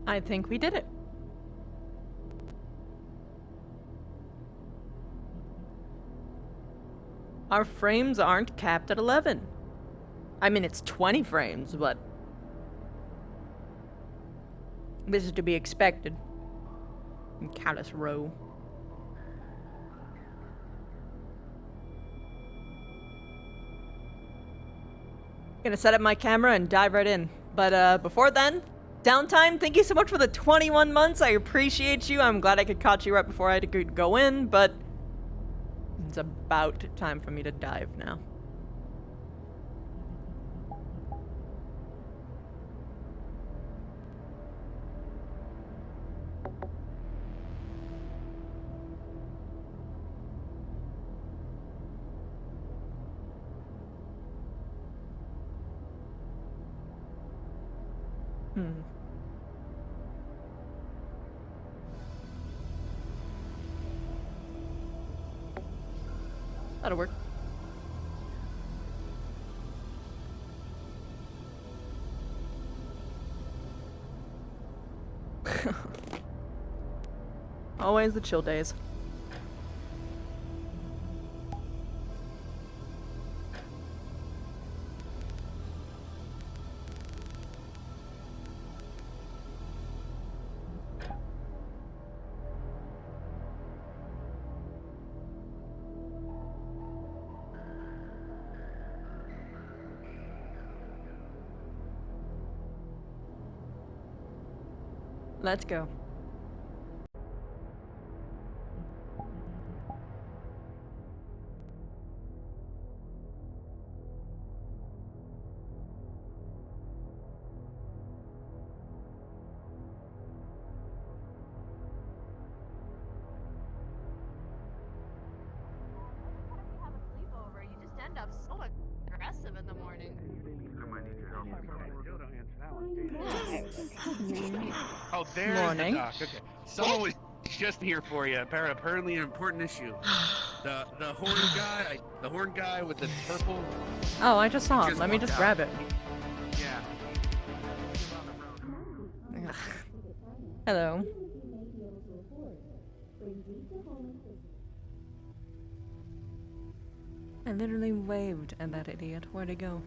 I think we did it. Our frames aren't capped at 11. I mean, it's 20 frames, but this is to be expected. In Callous Row. Gonna set up my camera and dive right in. But before then, Downtime, thank you so much for the 21 months. I appreciate you. I'm glad I could catch you right before I had to go in, but it's about time for me to dive now. That'll work. Always the chill days. Let's go. End up so aggressive in the morning. Oh, there's Morning. the doc. Okay, someone was just here for you. Apparently, an important issue. The horn guy with the purple. Oh, I just saw him. Let me just grab it. Yeah. Ugh. Hello. I literally waved at that idiot. Where'd he go?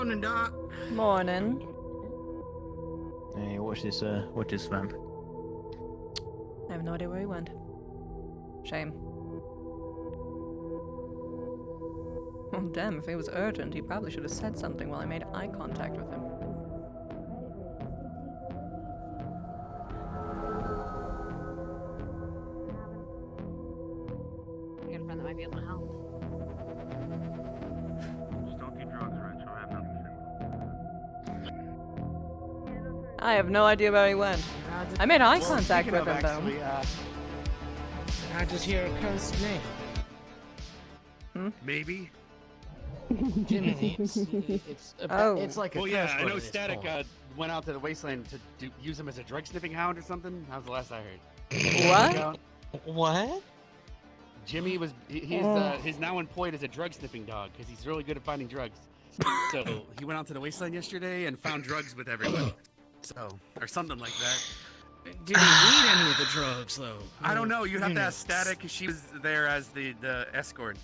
Morning, Doc. Morning. Hey, what's this man? I have no idea where he went. Shame. Well, damn, if it was urgent, he probably should have said something while I made eye contact with him. I got a friend that might be able to help. Just don't do drugs, Rachel. I have nothing simple. I have no idea where he went. I made eye contact speaking with of him, though. actually, I just hear a cursed name. Maybe. Jimmy, it's Oh. it's like a Well, curse yeah, I word know at this Static point. went out to the wasteland to use him as a drug sniffing hound or something. That was the last I heard. What? What? Jimmy was he's now employed as a drug sniffing dog because he's really good at finding drugs. So he went out to the wasteland yesterday and found drugs with everyone. So or something like that. Did he need any of the drugs though? I don't know. You'd have to know, ask Static because she was there as the escort.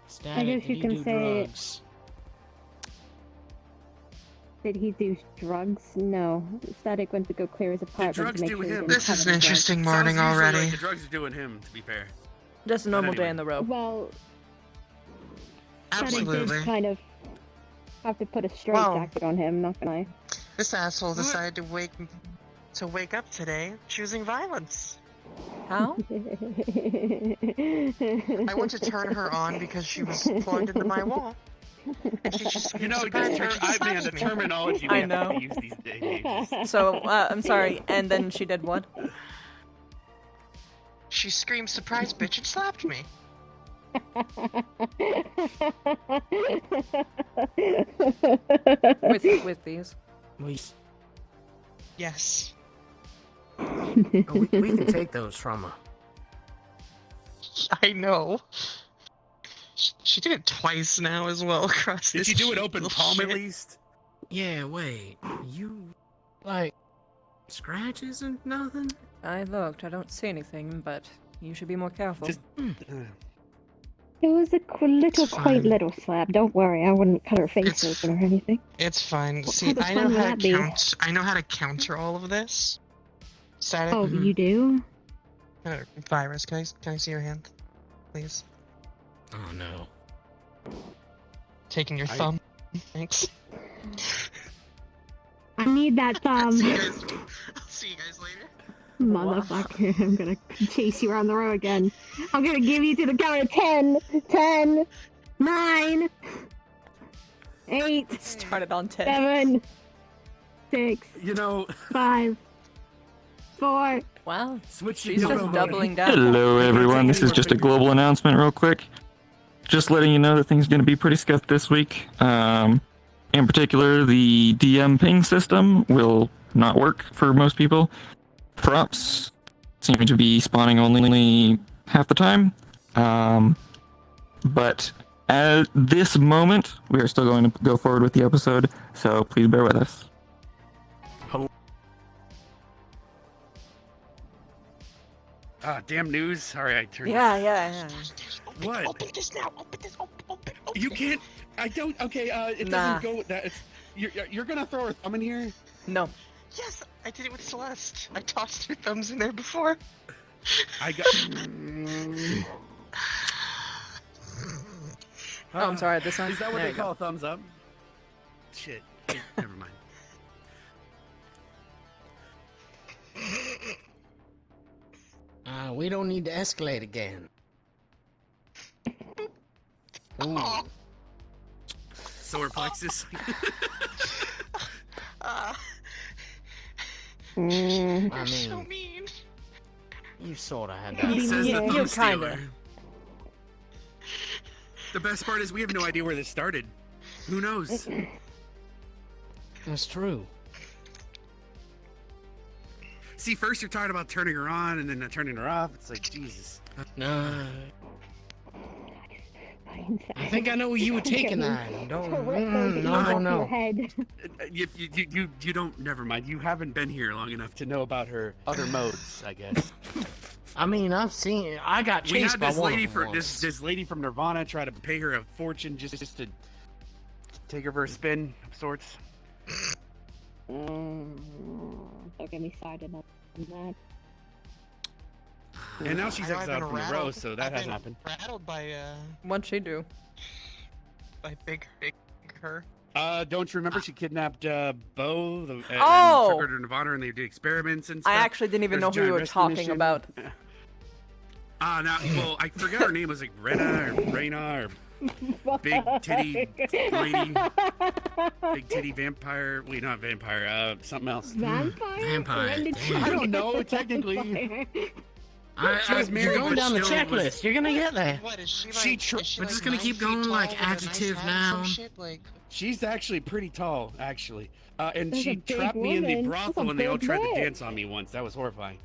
Static, I guess did you he can do say- drugs? Did he do drugs? No. Static went to go clear his apartment drugs to make do sure he him. didn't This have is any an drugs. interesting Sounds morning usually already. Like the drugs are doing him, to be fair. Just a normal anyway. day in the row. Well, Static Absolutely. did kind of have to put a straight Wow. jacket on him, not gonna lie. This asshole decided to wake up today choosing violence. How? I went to turn her on because she was plugged into my wall. And she just You know, surprised her. She man, the slapped me. terminology I we have know. to use these days. So, I'm sorry, and then she did what? She screamed, "Surprise, bitch!" and slapped me. With these? Yes. we can take those from her. I know. She did it twice now as well across Did this you do it cheap open little palm at shit. least? Yeah, wait. You like scratches and nothing? I looked, I don't see anything, but you should be more careful. Just- It was a little, It's quaint fine. little slap. Don't worry, I wouldn't cut her face It's- open or anything. It's fine. What See, type of I fun know would how that to be? count. I know how to counter all of this. Static. Oh, you do? Virus, can I see your hand, please? Oh no. Taking your I- thumb. Thanks. I need that I'll thumb. see you guys. I'll see you guys later. Motherfucker, I'm gonna chase you around the row again. I'm gonna give you to the count of 10, 10, 9, 8, Started on 10. 7, 6, You know, 5, 4. Wow, switch she's to just mode. doubling down. Hello, everyone. This is just a global announcement, real quick. Just letting you know that things are going to be pretty scuffed this week. In particular, the DM ping system will not work for most people. Props seem to be spawning only half the time. But at this moment, we are still going to go forward with the episode, so please bear with us. Ah, damn news. Sorry, I turned. Yeah. What? Open this now. Open this. Open. You can't. I don't. Okay. It Nah. doesn't go. That. You're gonna throw her thumb in here. No. Yes, I did it with Celeste. I tossed her thumbs in there before. I got. Oh, I'm sorry, this one? Is that what There they you go. call a thumbs up? Shit. Never mind. We don't need to escalate again. Ooh. Solar plexus. Uh, Mm. I you're so mean, mean. you sorta had He that. says Yeah, the you thumb kinda. stealer. The best part is we have no idea where this started. Who knows? That's true. See, first you're talking about turning her on and then turning her off. It's like, Jesus. No. I think I know where you were taking that. Don't. No. Head. You don't. Never mind. You haven't been here long enough to know about her other modes, I guess. I mean, I've seen. I got We chased had by this one lady of them this lady from Nirvana try to pay her a fortune just to take her for a spin of sorts. Don't get me started on that. And now she's I know I've exiled been from the row, rattled. so that I've has been happened. Rattled by What'd she do? big her. Don't you remember she kidnapped Bo? And Oh! took her to Nevada, and they did experiments and stuff. I actually didn't even There's know a who you giant were rescue talking mission. about. Now, well, I forgot her name was like Rena or Reyna or Big Titty Lady, Big Titty Vampire. Wait, not vampire. Something else. Vampire? Vampire, When did she damn. I don't become know a technically. vampire? She was You're married, going but down the still checklist. was- You're gonna get there. What is she like? She tr- is she We're like just gonna 9 keep feet going, tall like, with a nice adjective hat or some noun. shit? Like, She's actually pretty tall, actually. And That's she a big trapped me in the woman. brothel, That's a and they all big tried to bitch. dance on me once. That was horrifying.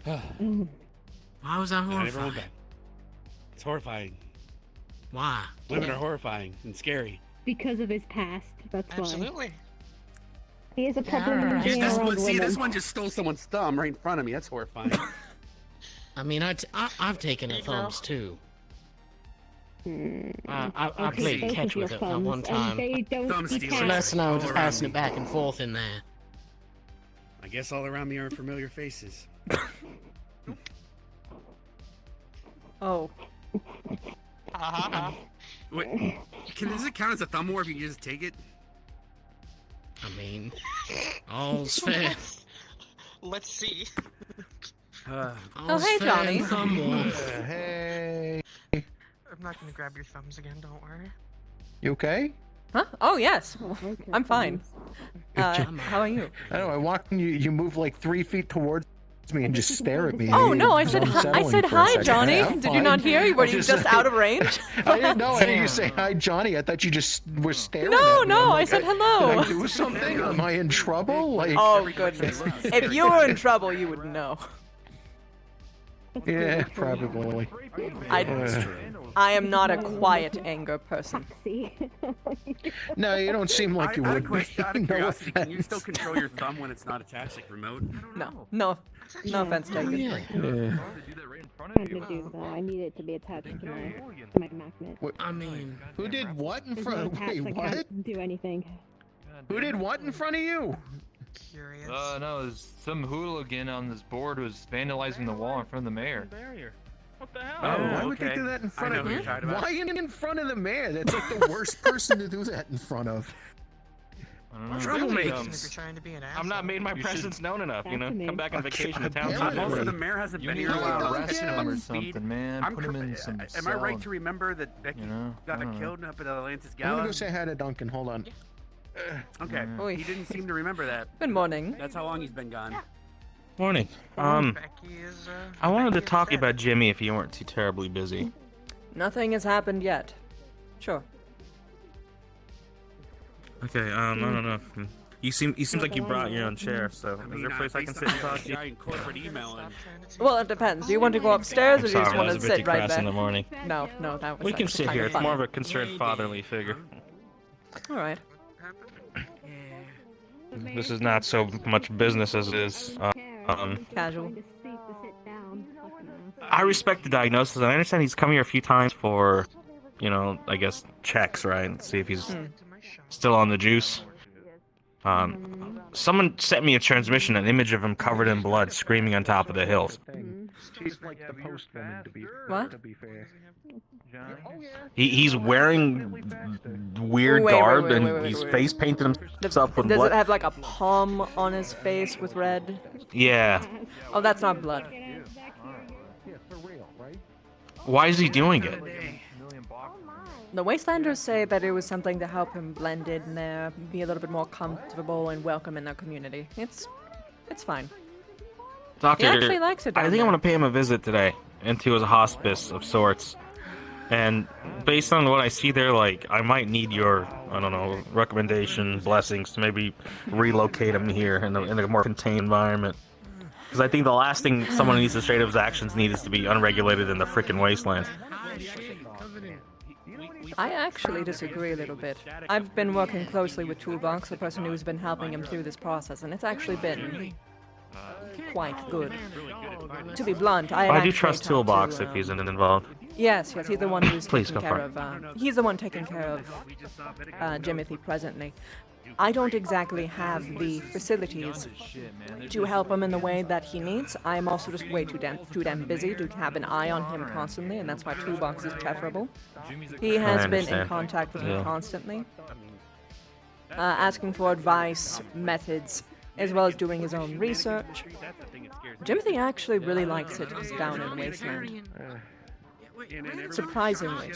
Mm. Why was that I never went horrifying? back. It's horrifying. Why? Women are horrifying and scary. Because of his past, that's why. absolutely. He is a Yeah, problem alright. in This being around one, see, this women. one just stole someone's thumb right in front of me. That's horrifying. I mean, I've taken There her you go. thumbs too. Hmm. I Okay, played both catch of with your it at one thumbs, and time. they don't Thumb speak stealers. past- Less now, All just around passing me. it back and forth in there. I guess all around me are familiar faces. Oh. Wait, does it count as a thumb war if you can just take it? I mean, all's fair. Let's see. All's hey, fair Johnny. in thumb war. Hey, I'm not gonna grab your thumbs again. Don't worry. you okay? Huh? Oh, yes. Okay, I'm fine. thanks. How are you? I don't know. I walked and you move like 3 feet towards me and just stare at me. Oh, no, I It's said hi, I unsettling said for a hi, second. Johnny. Yeah, I'm Did you not fine. hear? Were I'm you just out of range? I didn't know. I didn't you say hi, Johnny. I thought you just were staring No, at me. no, I'm I like, said Did hello. I do something? Am I in trouble? Like, Oh, goodness. If you were in trouble, you would know. yeah, probably. I am not a quiet anger person. See? No, you don't seem like you Out of would be. question, out of No curiosity, can you offense. still control your thumb when it's not attached, like remote? No offense Oh, taken. yeah. I'm gonna do that. I need it to be attached to my magnet. I mean, Who did what in There's front no of? attached, Wait, I what? can't do anything. Who did what in front of you? Curious. No, there's some hooligan on this board was vandalizing the wall in front of the mayor. What the hell? Oh, Why would they okay. do that in front I know of who me? you're talking about. Why in front of the mayor? That's like the worst person to do that in front of. I don't know. Troublemaker. If you're trying to be an asshole. I'm not made my You presence known enough, you know? That's Come back on amazing. vacation to town. Apparently. Also, the mayor hasn't You been need here to in a while. arrest again. him or Speed. something, man. I'm Put him cor- in some Am I right cell. to remember that Becky You know? I got don't know. killed up at Atlantis I'm gonna Gala? go say hi to Duncan. Hold on. Okay, Oy. he didn't seem to remember that. Good morning. That's how long he's been gone. Morning. Becky is, I wanted to Becky is talk to you dead. about Jimmy if you weren't too terribly busy. Nothing has happened yet. Sure. Okay, I don't know. You seems like you brought your own chair, so is there a place I can based sit and on talk that to you? giant corporate email and Well, it depends. Do you want to go upstairs, or do you just Sorry, want I to was a bit too sit right crass in the there? morning. No, that was. We can actually sit kind here. of It's fun. more of a concerned fatherly figure. All right. This is not so much business as it is. Casual. I respect the diagnosis. I understand he's come here a few times for, you know, I guess checks, right? See if he's still on the juice. Someone sent me a transmission, an image of him covered in blood, screaming on top of the hills. She's like the postwoman, to be What? To be fair. He's wearing weird Wait, garb, wait, and wait, he's wait. face painted himself with Does blood. it have like a palm on his face with red? Yeah. Oh, that's not blood. Yeah, for real, right? Why is he doing it? The Wastelanders say that it was something to help him blend in there, be a little bit more comfortable and welcome in their community. It's fine. Doctor, He actually likes it I down think I'm there. gonna pay him a visit today, into his hospice of sorts. And based on what I see there, like, I might need your, I don't know, recommendation, blessings to maybe relocate him here in a more contained environment. Because I think the last thing someone needs to straight up his actions need is to be unregulated in the frickin' wasteland. I actually disagree a little bit. I've been working closely with Toolbox, the person who's been helping him through this process, and it's actually been quite good. To be blunt, I I do actually trust talked Toolbox to, if he's involved. Yes, he's the one who's Please taking go care for it. of. He's the one taking care of Jimothy presently. I don't exactly have the facilities to help him in the way that he needs. I'm also just way too damn busy to have an eye on him constantly, and that's why Toolbox is preferable. He has been in understand. contact with me Yeah. constantly, asking for advice, methods, as well as doing his own research. Jimothy actually really likes it down in the wasteland. Surprisingly,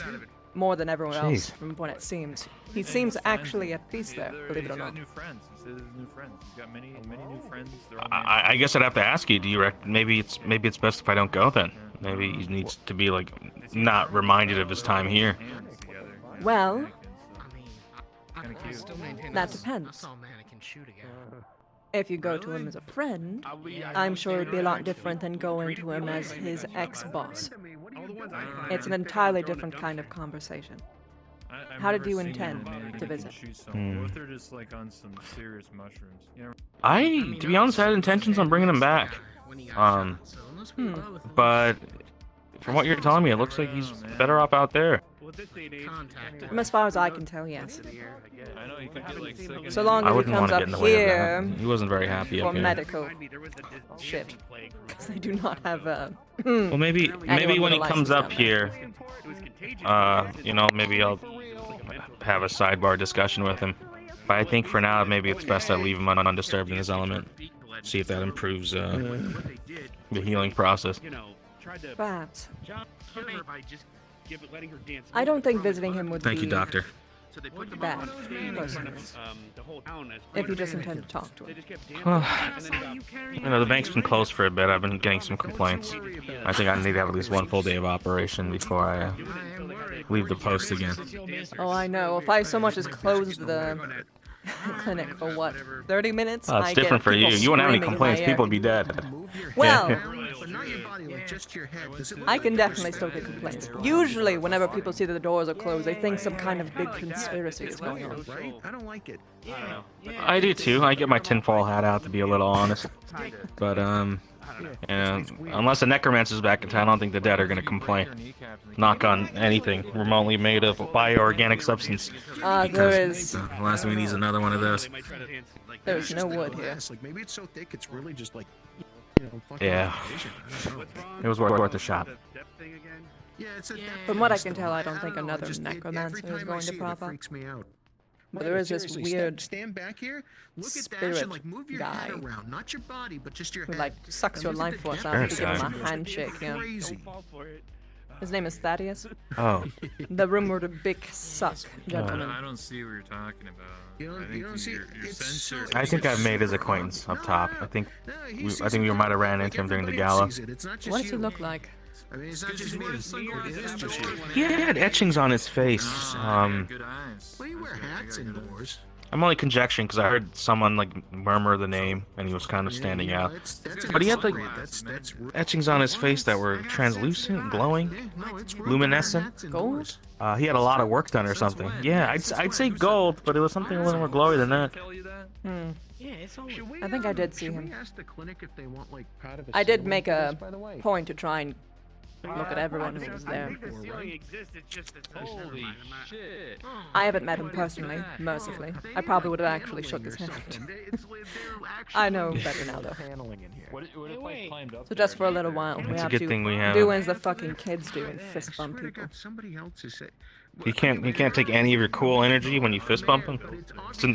more than everyone else, Jeez. from what it seems. He seems actually at peace there, believe it or not. New friends. He says new friends. He's got many new friends. They're all I guess I'd have to ask you. Do you maybe it's best if I don't go then? Maybe he needs to be like not reminded of his time here. Well, Kinda cute. that depends. If you go to him as a friend, I'm sure it'd be a lot different than going to him as his ex-boss. It's an entirely different kind of conversation. How did you intend to visit? What if they're just like on some serious mushrooms? You know, To be honest, I had intentions on bringing him back. But from what you're telling me, it looks like he's better off out there. From as far as I can tell, yes. I know you could get like sick. So long I as he wouldn't want comes to get up in the way here of that. He wasn't very happy for up here. medical shit. Because they do not have a... Well, maybe Anyone when with he a comes license up down here, maybe I'll have a sidebar discussion with him. But I think for now, maybe it's best I leave him undisturbed in his element. See if that improves the healing process. Perhaps. I don't think visiting him would Thank be you, Doctor. bad, personally. If you just intend to talk to him. Well, the bank's been closed for a bit. I've been getting some complaints. I think I need to have at least one full day of operation before I leave the post again. Oh, I know. If I so much as close the clinic for what, 30 minutes? Oh, it's I get different for you. people You wouldn't have any screaming in my complaints. ear. People would be dead. Well, I can definitely still get complaints. Usually, whenever people see that the doors are closed, they think some kind of big conspiracy is going on. I don't like it. I do too. I get my tinfoil hat out to be a little honest. But unless a necromancer's back in town, I don't think the dead are gonna complain. Knock on anything remotely made of bioorganic substance. There is. The last thing we need is another one of those. There's no wood here. Like maybe it's so thick it's really just like Yeah. It was worth a shot. Yeah, it's a From what I can tell, I don't think another necromancer is going to pop up. freaks me out. But there is this Seriously, weird stand back here, look at that spirit and like move your guy head around, not your body, but just your who head. like sucks your And look at life the force depth out of if you give him Parasite. a handshake, yeah. Crazy. His name is Thaddeus. Oh. The rumored big suck gentleman. I don't see what you're talking about. You don't see your it's sensor. so, I think I've made his acquaintance up top. I think we might have ran into him during the gala. What does he look like? I mean, it's not just me. It is just you. He had etchings on his face. Good eyes. Well, you wear hats indoors. I'm only conjecturing because I heard someone like murmur the name and he was kind of standing out. But he had like that's etchings on his face that were translucent, glowing, luminescent. Gold? He had a lot of work done or something. Yeah, I'd say gold, but it was something a little more glowy than that. Hmm. Should we, I think I did see should him. we ask the clinic if they want like part of a I did ceiling make for a this, by the way? point to try and look at everyone who was there. Holy shit. I haven't met him personally, mercifully. I probably would have actually shook his hand. I know better now, though. What if I climbed up So just for a little while, we It's a have good to thing we have do him. as the fucking kids do and fist bump Swear to people. God, somebody else is saying. You can't take any of your cool energy when you fist bump him.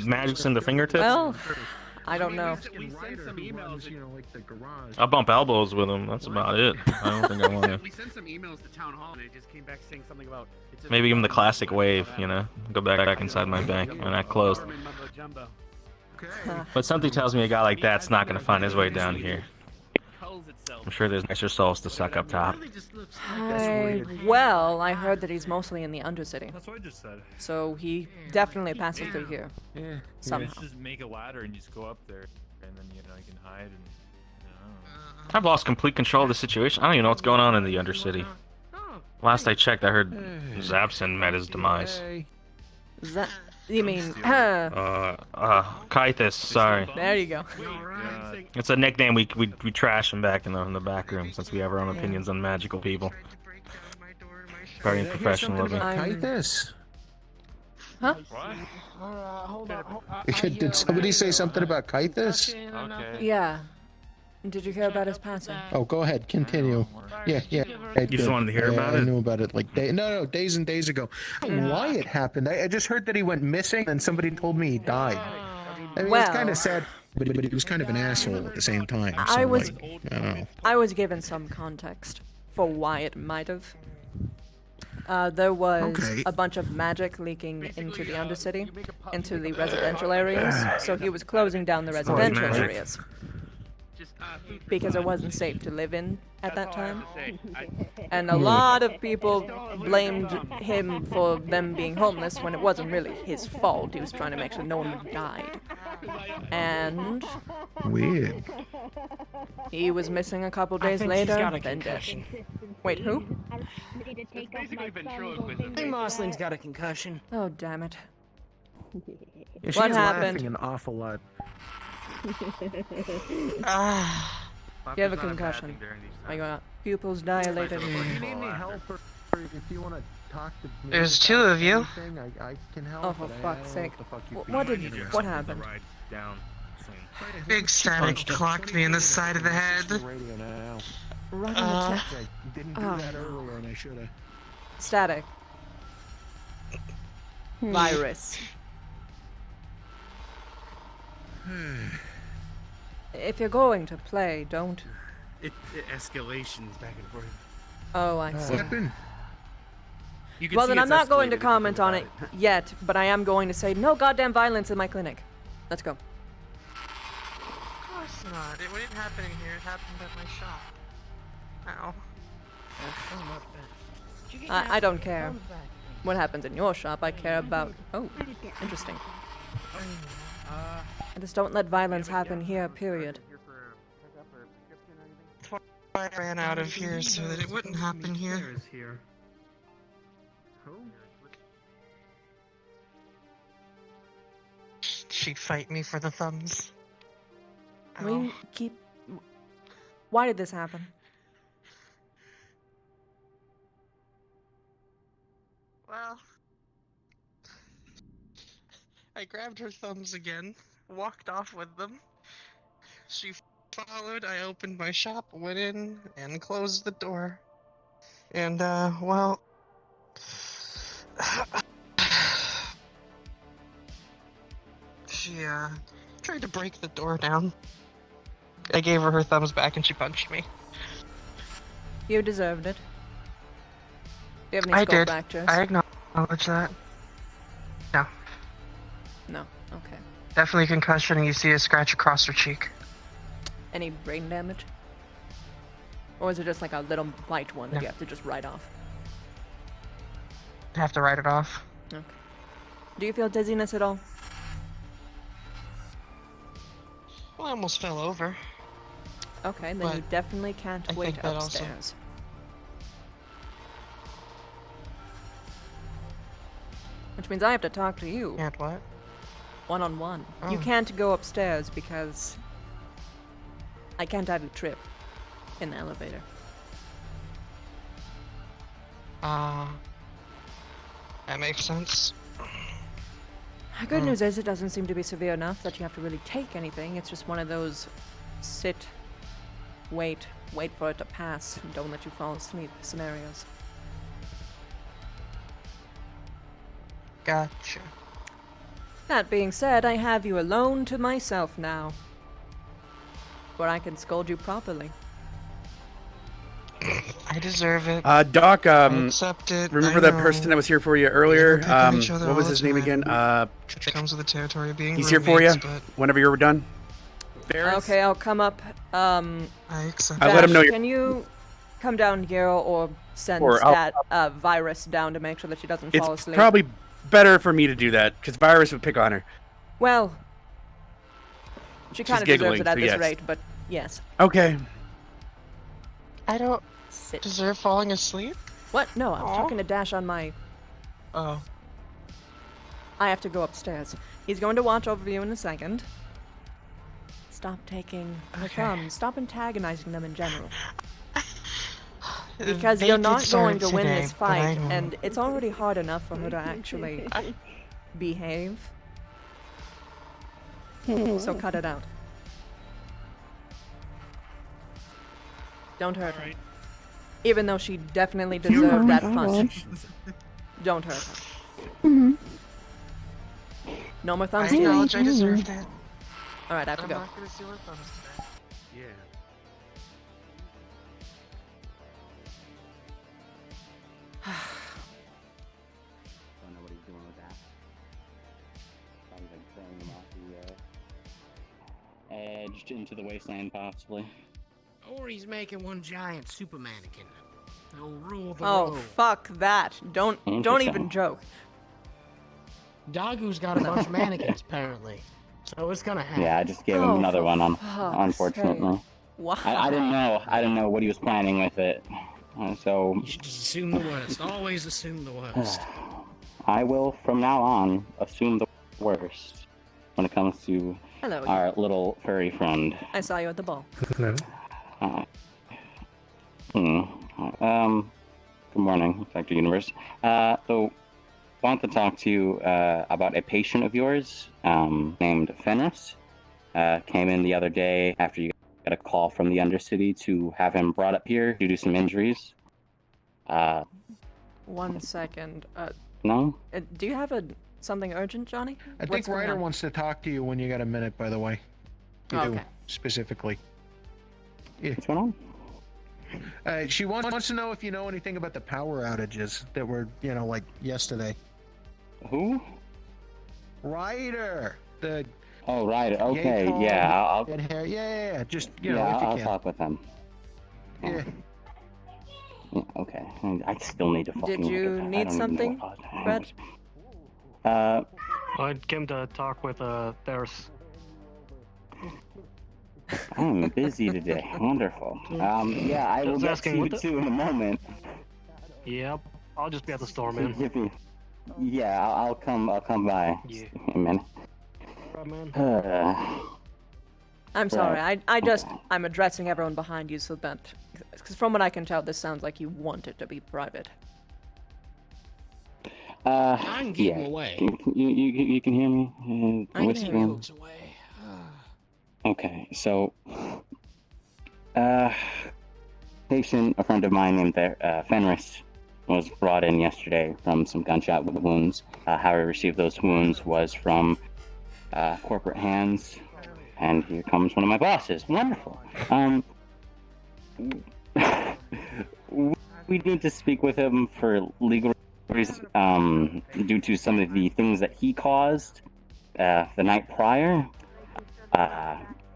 Magic's in the fingertips. Well, I don't know. I'll bump elbows with him. That's about it. I don't think I want to. We sent some emails to town hall and it just came back saying something about Maybe give him the classic wave, Go back inside my bank and I closed. But something tells me a guy like that's not gonna find his way down here. I'm sure there's nicer souls to suck up top. Well, I heard that he's mostly in the Undercity, That's what I just said. so he definitely passes through here. You Somehow. just make a ladder and you just go up there, and then you can hide and. I've lost complete control of the situation. I don't even know what's going on in the Undercity. Last I checked, I heard Zapson met his demise. You mean, Kythus, sorry. there you go. It's a nickname we trash him back in the back room since we have our own opinions on magical people. Very Did I hear professional something of about him. I'm- Kythus? Huh? Hold on. Did somebody say something about Kythus? Okay. Yeah. Did you hear about his passing? Oh, go ahead. Continue. Yeah. I You just did. wanted to hear about I it? knew about it like days and days ago. I don't know why it happened. I just heard that he went missing, and somebody told me he died. I mean, it's kind Well- of sad, but he was kind of an asshole at the same time. So, I was- like, I don't know. I was given some context for why it might have. There was Okay. a bunch of magic leaking into the Undercity, into the residential areas, so he was closing down the residential magic. areas. Because it wasn't safe to live in at that time. And a lot of people blamed him for them being homeless when it wasn't really his fault. He was trying to make sure no one died. And Weird. he was missing a couple days think later, he's got a then dead. concussion. Wait, who? I think Moslin's got a concussion. Oh, damn it. Yeah, What she's happened? laughing an awful lot. Ah, You have a concussion. Are your pupils dilated? If you need any help, or if you want to talk to me There's about two of you. anything, I can help. Oh, for but I fuck's don't know sake. what the fuck you What people did- do. what happened? Ride down soon. big static clocked me in the side of the head. Radio now. Right on the tip. I didn't do Oh, that no. earlier, and I should have. Static. Virus. If you're going to play, don't. It escalations back and forth. Oh, I see. What happened? You can Well, see then it's I'm not going escalated to if you comment think on about it yet, but I am going to say no goddamn violence in my clinic. Let's go. Of course not. It didn't happen in here. It happened at my shop. Ow. I don't care what happens in your shop. I care about. Oh, interesting. I just don't let violence happen here, period. I ran out of here so that it wouldn't happen here. She'd fight me for the thumbs. Will you keep. Why did this happen? Well, I grabbed her thumbs again, walked off with them. She followed, I opened my shop, went in, and closed the door. And, well... she, tried to break the door down. I gave her thumbs back and she punched me. You deserved it. Do you have any I skull did. fractures? I acknowledge that. No. No. Okay. Definitely concussion, and you see a scratch across her cheek. Any brain damage? Or is it just like a little light one that No. you have to just write off? I have to write it off. Okay. Do you feel dizziness at all? Well, I almost fell over. Okay, then But you definitely can't I wait think that also- upstairs. Which means I have to talk to you. Can't what? One-on-one. You Oh. can't go upstairs because I can't have you trip in the elevator. That makes sense. The good news is it doesn't seem to be severe enough that you have to really take anything. It's just one of those sit, wait for it to pass, and don't let you fall asleep scenarios. Gotcha. That being said, I have you alone to myself now, where I can scold you properly. I deserve it. Doc, I accept it. remember I that know. person that was here for you earlier? pick on each other What was all his the name again? time. It comes with the territory of being He's here for you roommates, but whenever you're done. Ferris? Okay, I'll come up. I accept I it. let him know Dash, you're- can you come down here or send Or I'll- Stat Virus down to make sure that she doesn't It's fall asleep? probably better for me to do that, because Virus would pick on her. Well, she kind of deserves giggling, it at so this yes. rate, but yes. Okay. I don't Sit. deserve falling asleep? What? No, I was Aw. talking to Dash on my... Oh. I have to go upstairs. He's going to watch over you in a second. Stop taking her Okay. thumbs. Stop antagonizing them in general. Because They you're did not going serve to win today, this but I fight, don't- and it's already hard enough for her to actually behave. So cut it out. Don't hurt her. Even though she definitely deserved that punch. Don't hurt her. No more I thumbs today. acknowledge I deserved it. Alright, I have to I'm go. not gonna steal her thumbs today. Yeah. Don't know what he's doing with that. Probably like throwing him off the edge into the wasteland, possibly. Or he's making one giant super mannequin. He'll rule the Oh, road. fuck that. Don't even joke. Dagu's got a bunch of mannequins, apparently. So it's gonna happen. Yeah, I just gave him Oh, another for one on, fuck's unfortunately. sake. Wow. I didn't know. I didn't know what he was planning with it. So You should just assume the worst. Always assume the worst. I will, from now on, assume the worst when it comes to Hello. our little furry friend. I saw you at the ball. No. Good morning, Dr. Universe. So, want to talk to you about a patient of yours named Fenris. Came in the other day after you got a call from the Undercity to have him brought up here due to some injuries. 1 second. No? Do you have something urgent, Johnny? I think What's going Ryder on? wants to talk to you when you got a minute, by the way. You do, Okay. specifically. Yeah. What's going on? She wants to know if you know anything about the power outages that were, like yesterday. Who? Ryder! The Oh, right. Yay Okay. tall, Yeah. I'll. red hair. Yeah. Just, Yeah. if you I'll can. talk with him. Yeah. Yeah, okay. I still need to fucking. Did you look at that. I need don't even know something, what caused it. Fred? I came to talk with Theris. I'm busy today. Wonderful. Yeah, I will Just get asking to you what the- too in a moment. Yep, I'll just be at the store, man. Give me. Yeah, I'll come. I'll come by. Yeah. Just give me a minute. Right, man. I'm sorry. I'm addressing everyone behind you so that, because from what I can tell, this sounds like you want it to be private. I can keep yeah. him away. You can hear me? I can hear Whispering? Folks away. Okay, so, patient, a friend of mine named Fenris, was brought in yesterday from some gunshot wounds. How he received those wounds was from corporate hands, and here comes one of my bosses. Wonderful. We need to speak with him for legal reasons, due to some of the things that he caused the night prior.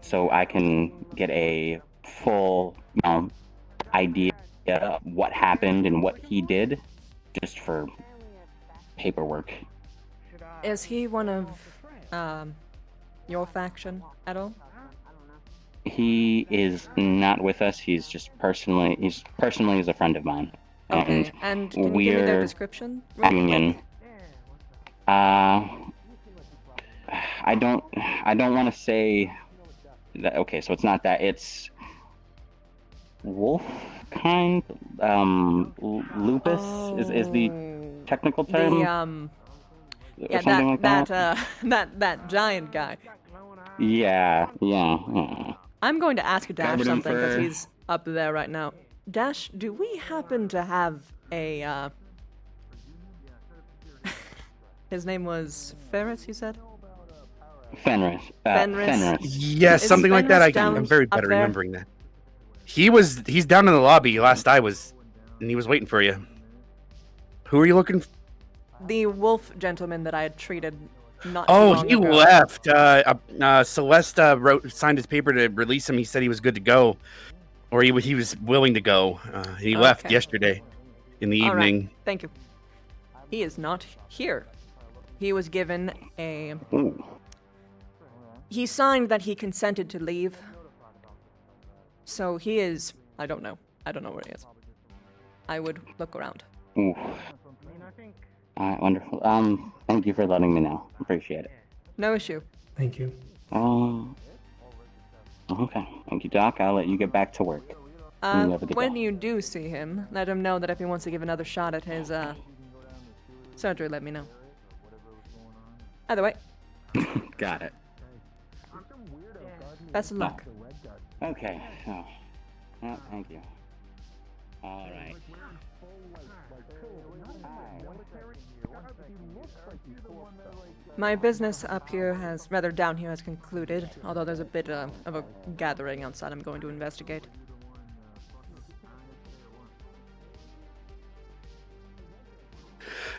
So I can get a full, idea of what happened and what he did, just for paperwork. Is he one of your faction at all? He is not with us. He's just personally is a friend of mine. Okay, and can you give me their we're description? real union. quick? I don't want to say that. Okay, so it's not that. It's wolf kind. Lupus is the technical term. The or something like that. that giant guy. Yeah. I'm going to ask Dash Covered in something because fur. he's up there right now. Dash, do we happen to have a his name was Ferris, you said? Fenris. Fenris. Yes, Is something like that. Fenris down I'm very up bad at there? remembering that. He's down in the lobby last I was, and he was waiting for you. Who are you looking for? The wolf gentleman that I had treated not too Oh, long he ago. left. Celeste signed his paper to release him. He said he was good to go, or he was willing to go. He left Okay. yesterday in the All right, evening. thank you. He is not here. He was given a... Ooh. He signed that he consented to leave. So he is... I don't know where he is. I would look around. Ooh. All right, wonderful. Thank you for letting me know. Appreciate it. No issue. Thank you. Okay. Thank you, Doc. I'll let you get back to work. You have a good When day. you do see him, let him know that if he wants to give another shot at his, surgery, let me know. Either way, Got it. best of luck. Okay. Oh. Yeah, thank you. All right. My business up here rather down here has concluded, although there's a bit of a gathering outside I'm going to investigate.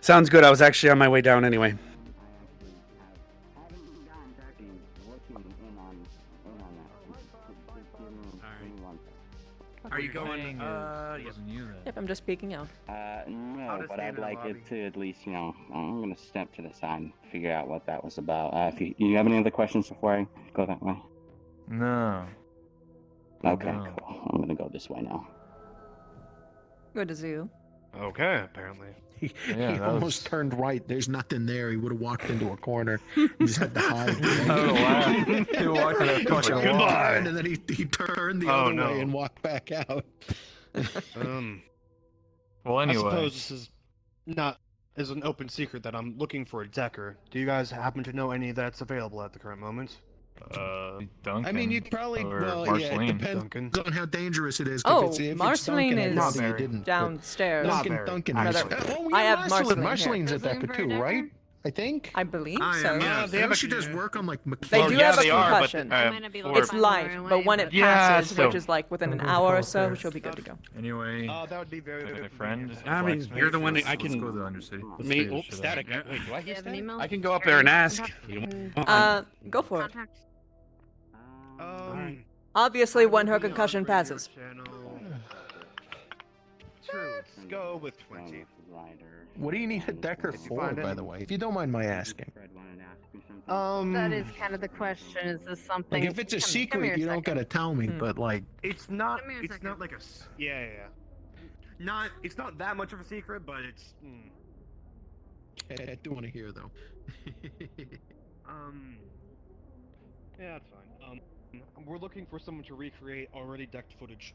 Sounds good. I was actually on my way down anyway. Are you going? Yep, I'm just peeking out. No, but I'd like it to at least, I'm gonna step to the side and figure out what that was about. If you have any other questions before I go that way? No. Okay, No. cool. I'm gonna go this way now. Good to see you. Okay, apparently. He Yeah, that almost was- turned right. There's nothing there. He would have walked into a corner. He just had to hide. I would have laughed. He walked in that He fucking jumped wall. behind, and then he turned the Oh, other no. way and walked back out. Well, I anyway. suppose this is an open secret that I'm looking for a Decker. Do you guys happen to know any that's available at the current moment? Duncan. I mean, you'd probably, or well, yeah, it Marceline. depends Duncan. on how dangerous it is. Oh, if it's Marceline Duncan, I'd is rather you Not didn't, but downstairs. Not Duncan, very. Duncan Rather- is. Oh, I yeah, have Marceline. Marceline here. Marceline's a Looking Decker for a too, Decker? right? I think. I believe I so. am, yeah. they I have know a- she does work on like They mechanical. do yeah, have a they are, but, concussion. It might not be like It's far light, away, but when it Yeah, passes, so- which is like within an Don't hour or fall so, first. she'll be good to go. Anyway, That would be very like good. a friend. I mean, you're the one that I Let's can. go to the Undercity. Let's Me, figure this shit out. static. Wait, do I Do hear you have an static? email? I can go up Or there and any ask. contact? Go for it. Contact? Obviously, when her concussion passes. Let's go with 20. What do you need a Decker for, by the way? If you don't mind my asking. That is kind of the question. Is this something? Like, if it's a Come here secret, you don't second. gotta tell me. Hmm. But like, It's not. Come here a It's second. not like yeah. Not. It's not that much of a secret, but it's. I do want to hear though. Yeah, that's fine. We're looking for someone to recreate already decked footage.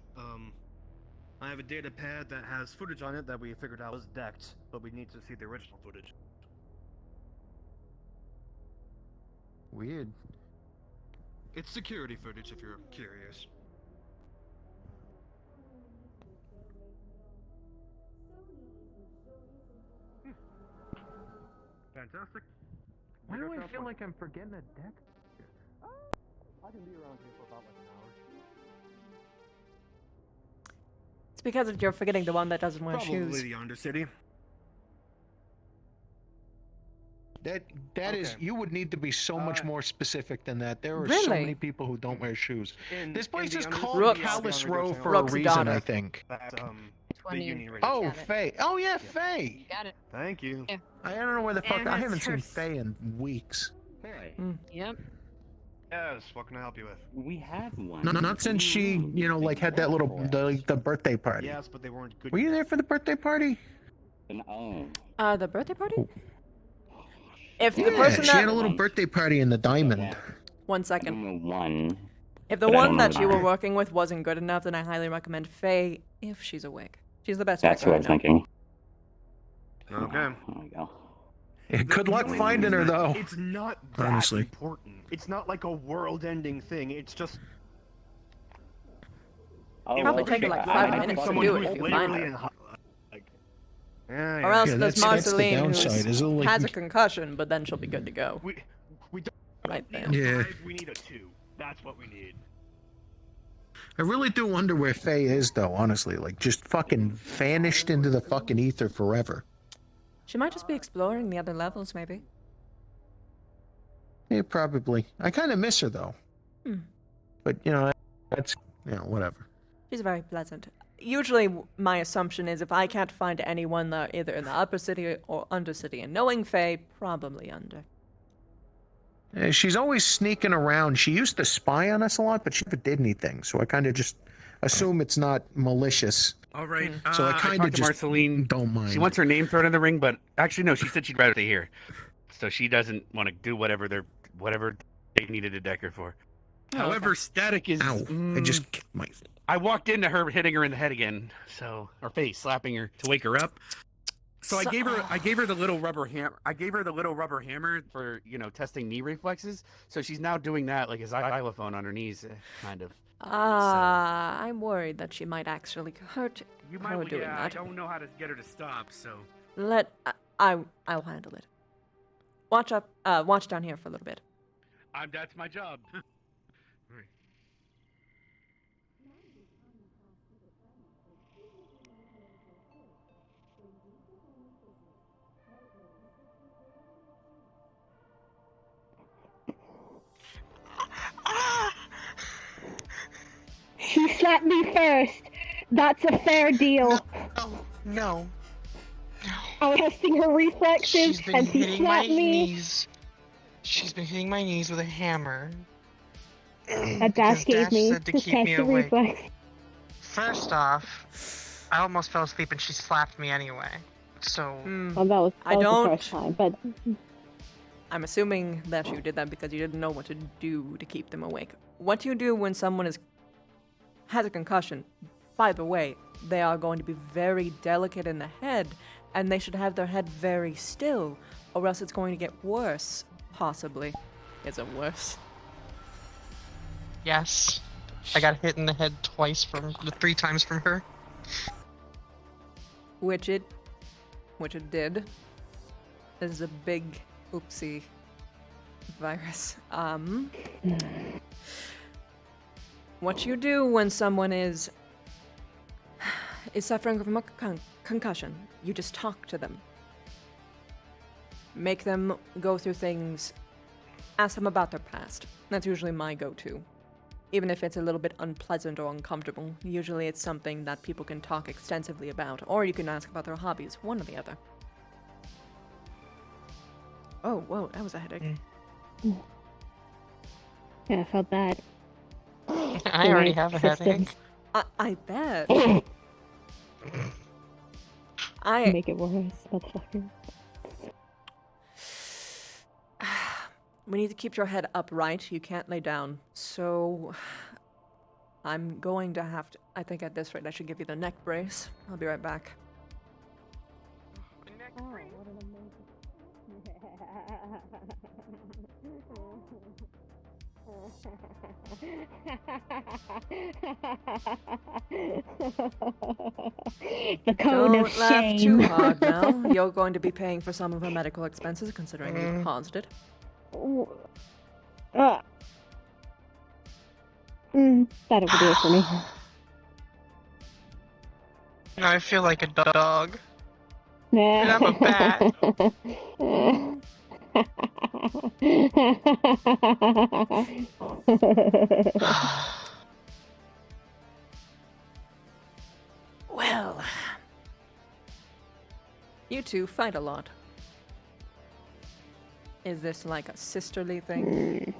I have a data pad that has footage on it that we figured out was decked, but we need to see the original footage. Weird. It's security footage if you're curious. Fantastic. Why do I feel like I'm forgetting a deck? I can be around here for about like an hour. It's because you're forgetting the one that doesn't wear Probably shoes. the Undercity. That is, Okay. you would need to be so much more specific than that. There are so Really? many people who don't wear shoes. This place is called Rooks. Callous Row for Rook's a reason, daughter. I think. That's, the 20. union radio. Oh, Got it. Faye. Oh yeah, Faye. Got it. Thank you. Yeah. I don't know where the fuck. And I it's haven't seen her- Faye in weeks. Hey, Yep. Yes, what can I help you with? we had one. No, not since she, like had that little the birthday party. Yes, but they weren't good. Were you there for the birthday party? Oh. The birthday party? If the Yeah, person she had a that little birthday party in the Diamond. 1 second. One. If the But I one don't that know you were that. working with wasn't good enough, then I highly recommend Faye if she's awake. She's the best. That's Faker what I I was know. thinking. Okay. There we go. Yeah, good luck finding her though. It's not that Honestly. important. It's not like a world-ending thing. It's just. Oh, Probably well, take her shit, like I 5 might minutes to fucking do do it if you find her. Yeah, Or else Yeah, there's that's the Marceline downside, is it, who like- has a concussion, but then she'll be good to go. We don't Right there. need a Yeah. 5, we need a 2. That's what we need. I really do wonder where Faye is though, honestly. Like just fucking vanished into the fucking ether forever. She might just be exploring the other levels, maybe. Yeah, probably. I kind of miss her though. Hmm. But that's whatever. She's very pleasant. Usually, my assumption is if I can't find anyone either in the upper city or undercity, and knowing Faye, probably under. She's always sneaking around. She used to spy on us a lot, but she never did anything. So I kind of just assume it's not malicious. All right. So I kind of talked to just Marceline. don't mind. She wants her name thrown in the ring, but actually no. She said she'd rather stay here, so she doesn't want to do whatever they needed a Decker for. Oh, However, static is. Ow! I just kicked my I walked into her hitting her in the head again, or face, slapping her to wake her up. So I gave her the little rubber hammer. I gave her the little rubber hammer for testing knee reflexes. So she's now doing that like a xylophone on her knees, kind of. I'm worried that she might actually hurt You her might, doing yeah. that. I don't know how to get her to stop. So I'll handle it. Watch down here for a little bit. that's my job. She slapped me first. That's a fair deal. No. I was testing her reflexes, She's been and she hitting my slapped me. knees. She's been hitting my knees with a hammer. A dash gave me said to to keep test me the awake. reflex. First off, I almost fell asleep and she slapped me anyway. So Well, that was the first time, but I'm assuming that you did that because you didn't know what to do to keep them awake. What do you do when someone has a concussion? By the way, they are going to be very delicate in the head, and they should have their head very still, or else it's going to get worse. Possibly. Is it worse? yes, I got hit in the head three times from her. Which it did. This is a big oopsie virus. What you do when someone is suffering from a concussion, you just talk to them. Make them go through things, ask them about their past. That's usually my go-to. Even if it's a little bit unpleasant or uncomfortable, usually it's something that people can talk extensively about, or you can ask about their hobbies, one or the other. Oh, whoa, that was a headache. yeah, I felt that. I already have a headache. I bet. Make it worse, motherfucker. We need to keep your head upright. You can't lay down. So I'm going to have to... I think at this rate I should give you the neck brace. I'll be right back. The code Don't of laugh shame. too hard now. You're going to be paying for some of her medical expenses, considering you caused it. That would do it for me. Now I feel like a dog. And I'm a bat. Well, you two fight a lot. Is this like a sisterly thing?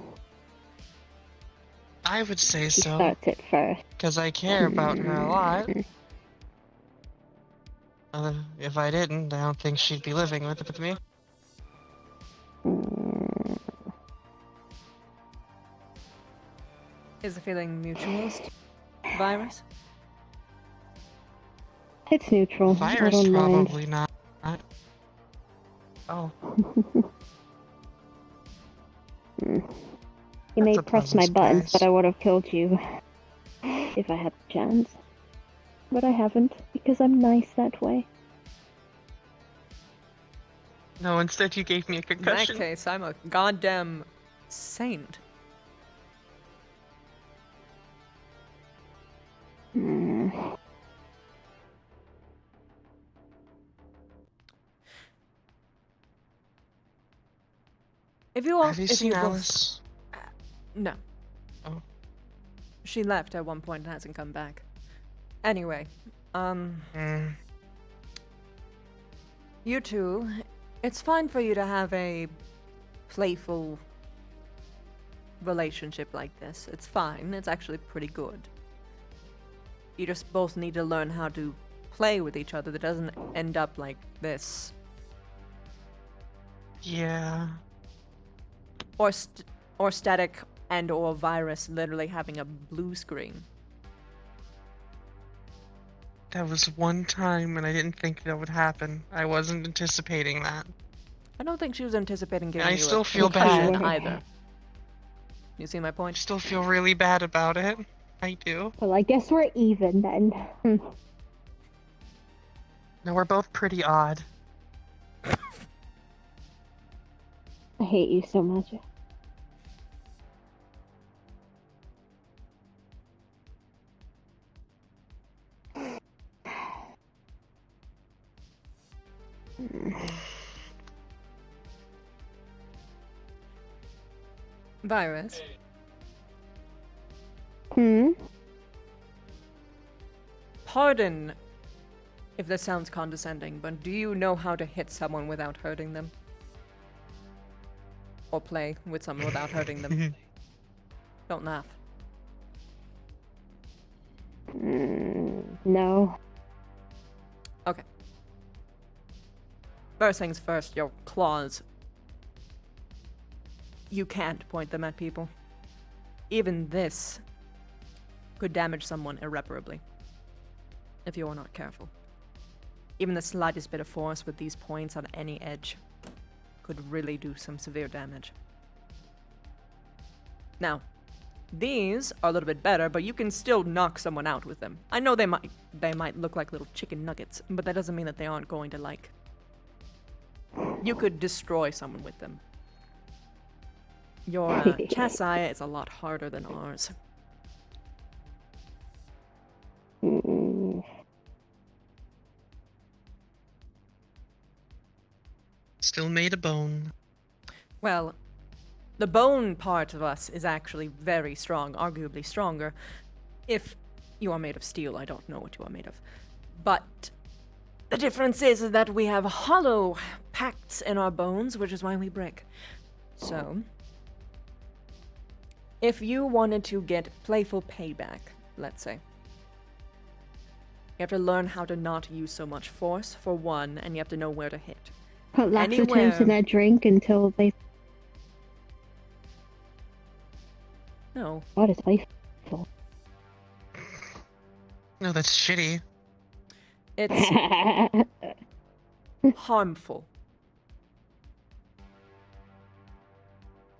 I would say She so. starts it first. Because I care about her a lot. If I didn't, I don't think she'd be living with me. Is the feeling mutualist? Virus? It's neutral. Virus, I don't mind. probably not. Oh. You may a press my pleasant buttons, surprise. but I would have killed you if I had the chance. But I haven't, because I'm nice that way. No, instead you gave me a In that concussion. case, I'm a goddamn saint. If you all, Have you if seen you both- Alice? No. Oh. She left at one point and hasn't come back. Anyway, you two, it's fine for you to have a playful relationship like this. It's fine. It's actually pretty good. You just both need to learn how to play with each other that doesn't end up like this. Yeah. Or static and or virus literally having a blue screen. That was one time, and I didn't think that would happen. I wasn't anticipating that. I don't think she was anticipating giving I you still a feel concussion bad. either. You see my I point? still feel really bad about it. I do. Well, I guess we're even then. No, we're both pretty odd. I hate you so much. Virus. Pardon if this sounds condescending, but do you know how to hit someone without hurting them? Or play with someone without hurting them? Don't laugh. No. Okay. First things first, your claws. You can't point them at people. Even this could damage someone irreparably if you are not careful. Even the slightest bit of force with these points on any edge could really do some severe damage. Now, these are a little bit better, but you can still knock someone out with them. I know they might look like little chicken nuggets, but that doesn't mean that they aren't going to, like... You could destroy someone with them. Your chassis is a lot harder than ours. Still made of bone. Well, the bone part of us is actually very strong, arguably stronger. If you are made of steel, I don't know what you are made of. But the difference is that we have hollow pacts in our bones, which is why we break. So, if you wanted to get playful payback, let's say, you have to learn how to not use so much force, for one, and you have to know where to hit. Put laxatives in that drink until they... No. What is playful? No, that's shitty. It's harmful.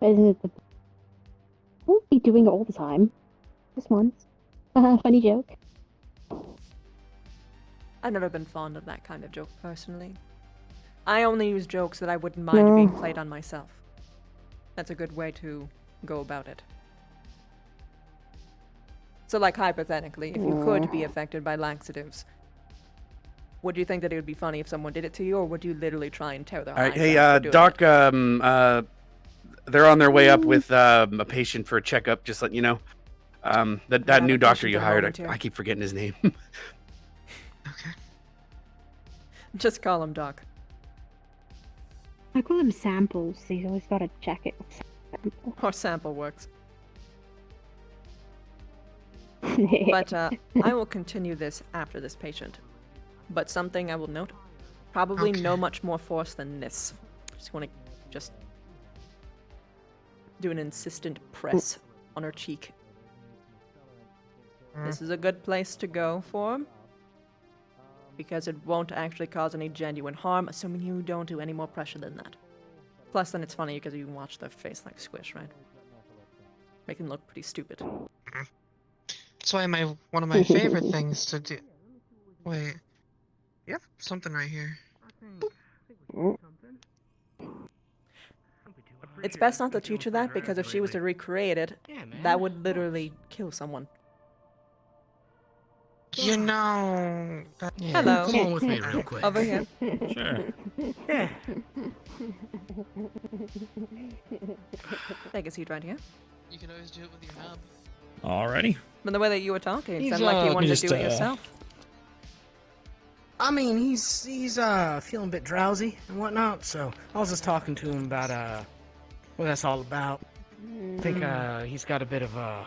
Isn't it the... Won't be doing it all the time. Just once. Funny joke. I've never been fond of that kind of joke, personally. I only use jokes that I wouldn't mind being played on myself. That's a good way to go about it. So, like, hypothetically, if you could be affected by laxatives, would you think that it would be funny if someone did it to you, or would you literally try and tear their eyes Hey, out for doing Doc, it? they're on their way up with a patient for a checkup, just letting you know. That new doctor you hired, I keep forgetting his name. Just call him Doc. I call them samples. He's always got to check it. Or sample works. But I will continue this after this patient. But something I will note, probably no much more force than this. Just want to do an insistent press on her cheek. This is a good place to go for, because it won't actually cause any genuine harm, assuming you don't do any more pressure than that. Plus, then it's funny because you can watch their face like squish, right? Make them look pretty stupid. That's why one of my favorite things to do. Wait. Yep, something right here. It's best not to teach her that, because if she was to recreate it, that would literally kill someone. You know... Hello. Come on with me real quick. Over here. Sure. Yeah. Take a seat right here. You can always do it with your hub. Alrighty. But the way that you were talking, it He's, sounded like you wanted just, to do it yourself. I mean, he's feeling a bit drowsy and whatnot, so I was just talking to him about what that's all about. I think he's got a bit of a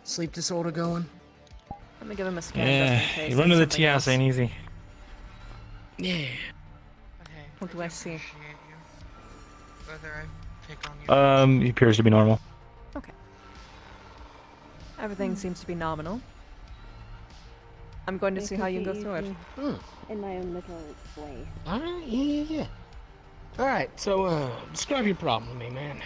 sleep disorder going. Let me give him a scan just in case. You run to the something TS else. ain't easy. Yeah. What do I see? Whether I pick on you. He appears to be normal. Okay. Everything seems to be nominal. I'm going to see how you go through it. In my own little way. Alright, yeah. Alright, so, describe your problem to me, man.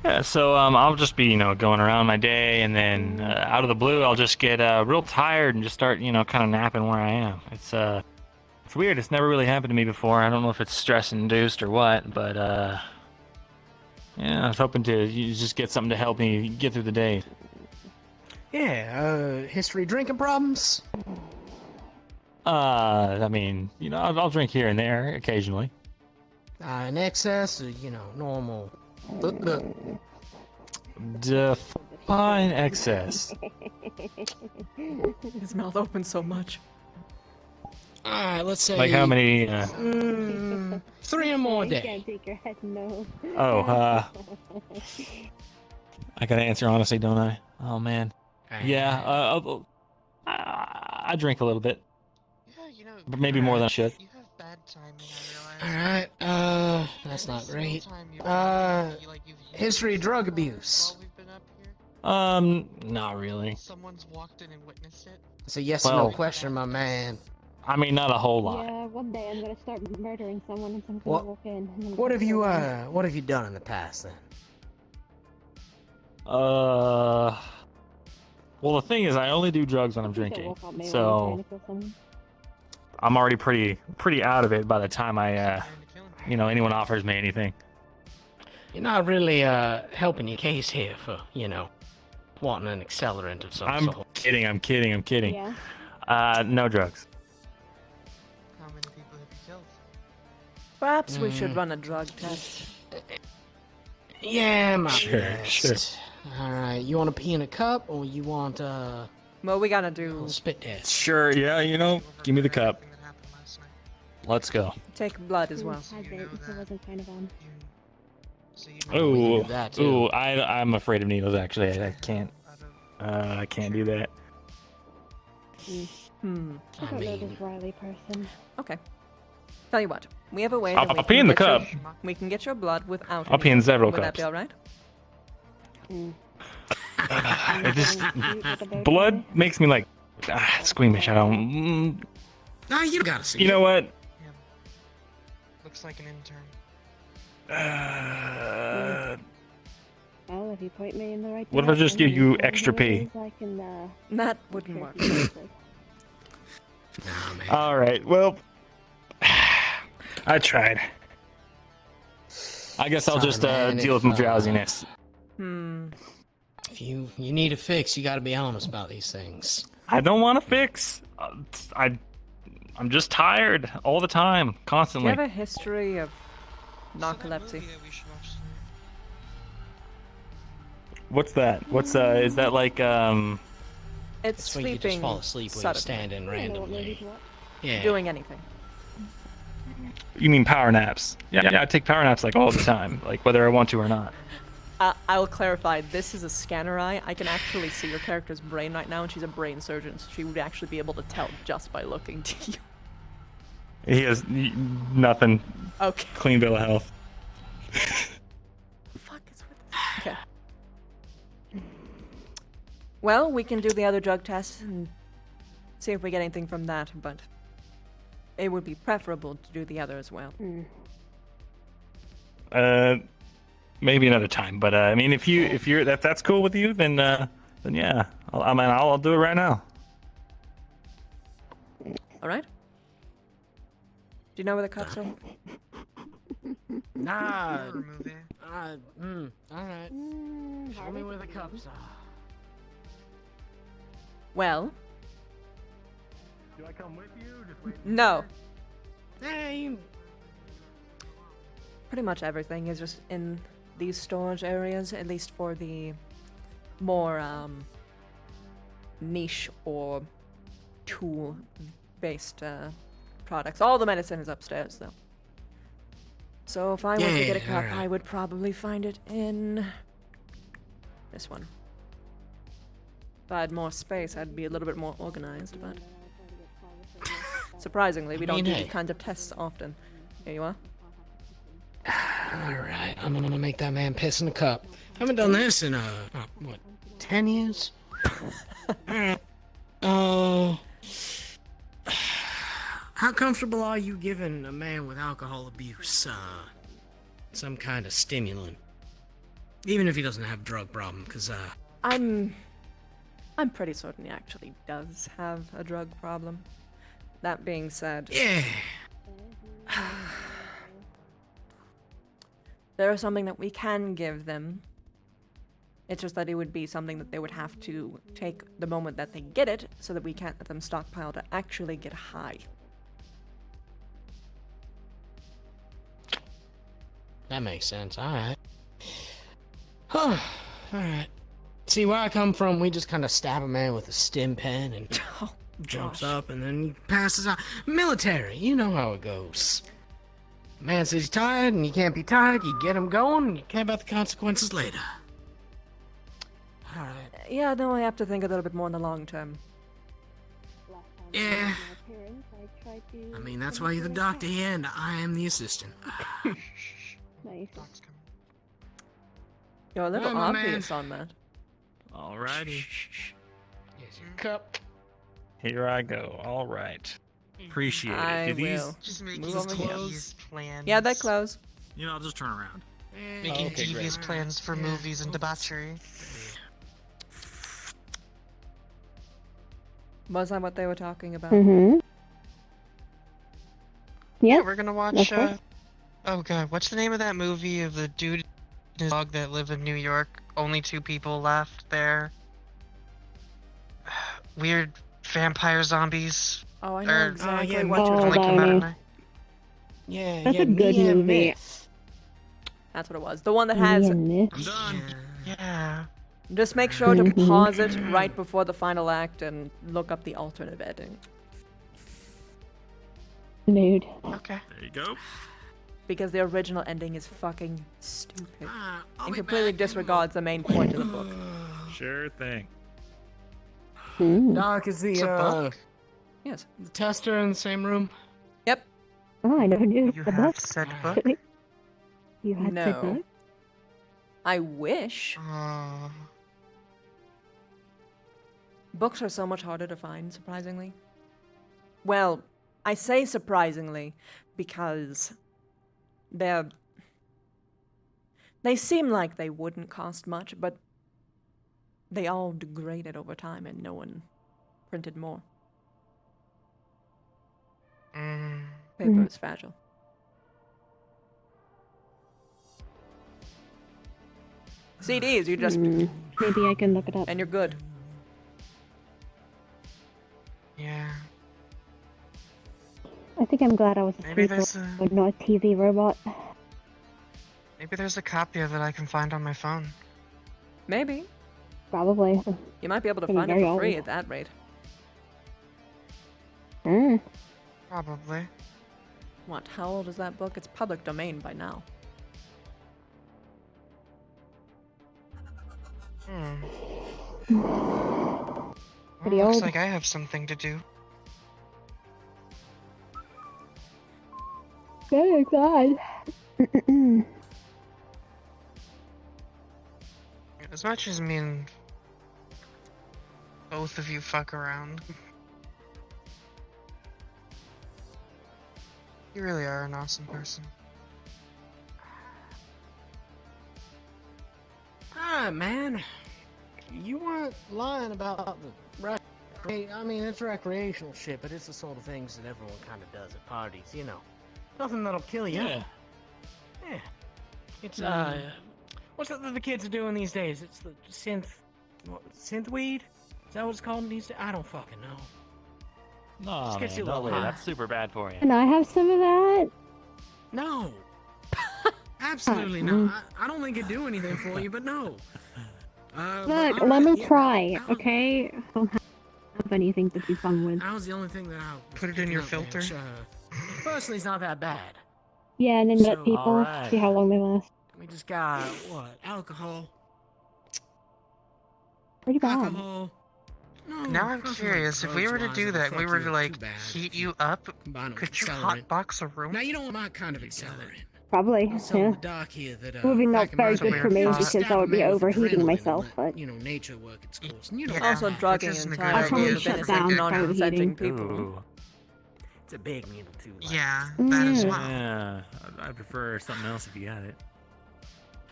Yeah, so I'll just be, going around my day, and then out of the blue, I'll just get real tired and just start, kind of napping where I am. It's weird. It's never really happened to me before. I don't know if it's stress induced or what, but yeah, I was hoping to just get something to help me get through the day. Yeah, history drinking problems? I mean, I'll drink here and there occasionally. In excess, or, normal. Look. Define excess. His mouth opens so much. Alright, let's say... Like how many, 3 or more a You day. can't take your head, no. Oh, I gotta answer honestly, don't I? Oh, man. Yeah, I drink a little bit. Yeah, But maybe more than I should. you have bad timing, I realize. Alright, that's not great. History of drug abuse. While we've been up here, Not really. someone's walked in and witnessed it. It's a yes or no question, my man. I mean, not a whole lot. Yeah, one day I'm gonna start murdering someone and someone's What- gonna walk in. And I'm What gonna have you, kill them. what have you done in the past, then? Well, the thing is, I only do drugs when I'm Don't drinking, walk on me when I'm so trying to kill someone. I'm already pretty out of it by the time I, anyone offers me anything. You're not really, helping your case here for, wanting an accelerant of some I'm sort. kidding. I'm kidding. Yeah. No drugs. How many people have you killed? Perhaps we should run a drug test. Yeah, my Sure. Alright, you want to pee in a cup, or you want, Well, we gotta do spit test? Sure, yeah, give me the cup. Everything that happened last night. Let's go. take blood as well. I did, so it wasn't kind of on. So you know we Ooh, do that, too. I'm afraid of needles. Actually, I can't. I can't do that. Hmm. I I don't know mean, this Riley person. Okay. Tell you what, we have a way I'll that we pee can in the get your- cup. we can get your blood without. I'll pee in several Would that be cups. all right? It just blood makes me like squeamish. I don't. nah, you gotta see. You know what? looks like an intern. Well, if you point me in the right What if I just direction, give you and extra who it pee? is, I can, That wouldn't work. Nah, man. All right. Well, I tried. I guess I'll Sorry, just man, deal if, with my drowsiness. If you need a fix, you gotta be honest about these things. I don't want to fix. I'm just tired all the time, Do you constantly. have a history of narcolepsy? What's that? Is that like It's when you just sleeping. fall asleep when you're suddenly. standing randomly. Yeah. Doing anything. You mean power naps? Yeah, I take power naps like all the time, like whether I want to or not. I will clarify. This is a scanner eye. I can actually see your character's brain right now, and she's a brain surgeon, so she would actually be able to tell just by looking to you. He has nothing. Okay. Clean bill of health. Fuck is with this? Okay. Well, we can do the other drug test and see if we get anything from that, but it would be preferable to do the other as well. Maybe another time, but I mean, if that's cool with you, then yeah, I'll do it right now. All right. Do you know where the cups are? Nah. Remove it. Alright. Show me where the cups are. Well, Do I come with you? Just wait. no. Hey, Pretty much everything is just in these storage areas, at least for the more niche or tool-based products. All the medicine is upstairs, though. So if I were to get a Yeah, cup, alright. I would probably find it in this one. If I had more space, I'd be a little bit more organized, but surprisingly, we don't do hey. these kinds of tests often. Here you are. Alright, I'm gonna make that man piss in the cup. I haven't done this in, what, 10 years? Alright. How comfortable are you giving a man with alcohol abuse some kind of stimulant? Even if he doesn't have a drug problem, because I'm pretty certain he actually does have a drug problem. That being said, yeah. there is something that we can give them. It's just that it would be something that they would have to take the moment that they get it, so that we can't let them stockpile to actually get high. That makes sense. Alright. Alright. See, where I come from, we just kind of stab a man with a stim pen and jumps up and then he passes out. Military, you know how it goes. Man says he's tired and you can't be tired, you get him going and you care about the consequences later. Alright. Yeah, then we have to think a little bit more in the long term. Yeah. I mean, that's why you're the doctor here and I am the assistant. Nice. You're a little Well, my obvious on that. Alrighty. Here's your cup. Here I go. All right. Appreciate it. I Do these? will. Just Move making over here. devious plans. Yeah, they close. You know, I'll just turn around. Making okay, great. devious plans for movies and debauchery. Was that what they were talking about? Mm-hmm. Yeah, Yep. we're gonna watch. Of course. Oh god, what's the name of that movie of the dude and his dog that live in New York? Only 2 people left there. Weird vampire zombies. Oh, I know Or- exactly yeah, what you're Oh, Only talking come out at that- night. Yeah, That's yeah, a good Mia movie. Myth. That's what it was. The one that has. Myth. I'm done. Yeah. Just make sure to Mhm. pause it right before the final act and look up the alternate ending. Mood. Okay. There you go. Because the original ending is fucking stupid. I'll And be completely back. disregards the main point of the book. Sure thing. Mm. Doc, is It's a book. Yes. the tester in the same room? Yep. Oh, I never knew You the have book. said book? You had No. said book? I wish. Oh. Books are so much harder to find, surprisingly. Well, I say surprisingly because they seem like they wouldn't cost much, but they all degraded over time and no one printed more. Mm. Paper is fragile. CDs, you just Maybe I can look it up. and you're good. Yeah. I think I'm glad I was Maybe asleep there's a and not a TV robot. maybe there's a copy of it I can find on my phone. Maybe. Probably. You might be able to Getting find it very for free old. at that rate. Mm. Probably. What? How old is that book? It's public domain by now. Well, Pretty looks old. like I have something to do. Very glad. As much as me and both of you fuck around, you really are an awesome person. Alright, man. You weren't lying about the I mean, it's recreational shit, but it's the sort of things that everyone kind of does at parties, you know. Nothing that'll kill you. Yeah. Yeah. It's, what's it that the kids are doing these days? It's the synth weed? Is that what it's called these days? I don't fucking know. No, Just gets man, you a no little way. high. That's super bad for you. Can I have some of that? No. Absolutely not. I don't think it'd do anything for you, but no. Look, but let me alright, yeah, try, that- okay? I don't have anything to be fun with. That was the only thing that I was Put it in picking your up there, filter. which, personally, it's not that bad. Yeah, and then So, let people alright. see how long they last. We just got, what, alcohol? Pretty bad. Alcohol. No, Now I'm nothing like curious, if we drugs were to wise do that'll that, we fuck were you to up like too bad heat if you up, combine it with could you accelerant. hotbox a room? Now, you don't want my kind of accelerant. Probably, I saw yeah. on the dock here that Would be not back in my very day, good for me they used to because stab I a would be man with overheating adrenaline myself, and but let, nature work its course. And you know Yeah, how Also, that is. drugging isn't and a good tying I'll probably people idea. to shut down non-consenting overheating. people. Ooh. It's a big needle too. Like, Yeah, that as well. Yeah, I prefer something else if you got it.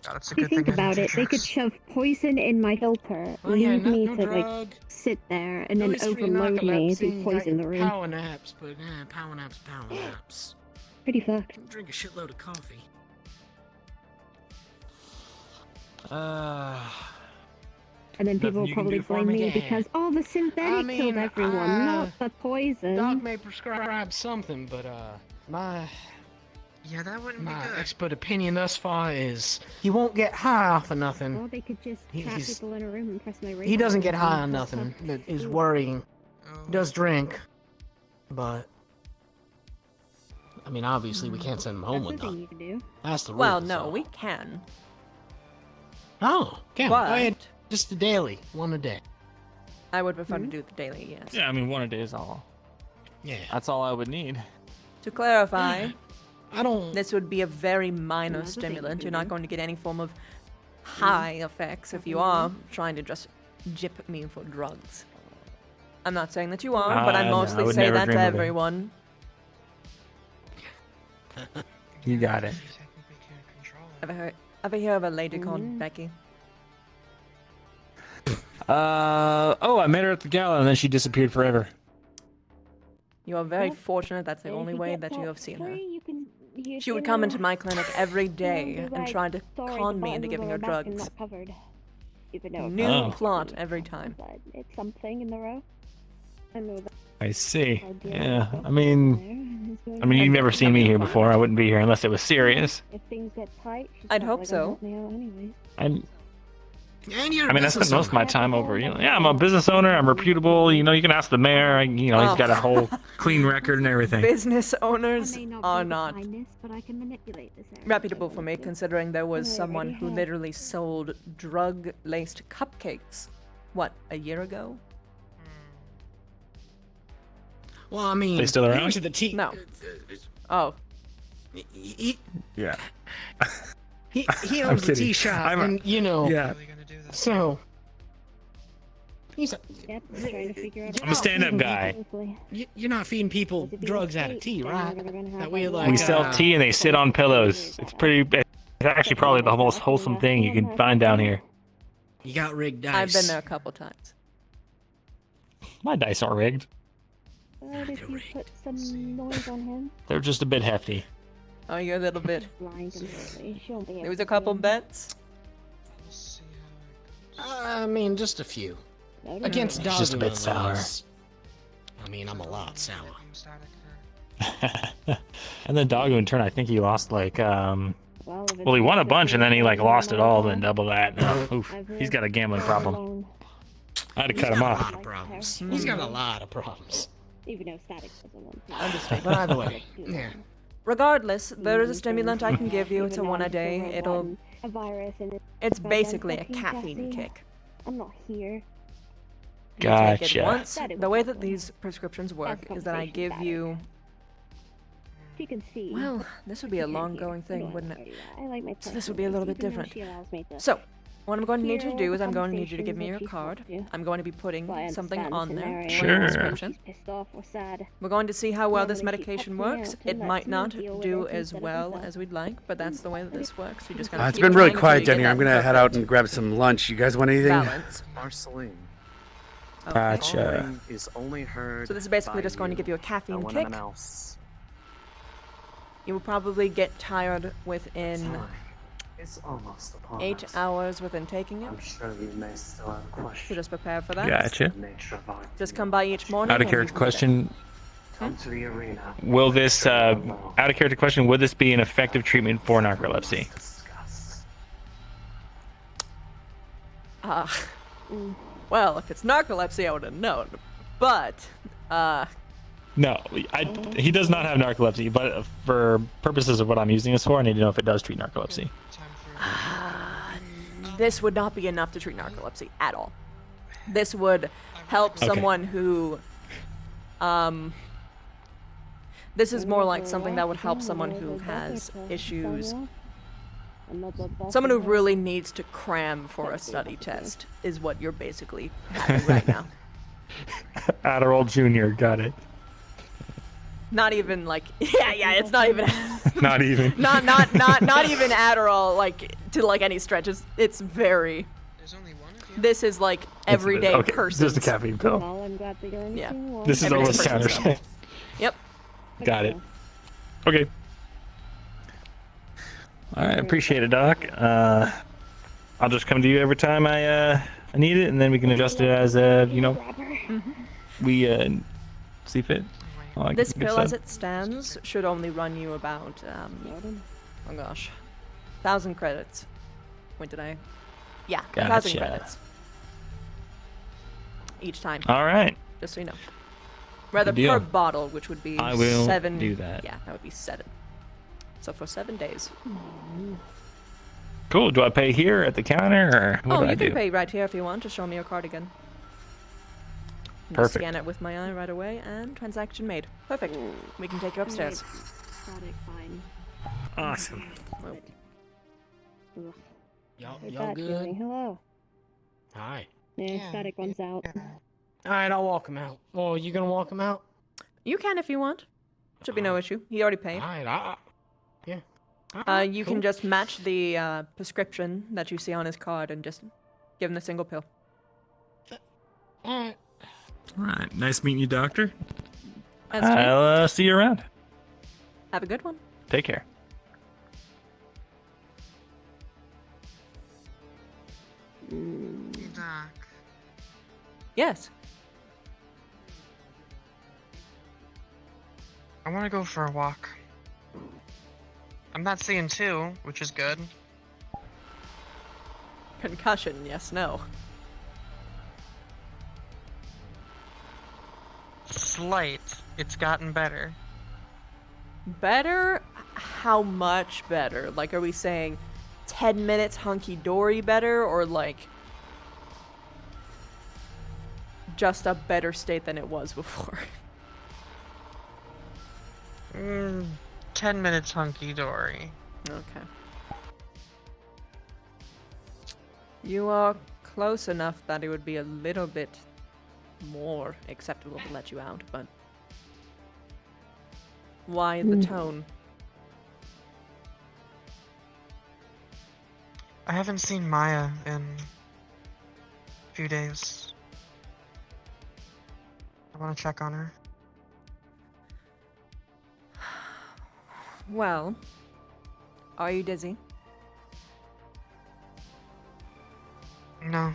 God, it's a If you good thing think I don't about do it, they could drugs. shove poison in my filter, Oh yeah, leave no, me no to drug. sit there, and No then history of overload me to narcolepsy, poison got the room. power naps, but power naps. Pretty fucked. Drink a shitload of coffee. And then people Nothing will you can probably do for blame me? me Yeah. because, oh, the synthetic killed everyone, not the poison. Doc may prescribe something, but Yeah, that wouldn't be my good. expert opinion thus far is he won't get high off of nothing. Or they could just trap He's- people in a room and press my radar. He doesn't get button high on and nothing. pop That is up. worrying. Oh. He does drink, but I mean, obviously we can't send him home That's with the thing nothing. you can do. That's the rule. Well, no, so. we can. Oh, can we? But Go ahead. Just a daily, one a day. I would prefer to do the daily, yes. Yeah, I mean, one a day is all. Yeah. That's all I would need. To clarify, I don't. this would be a very minor Another thing you stimulant. can You're not do. going to get any form of high effects if you are trying to just jip me for drugs. I'm not saying that you are, but I no, I mostly would say never that to dream of it. everyone. You got it. Ever hear of a lady called Becky? Oh, I met her at the gala and then she disappeared forever. You are very Well, fortunate that's the If only you way get that you top have seen her. 3, you can use She would the come little into my clinic every day round and right try to door at con the me into bottom giving of her the back and drugs. not covered. Even though New Oh. plot every time. but it's something in the row. I know that. I see. idea Yeah, of I mean, there is going I mean, to you've be never seen me here before. I wouldn't be here unless it was serious. If things get tight, she's I'd probably hope gonna so. help me out anyways. And you're I mean, I a spent business most of my owner. time over. Yeah, I'm a business owner. I'm reputable. You know, you can ask the mayor. He's got a whole clean record and everything. Business I owners may not are be the not finest, but I can manipulate this area reputable if I for me, want to. considering there was I someone already who have. literally sold drug-laced cupcakes. What, a year ago? Well, I mean, They still he around? went to the tea. No. Oh, Yeah. He I'm owns the kidding. tea shop, I'm a- and you know. Yeah. So. He's a, Yep, I'm trying to figure out. I'm a stand-up guy. you're not feeding people drugs out of tea, right? That weird like. We sell tea and they sit on pillows. It's pretty. It's actually probably the most wholesome thing you can find down here. You got rigged dice. I've been there a couple times. My dice aren't rigged. What if you put some noise on him? They're just a bit hefty. Oh, you're a little bit. Blind completely. She won't be There able was to a couple see him. bets. I mean, just a few. No, no, Against no. dogs. It's just a bit sour. I mean, I'm a lot sour. And then Doggo in turn, I think he lost like Well, if it's well, he won a not bunch and then he like lost it all, then then double that. Oof, he's got a gambling problem. I had to cut him got a off. lot of problems. He's got a lot of problems. Even though static doesn't want to. Understand. But either way, yeah. Regardless, there is a stimulant I can give you. It's a Even one though a I'm still day. red It'll. button, a virus and It's if I basically a run fucking caffeine Cassie, kick. I'm not here. You take it Gotcha. once. Said it The was way that happening. these prescriptions work That's is that I conversation give static. you. She can see. Well, this would be a She can't long-going hear. I thing, don't wouldn't have to it? worry about I like my So this would be a little bit even though different. she allows me to So, what I'm going to need you hear to do all is the I'm going to need you to give me your conversations that card. she's I'm going to be putting Well, I something understand on the there. scenario. for your Sure. prescription. She's pissed off or sad. We're going to see how well this Normally she medication cuts me works. out It and might lets me not deal with do it as instead of well herself. as we'd like, but that's the way that this works. You just gotta It's keep been really trying until quiet you down get here. I'm that gonna head out perfect and grab some lunch. You guys want anything? balance. Marceline. Okay. Gotcha. Calling is only heard So this is basically by just going to you, give you a caffeine no one kick. else. You will probably get tired within Fine. It's almost upon 8 us. hours within taking it. I'm sure you may still have So questions. just prepare for that. Gotcha. The nature of our Just come by each morning. Out of and character we can get it. question. come to the arena. Will this out of character question? Would this be an effective treatment for narcolepsy? Discuss. Well, if it's narcolepsy, I would have known. But, No, he does not have narcolepsy, but for purposes of what I'm using this for, I need to know if it does treat narcolepsy. this would not be enough to treat narcolepsy at all. This would help Okay. someone who, This is more like something that would help someone who has issues. Someone who really needs to cram for a study test is what you're basically having right now. Adderall Jr. Got it. Not even like yeah, it's not even Not even. not even Adderall like to like any stretch. It's very. There's only one of you. This is like everyday okay, person. Just a caffeine pill. Well, I'm glad that you're anything well. This is Everyday almost person counter. stuff. Yep. Got it. Okay. All right, appreciate it, Doc. I'll just come to you every time I need it, and then we can adjust it as we see fit. All that This good pill, as stuff. it stands, should only run you about oh gosh, 1,000 credits. When did I? Yeah, 1,000 Gotcha. credits each time. All right. Just so you know. Rather Good deal. per bottle, which would be I will 7. do that. Yeah, that would be 7. So for 7 days. Cool. Do I pay here at the counter, or what Oh, do I you do? can pay right here if you want. Just show me your card again. Just Perfect. scan it with my eye right away, and transaction made. Perfect. We can take you upstairs. Static, fine. Awesome. Oh. Ugh. Y'all Hey, y'all Pat, good? Jimmy, hello. Hi. Yeah, static one's out. All right, I'll walk him out. Oh, you gonna walk him out? You can if you want. Should be no issue. He already paid. All right, yeah. You can just match the prescription that you see on his card and just give him the single pill. All right. All right. Nice meeting you, Doctor. That's right. I'll see you around. Have a good one. Take care. Hey, Doc. Yes. I want to go for a walk. I'm not seeing 2, which is good. Concussion, yes, no. Slight. It's gotten better. Better? How much better? Like, are we saying 10 minutes hunky-dory better, or like just a better state than it was before? 10 minutes hunky-dory. Okay. You are close enough that it would be a little bit more acceptable to let you out, but why the tone? I haven't seen Maya in a few days. I want to check on her. Well, are you dizzy? No.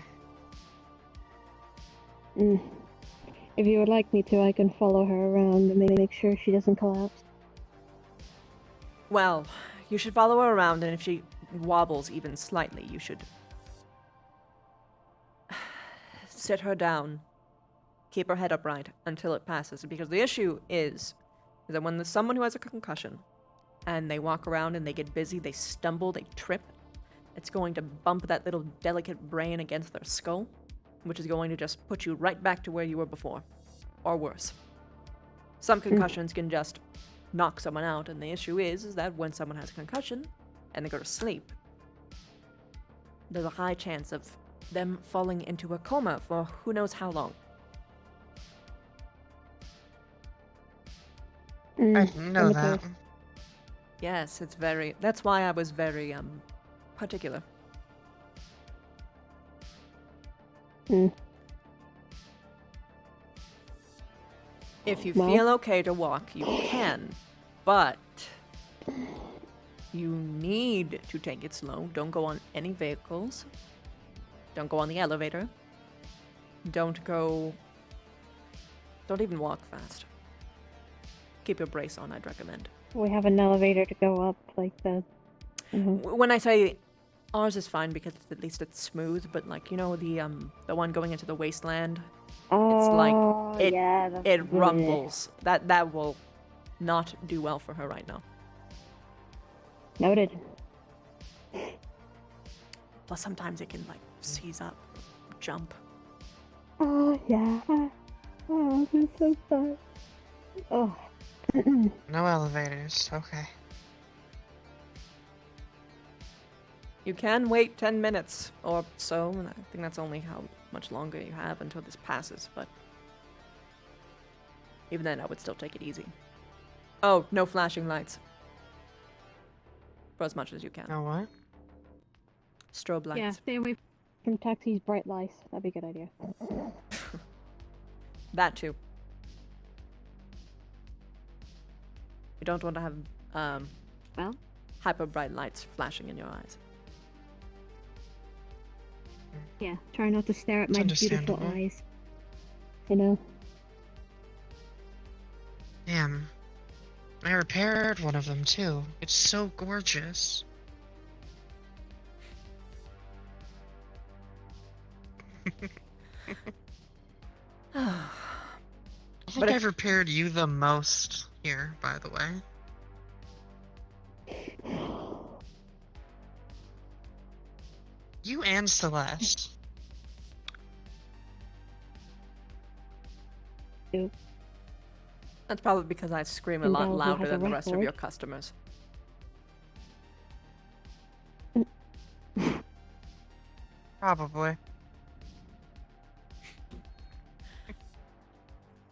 If you would like me to, I can follow her around and make sure she doesn't collapse. Well, you should follow her around, and if she wobbles even slightly, you should sit her down, keep her head upright until it passes. Because the issue is that when there's someone who has a concussion, and they walk around and they get busy, they stumble, they trip, it's going to bump that little delicate brain against their skull, which is going to just put you right back to where you were before, or worse. Some concussions can just knock someone out, and the issue is that when someone has a concussion and they go to sleep, there's a high chance of them falling into a coma for who knows how long. I didn't know that. Yes, it's very... That's why I was very, particular. If you feel okay to walk, you can, but you need to take it slow. Don't go on any vehicles. Don't go on the elevator. Don't even walk fast. Keep your brace on, I'd recommend. We have an elevator to go up, like the... When I say ours is fine because at least it's smooth, but like, you know, the one going into the wasteland, it's like it rumbles. That will not do well for her right now. Noted. Plus sometimes it can like seize up, jump. Oh, yeah. Oh, this is so fun. Oh. No elevators. Okay. You can wait 10 minutes or so, and I think that's only how much longer you have until this passes, but even then I would still take it easy. Oh, no flashing lights. For as much as you can. No what? Strobe lights. Yeah, stay away from taxi's bright lights. That'd be a good idea. That too. You don't want to have well, hyper bright lights flashing in your eyes. Yeah, try not to stare at It's my beautiful understandable. eyes. You know. Damn. I repaired one of them too. It's so gorgeous. I think I've repaired you the most here, by the way. You and Celeste. That's probably because I scream a And lot Belle, who louder has a than the rest of your record. customers. Probably.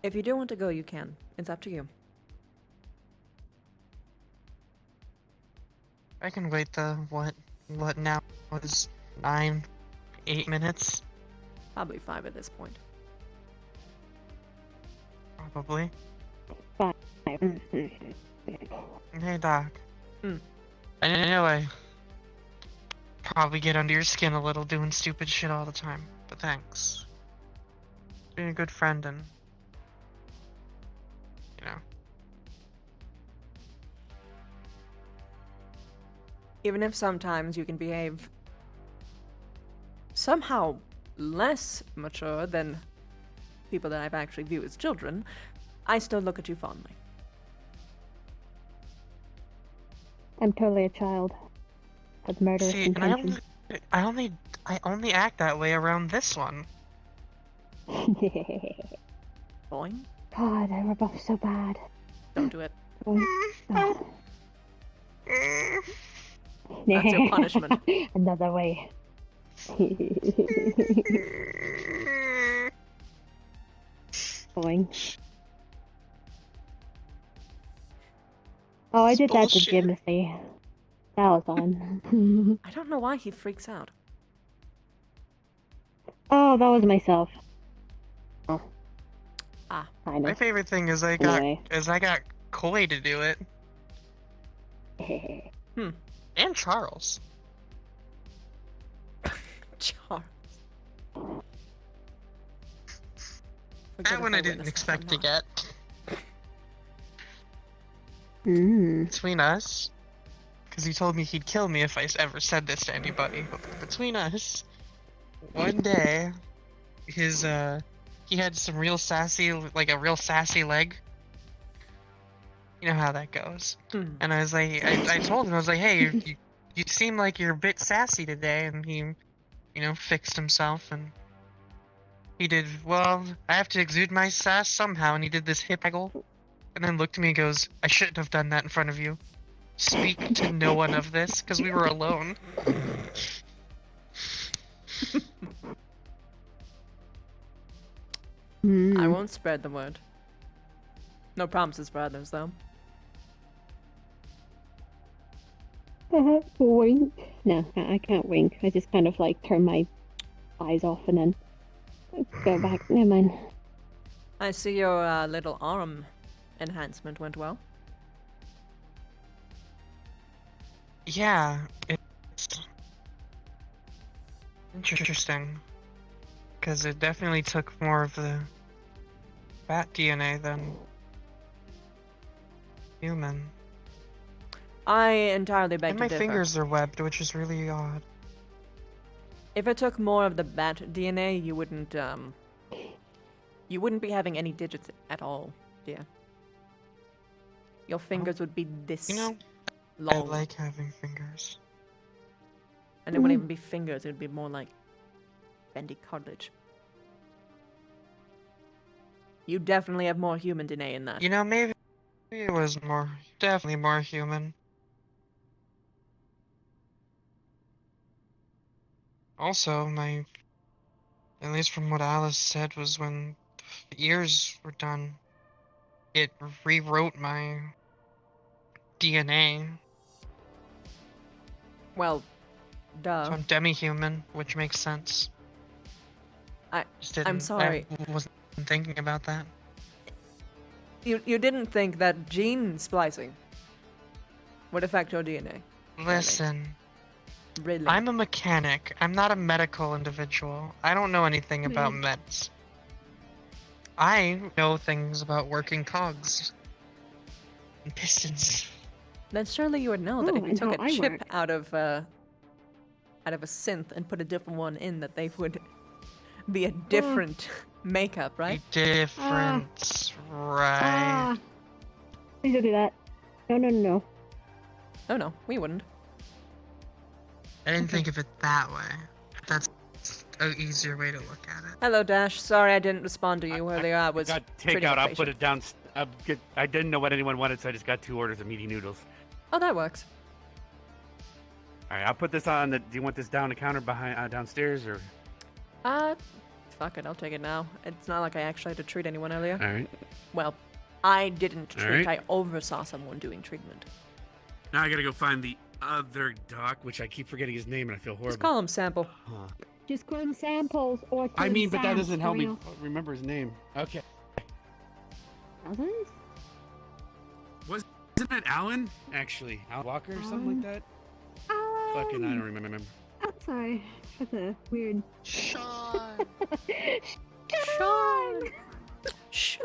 If you do want to go, you can. It's up to you. I can wait the what now is 9, 8 minutes? Probably 5 at this point. Probably. Fine. Hey Doc. Hmm. I know I probably get under your skin a little doing stupid shit all the time, but thanks. Being a good friend and you know. Even if sometimes you can behave somehow less mature than people that I've actually viewed as children, I still look at you fondly. I'm totally a child. With murderous See, and intentions. I only act that way around this one. Boing. God, I rub off so bad. Don't do it. Boing. Oh. That's your punishment. Another way. Boing. Oh, I did that to bullshit. Jimothy. That was fun. I don't know why he freaks out. Oh, that was myself. Oh. Ah. Kind My of. favorite thing is I got Coy to do it. Hmm. And Charles. Charles. That one I didn't expect to get. Between us, because he told me he'd kill me if I ever said this to anybody. But between us, one day, he had some real sassy, like a real sassy leg. You know how that goes. And I was like, I told him, I was like, hey, you seem like you're a bit sassy today, and he, you know, fixed himself, and he did, well, I have to exude my sass somehow, and he did this hip waggle, and then looked at me and goes, I shouldn't have done that in front of you. Speak to no one of this, because we were alone. I won't spread the word. No promises for others, though. Wink. No, I can't wink. I just kind of like turn my eyes off and then go back. Never mind. I see your little arm enhancement went well. Yeah, it's interesting. Because it definitely took more of the bat DNA than human. I entirely beg And to my differ. fingers are webbed, which is really odd. If it took more of the bat DNA, you wouldn't be having any digits at all, dear. Your fingers would be this You know, long. I like having fingers. And it wouldn't even be fingers, it would be more like bendy cartilage. You definitely have more human DNA in that. You know, maybe He was definitely more human. Also, at least from what Alice said, was when the ears were done, it rewrote my DNA. Well, duh. So I'm demi-human, which makes sense. I'm sorry. I wasn't thinking about that. You didn't think that gene splicing would affect your DNA? Listen. Really? I'm a mechanic. I'm not a medical individual. I don't know anything about meds. I know things about working cogs and pistons. Then surely you would know that if you and took how a I chip work. out of a synth and put a different one in, that they would be a different makeup, right? Different, right? Please don't do that. No. Oh no, we wouldn't. I didn't think of it that way. That's an easier way to look at it. Hello, Dash. Sorry I didn't respond to you earlier. I was got pretty takeout. I'll impatient. put it down. I didn't know what anyone wanted, so I just got 2 orders of meaty noodles. Oh, that works. All right, I'll put this on. Do you want this down the counter behind downstairs or? Fuck it. I'll take it now. It's not like I actually had to treat anyone earlier. All right. Well, I didn't All treat. right. I oversaw someone doing treatment. Now I gotta go find the other doc, which I keep forgetting his name, and I feel horrible. Just call him Sample. Huh. Just call him samples or call I him mean, but that Sam doesn't help for me real. remember his name. Okay. Others? Isn't that Alan? Actually, Alan Walker or something like that. Fucking, I don't remember. Oh, sorry. That's a weird. Sean. Sean. Sean.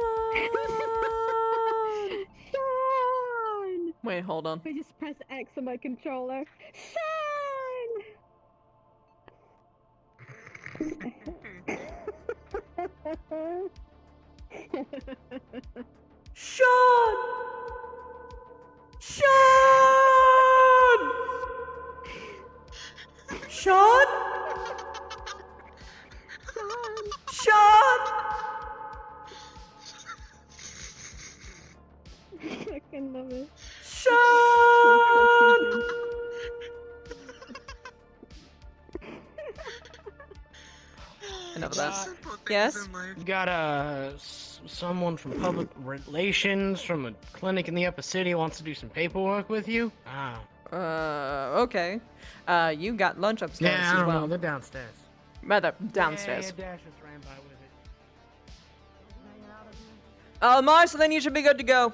Wait, hold on. I just press X on my controller. Sean! Sean! Sean? Sean! I fucking love it. Sean! Enough of that. Yes? You've got someone from public relations from a clinic in the upper city wants to do some paperwork with you. Okay. You got lunch upstairs Yeah, I as don't well. know. They're downstairs. Rather, downstairs. Yeah, Dash just ran by with it. Oh, Marcel, then you should be good to go.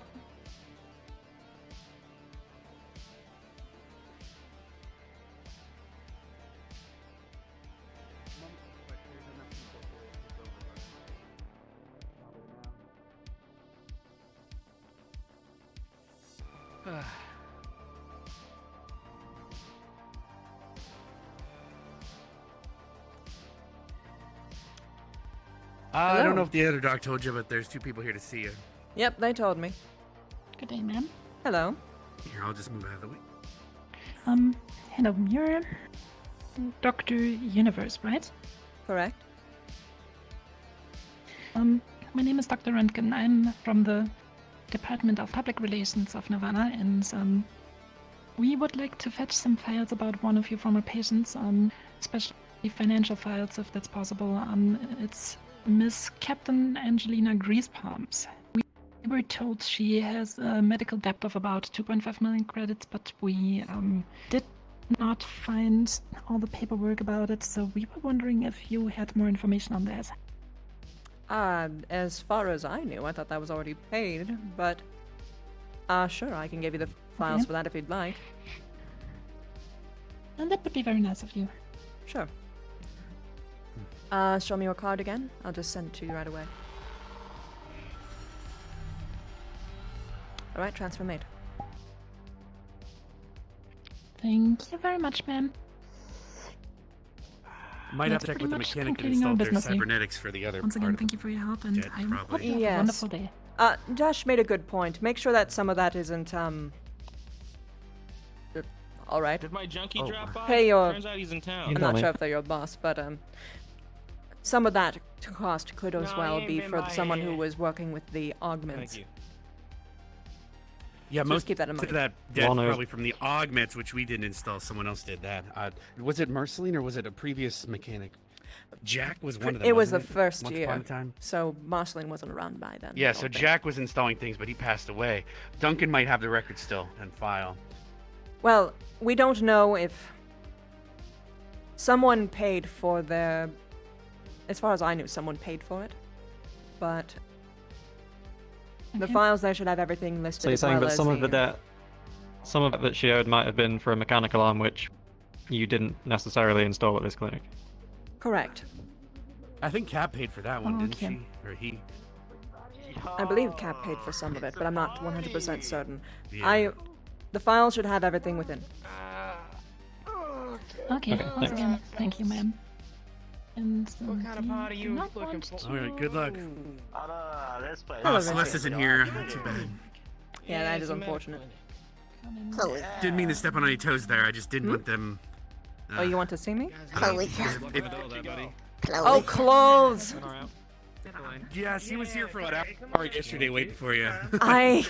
I don't know if the other doc told you, but there's 2 people here to see you. Yep, they told me. Good day, ma'am. Hello. Here, I'll just move out of the way. Hello, you're Dr. Universe, right? Correct. My name is Dr. Röntgen. I'm from the Department of Public Relations of Nirvana, and we would like to fetch some files about one of your former patients, especially financial files, if that's possible. It's Miss Captain Angelina Greasepalms. We were told she has a medical debt of about 2.5 million credits, but we did not find all the paperwork about it, so we were wondering if you had more information on that. As far as I knew, I thought that was already paid, but sure, I can give you the files for that if you'd like. And that would be very nice of you. Sure. Show me your card again. I'll just send it to you right away. Alright, transfer made. Thank you very much, ma'am. Might have to That's check with the pretty much mechanic that concluding our installed their business here. cybernetics for the other Once part again, of thank you for your help, and jet, I probably. hope you have a wonderful day. Dash made a good point. Make sure that some of that isn't, alright. Did my junkie drop by? Pay your... Turns out he's in town. I'm not sure if they're your boss, but, some of that cost could as No, well he ain't be been for by someone here who yet. was working with the augments. Thank you. Yeah, So most just keep that in of mind. that death Well, no. probably from the augments, which we didn't install. Someone else did that. Was it Marceline or was it a previous mechanic? Jack was one of them. It was the wasn't first Once year. upon a time. So Marceline wasn't around by then. I Yeah, don't so think. Jack was installing things, but he passed away. Duncan might have the record still and file. Well, we don't know if someone paid for their. As far as I knew, someone paid for it, but the Okay. files there should have everything listed. So you're as saying well that as some of the the- debt, some of it that she owed might have been for a mechanical arm which you didn't necessarily install at this clinic. Correct. I think Cap paid for that one, didn't Okay. she? Or he? I believe Cap paid for some of it, but I'm not 100% certain. Yeah. The file should have everything within. Okay, Okay, once thanks. again, thank you, ma'am. And What kind of party do you not looking want for? to- All right, good luck. This place. Oh, Celeste isn't here. Too bad. Yeah, that it's is a medical unfortunate. clinic. Chloe. Didn't mean to step on any toes there. I just didn't want them. Oh, you want to see me? Chloe. If- Oh, clothes! yeah, she was here for an hour yesterday waiting for you. I.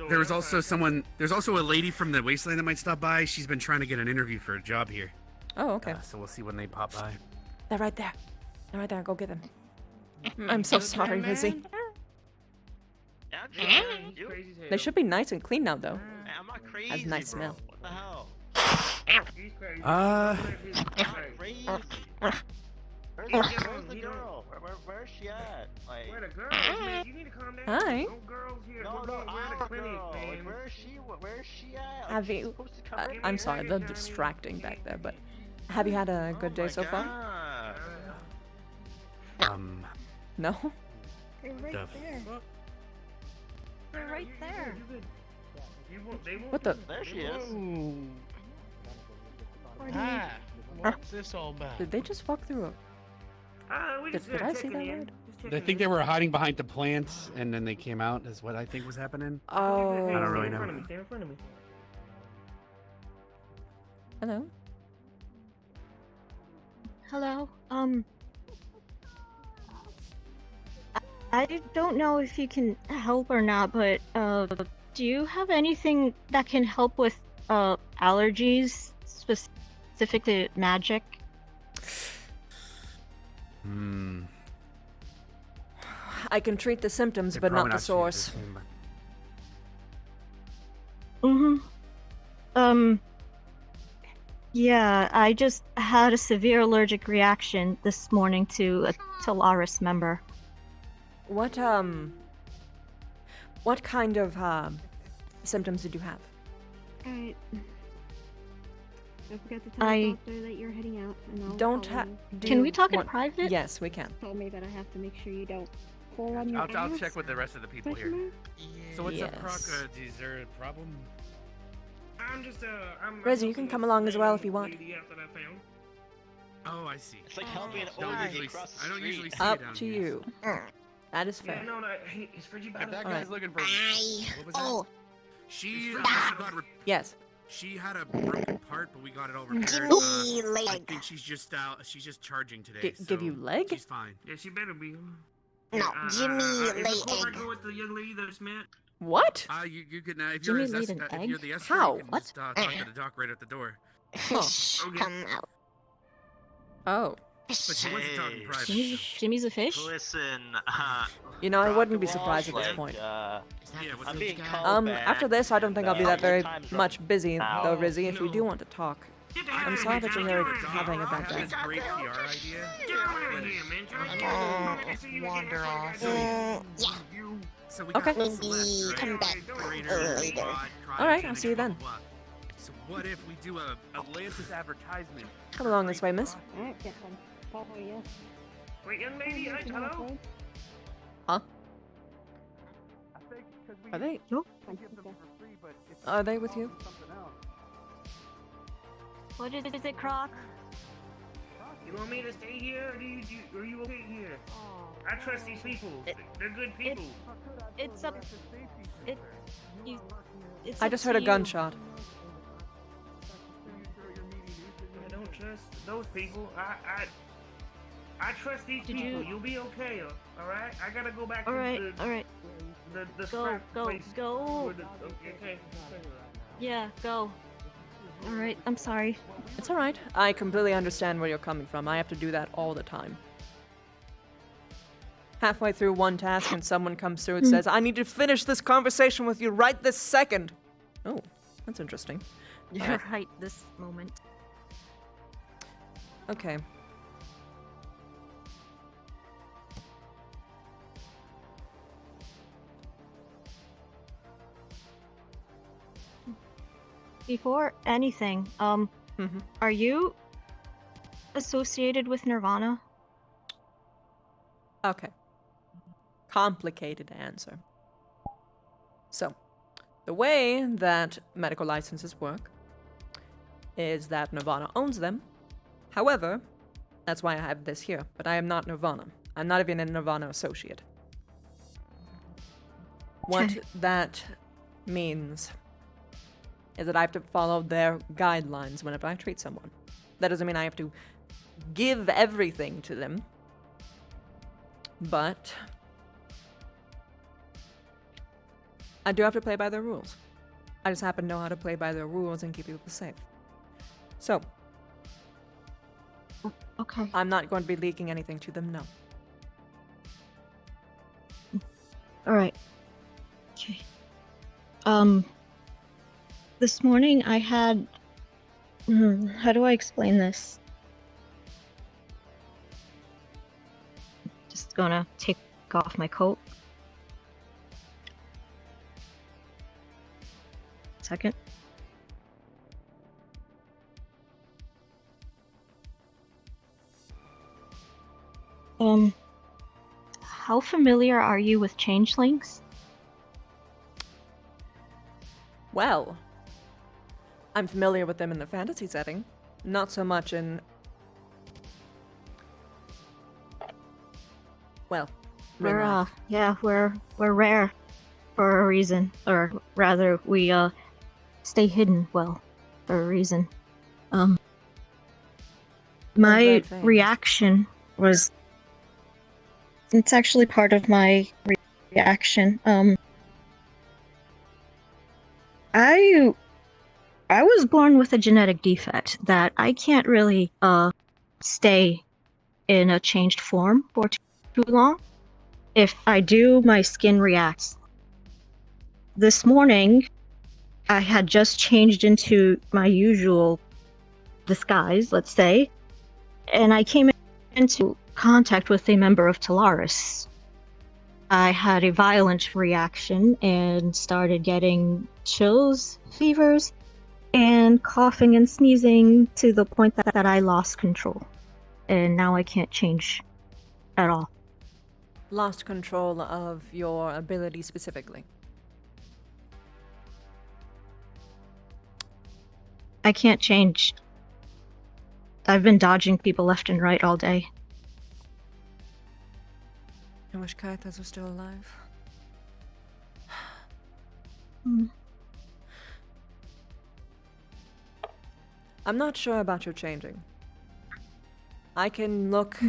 There was also someone. There's also a lady from the Wasteland that might stop by. She's been trying to get an interview for a job here. Oh, okay. So we'll see when they pop by. They're right there. They're right there. Go get them. I'm so sorry, Rizzy. They should be nice and clean now, though. I'm not crazy. Has a nice bro. smell. What the hell? Crazy. Where's the girl? Where's she at? Like, Where the girls, man? You need to calm down. Hi. No girls here. no, We're no, at the our clinic, girl. Like, man. where is she? Where is she at? Have She's you? supposed to come in I'm here. sorry, they're distracting back there, but have you had a good day so far? God. No? They're right Duff. there. They're right there. What the? There she is. Ah, what's this all about? Did they just walk through a. We Did, just did I see checking that in. right? I think they were hiding behind the plants, and then they came out. Is what I think was happening. Oh. I don't really Stay in front of know. me. Stay in front of me. Hello? Hello. I don't know if you can help or not, but do you have anything that can help with allergies, specific to magic? I can treat the symptoms, They're but not probably the treated source. same, but- Yeah, I just had a severe allergic reaction this morning to a Talaris member. What kind of symptoms did you have? Alright. I forgot to tell I the doctor that you're heading out, and I'll Don't call have. you. Can we talk in private? Yes, we can. Told me that I have to make sure you don't fall on your I'll ass. check with the rest of the people here. Question So what's up, Croc? Yes. Is there a problem? I'm just I'm Rezi, you can come along as well if you want. lady out that I found. Oh, I see. It's like helping an Don't old lady usually, across the I don't street. usually see Up it down to here. you. That is Yeah, fair. no, hey, is Fridgie If about that it? guy's Alright. looking for what was that? Oh, She Yes. she had a broken part, but we got it all repaired. Jimmy I leg. think she's just charging today. Give so you leg? She's fine. Yeah, she better be. No, Jimmy Is it lay cool if I egg. go with the young lady that I met? What? You can if Jimmy you're laid an if you're egg? the escort, How? you can What? just talk to the doc right at the door. Fish Okay. come out. Oh. But she wants to talk in private. Jimmy's a fish? Listen, You know, I wouldn't be Croc surprised at Walsh, this point. Yeah, what's I'm up? being called back. After this, I don't think I'll be that very Time's up much busy, now. though, Rizzy, if you do want to talk. Get the I'm hell sorry out of that here, you're John. having a I bad have day. this great PR idea. Get out of here, man. John. Wander off. Yeah. So we Okay. got Celeste, right? Come back Trainer, later. Rod, All right, cryogenic, I'll see you then. blah, blah, blah. So what if we do a Atlantis advertisement? Come along this way, miss. Alright, get one. Follow you. Wait, young lady, hello? Huh? I think because we Are they? No. give them for free, but if Are they with you? something else. What is it, Croc? You want me to stay here, or are you okay here? I trust these people. They're good people. It's up. It. You. It's I up just to heard a you. gunshot. I don't trust those people. I trust these Did people. you- You'll be okay, alright? I gotta go back Alright, to the... alright. the Go, scrap go, place go. would- okay. Yeah, go. Alright, I'm sorry. It's alright. I completely understand where you're coming from. I have to do that all the time. Halfway through one task and someone comes through and says, I need to finish this conversation with you right this second. Oh, that's interesting. You're Alright. right this moment. Okay. Before anything, are you associated with Nirvana? Okay. Complicated answer. So, the way that medical licenses work is that Nirvana owns them. However, that's why I have this here, but I am not Nirvana. I'm not even a Nirvana associate. What that means is that I have to follow their guidelines whenever I treat someone. That doesn't mean I have to give everything to them, but I do have to play by their rules. I just happen to know how to play by their rules and keep people safe. So, okay. I'm not going to be leaking anything to them, no. Alright. Okay. This morning I had... how do I explain this? Just gonna take off my coat. Second. How familiar are you with changelings? Well, I'm familiar with them in the fantasy setting. Not so much in... Well, real We're life. yeah, we're rare for a reason, or rather, we stay hidden well for a reason. My red veins. reaction was. It's actually part of my reaction. I was born with a genetic defect that I can't really stay in a changed form for too long. If I do, my skin reacts. This morning, I had just changed into my usual disguise, let's say, and I came into contact with a member of Tellaris. I had a violent reaction and started getting chills, fevers, and coughing and sneezing to the point that I lost control. And now I can't change at all. Lost control of your ability specifically. I can't change. I've been dodging people left and right all day. I wish Kaitas were still alive. I'm not sure about your changing. I can look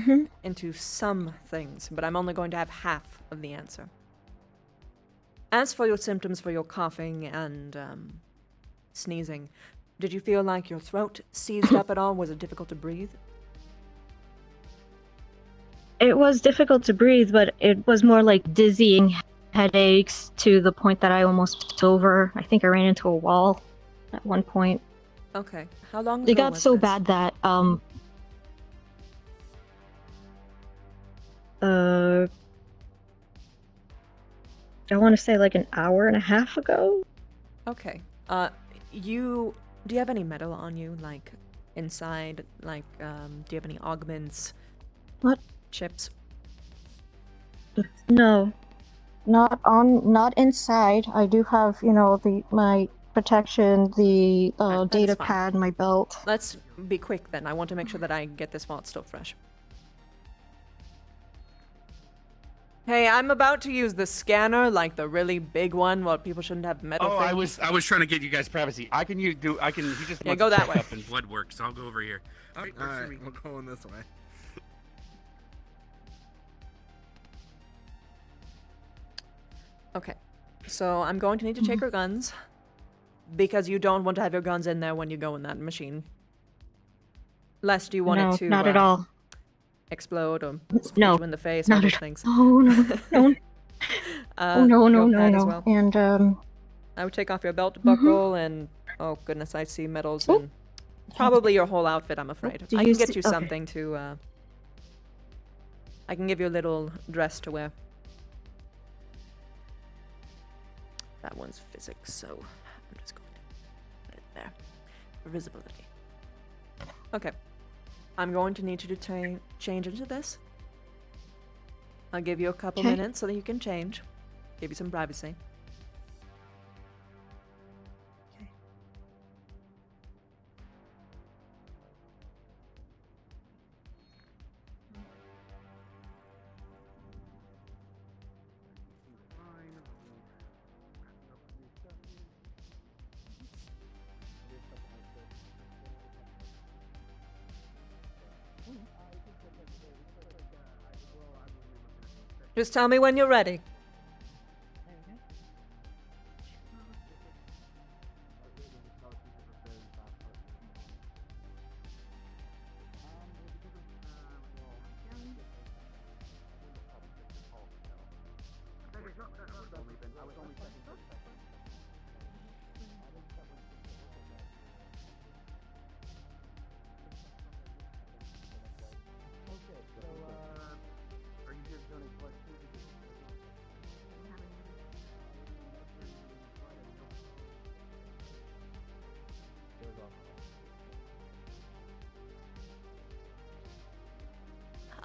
into some things, but I'm only going to have half of the answer. As for your symptoms for your coughing and sneezing, did you feel like your throat seized up at all? Was it difficult to breathe? It was difficult to breathe, but it was more like dizzying headaches to the point that I almost fell over. I think I ran into a wall at one point. Okay. How long ago It got was so this? bad that I want to say like an hour and a half ago. Okay. Do you have any metal on you, like inside? Like, do you have any augments? What? Chips? No, not inside. I do have, my protection, the data fine. pad, my belt. Let's be quick then. I want to make sure that I get this while it's still fresh. Hey, I'm about to use the scanner, like the really big one, while people shouldn't have metal Oh, things. I was trying to get you guys privacy. He just Yeah, wants go to that check way. up and blood work, so I'll go over here. All right, works for me. we're going this way. Okay. So I'm going to need to check your guns. Because you don't want to have your guns in there when you go in that machine. Lest you want No, it to not at all. explode or spit No, you in the face, all not those at things. all. No, no. Oh no, no, your no, pad as no. well. And I would take off your belt buckle and oh goodness, I see medals and probably your whole outfit. I'm afraid. do I you can get see- you okay. something to. I can give you a little dress to wear. That one's physics, so I'm just going to put it there. For visibility. Okay. I'm going to need you to change into this. I'll give you a couple Okay. minutes so that you can change. Give you some privacy. Just tell me when you're ready.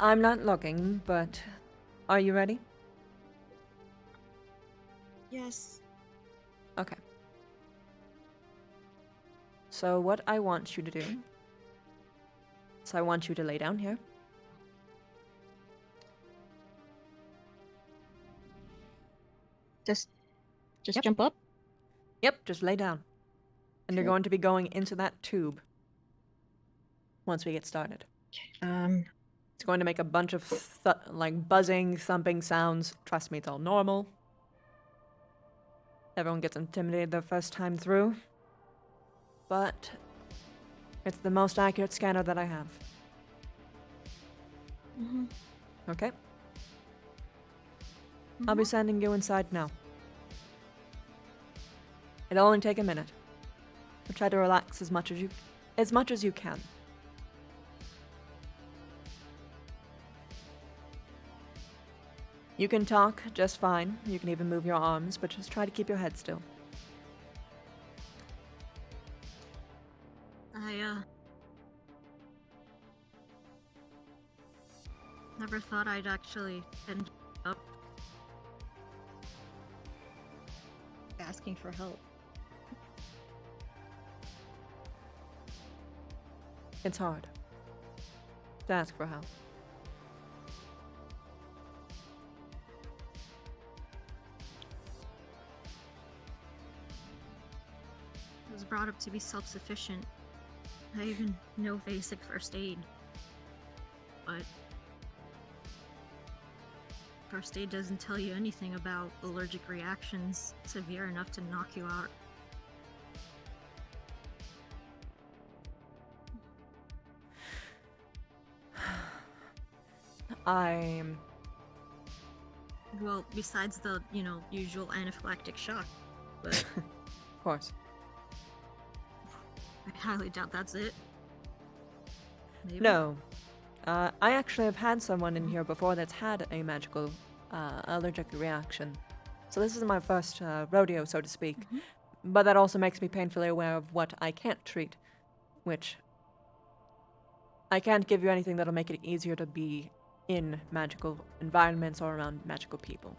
I'm not looking, but are you ready? Yes. Okay. So what I want you to do is I want you to lay down here. Just Yep. jump up. Yep, just lay down. And you're Okay. going to be going into that tube once we get started. It's going to make a bunch of like buzzing, thumping sounds. Trust me, it's all normal. Everyone gets intimidated their first time through. But it's the most accurate scanner that I have. Okay? I'll be sending you inside now. It'll only take a minute. So try to relax as much as you can. You can talk just fine. You can even move your arms, but just try to keep your head still. I never thought I'd actually end up asking for help. It's hard to ask for help. I was brought up to be self-sufficient. I even know basic first aid. But first aid doesn't tell you anything about allergic reactions severe enough to knock you out. Well, besides the, usual anaphylactic shock, but Of course. I highly doubt that's it. Maybe. No. I actually have had someone in here before that's had a magical allergic reaction. So this is my first rodeo, so to speak. But that also makes me painfully aware of what I can't treat, which I can't give you anything that'll make it easier to be in magical environments or around magical people.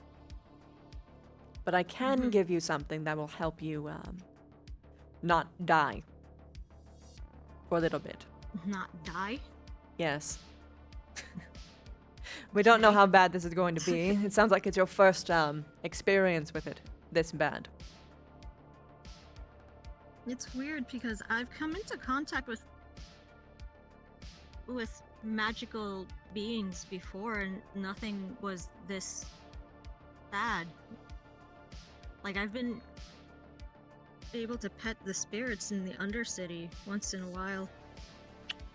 But I can give you something that will help you not die for a little bit. Not die? Yes. We don't know how bad this is going to be. It sounds like it's your first experience with it this bad. It's weird because I've come into contact with magical beings before and nothing was this bad. Like, I've been able to pet the spirits in the Undercity once in a while,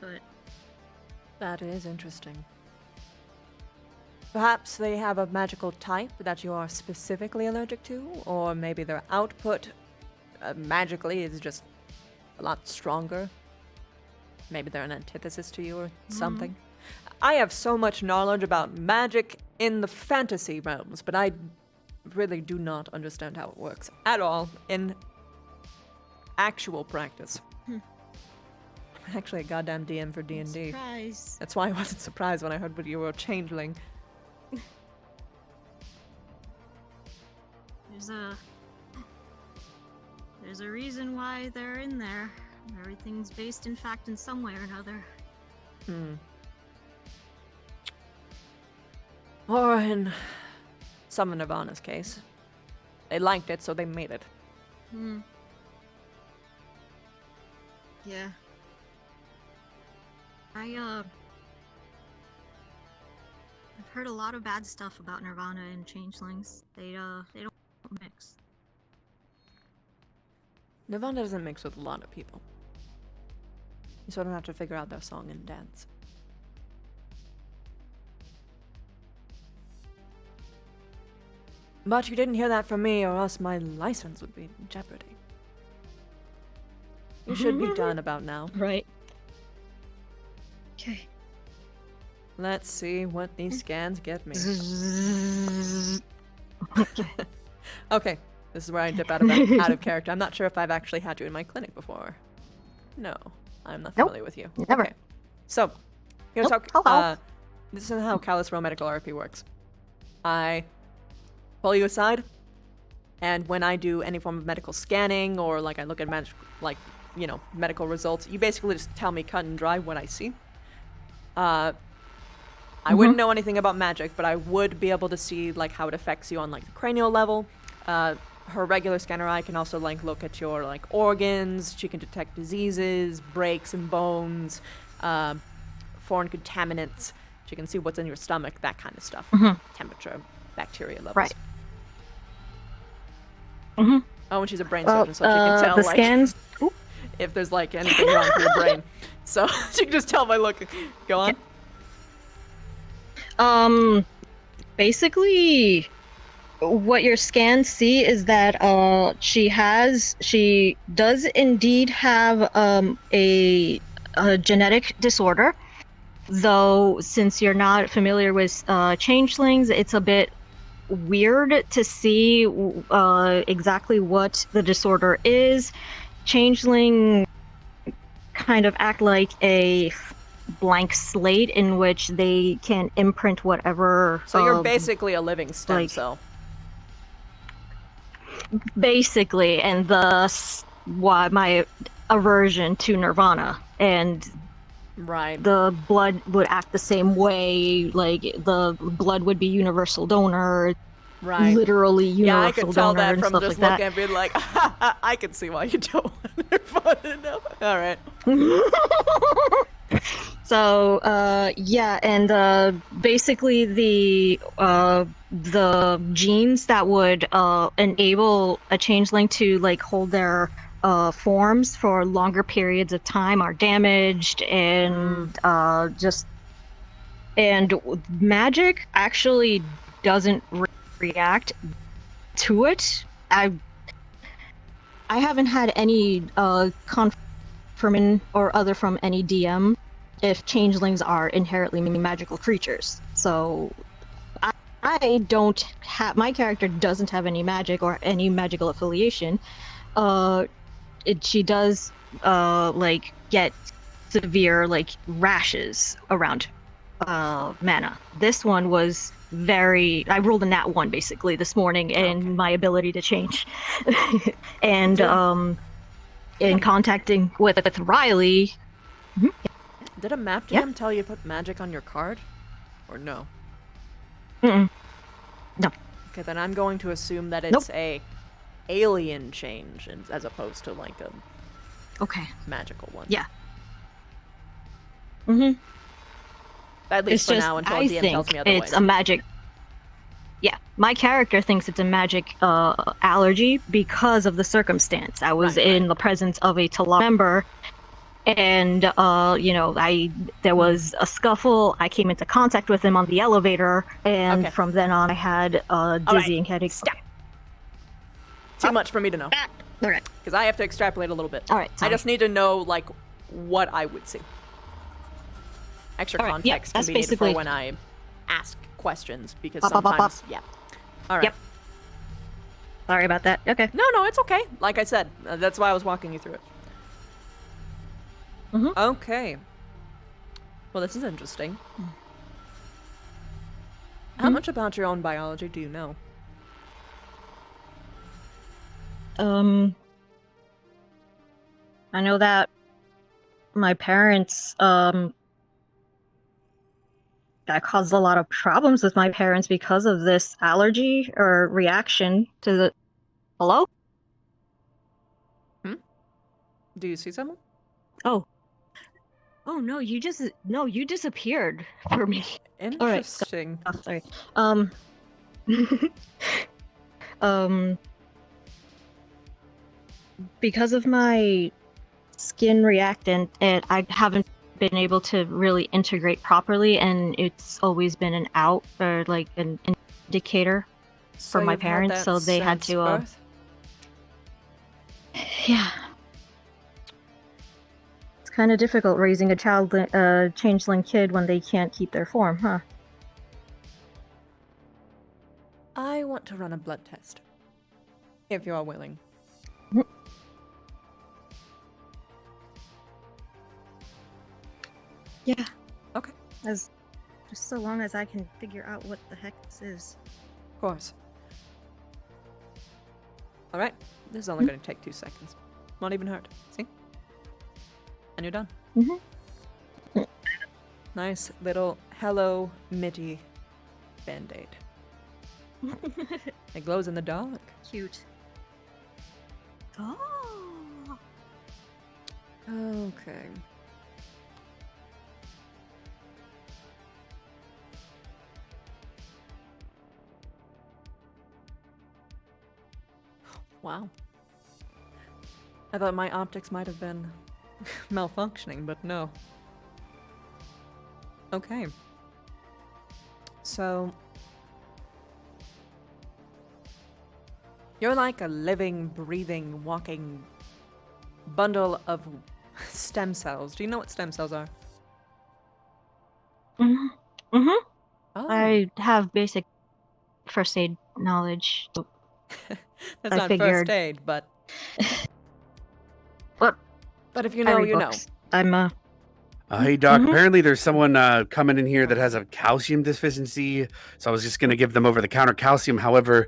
but... That is interesting. Perhaps they have a magical type that you are specifically allergic to, or maybe their output magically is just a lot stronger. Maybe they're an antithesis to you or something. I have so much knowledge about magic in the fantasy realms, but I really do not understand how it works at all in actual practice. I'm actually a goddamn DM for D&D. Surprise. That's why I wasn't surprised when I heard what you were a changeling. There's a reason why they're in there. Everything's based in fact in some way or another. Or in some of Nirvana's case, they liked it, so they made it. Yeah. I've heard a lot of bad stuff about Nirvana and Changelings. They don't mix. Nirvana doesn't mix with a lot of people. You sort of have to figure out their song and dance. But you didn't hear that from me, or else my license would be in jeopardy. You should be done about now. Right. Okay. Let's see what these scans get me. Okay, this is where I dip out of character. I'm not sure if I've actually had you in my clinic before. No, I'm not familiar with you. Never. Okay. So, here's how this is how Callous Row Medical RP works. I pull you aside, and when I do any form of medical scanning or like I look at medical results, you basically just tell me cut and dry what I see. I wouldn't know anything about magic, but I would be able to see like how it affects you on like the cranial level. Her regular scanner eye can also like look at your like organs. She can detect diseases, breaks in bones, foreign contaminants. She can see what's in your stomach, that kind of stuff. Temperature, bacteria levels. Right. Oh, and she's a brain surgeon, so she can tell the like scans. if there's like anything wrong with your brain. So she can just tell by looking. Go on. Basically, what your scans see is that she does indeed have a genetic disorder. Though, since you're not familiar with changelings, it's a bit weird to see exactly what the disorder is. Changeling kind of act like a blank slate in which they can imprint whatever. So you're basically a living stem cell. Basically, and thus why my aversion to Nirvana. And right, the blood would act the same way. Like the blood would be universal donor. Right. Literally universal donor. Yeah, I could tell that and from stuff just like looking and being like, I can see why you don't want Nirvana now. All right. So, yeah, and basically the genes that would enable a changeling to like hold their forms for longer periods of time are damaged, and and magic actually doesn't react to it. I haven't had any confirmation or other from any DM if changelings are inherently magical creatures. So I don't have, my character doesn't have any magic or any magical affiliation. She does like get severe like rashes around mana. This one was I rolled a nat 1 basically this morning in my ability to change. And in contacting with Riley. Did a map DM tell you to put magic on your card? Or no? No. Okay, then I'm going to assume that it's a alien change as opposed to like a magical one. Yeah. At least for now until I DM think tells me otherwise. it's a magic. Yeah, my character thinks it's a magic allergy because of the circumstance. I was in the presence of a Talar member, and there was a scuffle. I came into contact with him on the elevator, and from then on, I had dizzying headache. Stop. Too much for me to know. All right. Because I have to extrapolate a little bit. All right. I just need to know like what I would see. Extra All right, context yep, can that's be needed for basically- when I ask questions because Bop, bop, bop, sometimes, bop. yeah. All right. Yep. Sorry about that. Okay. No, it's okay. Like I said, that's why I was walking you through it. Okay. Well, this is interesting. How much about your own biology do you know? I know that my parents, that caused a lot of problems with my parents because of this allergy or reaction to the. Hello? Do you see someone? Oh. Oh no, you disappeared for me. Interesting. Oh, sorry. Because of my skin reactant, I haven't been able to really integrate properly, and it's always been an out or like an indicator for my you've had parents, that so they had since to. birth? Yeah. It's kind of difficult raising a changeling kid when they can't keep their form, huh? I want to run a blood test. If you are willing. Yeah. Okay. Just so long as I can figure out what the heck this is. Of course. Alright. This is only going to take 2 seconds. Not even hurt. See? And you're done. Nice little Hello Mitty band-aid. It glows in the dark. Cute. Oh. Okay. Wow. I thought my optics might have been malfunctioning, but no. Okay. So... you're like a living, breathing, walking bundle of stem cells. Do you know what stem cells are? Oh. I have basic first aid knowledge. That's I not figured. first aid, but... What? But if you I know, read you know. books. I'm Hey Doc, apparently there's someone coming in here that has a calcium deficiency, so I was just gonna give them over-the-counter calcium. However,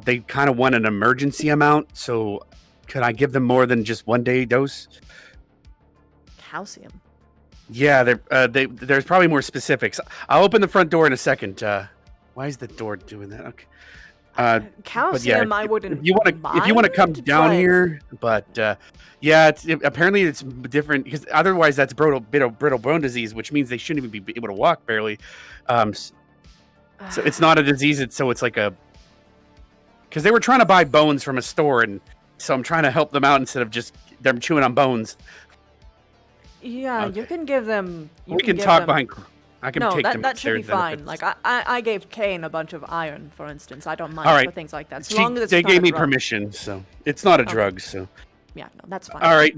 they kind of want an emergency amount, so could I give them more than just 1-day dose? Calcium? Yeah, there's probably more specifics. I'll open the front door in a second. Why is the door doing that? Okay. Calcium, I wouldn't if you want to come mind, down but- here, but yeah, apparently it's different because otherwise that's brittle bone disease, which means they shouldn't even be able to walk barely. So it's not a disease. It's like a because they were trying to buy bones from a store, and so I'm trying to help them out instead of just them chewing on bones. Yeah, you can give them... We can give talk them- behind. I can no, take that, them that should be upstairs then if fine. it's- Like, I gave Kane a bunch of iron, for instance. I don't mind All right. for things like that. As long as it's They not a gave me drug. permission, so it's not a Okay. drug. So Yeah, no, that's fine. all right,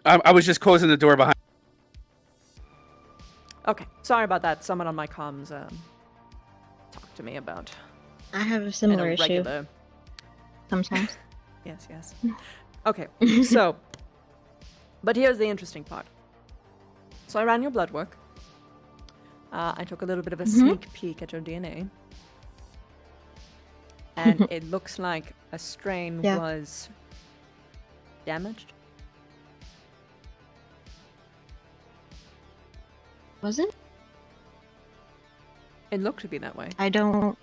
I was just closing the door behind. Okay, sorry about that. Someone on my comms talked to me about I have a an similar issue irregular... sometimes. Yes. Okay, so... But here's the interesting part. So I ran your blood work. I took a little bit of a sneak peek at your DNA. And it looks like a strain Yeah. was damaged. Was it? It looked to be that way. I don't.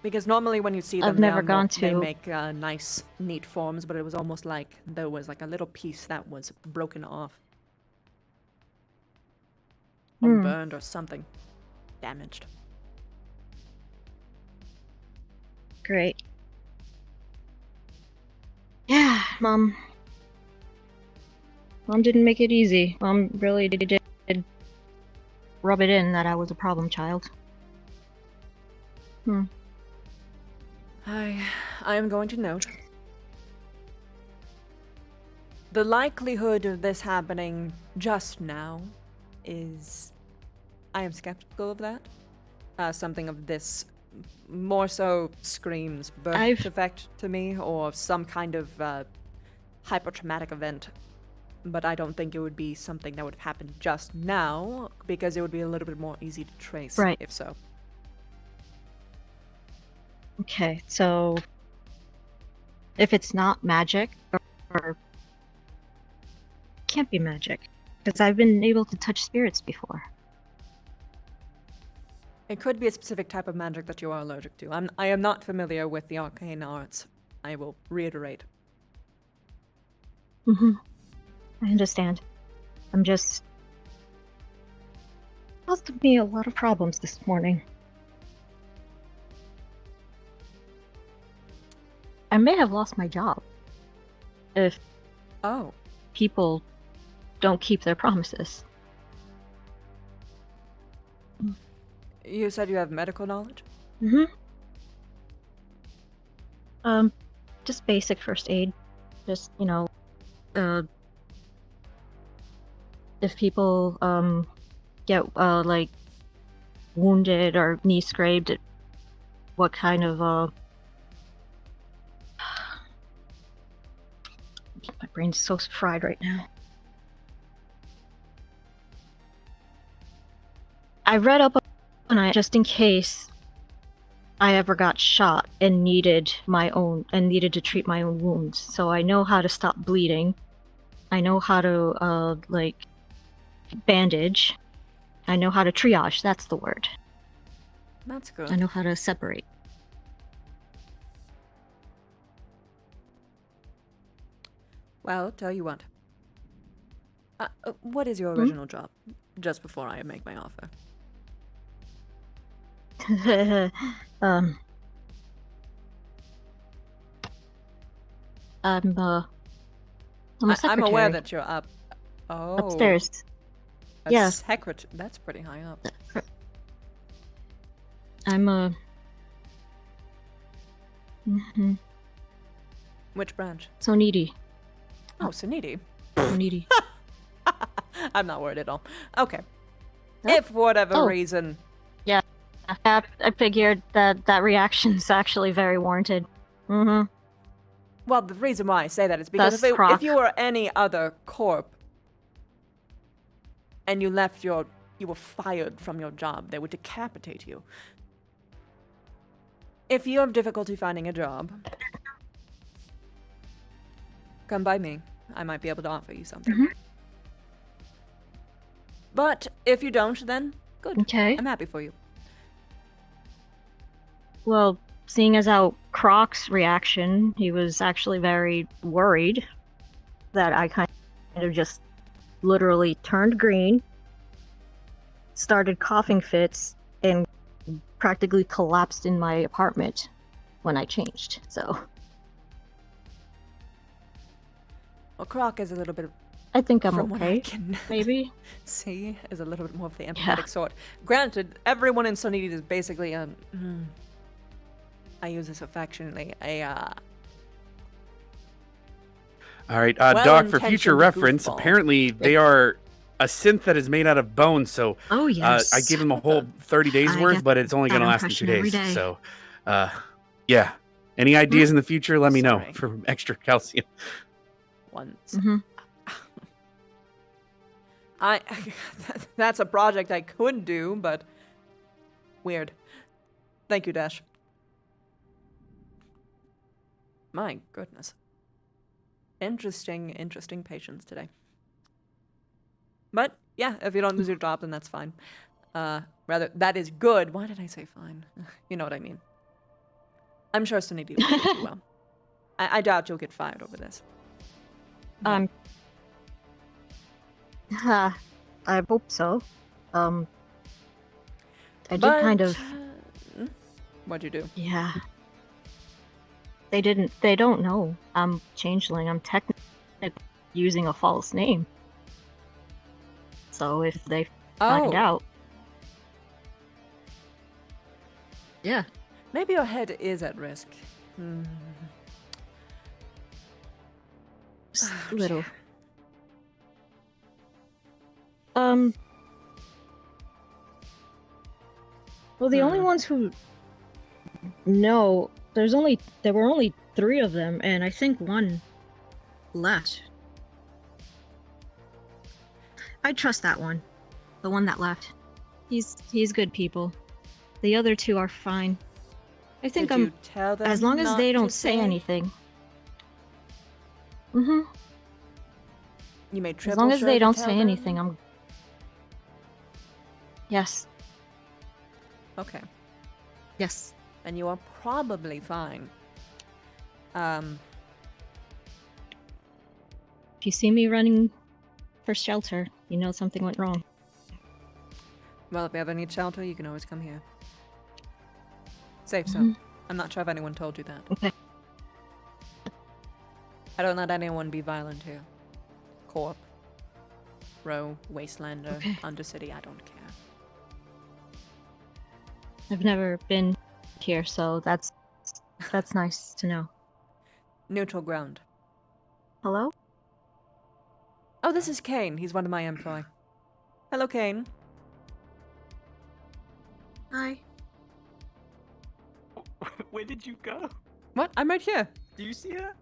Because normally when you see them, I've never gone they to- make nice, neat forms, but it was almost like there was like a little piece that was broken off. Or burned or something. Damaged. Great. Yeah, Mom. Mom didn't make it easy. Mom really did rub it in that I was a problem child. I am going to note. The likelihood of this happening just now is... I am skeptical of that. Something of this more so screams birth defect to me, or some kind of hyper-traumatic event. But I don't think it would be something that would have happened just now, because it would be a little bit more easy to trace, if so. Okay, so if it's not magic, or can't be magic, because I've been able to touch spirits before. It could be a specific type of magic that you are allergic to. I am not familiar with the arcane arts. I will reiterate. I understand. I'm just... caused me a lot of problems this morning. I may have lost my job if people don't keep their promises. You said you have medical knowledge? Just basic first aid. Just, if people, get, like, wounded or knee scraped, what kind of, my brain's so fried right now. I read up on it just in case I ever got shot and needed to treat my own wounds. So I know how to stop bleeding. I know how to, like, bandage. I know how to triage, that's the word. That's good. I know how to separate. Well, tell you what. What is your original job? Just before I make my offer. I'm a secretary. I'm aware that you're up. Upstairs. Yeah. That's pretty high up. I'm a... Which branch? So needy. Oh, so needy. So needy. I'm not worried at all. Okay. If for whatever reason... Yeah. I figured that reaction's actually very warranted. Well, the reason why I say that is because if you were any other corp and you were fired from your job, they would decapitate you. If you have difficulty finding a job, come by me. I might be able to offer you something. But if you don't, then good. Okay. I'm happy for you. Well, seeing as how Croc's reaction, he was actually very worried that I kind of just literally turned green, started coughing fits, and practically collapsed in my apartment when I changed, so... Well, Croc is a little bit... I think I'm from okay, what I can maybe? see, is a little bit more of the empathetic sort. Granted, everyone in Sunny is basically a... I use this affectionately, All right, Doc, for future reference, apparently they are a synth that is made out of bone, so yes. I gave him a whole 30 days worth, but it's only going to last him 2 days. So, yeah. Any ideas in the future, let me know for extra calcium. Once. That's a project I could do, but weird. Thank you, Dash. My goodness. Interesting patients today. But, yeah, if you don't lose your job, then that's fine. Rather, that is good. Why did I say fine? You know what I mean. I'm sure Suniti will do well. I doubt you'll get fired over this. I hope so. I did kind of... What'd you do? Yeah. They don't know I'm changeling. I'm technically using a false name. So if they find out. Yeah. Maybe your head is at risk. Just a little. Well, the only ones who know, there were only 3 of them, and I think 1 left. I trust that one. The one that left. He's good people. The other 2 are fine. I think Did you tell them as long as not they to don't say say? anything. Mm-hmm. You made triple As long as sure they to don't tell say them? anything, I'm... Yes. Okay. Yes. And you are probably fine. If you see me running for shelter, you know something went wrong. Well, if you ever need shelter, you can always come here. Safe zone. I'm not sure if anyone told you that. Okay. I don't let anyone be violent here. Corp, Row, Wastelander, Undercity, I don't care. I've never been here, so that's nice to know. Neutral ground. Hello? Oh, this is Kane. He's one of my employ. Hello, Kane. Hi. Where did you go? What? I'm right here. Do you see her?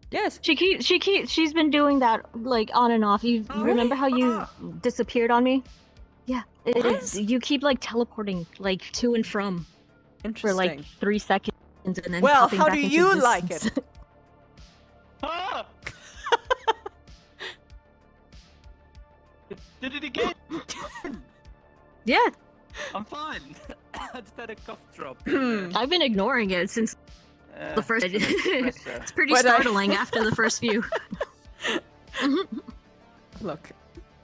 Yes. She's been doing that like on and off. You remember how you disappeared on me? Yeah. You keep like teleporting like to and from for like 3 seconds and then Well, popping how back do into you existence. like it? Did it again? Yeah. I'm fine. I just had a cough drop. I've been ignoring it since the first. it's an espresso. It's pretty But I- startling after the first few. Look,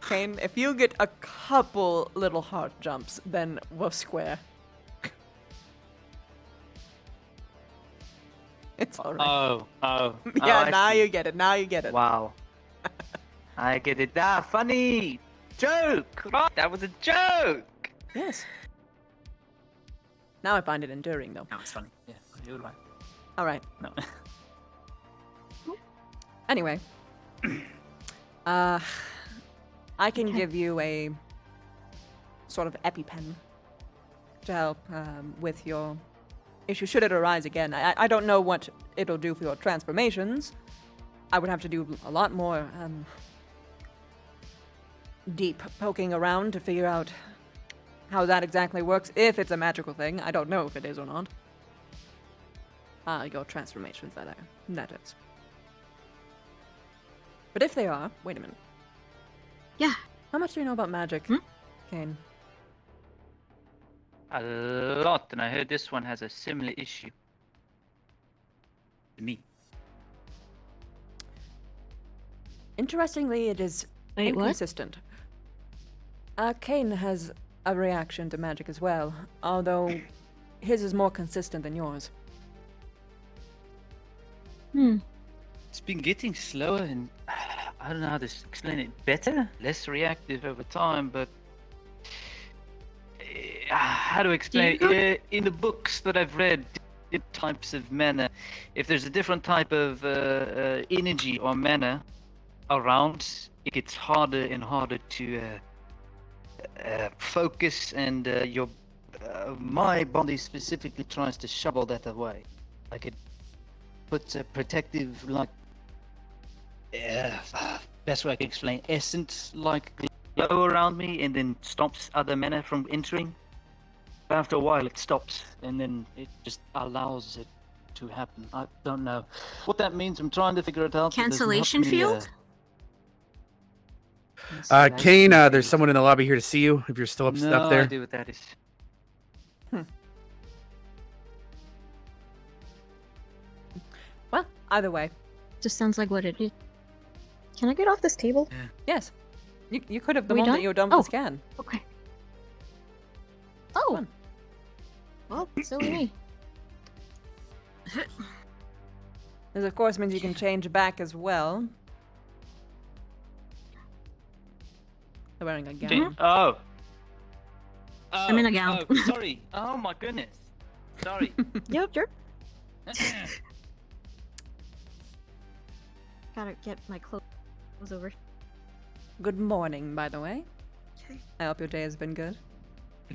Kane, if you get a couple little heart jumps, then we're square. It's alright. Oh. Yeah, I now see. you get it. Now you get it. Wow. I get it. Ah, funny joke. Right, that was a joke. Yes. Now I find it enduring, though. No, it's funny. Yeah, you're right. All right. No. Anyway, I can give you a sort of EpiPen to help with your issue should it arise again. I don't know what it'll do for your transformations. I would have to do a lot more deep poking around to figure out how that exactly works, if it's a magical thing. I don't know if it is or not. Your transformations, that is. But if they are, wait a minute. Yeah. How much do you know about magic, Kane? A lot, and I heard this one has a similar issue. To me. Interestingly, it is Wait, what? inconsistent. Kane has a reaction to magic as well, although his is more consistent than yours. It's been getting slower, and I don't know how to explain it better. Less reactive over time, but how to explain it? In the books that I've read, different types of mana. If there's a different type of energy or mana around, it gets harder and harder to focus, and my body specifically tries to shovel that away. Like it puts a protective, like best way I can explain, essence like glow around me, and then stops other mana from entering. But after a while, it stops, and then it just allows it to happen. I don't know what that means. I'm trying to figure it out. but there's Cancellation nothing, field? Kane, there's someone in the lobby here to see you if you're still up No there. idea what that is. Well, either way. Just sounds like what it is. Can I get off this table? Yes. You could have the We moment done? you were done with Oh. the scan. Okay. Oh. Well, silly me. This, of course, means you can change back as well. They're wearing a gown. Oh. I'm in a gown. Oh, sorry. Oh my goodness. Sorry. Yep, sure. Gotta get my clothes over. Good morning, by the way. I hope your day has been good.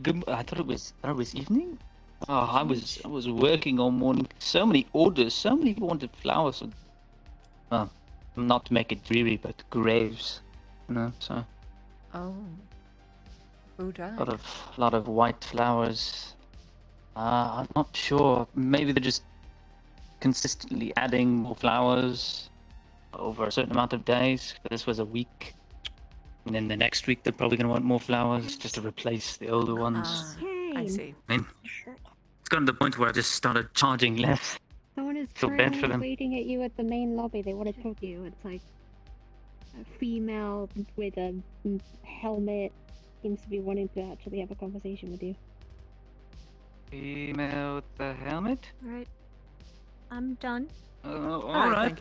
Good. I thought it was evening. Oh, I was working all morning. So many orders. So many wanted flowers. Not to make it dreary, but graves. You know, so. Oh. Who died? A lot of white flowers. I'm not sure. Maybe they're just consistently adding more flowers over a certain amount of days. This was a week. And then the next week they're probably going to want more flowers just to replace the older ones. I see. I mean, it's gotten to the point where I just started charging less. Someone is Feel bad for currently them. waiting at you at the main lobby. They want to talk to you. It's like a female with a helmet seems to be wanting to actually have a conversation with you. Female with the helmet? Alright. I'm done. Alright.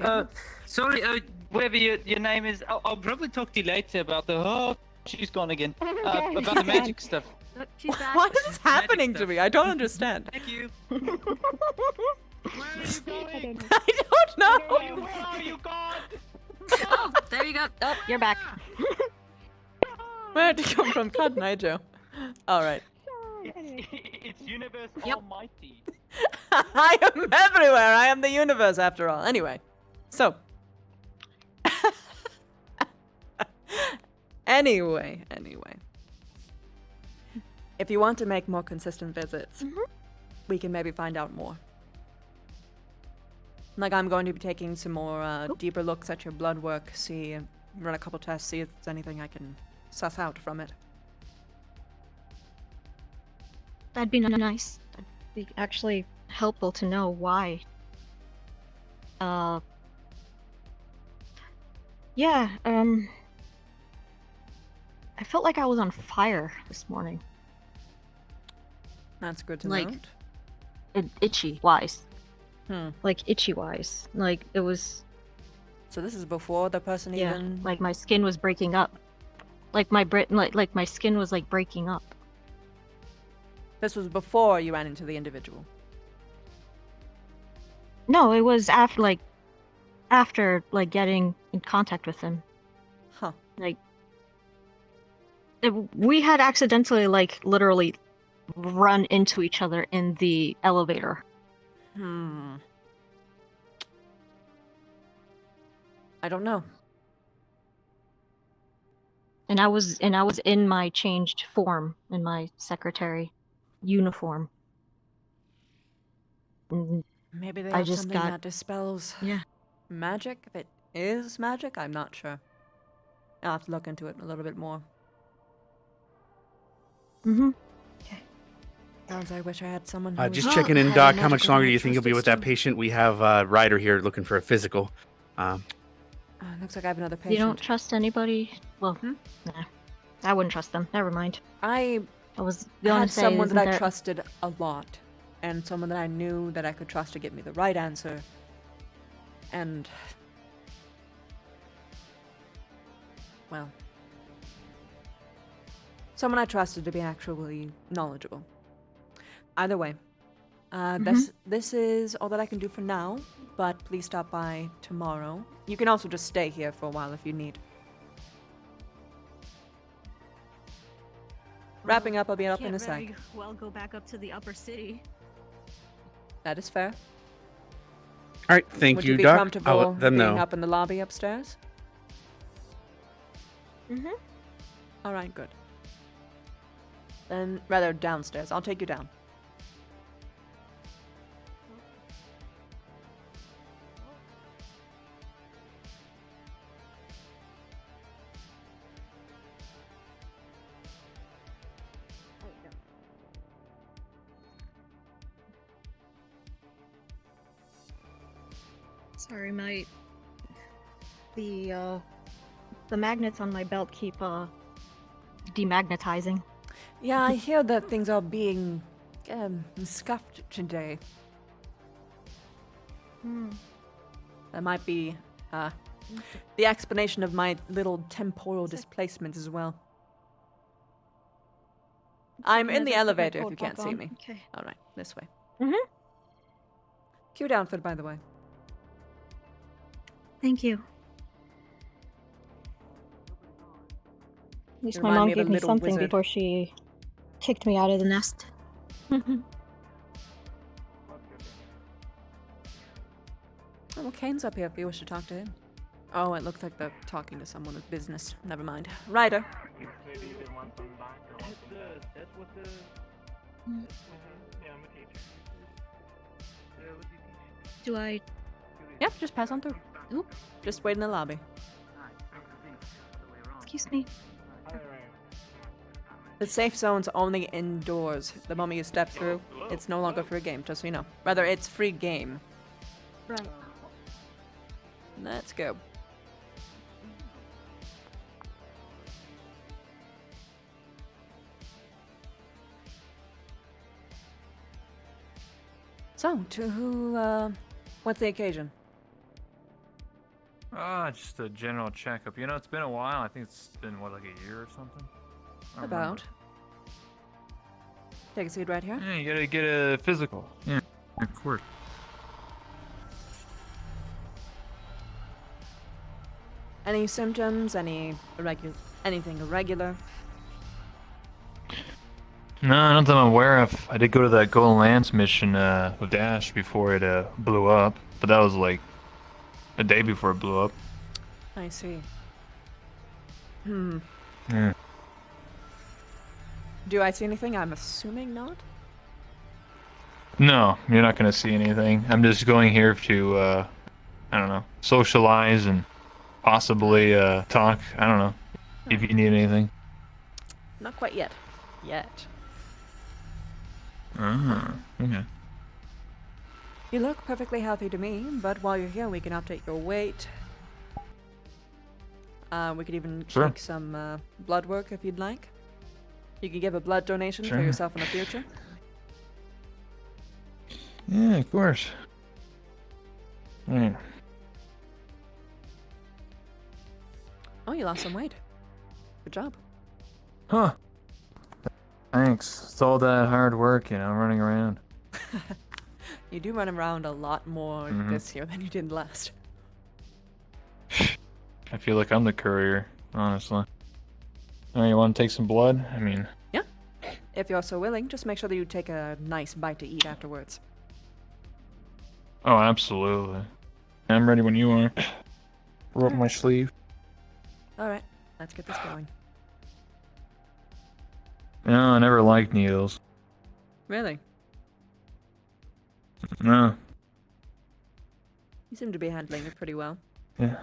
Sorry, whatever your name is, I'll probably talk to you later about the. Oh, she's gone again. About the magic stuff. Look, she's back. What is happening to me? I don't understand. Thank you. Where are you going? I don't know. Where are you gone? Oh, there you go. Oh, you're back. Where did you come from, Cotton Eye Joe? Alright. It's Universe Almighty. I am everywhere. I am the universe, after all. Anyway, so. Anyway. If you want to make more consistent visits, we can maybe find out more. Like, I'm going to be taking some more deeper looks at your blood work, run a couple tests, see if there's anything I can suss out from it. That'd be nice. That'd be actually helpful to know why. Yeah, I felt like I was on fire this morning. That's good to Like, note. Itchy-wise. Hmm. Like, itchy-wise. Like, it was... So this is before the person Yeah, even... like my skin was breaking up. Like my skin was like breaking up. This was before you ran into the individual. No, it was after getting in contact with him. Huh. Like we had accidentally literally run into each other in the elevator. I don't know. And I was in my changed form, in my secretary uniform. And Maybe they I have just something got that dispels yeah. magic. If it is magic, I'm not sure. I'll have to look into it a little bit more. Sounds I wish I had someone who Just was- checking in, had Doc. How magic much in longer my do you think you'll be with that patient? We have Ryder here looking for a physical. Looks like I have another patient. You don't trust anybody? Well, nah. I wouldn't trust them. Never mind. I was had going to say, someone isn't that I there- trusted a lot, and someone that I knew that I could trust to give me the right answer. And well, someone I trusted to be actually knowledgeable. Either way, this is all that I can do for now. But please stop by tomorrow. You can also just stay here for a while if you need. Wrapping up, I'll be up in a sec. Well, go back up to the upper city. That is fair. All right, thank Would you, you be Doc. comfortable I'll let them being know. up in the lobby upstairs? Mhm. All right, good. Then, rather downstairs. I'll take you down. Sorry, the magnets on my belt keep demagnetizing. Yeah, I hear that things are being scuffed today. That might be the explanation of my little temporal displacement as well. I'm in the elevator if you can't see me. Okay. Alright, this way. Mm-hmm. Cute outfit, by the way. Thank you. At least You my remind mom me of a gave me little something wizard. before she kicked me out of the nest. Oh, well, Kane's up here if you wish to talk to him. Oh, it looks like they're talking to someone with business. Never mind. Ryder. Do I? Yep, just pass on through. Oop. Just wait in the lobby. Excuse me. The safe zone's only indoors. The moment you step through, it's no longer free game, just so you know. Rather, it's free game. Right. Let's go. So, to who, what's the occasion? Just a general checkup. You know, it's been a while. I think it's been, what, like a year or something? I don't remember. About. Take a seat right here. Yeah, you gotta get a physical. Yeah, of course. Any symptoms? Anything irregular? No, not that I'm aware of. I did go to that Golden Lance mission with Dash before it blew up, but that was like a day before it blew up. I see. Hmm. Yeah. Do I see anything? I'm assuming not. No, you're not gonna see anything. I'm just going here to, I don't know, socialize and possibly talk. I don't know if you need anything. Not quite yet. Yet. Okay. You look perfectly healthy to me, but while you're here, we can update your weight. We could even Sure. take some blood work if you'd like. You can give a blood donation for Sure. yourself in the future. Yeah, of course. Right. Oh, you lost some weight. Good job. Huh. Thanks. It's all that hard work, you know, running around. You do run around a lot more Mhm. this year than you did last. I feel like I'm the courier, honestly. Oh, you want to take some blood? I mean, Yeah. If you're so willing, just make sure that you take a nice bite to eat afterwards. oh, absolutely. I'm ready when you are. Roll up my sleeve. Alright, let's get this going. No, I never liked needles. Really? No. You seem to be handling it pretty well. Yeah.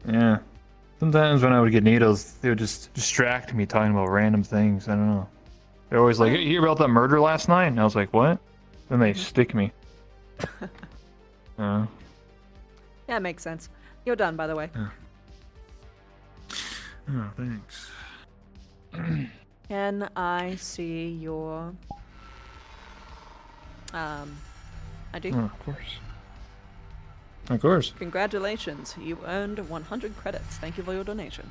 Yeah. Sometimes when I would get needles, they would just distract me talking about random things. I don't know. They're always like, hey, you hear about that murder last night? And I was like, what? Then they stick me. Yeah, it makes sense. You're done, by the way. Oh, thanks. Can I see your... I do. Oh, of course. Of course. Congratulations, you earned 100 credits. Thank you for your donation.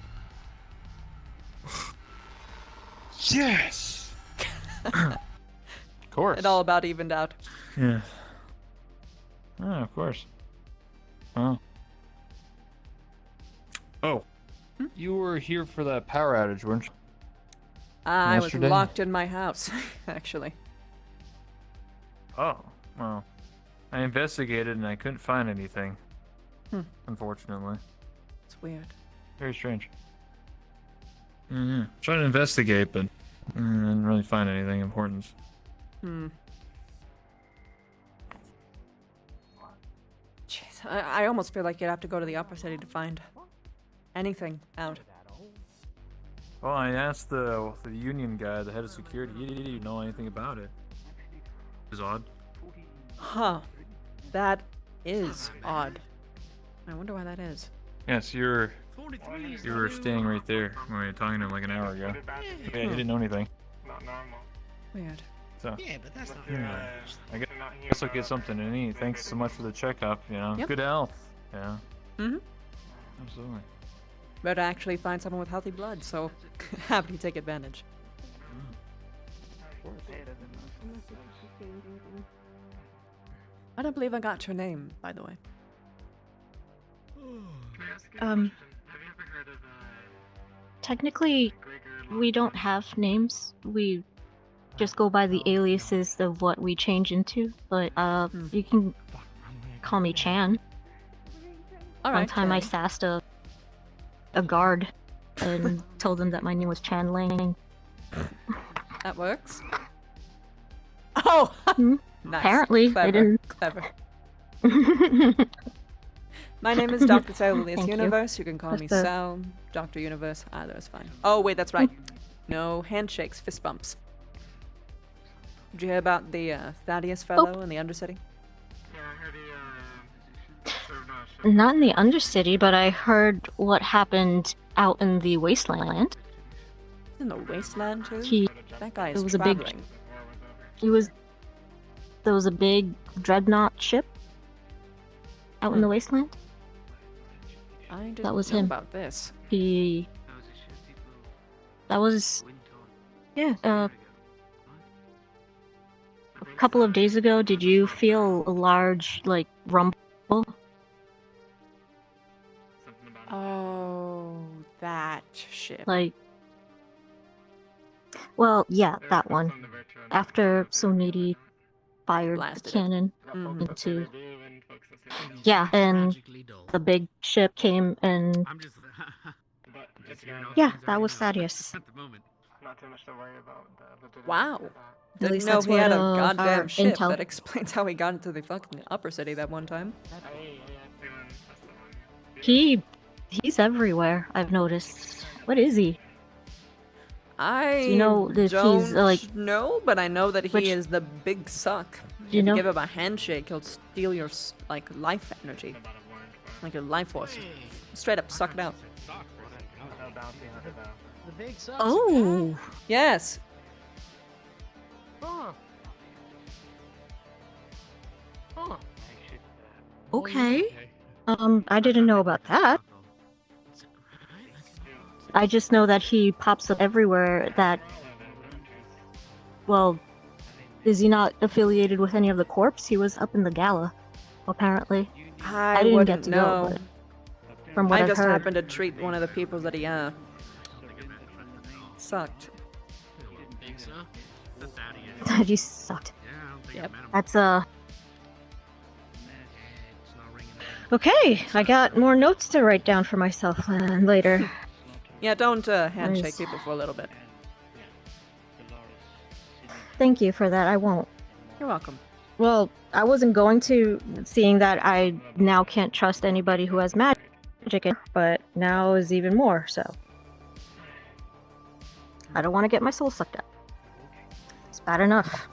Yes! Of course. It all about evened out. Yeah. Oh, of course. Oh. Oh. You were here for that power outage, weren't you? I was Yesterday? locked in my house, actually. Oh, well. I investigated and I couldn't find anything. Hmm. Unfortunately. It's weird. Very strange. Trying to investigate, but I didn't really find anything important. Hmm. Jeez, I almost feel like you'd have to go to the upper city to find anything out. Well, I asked the union guy, the head of security. He didn't even know anything about it. It's odd. Huh. That is odd. I wonder why that is. Yes, you were standing right there when we were talking to him like an hour ago. Yeah, he didn't know anything. Weird. So. Yeah, but that's not Anyway, I guess I'll get something to eat. Thanks so much for the checkup. You know, Yep. good health. Yeah. Mm-hmm. Absolutely. Better actually find someone with healthy blood, so happy to take advantage. I don't believe I got your name, by the way. Technically, we don't have names. We just go by the aliases of what we change into. But you can call me Chan. All One right, time I Chan. sassed a guard and told him that my name was Chan Lang. That works. Oh! Nice. Apparently, Clever. they didn't. Clever. My name is Dr. Cellulus Thank you. Universe. You can call me That's the- Cell, Dr. Universe. Either is fine. Oh, wait, that's right. No handshakes, fist bumps. Did you hear about the Thaddeus fellow in the Undercity? Not in the Undercity, but I heard what happened out in the Wasteland. In the Wasteland, too? He- That guy it is was a big- traveling. There was a big dreadnought ship out in the Wasteland. I didn't That was know him. about this. That was. Yeah, a couple of days ago, did you feel a large, like, rumble? Oh, that ship. Like. Well, yeah, that one. After Sonidi fired Blasted it. the cannon Mhm. into. Yeah, and the big ship came and. Yeah, that was Thaddeus. Not too much to worry about. Wow. At Didn't least know that's he had a what, our goddamn ship. intel- That explains how he got into the fucking upper city that one time. He's everywhere, I've noticed. What is he? I Do you know that he's, don't like- know, but I know that he Which- is the big suck. Do you If know- you give him a handshake, he'll steal your like life energy, like your life force. Straight up suck it out. The big sucks. Oh! Yes. Huh. Huh. Okay. I didn't know about that. I just know that he pops up everywhere that... Well, is he not affiliated with any of the corps? He was up in the gala, apparently. I didn't wouldn't get to know. go, but from what I I've just heard... happened to treat one of the people that he sucked. Think so? That he sucked. Yep. That's, Okay, I got more notes to write down for myself later. Yeah, don't handshake Nice. people for a little bit. Thank you for that, I won't. You're welcome. Well, I wasn't going to, seeing that I now can't trust anybody who has magic in, but now is even more, so. I don't want to get my soul sucked up. It's bad enough.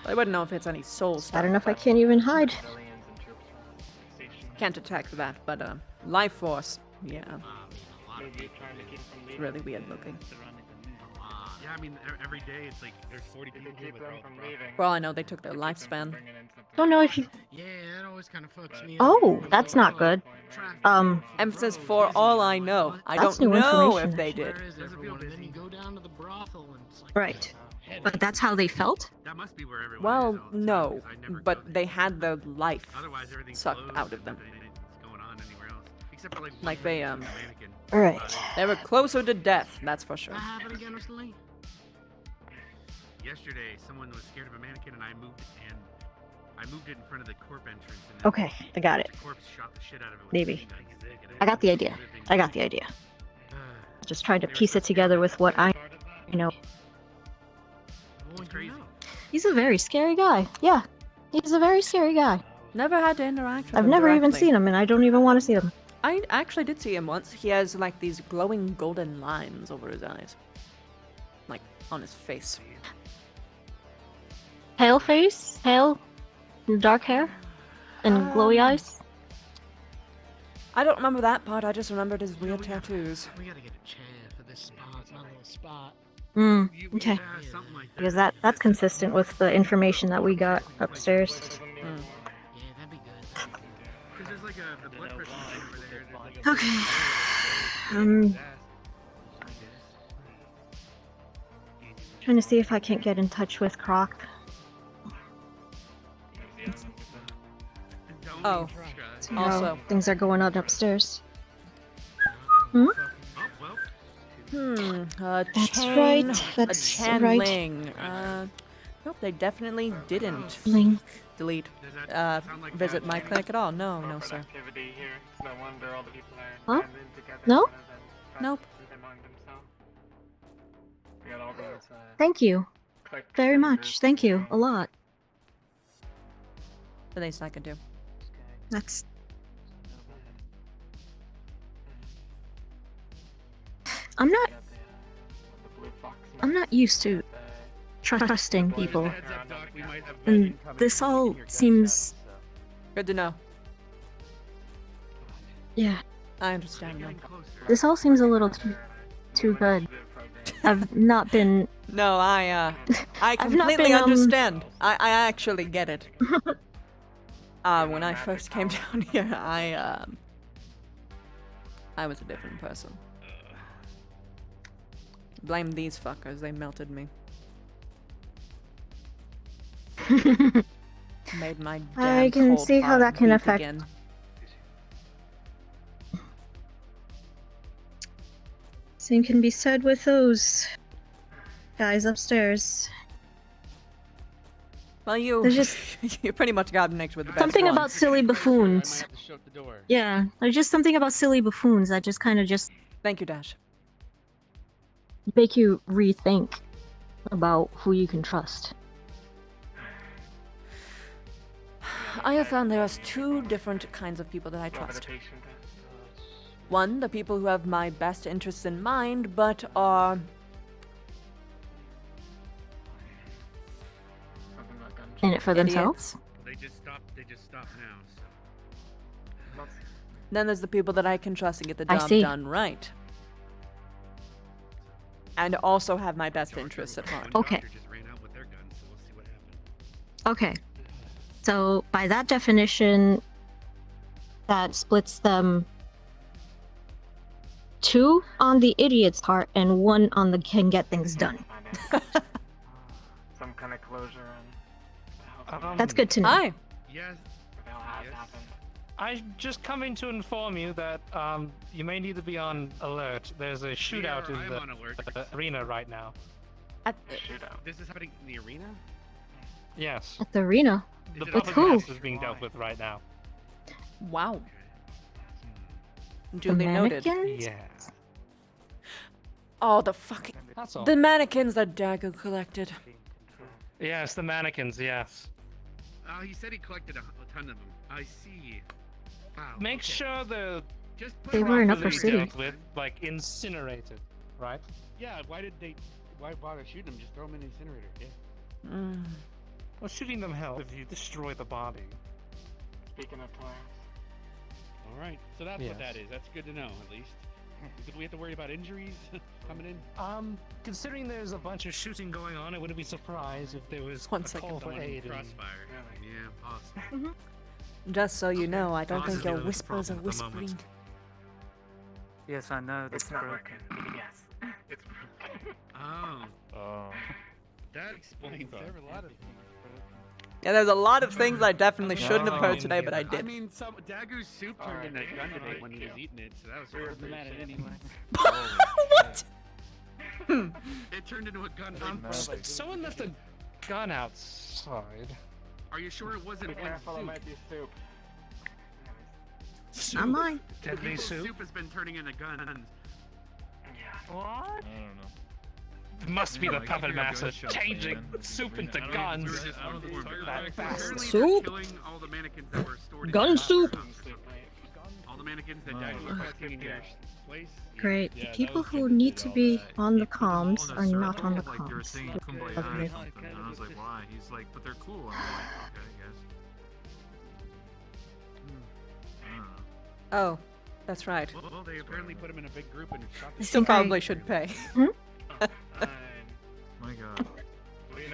I wouldn't know if it's any soul Bad stuff. enough I can't even hide. Can't detect that, but life force, yeah. It's really weird looking. Yeah, I mean, every day it's like there's 40 people here with For all I know, they took their lifespan. Don't know if you. Yeah, that always kind of fucks me up. Oh, that's not good. Emphasis for all I know. I That's don't new know information. if they did. Where is everyone? And then you go down to the brothel and it's like... Right. But that's how they felt? That must be where everyone Well, no, but they had the life Otherwise, everything's sucked closed out of them. and it's going on anywhere else. Except for Like they mannequin. Right. They were closer to death, that's for sure. What happened again recently? Yesterday, someone was scared of a mannequin, and I moved it in front of the corp entrance. And Okay, I got it. the corpse shot the shit out of it with Maybe. machine guns. I got the idea. Just tried to piece it together with what I know. It's crazy. He's a very scary guy. Yeah, he's a very scary guy. Never had to interact with I've him never even directly. seen him, and I don't even want to see him. I actually did see him once. He has like these glowing golden lines over his eyes. Like on his face. Pale face, pale, dark hair, and glowy eyes. I don't remember that part, I just remembered his weird tattoos. We gotta get a chair for this spot. It's not a little spot. Okay. Because that's consistent with the information that we got upstairs. Because there's like a blood pressure machine over there. Okay. Trying to see if I can't get in touch with Croc. Oh, See how also. things are going on upstairs. Hmm? That's Chain, right. That's a Chan right. Ling. Nope, they definitely didn't Ling. delete. Visit my clinic at all. No, no, sir. Huh? No? Nope. Thank you. Very much. Thank you. A lot. The least I can do. That's... I'm not used to trusting people. And this all seems... Good to know. Yeah. I understand now. This all seems a little too good. I've not been... No, I I've not completely been, understand. I actually get it. When I first came down here, I was a different person. Blame these fuckers, they melted me. Made my damn I can cold see how heart that can beat affect... again. Same can be said with those guys upstairs. Well, you There's just you pretty much got next with the best something one. about silly buffoons. Yeah, there's just something about silly buffoons that just kind of just Thank you, Dash. make you rethink about who you can trust. I have found there are two different kinds of people that I trust. One, the people who have my best interests in mind, but are... In it for themselves? They just stop now. So. Then there's the people that I can trust and get the I job see. done right. And also have my best interests at heart. Okay. Okay. So, by that definition, that splits them 2 on the idiot's part and 1 on the can get things done. Some kind of closure and That's good to know. Hi. Yes. I'm just coming to inform you that you may need to be on alert. There's a shootout in I'm the on alert. arena right now. This is happening in the arena? Yes. At the arena? The With public who? mass is being dealt with right now. Wow. The Duly noted. mannequins? Yeah. Oh, the fucking... That's all. The mannequins that Dago collected. Yes, the mannequins, yes. He said he collected a ton of them. I see. Wow. Make okay. sure the Just put They them were in off Upper the- City. dealt with, like, incinerated, right? Yeah, why bother shooting them? Just throw them in the incinerator. Yeah. Well, shooting them helps if you destroy the body. speaking of plans. All right. So that's Yes. what that is. That's good to know, at least. Do we have to worry about injuries coming in? Considering there's a bunch of shooting going on, I wouldn't be surprised if there was One a second. call for Someone in aid. crossfire. Yeah, possible. Just so you know, I don't This is think the your only whispers are problem at the moment. whispering. Yes, I know. That's broken. Yes. It's Oh. That explains a lot of things. Yeah, there's a lot of things I definitely shouldn't have No. heard today, but I I did. mean, Dagu's soup turned into a gun today when he was eating it, so that was We're mad at anyway. What? It turned into a gun. Someone left a gun outside. Are you sure it wasn't one careful, it soup? might be soup. Not mine. Deadly People's soup? has been turning into guns. What? I don't know. It must be Yeah, the like, puppet you got master gunshots, changing man. soup into I don't know if guns. we were just uninformed. That bastard. Apparently Soup? they're killing all the mannequins that were stored in Gun the soup? All the mannequins that Oh. Dagu was collecting in your place. Great. Yeah, The that people was who good to need see to all be that. on the He put them all in comms a are not circle, on the like they were comms. saying kumbaya or something, and I was like, why? He's like, but they're cool. And I'm like, okay, I guess. I don't know. Oh, that's right. Well, they apparently put them in a big group and shot them. Still think probably should pay. my god.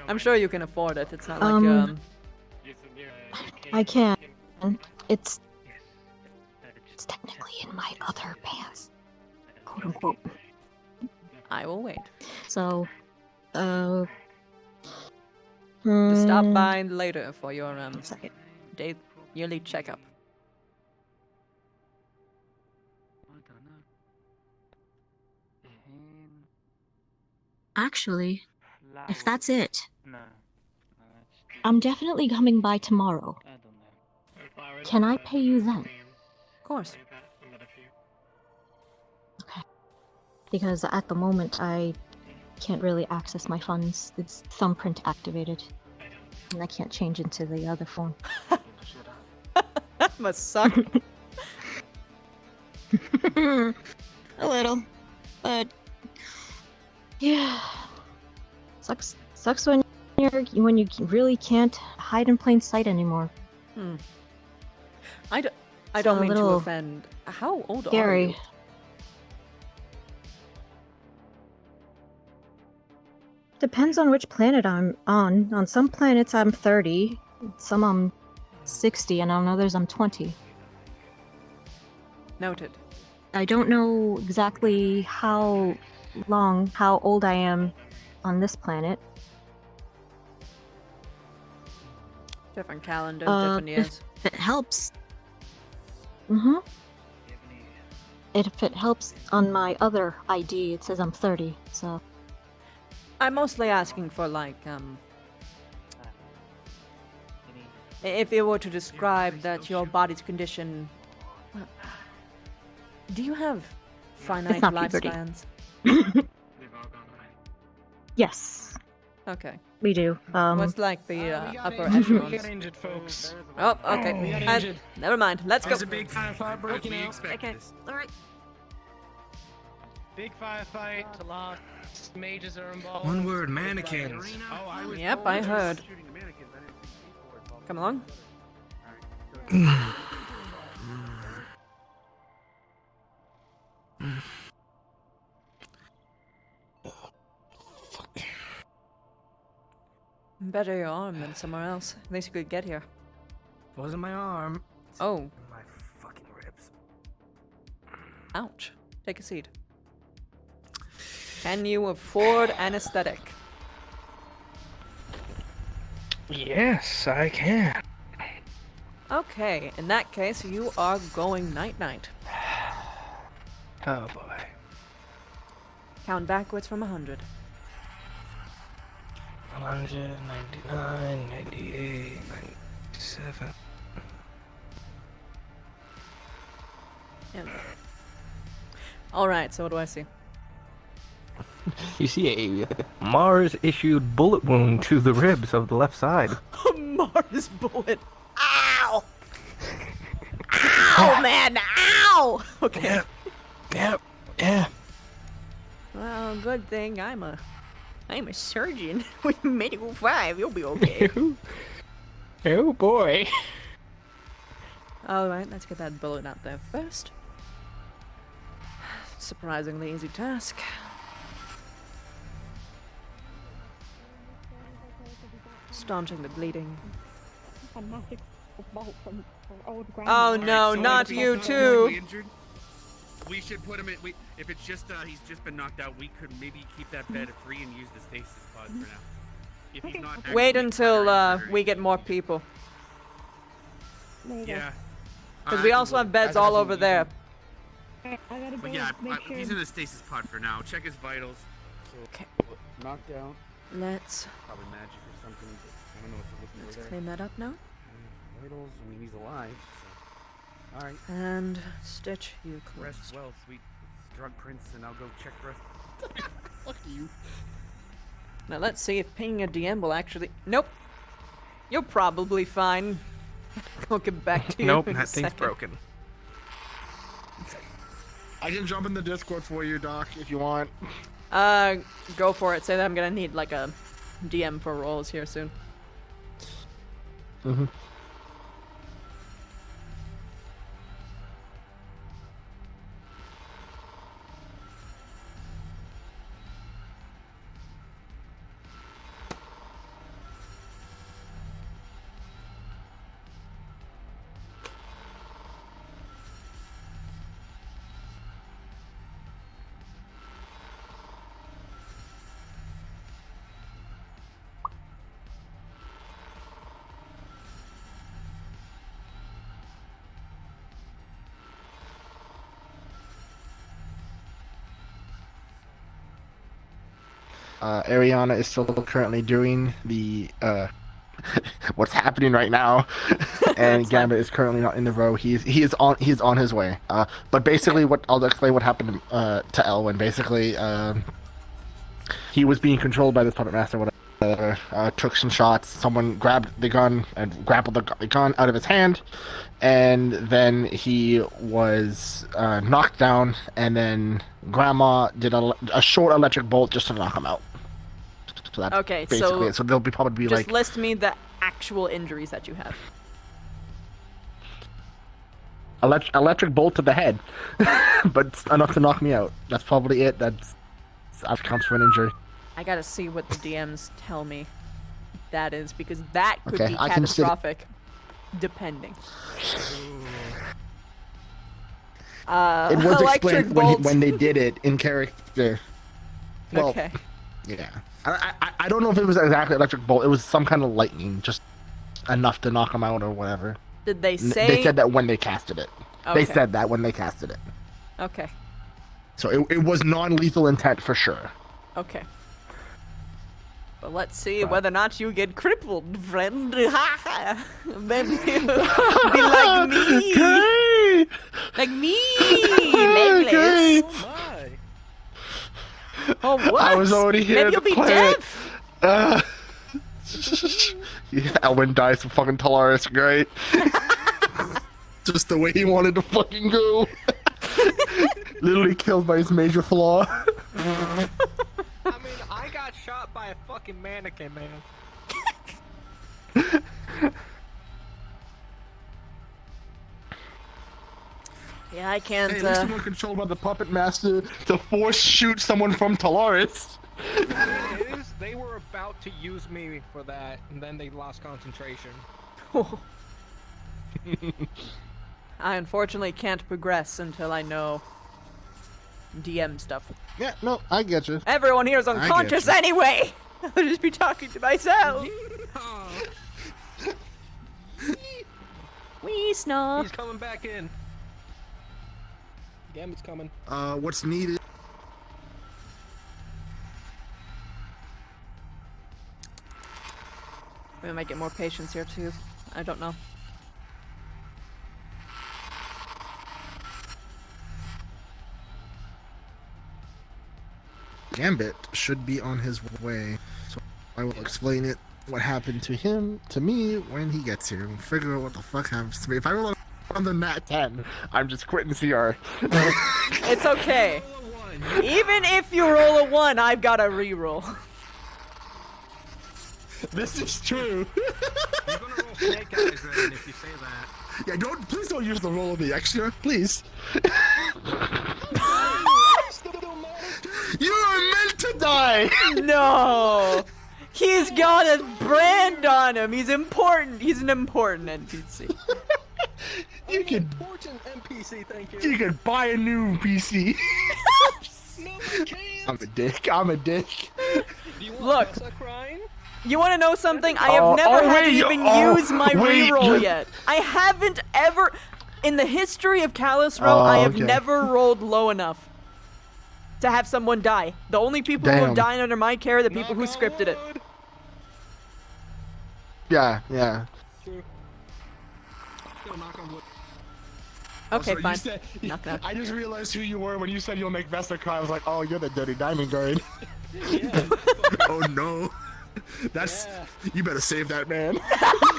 I'm sure you can afford it. It's not like I can. It's technically in my other pants, quote unquote. I will wait. So, Just stop hmm, by later for your second. yearly checkup. Actually, if that's it, I'm definitely coming by tomorrow. Can I pay you then? Of course. Okay. Because at the moment I can't really access my funds. It's thumbprint activated. And I can't change into the other phone. That must suck. A little. But yeah. Sucks when you really can't hide in plain sight anymore. I It's don't a mean to little offend. How old are scary. you? Depends on which planet I'm on. On some planets I'm 30, some I'm 60, and on others I'm 20. Noted. I don't know exactly how old I am on this planet. Different calendars, different years. If it helps. Mm-hmm. If it helps, on my other ID it says I'm 30, so... I'm mostly asking for if you were to describe that your body's condition, well, do you have finite not puberty. lifespans? Yes, Okay. we do. What's like the upper echelons? We got injured, folks. Oh, okay. we got injured. Never mind. Let's go. There's a big firefight, we expect Okay, this. alright. Big firefight to last. Mages are involved. One word, mannequins. Yep, I heard. Come along. Better your arm than somewhere else. At least you could get here. Wasn't my arm. Oh. My fucking ribs. Ouch. Take a seat. Can you afford anesthetic? Yes, I can. Okay, in that case, you are going night-night. Oh boy. Count backwards from 100. 199, 98, 97. And... Alright, so what do I see? You see a Mars-issued bullet wound to the ribs of the left side. Mars bullet. Ow! Ow, man! Ow! Okay. Yeah. Well, good thing I'm a surgeon with medical 5. You'll be okay. Oh boy. Alright, let's get that bullet out there first. Surprisingly easy task. Staunching the bleeding. A massive bolt from old Oh no, not you too! Injured, we should put him in. If it's just he's just been knocked out, we could maybe keep that bed free and use the stasis pod for now. If he's not Wait actually until we get more people. Yeah. Because we also have beds all over there. I gotta go But yeah, make sure. he's in the stasis pod for now. Check his vitals. Okay. Knocked out. Let's Probably magic or something. I don't know what to look let's for there. clean that up now. Vitals. I mean, he's alive. So. All right. And stitch you close. Rest well, sweet drug prince, and I'll go check the rest. Fuck you. Now let's see if pinging a DM will actually. Nope. You're probably fine. I'll get back to you. Nope, in a that thing's second. broken. I can jump in the Discord for you, Doc, if you want. Go for it. Say that I'm gonna need like a DM for rolls here soon. Mm-hmm. Ariana is still currently doing the what's happening right now, and Gambit is currently not in the row. He is on his way. But basically, what I'll explain what happened to Elwin. Basically, he was being controlled by this puppet master. Whatever. Took some shots. Someone grabbed the gun and grappled the gun out of his hand, and then he was knocked down. And then Grandma did a short electric bolt just to knock him out. So that's Okay, basically it. So there'll probably be just like list me the actual injuries that you have. electric bolt to the head, but it's enough to knock me out. That's probably it. That counts for an injury. I gotta see what the DMs tell me that is, because that could Okay, be I can sit- catastrophic, depending. It was electric explained bolts. when they did it in character. Well, Okay. Yeah. I don't know if it was exactly electric bolt. It was some kind of lightning, just enough to knock him out or whatever. Did they say? They said that when they casted it. Okay. They said that when they casted it. Okay. So it was non-lethal intent for sure. Okay. But let's see whether or not you get crippled, friend. Ha ha. Maybe you'll be like me. Great. Like me. Legless. Oh, what? I was already here. Maybe you'll be deaf. Yeah, Elwin dies from fucking Talaris. Great. Just the way he wanted to fucking go. Literally killed by his major flaw. I mean, I got shot by a fucking mannequin, man. Yeah, I can't. Hey, at least you were controlled by the puppet master to force shoot someone from Talaris. It is, they were about to use me for that, and then they lost concentration. I unfortunately can't progress until I know DM stuff. Yeah, no, I get you. Everyone here is I get unconscious you. anyway. I'll just be talking to myself. Wee snaw. He's coming back in. Gambit's coming. What's needed? We might get more patients here too. I don't know. Gambit should be on his way, so I will explain it. What happened to him, to me, when he gets here. We'll figure out what the fuck happens to me. If I roll on the nat 10, I'm just quitting CR. It's okay. Even if you roll a 1, I've got a reroll. This is true. You're gonna roll snake eyes, Ren, if you say that. Yeah, please don't use the roll of the extra, please. You are meant to die! No! He's got a brand on him. He's important. He's an important NPC. You can Important NPC, thank you. You can buy a new PC. No, I can't. I'm a dick. I'm a dick. Do you want Look. Tessa crying? You want to know something? I have never had to even use my reroll yet. I haven't ever, in the history of Callous Row, I have okay. never rolled low enough to have someone die. The only people who have Damn. died under my care are the people who scripted it. Yeah, yeah. True. Still knock on wood. Okay, Also, fine. you said- Knock, knock. I just realized who you were when you said you'll make Vesta cry. I was like, oh, you're the dirty diamond guard. Yeah. Oh no. That's Yeah. You better save that man.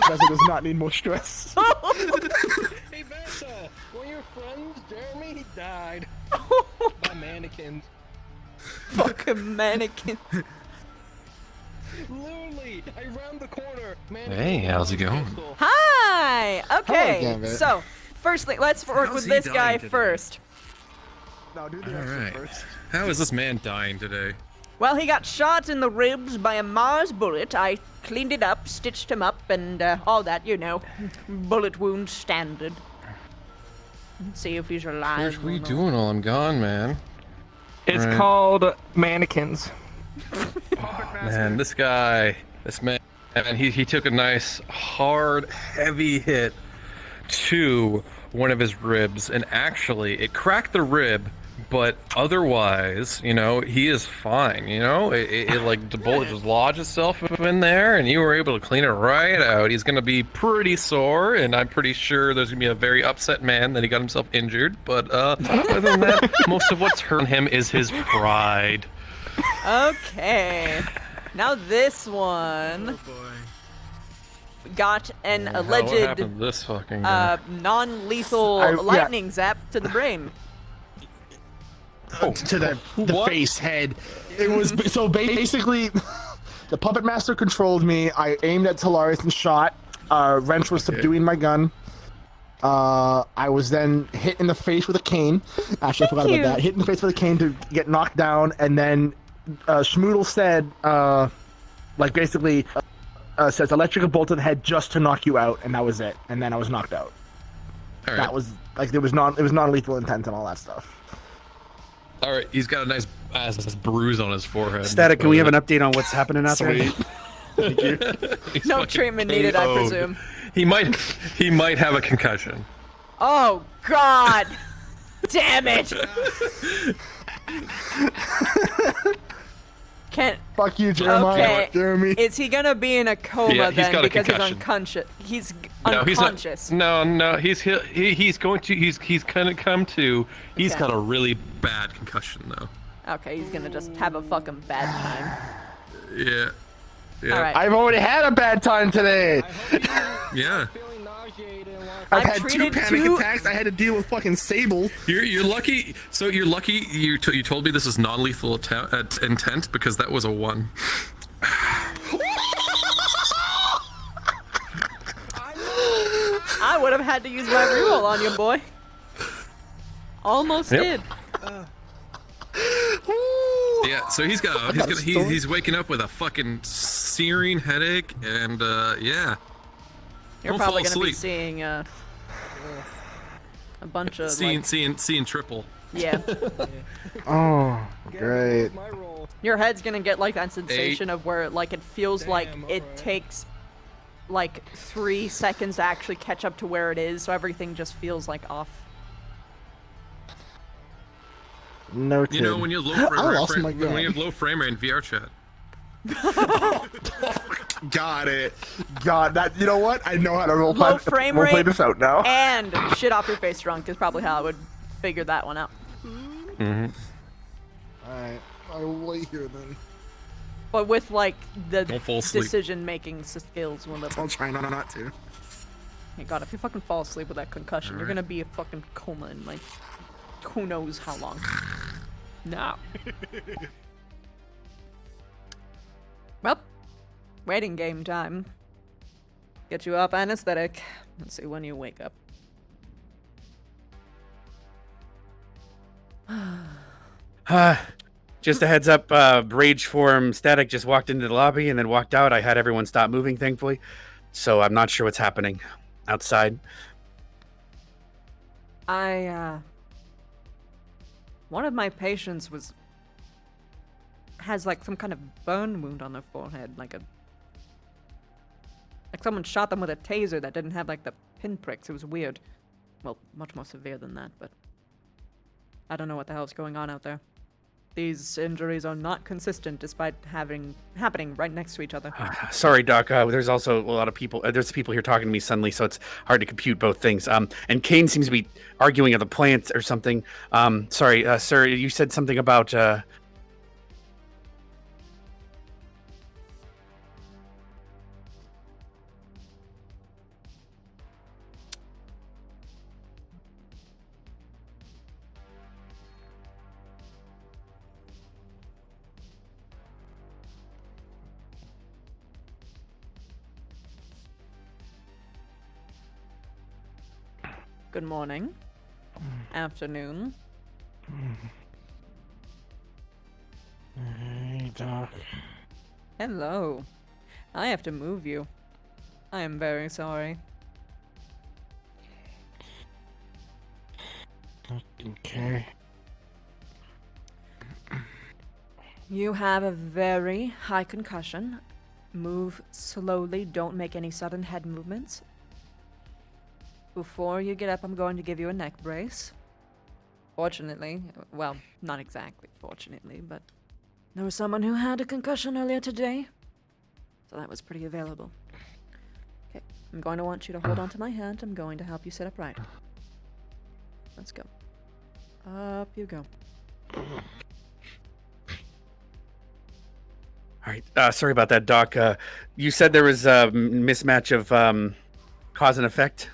Vesta does not need more stress. Hey, Vessa, one of your friends, Jeremy, he died by mannequins. Fucking mannequin. Literally, I round the corner. Hey, how's it going? Hi! Okay, Gambit. so, firstly, let's work How's with he this guy dying today? first. No, do the All right. How is this man dying today? Well, he got shot in the ribs by a Mars bullet. I cleaned it up, stitched him up, and all that, you know. Bullet wound standard. Let's see if he's alive. What are you doing while I'm gone, man? It's Right. called mannequins. Man, this man, he took a nice, hard, heavy hit to one of his ribs, and actually, it cracked the rib, but otherwise, he is fine. Like the bullet just lodged itself in there, and you were able to clean it right out. He's gonna be pretty sore, and I'm pretty sure there's gonna be a very upset man that he got himself injured. But other than that, most of what's hurting him is his pride. Okay. Now this one got an What alleged happened to this fucking guy? non-lethal Yeah. lightning zap to the brain. To the face, head. It was so basically, the puppet master controlled me. I aimed at Talaris and shot. Wrench was subduing my gun. I was then hit in the face with a cane. Actually, I forgot about that. Hit in the face with a cane to get knocked down, and then Schmoodle said, says electrical bolt to the head just to knock you out, and that was it. And then I was knocked out. All right. That was it was non-lethal intent and all that stuff. All right, he's got a nice bruise on his forehead. Static, can we have an update on what's happening out there? Thank you. No treatment needed, I presume. He might have a concussion. Oh God! Damn it! Can't. Fuck you, Jeremiah. Okay. Jeremy. Is he gonna be in a coma Yeah, he's then got a because concussion. he's No, unconscious? he's not. No, he's gonna come to. He's Okay. got a really bad concussion though. Okay, he's gonna just have a fucking bad time. Yeah. Yeah. All right. I've already had a bad time today. Yeah. I've I've had 2 treated panic two- attacks. I had to deal with fucking Sable. You're lucky. So you're lucky. You told me this is non-lethal intent because that was a 1. I would have had to use my reroll on you, boy. Almost Yep. did. Yeah. So he's waking up with a fucking searing headache and yeah. You're Don't probably fall gonna be asleep. seeing a bunch of seeing triple. yeah. Oh, great. Your head's gonna get like that sensation of where like it feels like it takes like 3 seconds to actually catch up to where it is, so everything just feels like off. Noted. You know when you have low I frame lost my rate, when gun. you have low frame rate in VR chat. Got it. God, that. You know what? I know how to Low roleplay frame roleplay rate this out now. and shit off your face drunk is probably how I would figure that one out. Mm-hmm. Alright, I will wait here then. But with like the Don't fall asleep. decision-making skills, when I'll try not to. Hey God, if you fucking fall asleep with that concussion, you're gonna be a fucking coma in like who knows how long. No. Well, waiting game time. Get you off anesthetic. Let's see when you wake up. Just a heads up, Rage Form Static just walked into the lobby and then walked out. I had everyone stop moving, thankfully. So I'm not sure what's happening outside. One of my patients has like some kind of burn wound on their forehead, like someone shot them with a taser that didn't have like the pinpricks. It was weird. Well, much more severe than that, but I don't know what the hell's going on out there. These injuries are not consistent despite happening right next to each other. Sorry, Doc. There's also a lot of people. There's people here talking to me suddenly, so it's hard to compute both things. And Kane seems to be arguing at the plant or something. Sorry, sir. You said something about. Good morning. Afternoon. Hey, Doc. Hello. I have to move you. I am very sorry. Okay. You have a very high concussion. Move slowly. Don't make any sudden head movements. Before you get up, I'm going to give you a neck brace. Fortunately, well, not exactly fortunately, but there was someone who had a concussion earlier today, so that was pretty available. Okay, I'm going to want you to hold on to my hand. I'm going to help you sit upright. Let's go. Up you go. All right. Sorry about that, Doc. You said there was a mismatch of cause and effect.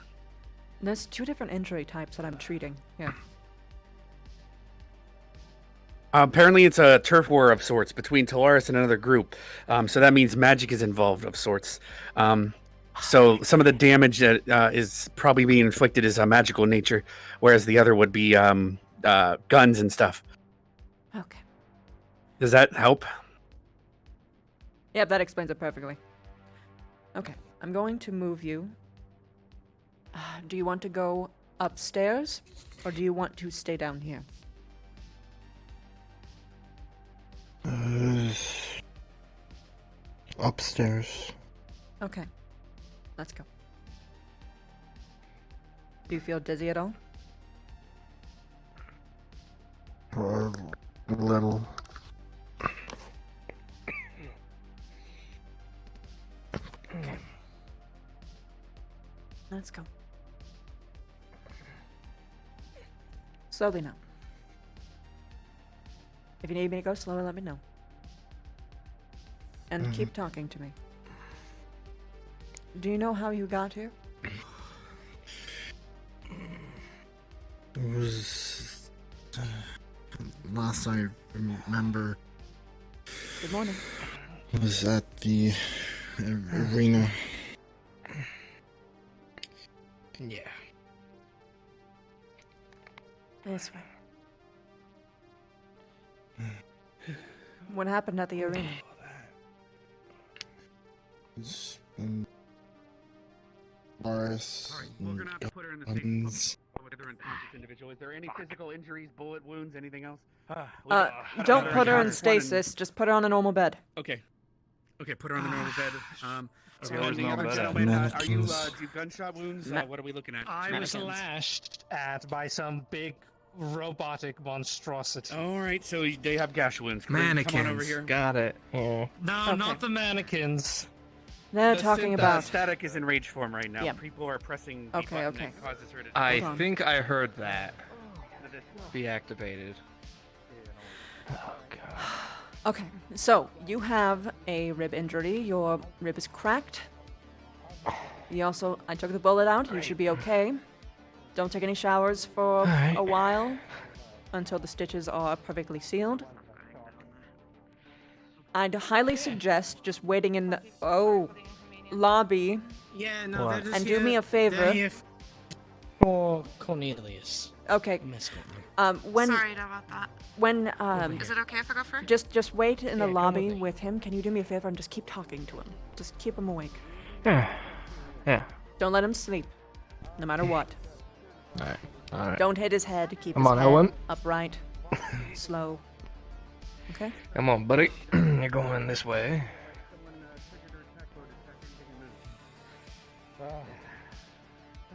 There's 2 different injury types that I'm treating. Yeah. Apparently, it's a turf war of sorts between Callous and another group. So that means magic is involved of sorts. So some of the damage that is probably being inflicted is magical in nature, whereas the other would be guns and stuff. Okay. Does that help? Yep, that explains it perfectly. Okay, I'm going to move you. Do you want to go upstairs, or do you want to stay down here? Upstairs. Okay, let's go. Do you feel dizzy at all? A little. Okay. Let's go. Slowly now. If you need me to go slower, let me know. And keep talking to me. Do you know how you got here? It was last I remember. Good morning. Was at the arena. Yeah. This way. What happened at the arena? Boris. All right, we're gonna have to put her in the same with other unconscious individual. Is there any physical injuries, bullet wounds, anything else? Don't put her in stasis. Just put her on a normal bed. Okay. Okay, put her on the normal bed. Okay, And there's the no other bed. gentleman, do you Mannequins. do gunshot wounds? What are we looking at? I was Mannequins. lashed at by some big robotic monstrosity. All right, so they have gash wounds. Come on over here. Got it. No, Okay. not the mannequins. They're The talking synth, about. Static is in rage form right now. Yeah. People are pressing the Okay, button okay. that causes her to. I Hold on. think I heard that be activated. Oh god. Okay, so you have a rib injury. Your rib is cracked. You also, I took the bullet out. You should be okay. Don't take any showers for Alright. a while until the stitches are perfectly sealed. I'd highly suggest just waiting in the lobby. Yeah, no, What? they're just And do here- me a favor. they're here for Cornelius. Okay. When Sorry about that. when Is it okay if I go first? just wait in the Yeah, come lobby with me. with him. Can you do me a favor and just keep talking to him? Just keep him awake. Yeah. Yeah. Don't let him sleep, no matter what. Alright. Alright. Don't hit his head. Keep Come his on, head Owen. upright, slow. Okay. Come on, buddy. You're going this way.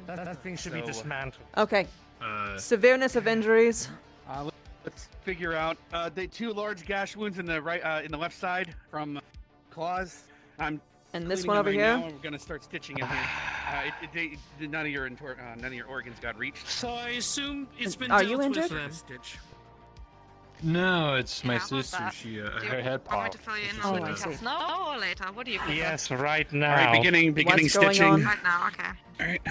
That thing should be So, dismantled. Okay. Severeness of injuries. Let's figure out the 2 large gash wounds in the right, in the left side from claws. I'm And this cleaning one them over right here. now, and we're gonna start stitching in here. None of your organs got reached. So I assume it's been Are dealt you with injured? then. Stitch. No, it's my Yeah, how about sister. that? She Do you her head want me popped. to fill you in Oh, on I the see. details now or later? What do you prefer? Yes, right now. All right, beginning What's going stitching. on? Right now, okay. All right.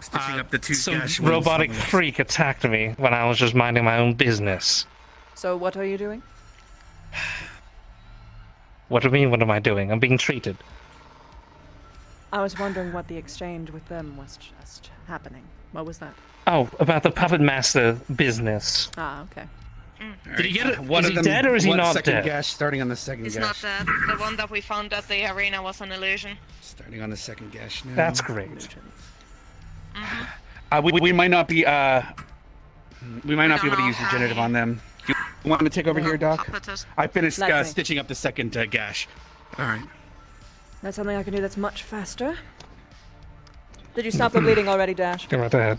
Stitching up the 2 Some gash wounds. robotic freak attacked me when I was just minding my own business. So what are you doing? What do you mean, what am I doing? I'm being treated. I was wondering what the exchange with them was just happening. What was that? Oh, about the puppet master business. Ah, okay. Did he get it? One Is of he them, dead or is he one not second dead? gash, starting on the second He's gash. not dead. The one that we found at the arena was an illusion. Starting on the second gash now. That's great. We might not be we might not be able to don't use know regenerative how on them. Do you want me to take over here, Doc? Puppeted. I finished Let me. stitching up the second gash. All right. That's something I can do that's much faster. Did you stop the bleeding already, Dash? Go right ahead.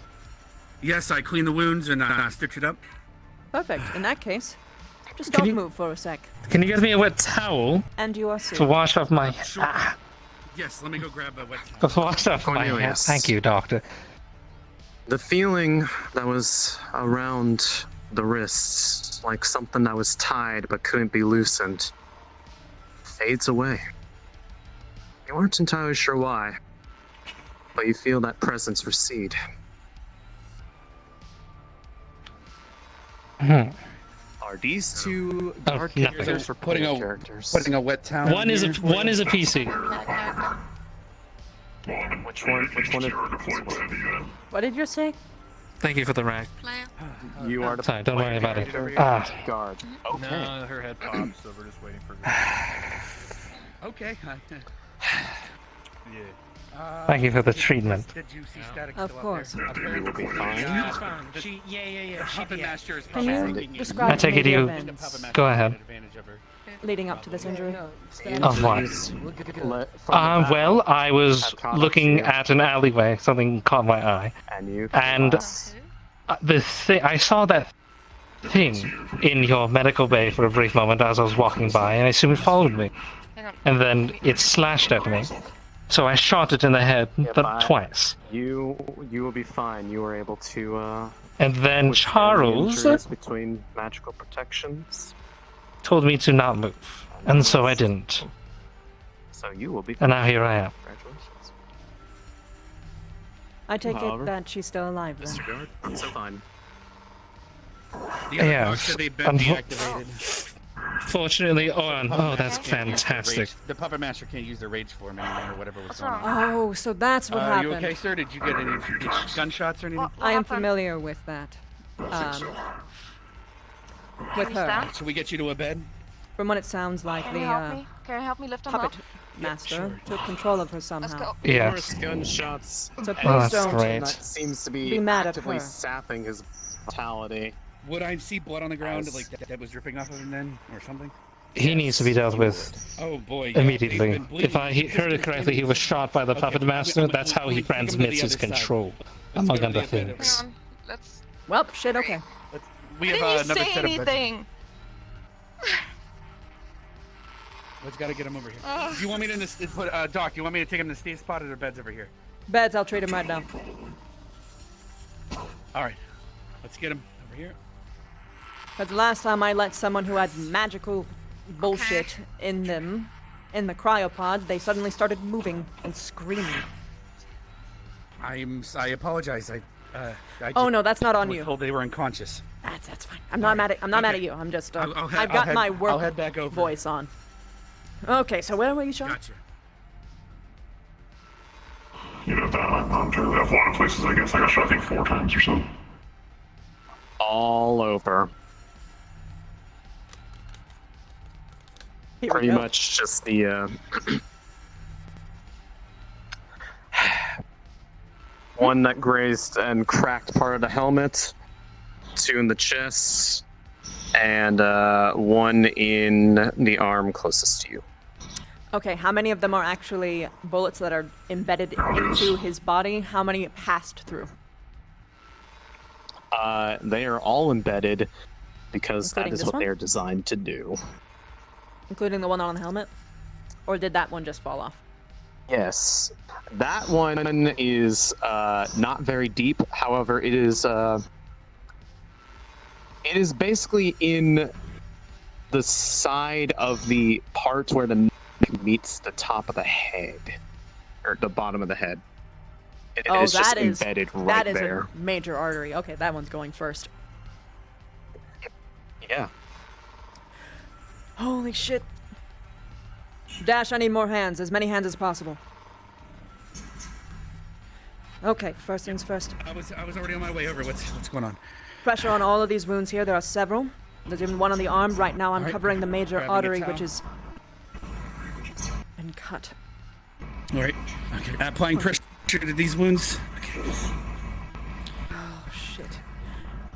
Yes, I cleaned the wounds and stitched it up. Perfect. In that case, just Can don't you- move for a sec. Can you get me a wet towel And you are safe. to wash off my Yes, let me go grab a wet towel. to wash off my hair? Cornelius. Thank you, doctor. The feeling that was around the wrists, like something that was tied but couldn't be loosened, fades away. You aren't entirely sure why, but you feel that presence recede. Are these two guard nothing. characters or Putting player a characters? putting a wet towel. One is a PC. Which one? Which one is? What did you say? Thank you for the rag. You are the Sorry, don't worry about it. character? Ah. Guard. Okay. No, her head pops, so we're just waiting for Okay. Yeah. Thank you for the treatment. Did you see static Of still course. Up there? You will be fine. That's fine. Yeah. Puppet Master is Can probably you thinking you. describe I take it the you- events Go ahead. leading up to this injury? Of what? Well, I was looking at an alleyway. Something caught my eye, and the thing I saw that thing in your medical bay for a brief moment as I was walking by, and I assumed it followed me, and then it slashed at me. So I shot it in the head twice. You will be fine. You were able to. And then withstand the Charles injuries between magical protections, told me to not move, and so I didn't. so you will be. And now here I am. Congratulations. I take However, it that she's still alive then. Mr. Guard, it's fine. The other Yeah, dog said they've been deactivated. Fortunately, Puppet that's Master can't use their fantastic. rage- The Puppet Master can't use their rage form anymore, or whatever was going on. Oh, so that's what You happened. okay, sir? Did you get any gunshots or anything? I am familiar with that. With her. Should we get you to a bed? From what it sounds like, Can the you help me? Can you help me lift him puppet up? master took control of her somehow. Let's go. Yes. Gunshots. So and please don't that seems to be mad at actively her. sapping his vitality. Would I see blood on the ground like that was dripping off of him then, or something? He needs to be dealt with Oh boy! Yeah, immediately. they've been bleeding. If I heard it correctly, he was shot by the puppet master. That's how he transmits his control, among other things. Let's. Well, shit, okay. We Didn't have you another say set of beds. anything? Let's gotta get him over here. Ugh. Do you want me to put Doc? You want me to take him to stay spotted or beds over here? Beds, I'll treat him right now. All right, let's get him over here. Because last time I let someone who had magical bullshit in them, in the cryopod, they suddenly started moving and screaming. I apologize. I Oh, no, that's not on was you. told they were unconscious. That's fine. I'm not mad at you. I'm just I'll I've got my work I'll head back over. voice on. Okay, so where were you shot? Gotcha. I'm fairly off a lot of places, I guess. I got shot, I think, 4 times or so. All over. Here we Pretty go. much just the one that grazed and cracked part of the helmet, 2 in the chest, and 1 in the arm closest to you. Okay, how many of them are actually bullets that are embedded into his body? How many passed through? They are all embedded because Including that is this what one? they are designed to do. Including the one on the helmet? Or did that one just fall off? Yes, that one is not very deep. However, it is basically in the side of the part where the neck meets the top of the head, or the bottom of the head. It Oh, is just that is embedded right that is there. a major artery. Okay, that one's going first. Yeah. Holy shit. Dash, I need more hands. As many hands as possible. Okay, first things first. I was already on my way over. What's going on? Pressure on all of these wounds here. There are several. There's even one on the arm. Right now I'm Alright, covering the major grabbing a artery, towel. which is been cut. All right. Okay. Applying pressure to these wounds. Oh, shit.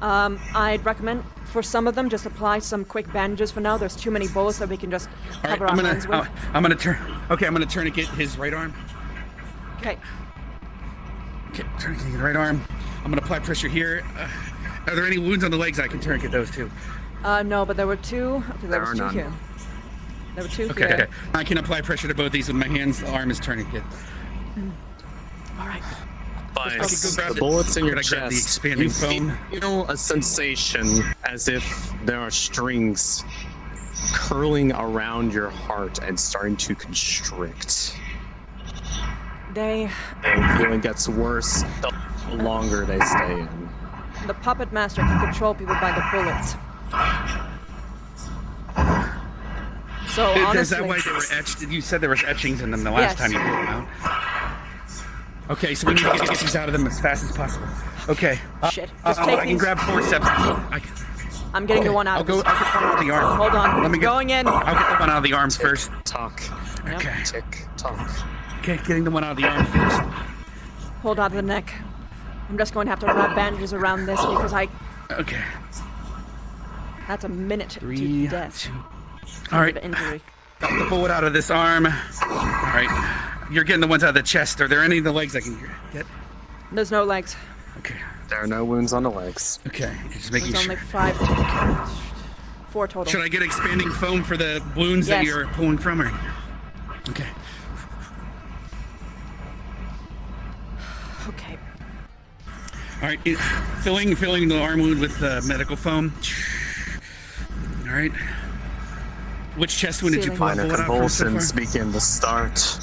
I'd recommend for some of them just apply some quick bandages for now. There's too many bullets that we can just All right. cover our hands with. I'm gonna turn. Okay. I'm gonna tourniquet his right arm. Okay. Okay, tourniqueting the right arm. I'm gonna apply pressure here. Are there any wounds on the legs? I can tourniquet those too. No, but there were two. Okay, there was two none. here. There were two Okay, here. okay. I can apply pressure to both these with my hands. The arm is tourniquet. All right. By I could go grab the the- bullets in your Could I grab the chest, expanding you foam? feel a sensation as if there are strings curling around your heart and starting to constrict. They, The feeling gets worse the longer they stay in. the puppet master can control people by the bullets. So honestly, Is that why they were etched? You said there was etchings in them the last Yes. time you pulled them out. Okay, so we need to get these out of them as fast as possible. Okay. Shit. Just take I can these. grab forceps. I'm getting the one out I'll of go. his- I'll get one out of the arm. Hold on. Let me get, Going in. I'll get the one out of the arm first. Talk. Okay. Tick tock. Okay, getting the one out of the arm first. Hold on to the neck. I'm just going to have to wrap bandages around this because I. Okay. That's a minute Three, to death. All right. Injury. Got the bullet out of this arm. All right. You're getting the ones out of the chest. Are there any of the legs I can get? There's no legs. Okay. There are no wounds on the legs. Okay. Just making There's sure. only 4 total. Should I get expanding foam for the wounds that Yes. you're pulling from? Or? Okay. Okay. All right. Filling the arm wound with medical foam. All right. Which chest wound did you pull the Minor bullet out from so far? convulsions begin to start.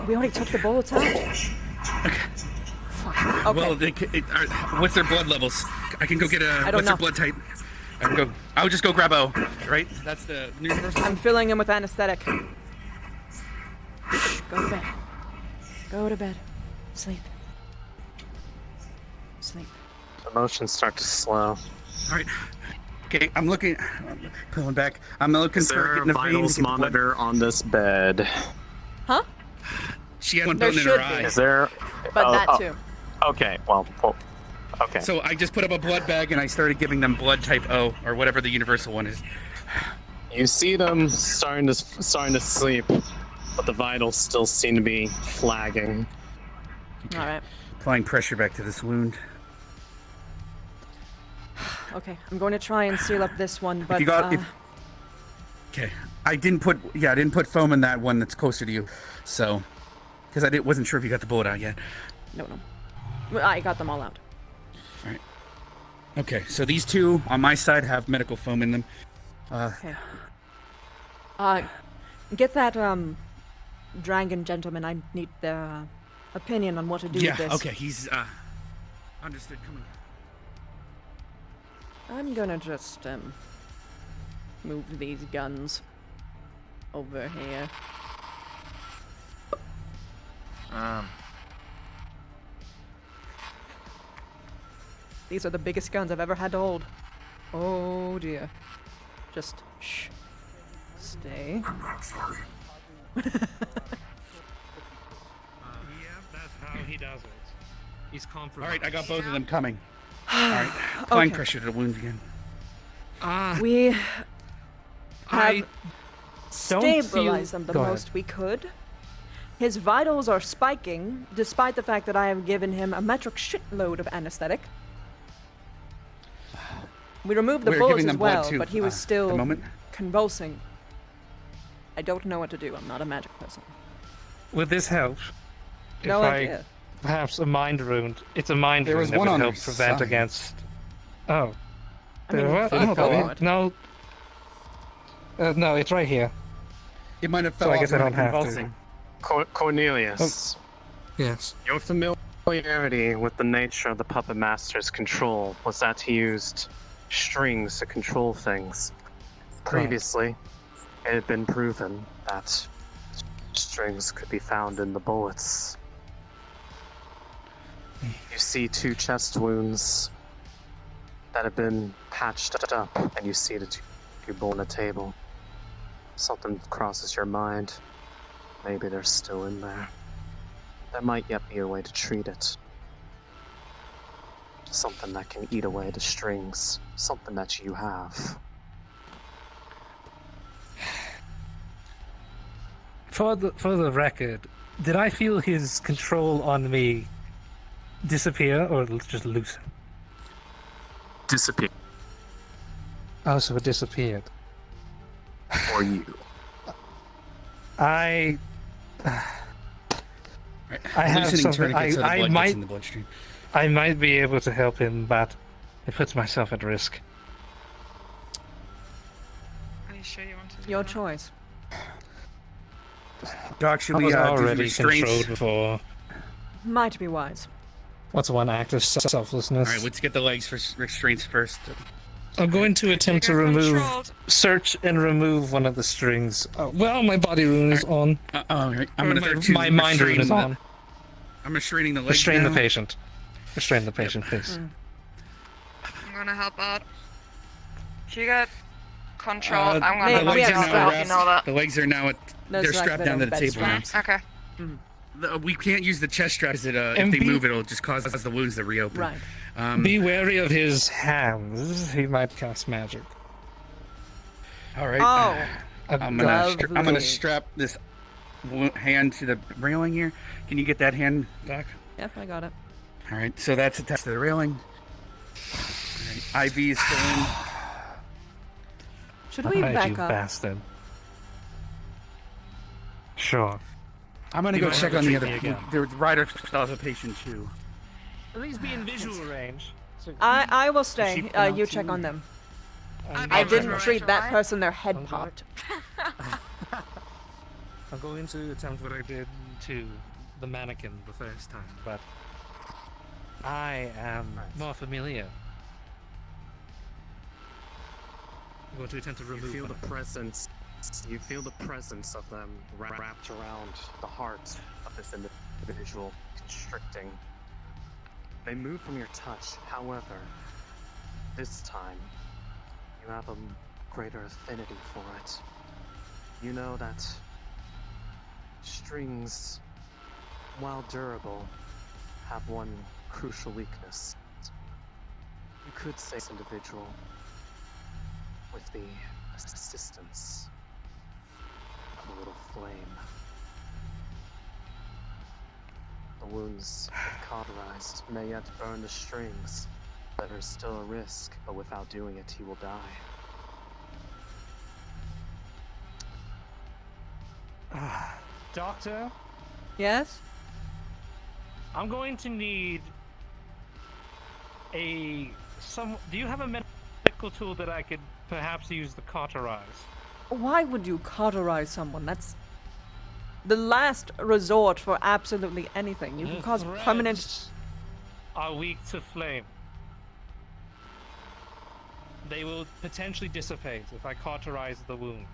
We already took the bullets out. Fuck. Okay. Well, what's their blood levels? I can go get a. I don't What's their know. blood type? I can go. I'll just go grab O. Right? That's the universal. I'm filling him with anesthetic. Shh, go to bed. Go to bed. Sleep. Sleep. Emotions start to slow. All right. Okay, I'm looking. Pulling back. I'm looking Is for there a getting the veins. vitals get the blood. monitor on this bed? Huh? She had one There bone in her should eye. be. Is there? But oh, that oh, too. Okay, okay. So I just put up a blood bag and I started giving them blood type O or whatever the universal one is. You see them starting to sleep, but the vitals still seem to be flagging. All right. Applying pressure back to this wound. Okay. I'm going to try and seal up this one, but Okay. I didn't put foam in that one that's closer to you, so because wasn't sure if you got the bullet out yet. no. I got them all out. All right. Okay, so these two on my side have medical foam in them. Okay. Get that dragon gentleman. I need their opinion on what to do Yeah. with this. Okay. He's understood. Coming. I'm gonna just move these guns over here. These are the biggest guns I've ever had to hold. Oh dear. Just shh. Stay. I'm not sorry. That's how he does it. He's comfortable. All right, I got both of them coming. All right, applying Okay. pressure to the wounds again. We I have don't stabilized feel- them the Go ahead. most we could. His vitals are spiking, despite the fact that I have given him a metric shitload of anesthetic. We removed the We're bullets giving as them blood well, too, but he was at the still moment. convulsing. I don't know what to do. I'm not a magic person. With this help, No if idea. I perhaps a mind wound, it's a mind There wound was that one would on help their prevent side. against. Oh. I mean, There for were- the oh, forward. no. No, it's right here. It might have So fell I off guess I when don't have to. convulsing. Cornelius, Yes. your familiarity with the nature of the puppet master's control was that he used strings to control things. Previously, it had been proven that strings could be found in the bullets. You see 2 chest wounds that have been patched up, and you see the 2 bullets on the table. Something crosses your mind. Maybe they're still in there. There might yet be a way to treat it. Something that can eat away the strings. Something that you have. For the record, did I feel his control on me disappear or just loosen? Disappear. Oh, so it disappeared. For you. I have Loosening something. tourniquet so the I blood might. gets in the bloodstream. I might be able to help him, but it puts myself at risk. Are you sure you want to do Your that? choice. Doc, should I we was do the already restraints? controlled before. Might be wise. What's one act of selflessness? All right, let's get the legs for restraints first. I'm going to attempt to search and remove one of the strings. Well, my body rune is on. All right, I'm Or gonna start to my mind rune is on. I'm restraining the legs. Restrain the now. patient. Restrain the patient, please. I'm gonna help out. If you get control, I'm the gonna help legs you are now out, you wrapped. know that. The legs are now at. Those They're are like strapped down to little the table now. bed straps. Okay. We can't use the chest strap because if And they be- move, it'll just cause the wounds to reopen. Right. Be wary of his hands. He might cast magic. All right. Oh. I'm gonna strap this hand to the railing here. Can you get that hand, Doc? Yep, I got it. All right. So that's attached to the railing. All right, IV is still in. Should we Alright, back you up? bastard. Sure. I'm gonna You go might check have on to the treat other. me again. The rider still has a patient too. At least be in visual range. I will stay. Sheep come You out check too. on them. I'm I going didn't to- treat that person. Their head popped. I'm going to attempt what I did to the mannequin the first time, but I am more familiar. I'm going to attempt to remove You feel one. the presence. You feel the presence of them wrapped around the heart of this individual, constricting. They move from your touch. However, this time you have a greater affinity for it. You know that strings, while durable, have one crucial weakness. You could say this individual, with the assistance of a little flame. The wounds cauterized may yet burn the strings. There is still a risk, but without doing it, he will die. Doctor, Yes? I'm going to need do you have a medical tool that I could perhaps use to cauterize? Why would you cauterize someone? That's the last resort for absolutely anything. You can The cause threads permanent. are weak to flame. They will potentially dissipate if I cauterize the wound.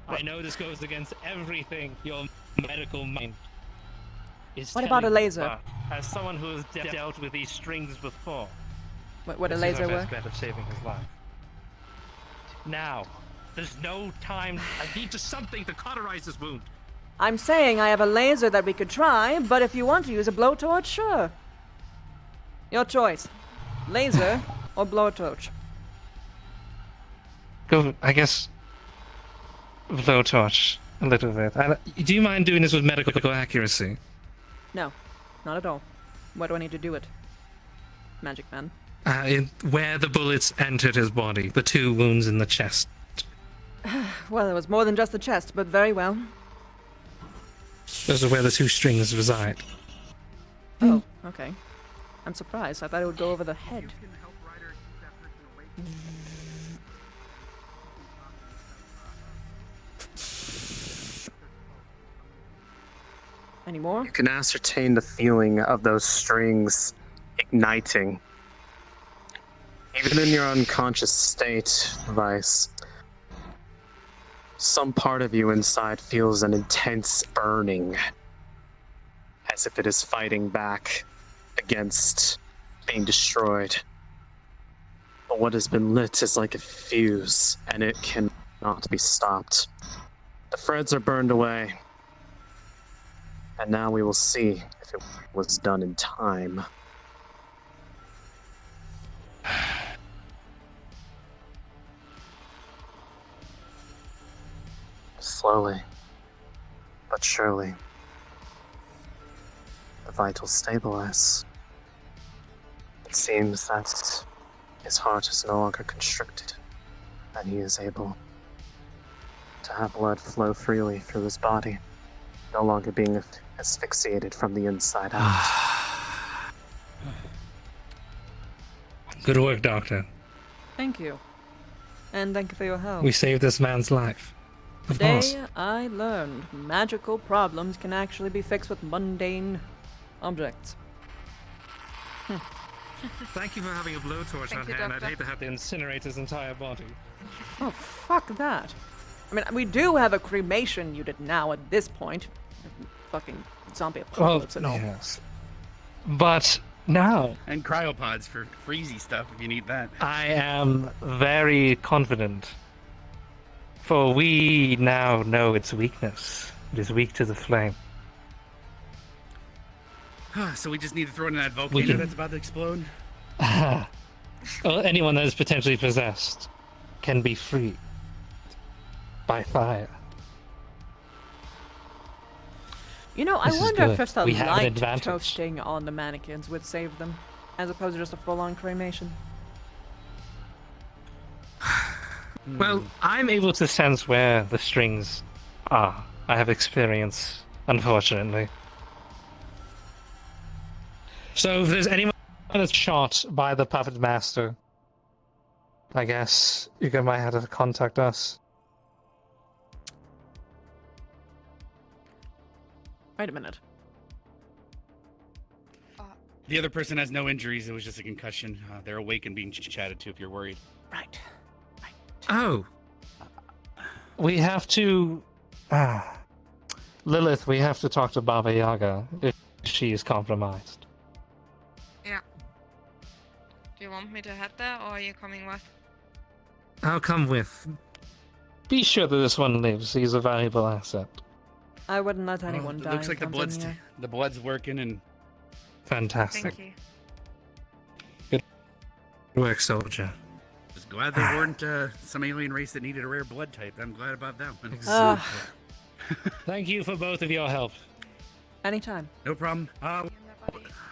I know this goes against everything your medical mind is What about telling a me, laser? but as someone who has dealt with these strings before, Would a this laser is our work? best bet of saving his life. Now, there's no time. I need something to cauterize this wound. I'm saying I have a laser that we could try, but if you want to use a blowtorch, sure. Your choice. Laser or blowtorch. Go, I guess. Blowtorch a little bit. Do you mind doing this with medical accuracy? No, not at all. Where do I need to do it? Magic Man. Where the bullets entered his body, the 2 wounds in the chest. Well, it was more than just the chest, but very well. Those are where the 2 strings reside. Oh, okay. I'm surprised. I thought it would go over the head. Any more? You can ascertain the feeling of those strings igniting. Even in your unconscious state, Vice, some part of you inside feels an intense burning, as if it is fighting back against being destroyed. But what has been lit is like a fuse, and it cannot be stopped. The threads are burned away, and now we will see if it was done in time. Slowly, but But surely, the vitals stabilize. It seems that his heart is no longer constricted, and he is able to have blood flow freely through his body, no longer being asphyxiated from the inside out. Good work, Doctor. Thank you. And thank you for your help. We saved this man's life. Of course. Today, I learned magical problems can actually be fixed with mundane objects. Thank you for having a blowtorch on hand. I'd hate to have to incinerate his entire body. Oh, fuck that. I mean, we do have a cremation unit now at this point. Fucking zombie apocalypse and all. Yes. But now... And cryopods for freezy stuff if you need that. I am very confident. For we now know its weakness. It is weak to the flame. So we just need to throw in that volcano that's about to explode? Well, anyone that is potentially possessed can be freed by fire. You know, I This is wonder if good. just a We have an light advantage. toasting on the mannequins would save them, as opposed to just a full-on cremation. Well, I'm able to sense where the strings are. I have experience, unfortunately. So if there's anyone that's shot by the Puppet Master, I guess you might have to contact us. Wait a minute. The other person has no injuries. It was just a concussion. They're awake and being chatted to if you're worried. Right. Oh. We have to... Lilith, we have to talk to Baba Yaga if she is compromised. Yeah. Do you want me to head there, or are you coming with? I'll come with. Be sure that this one lives. He's a valuable asset. I wouldn't let anyone It die. looks like and come in here. the blood's working and... Fantastic. Thank you. Good work, soldier. Just glad there weren't some alien race that needed a rare blood type. I'm glad about that one. Thank you for both of your help. Anytime. No problem. I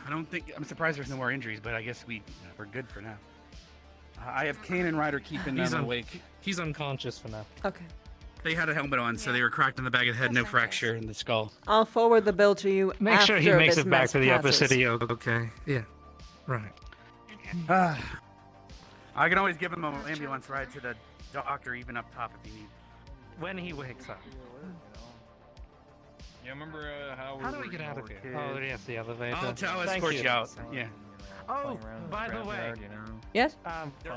don't think... I'm surprised there's no more injuries, but I guess we're good for now. I have Kane and Ryder keeping them awake. He's unconscious for now. Okay. They had a helmet on, so they were cracked in the back of the head, no fracture in the skull. I'll forward the bill to you Make sure he after makes this it back mess to the upper passes. city, okay? Yeah. Right. I can always give him an ambulance ride to the doctor, even up top if you need. When he wakes up. Yeah, remember how How do we get out of here? Oh, yes, the elevator. I'll Thank escort you out. Yeah. Oh, by the way. Yes?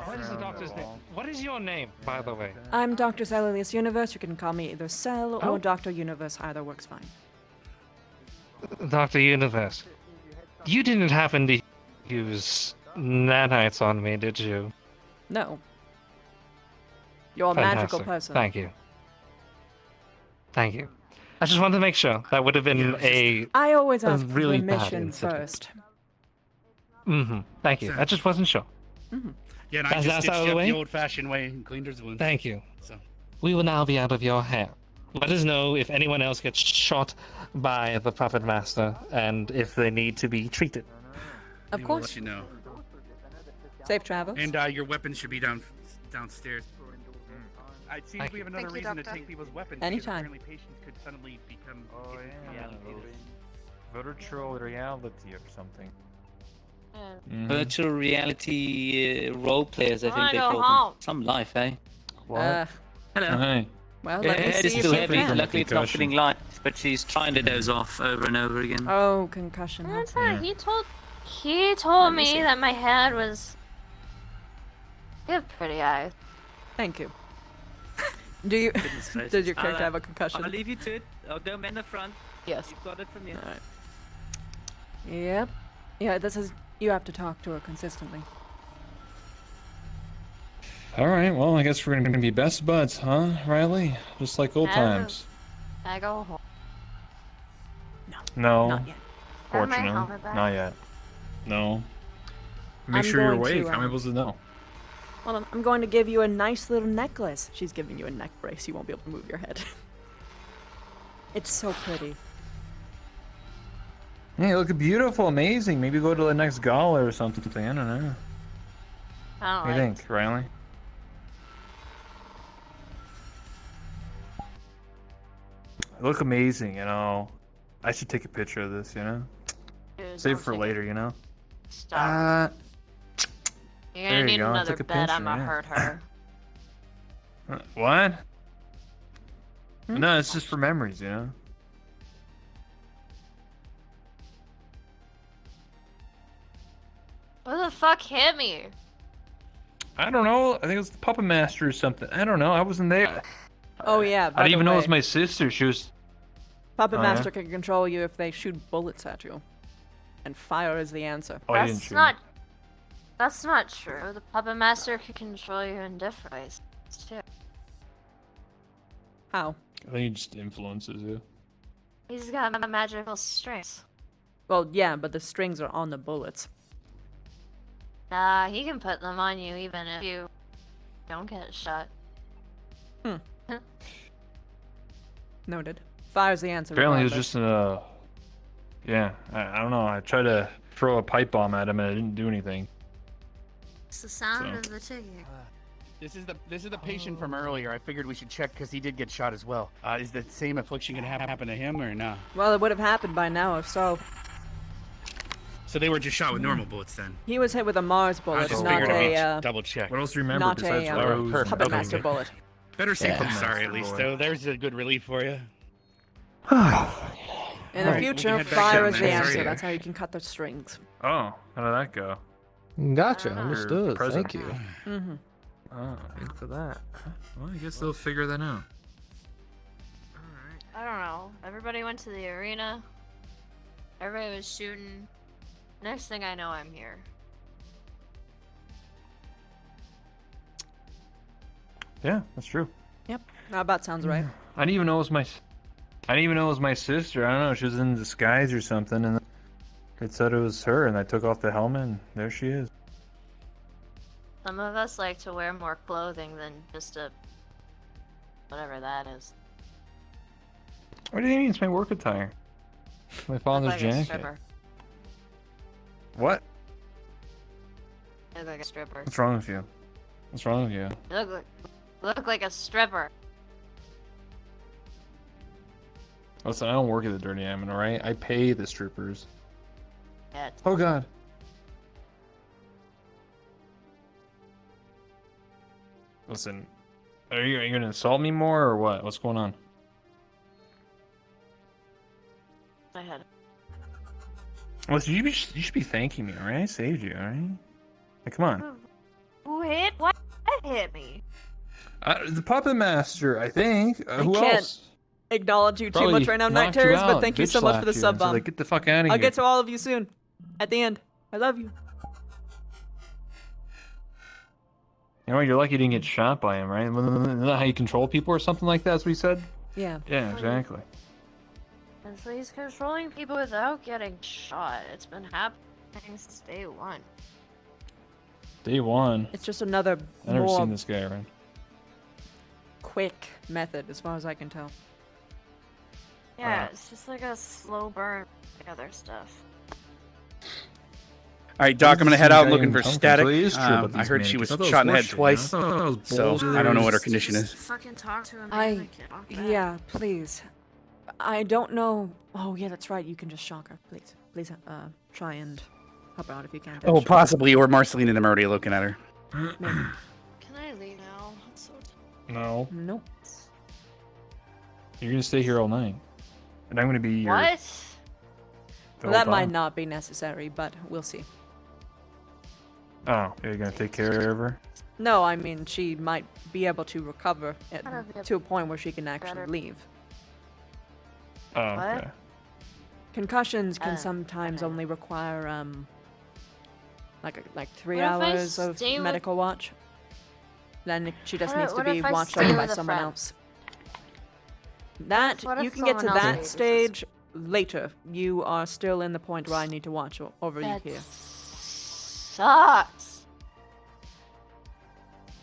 What is the doctor's name? What is your name, by the way? I'm Dr. Callous Universe. You can call me either Cell or Oh. Dr. Universe. Either works fine. Dr. Universe. You didn't happen to use nanites on me, did you? No. You're a magical person. Thank you. Thank you. I just wanted to make sure. That would have been I always a ask for really bad permission incident. first. Mm-hmm. Thank you. I just wasn't sure. Yeah, and I That's just out stitched of you the up way? the old-fashioned way and cleaned his wounds. Thank you. So. We will now be out of your hair. Let us know if anyone else gets shot by the Puppet Master and if they need to be treated. Of We'll course. let you know. Safe travels. And your weapons should be downstairs. I'd see if we have another Thank you, reason to doctor. take people's weapons. Anytime. Because apparently patients could suddenly become... Virtual reality or something. Virtual reality role players, I I think they wanna go call home. them. Some life, eh? Uh, Hello. Hey. well, Yeah, let me head is see if too you heavy. can. Luckily, it's not Concussion. feeling light, but she's trying to doze off over and over again. Oh, concussion. That's okay. right. He told me me see. that my head was. You have pretty eyes. Thank you. Do you? Goodness gracious. Does your character I'll, have a concussion? I'll leave you to it. I'll go in the front. Yes. You've got it from you. Alright. Yep. Yeah, this is. You have to talk to her consistently. All right, well, I guess we're gonna be best buds, huh, Riley? Just like old times. I go home. No. Not yet. Have my Fortunately, helmet back. not yet. No. Make I'm sure you're going to, awake. I'm able to know. Well, I'm going to give you a nice little necklace. She's giving you a neck brace. You won't be able to move your head. It's so pretty. Hey, look beautiful, amazing. Maybe go to the next gala or something. I don't know. I What do you think, Riley? Look amazing, you know. I should take a picture of this, you know. Dude, Save don't it for take later, you know. Stop. You're there gonna you need go, I another took a bed. I'm picture, gonna yeah. hurt her. What? No, it's just for memories, you know. Who the fuck hit me? I don't know. I think it was the Puppet Master or something. I don't know. I wasn't there. Oh yeah, by I didn't the even know it way, was my sister. She was. Puppet Oh, yeah? Master can control you if they shoot bullets at you. And fire is the answer. Oh, he didn't shoot me. That's not true. The Puppet Master can control you in different ways too. How? I think he just influences you. He's got magical strings. Well, yeah, but the strings are on the bullets. Nah, he can put them on you even if you don't get shot. Noted. Fire's the answer. Apparently, it was regardless. just yeah, I don't know. I tried to throw a pipe bomb at him and it didn't do anything. It's the sound So. of the ticking. This is the patient from earlier. I figured we should check because he did get shot as well. Is the same affliction gonna happen to him or no? Well, it would have happened by now if so. So they were just shot with normal bullets then. He was hit with a Mars I bullet, just not figured I'd a double check. What else do you remember not besides a Rose? Perfect. Puppet Okay, Master good. bullet. Better safe Yeah. than sorry, at least. Though there's a good relief for you. In the Alright, we can future, head back fire down is then. the answer. Sorry. That's how you can cut the strings. Oh, how did that go? Gotcha. Your Understood. present. Thank you. Mm-hmm. Oh, thanks for that. Well, I guess they'll figure that out. I don't know. Everybody went to the arena. Everybody was shooting. Next thing I know, I'm here. Yeah, that's true. Yep. That about sounds right. I didn't even know it was my. I didn't even know it was my sister. I don't know. She was in disguise or something, and it said it was her. And I took off the helmet, and there she is. Some of us like to wear more clothing than just a whatever that is. What do you mean? It's my work attire. My father's Look like a jacket. stripper. What? You look like a stripper. What's wrong with you? What's wrong with you? You look like a stripper. Listen, I don't work at the Dirty Diamond, alright? I pay the strippers. Yeah. Oh god. Listen, are you gonna insult me more or what? What's going on? I had. Listen, you should be thanking me, alright? I saved you, alright? Like, come on. Who hit? What hit me? The Puppet Master, I think. I Who can't else? acknowledge you too Probably much right now, Night knocked you Terrors, but out, thank you bitch so much for the slapped you, sub and said, bomb. like, get the fuck out of I'll here. get to all of you soon. At the end. I love you. You know, you're lucky you didn't get shot by him, right? Isn't that how you control people or something like that? That's what he said? Yeah. Yeah, exactly. And so he's controlling people without getting shot. It's been happening since day one. Day one. It's just another I've never more seen this guy around. quick method, as far as I can tell. Yeah, it's just like a slow burn like other stuff. All right, Doc, I'm gonna head out looking for Uncle, Static. so it is true about I these heard she was mannequins. I thought it shot in the head horseshit, twice, you know? I thought it was so bullshit. I don't know what her condition is. Fucking talk to him. Yeah, please. I don't know. Oh, yeah, that's right. You can just shock her. Please. Please, try and help out if you can. Oh, possibly, or Marceline and I'm already looking at her. Can I leave now? I'm so tired. No. Nope. You're gonna stay here all night. And I'm gonna be your... What? the Well, that whole might time. not be necessary, but we'll see. Oh, you're gonna take care of her? No, I mean, she might be able to recover Better be- to a point where she can actually better- leave. Oh, What? okay. Concussions can sometimes only require, like 3 What if I hours of stay with- medical watch. Then she just What- needs to what be if I watched stay over by with a someone friend? else. That, What if you can get to someone else that stays with stage later. You are still in the point where I need to watch over you That here. sucks.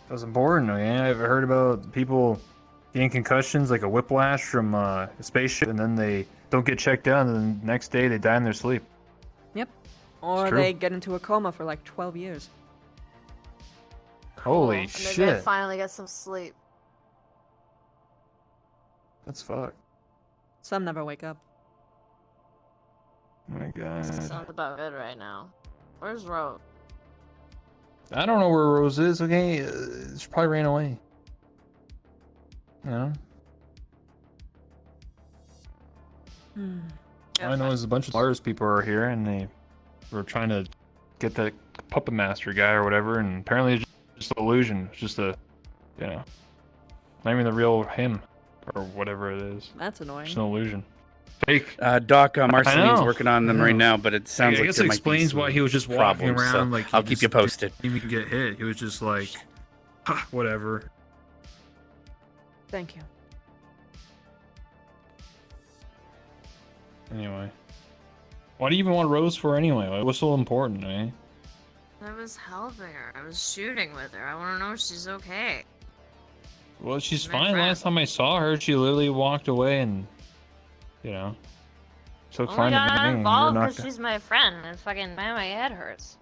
That was important, yeah. I've heard about people gain concussions like a whiplash from a spaceship, and then they don't get checked out, and then the next day they die in their sleep. Yep. Or true. they get into a coma for like 12 years. Holy And then they shit. finally get some sleep. That's fucked. Some never wake up. Oh my god. Sounds about good right now. Where's Rose? I don't know where Rose is, okay? She probably ran away. You know? All I know is a bunch of Lars people are here, and they were trying to get that puppet master guy or whatever, and apparently it's just an illusion. It's just a, you know, not even the real him, or whatever it is. That's annoying. Just an illusion. Fake. Doc Marceline's know. working on them I right know. now, but it sounds I like guess there it might be explains some why he was just walking problems, around so like I'll keep you posted. Didn't even get hit. He was just like, "Ha, whatever." Thank you. Anyway, why do you even want Rose for anyway? Like, what's so important, eh? I was helping her. I was shooting with her. I want to know if she's okay. Well, she's My fine. friend. Last time I saw her, she literally walked away and, you know, she looked Only fine to got me. involved You're because she's my friend. And fucking man, my head hurts.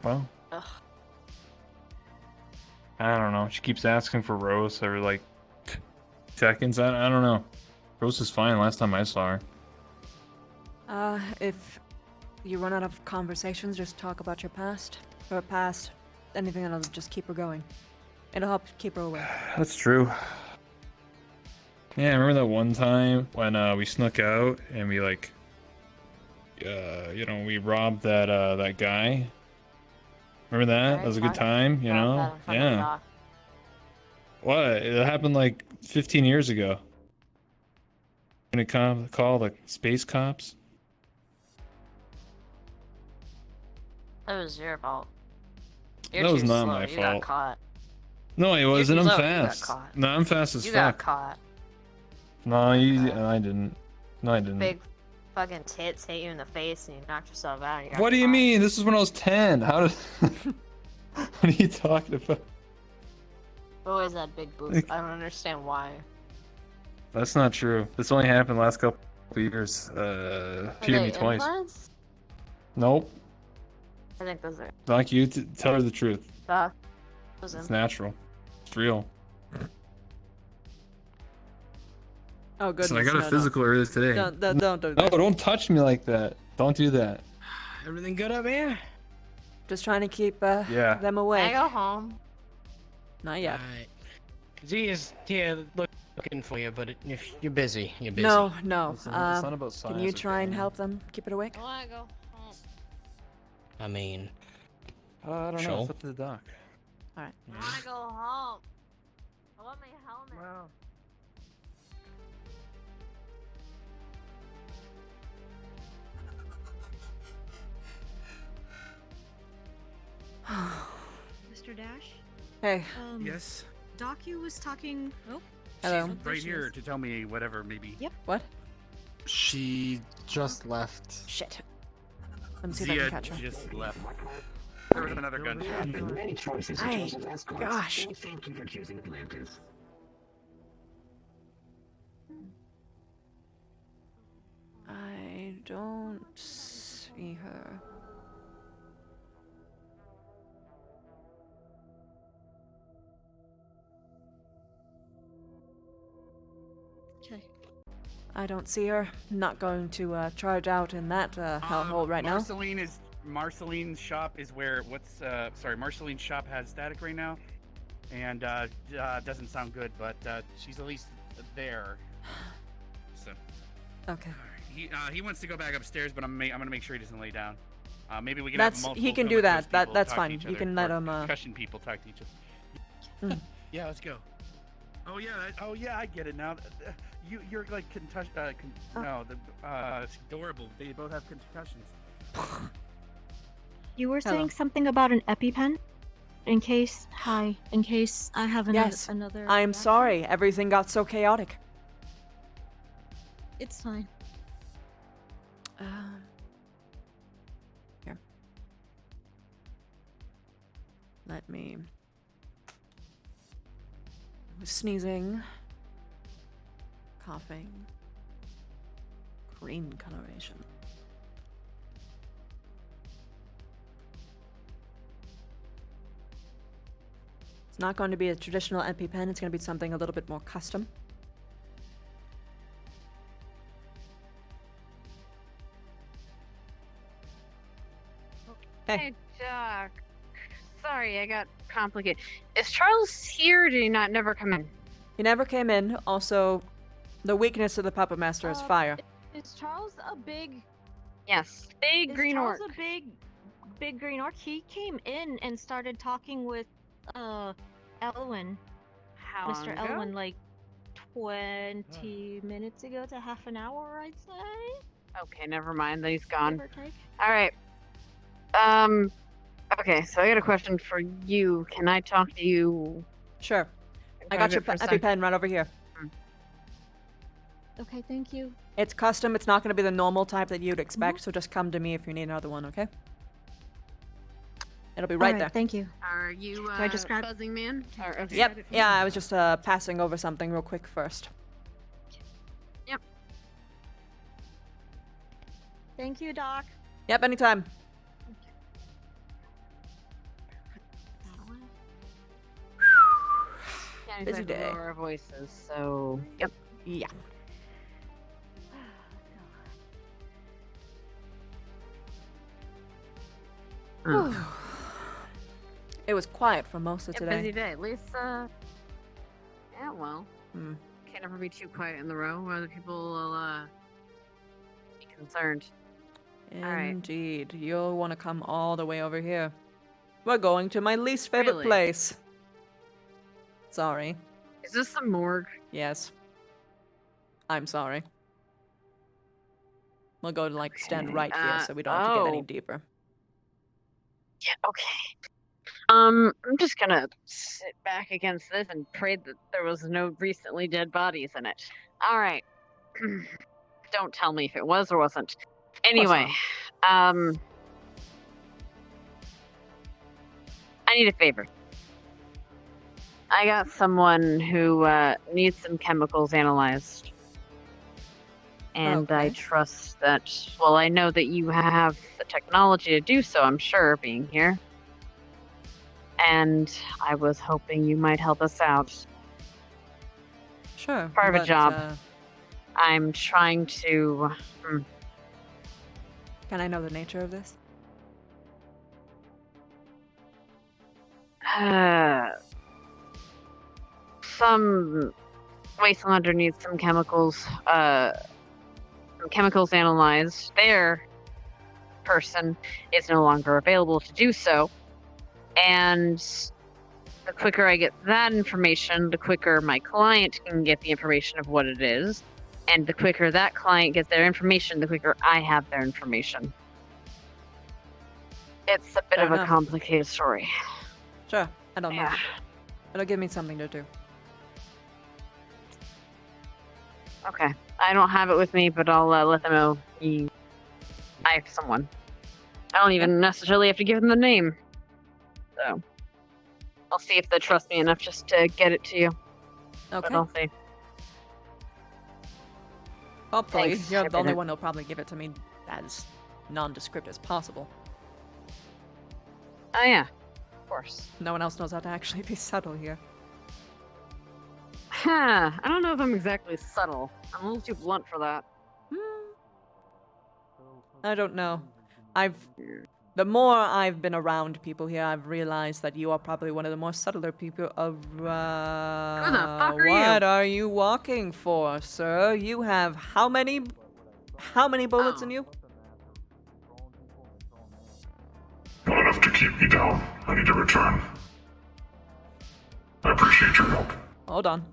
Well, Ugh. I don't know. She keeps asking for Rose every like seconds. I don't know. Rose is fine. Last time I saw her. If you run out of conversations, just talk about your past. Or past. Anything that'll just keep her going. It'll help keep her awake. That's true. Yeah, I remember that one time when we snuck out and we like, you know, we robbed that guy. Remember that? That was a good time, you know? Yeah. What? It happened like 15 years ago. Gonna call the space cops? That was your fault. You're That was too not slow. my You got fault. caught. No, it wasn't. too I'm slow. You got fast. caught. No, I'm fast as You got fuck. caught. No, I didn't. No, I didn't. Big fucking tits hit you in the face and you knocked yourself out. And you got What do you caught. mean? This is when I was 10. How did... What are you talking about? I've always had big boobs. Like- I don't understand why. That's not true. This only happened last couple of years. Are Appeared me they twice. implants? Nope. I think those are. Like you, tell her the truth. Those It's natural. It's real. Oh, goodness. So I got a no, physical earlier today. Don't do No, that. don't touch me like that. Don't do that. Everything good up here? Just trying to keep Yeah. them I away. go home. Not yet. Alright. Z is here looking for you, but if you're busy, you're busy. No. It's not about Can science, you try and okay? help them keep it awake? I wanna go home. I mean, I don't know. Sure. It's up to the doc. Alright. I wanna go home. I want my helmet. Mr. Dash? Hey. Yes. Docu was talking. Oh. Hello. She's right here to tell me whatever, maybe. Yep. What? She just left. Shit. Let me see if I can Zia catch her. just left. There was another gunshot. Many choices in Hey, terms of escorts. gosh. And thank you for choosing Atlantis. I don't see her. Okay. I don't see her. Not going to charge out in that hellhole right now. Marceline's shop is where Marceline's shop has static right now, and doesn't sound good, but she's at least there. So. Okay. He wants to go back upstairs, but I'm gonna make sure he doesn't lay down. Maybe we can have multiple he can do comatose that. people That's talk to fine. each You other, can let or him. Concussion people talk to each other. Mm. Yeah, let's go. Oh yeah, I get it now. You're like concussion. No, it's adorable. They both have concussions. You were Hello. saying something about an EpiPen? In case I have another. Yes. another I'm reaction? sorry. Everything got so chaotic. It's fine. Let me... Sneezing. Coughing. Green coloration. It's not going to be a traditional EpiPen, it's going to be something a little bit more custom. Hey, Doc. Sorry, I got complicated. Is Charles here or did he not never come in? He never came in. Also, the weakness of the Puppet Master is fire. Is Charles a big? Yes, big green Charles orc. a big green orc? He came in and started talking with Elwyn. How Mr. long ago? Elwyn, like 20 minutes ago to half an hour, I'd say. Okay, never mind. Then he's gone. Give or take. All right. Okay, so I got a question for you. Can I talk to you? Sure. I got your private for a sec? EpiPen right over here. Okay, thank you. It's custom. It's not going to be the normal type that you'd expect, so just come to me if you need another one, okay? It'll be right there. Thank you. Are you I just grab- buzzing man? Or, okay. Yep. Yeah, I was just passing over something real quick first. Yep. Thank you, Doc. Yep, anytime. Can't Busy exactly day. lower our voices, so yep. Yeah. It was quiet for most of Yeah, today. busy day. At least, yeah, well, Hmm. can't ever be too quiet in the row, or other people will, be concerned. Alright. Indeed. You'll want to come all the way over here. We're going to my least favorite Really? place. Sorry. Is this the morgue? Yes. I'm sorry. We'll go to, like, stand right here so we don't have to get any oh. deeper. Yeah, okay. I'm just gonna sit back against this and pray that there was no recently dead bodies in it. Alright. Don't tell me if it was or wasn't. Anyway, I need a favor. I got someone who needs some chemicals analyzed. And I trust that, well, I know that you have the technology to do so, I'm sure, being here. And I was hoping you might help us out. Sure. Part of a but, job. I'm trying to... Can I know the nature of this? Some wastelander needs some chemicals analyzed. Their person is no longer available to do so. And the quicker I get that information, the quicker my client can get the information of what it is. And the quicker that client gets their information, the quicker I have their information. It's a bit Fair of a enough. complicated story. Sure. I don't know. Yeah. It'll give me something to do. Okay. I don't have it with me, but I'll let them know I have someone. I don't even necessarily have to give them the name. So, I'll see if they trust me enough just to get it to you. Okay. But I'll see. Hopefully, Thanks, you're the only everything. one who'll probably give it to me as nondescript as possible. Oh yeah, of course. No one else knows how to actually be subtle here. Huh. I don't know if I'm exactly subtle. I'm a little too blunt for that. I don't know. The more I've been around people here, I've realized that you are probably one of the more subtler people around. Who the fuck are What you? are you walking for, sir? You have how many bullets in you? Not enough to keep me down. I need to return. I appreciate your help. Hold on.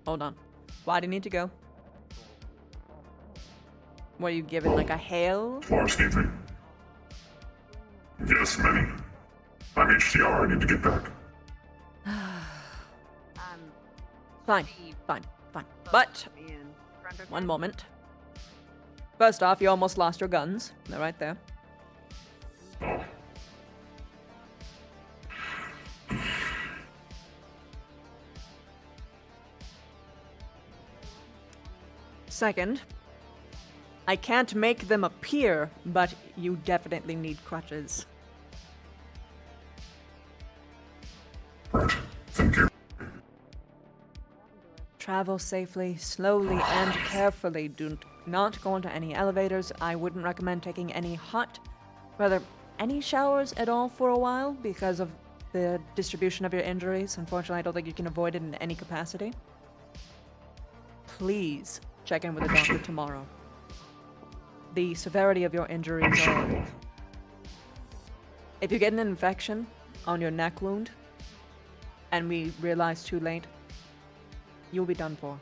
Hold on. Why do you need to go? Were you given like a hail? Farm sneezing. Yes, many. I'm HCR. I need to get back. Fine. But, one moment. First off, you almost lost your guns. They're right there. Second, I can't make them appear, but you definitely need crutches. Travel safely, slowly, and carefully. Do not go into any elevators. I wouldn't recommend taking any any showers at all for a while because of the distribution of your injuries. Unfortunately, I don't think you can avoid it in any capacity. Please check in with the doctor tomorrow. The severity of your injuries are... If you get an infection on your neck wound, and we realize too late, you'll be done for.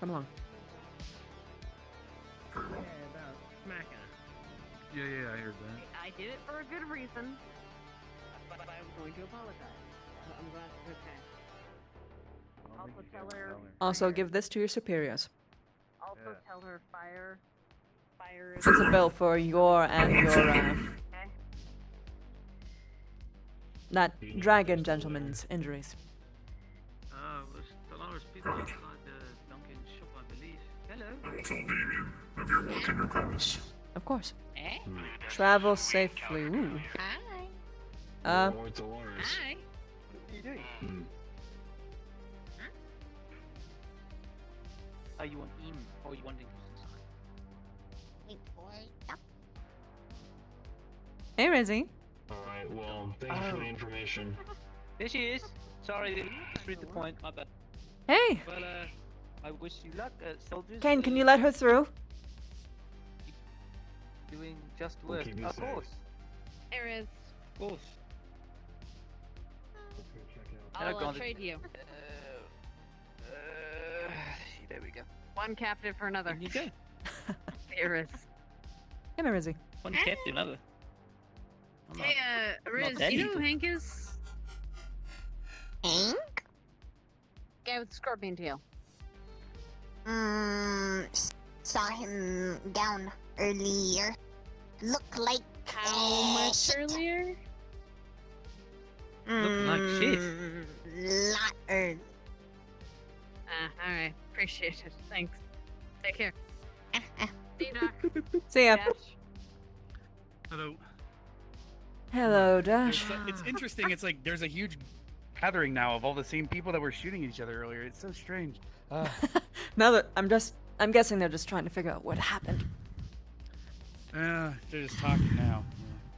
Come along. Yeah, I heard that. I did it for a good reason, but I'm going to apologize. I'm glad it's okay. Also tell her. Also, give this to your superiors. Also tell her fire. It's a bill for your and your, Okay. that dragon gentleman's injuries. Was Dolores people outside the Dunkin' shop, I believe. Hello. Tell Damien if you're working your Callous. Of course. Eh? Travel safely. Ooh. Hi. Uh, More Dolores. Hi. What are you doing? Are you on in or are you wanting Wait for it. Hey, Rizzy. Alright, well, thank you for the information. There she is. Sorry, just read the point. My bad. Hey! Well, I wish you luck, soldiers. Kane, can you let her through? Doing just work. keep you Of safe. course. There is. Of course. I'll trade you. There we go. One captive for another. You go. There is. Come here, Rizzy. One captain, another. Hey, Riz, that you know evil. who Hank is? Hank? Guy with the scorpion tail. Saw him down earlier. Look like How much earlier? Look like shit. Lot early. Alright. Appreciate it. Thanks. Take care. See you, Doc. See ya. Dash. Hello. Hello, Dash. It's interesting. It's like there's a huge gathering now of all the same people that were shooting each other earlier. It's so strange. Now that I'm guessing they're just trying to figure out what happened. They're just talking now.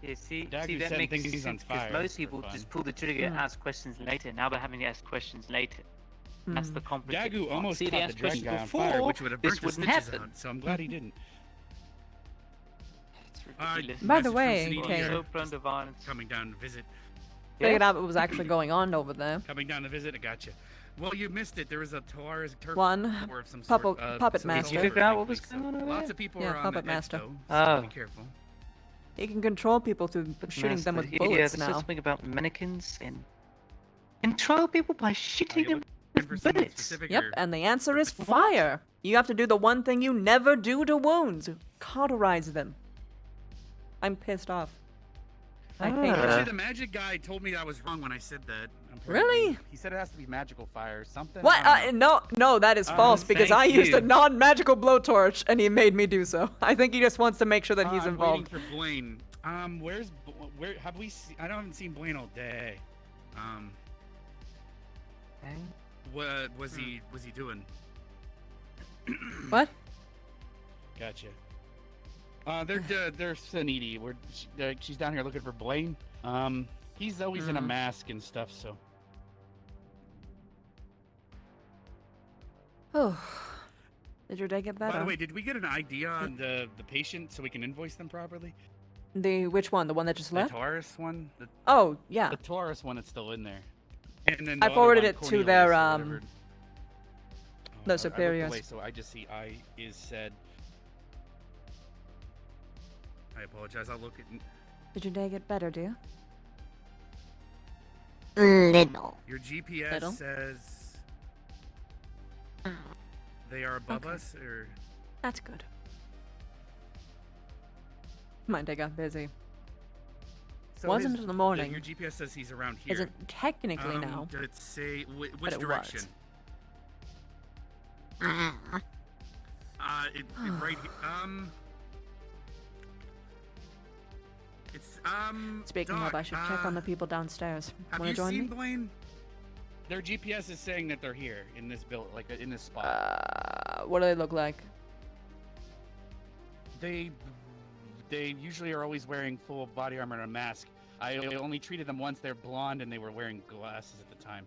Yeah, see Dagu's that setting makes things on sense because fire most for people fun. just pull the trigger and ask questions later. Now they're having to ask questions later. That's the complicated Dagu part. almost See, they caught the asked dragon questions guy on fire, before, which would have this burnt his wouldn't stitches happen. out. So I'm glad he didn't. It's ridiculous. By the Message from way, Sunita Kane. here. So prone to violence. Coming down to visit. Figured out what was actually going on over there. Coming down to visit. I gotcha. Well, you missed it. There was a Taurus turf One war of some puppet- sort. puppet so it's master. over, Figure out what was thankfully, going on over Lots there? of people Yeah, are on puppet the edge, master. though, Oh. so be careful. He can control people through shooting them with Yeah, bullets there's now. something about mannequins and control people by shooting them with bullets. Yep, and the answer is fire. You have to do the one thing you never do to wounds. Cauterize them. I'm pissed off. I hate Actually, that. the magic guy told me I was wrong when I said that. Really? He said it has to be magical fire or something. What? I don't know. No, that is false because I thank used a you. non-magical blowtorch and he made me do so. I think he just wants to make sure that he's I'm involved. waiting for Blaine. Where have we? I haven't seen Blaine all day. What was he doing? What? Gotcha. They're Suniti. She's down here looking for Blaine. He's always in a mask and stuff, so. Oh, did your day get better? By the way, did we get an idea on the patient so we can invoice them properly? Which one? The one that just The left? Taurus one? Oh, yeah. The Taurus one that's still in there. And then I the forwarded other it one, to their Cornelius or whatever. the I looked superiors. away, so I just see I is said. I apologize. I'll look at. Did your day get better, dear? Little. Your GPS Little? says they are above us, or That's good. My day got busy. so Wasn't his- in the morning. Your GPS says he's around here. Isn't technically now. Did it say but which it direction? was. right here. It's Speaking Doc, of, I should check on the people downstairs. Have Wanna you join seen me? Blaine? Their GPS is saying that they're here in this build, like in this spot. What do they look like? They usually are always wearing full body armor and a mask. I only treated them once. They're blonde and they were wearing glasses at the time.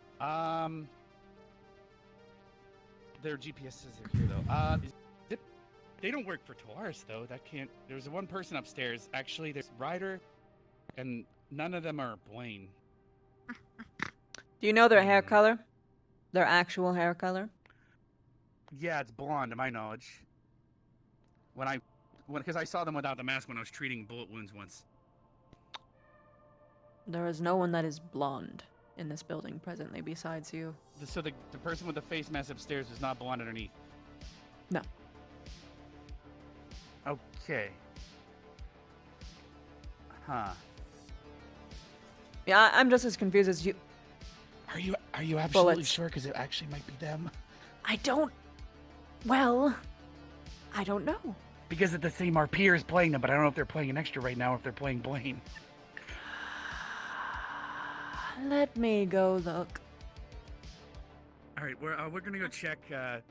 Their GPS says they're here though. They don't work for Taurus though. That can't. There's one person upstairs. Actually, there's Ryder, and none of them are Blaine. Do you know their hair color? Their actual hair color? Yeah, it's blonde to my knowledge. Because I saw them without the mask when I was treating bullet wounds once. There is no one that is blonde in this building presently besides you. So the person with the face mask upstairs is not blonde underneath. No. Okay. Huh. Yeah, I'm just as confused as you. Are you absolutely Bullets. sure? Because it actually might be them. I don't. Well, I don't know. Because it's the same RP is playing them, but I don't know if they're playing an extra right now. Or if they're playing Blaine. Let me go look. All right, we're gonna go check. Could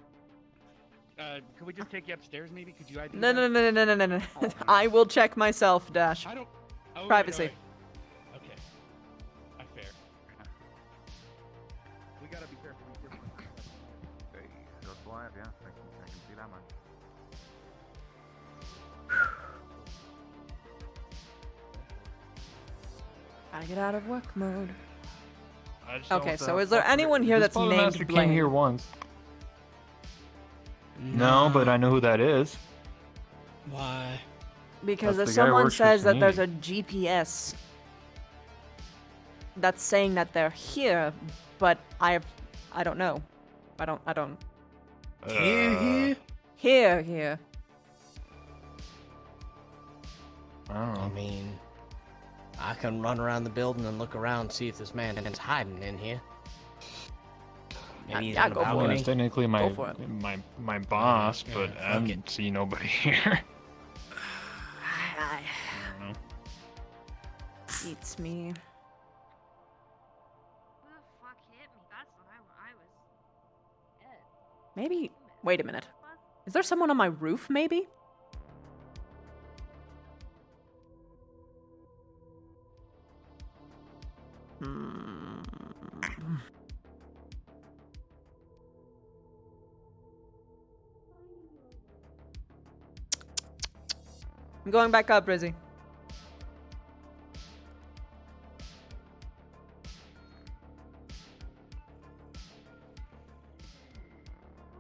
we just take you upstairs, maybe? Could you ID No, them? no. I will check myself, Dash. I don't. Oh, Privacy. right. Okay. Fair. We gotta be careful. Hey, just alive, yeah. I can see that much. Gotta get out of work mode. I just don't Okay, know so what is there the- anyone here this that's Puzzle named Master Blaine? came here once. No, but I know who that is. Why? Because That's if the guy who someone works for says that there's Sneak. a GPS that's saying that they're here, but I don't know. I don't. Here. Here. I mean, I can run around the building and look around and see if this man is hiding in here. Maybe he's Yeah, on the go for it. Well, balcony. it's technically Go for it. my boss, Yeah, but fuck I don't see nobody here. I don't know. It's me. Who the fuck hit me? That's what I was. Dead. Maybe. Wait a minute. Is there someone on my roof? Maybe. I'm going back up, Rizzy.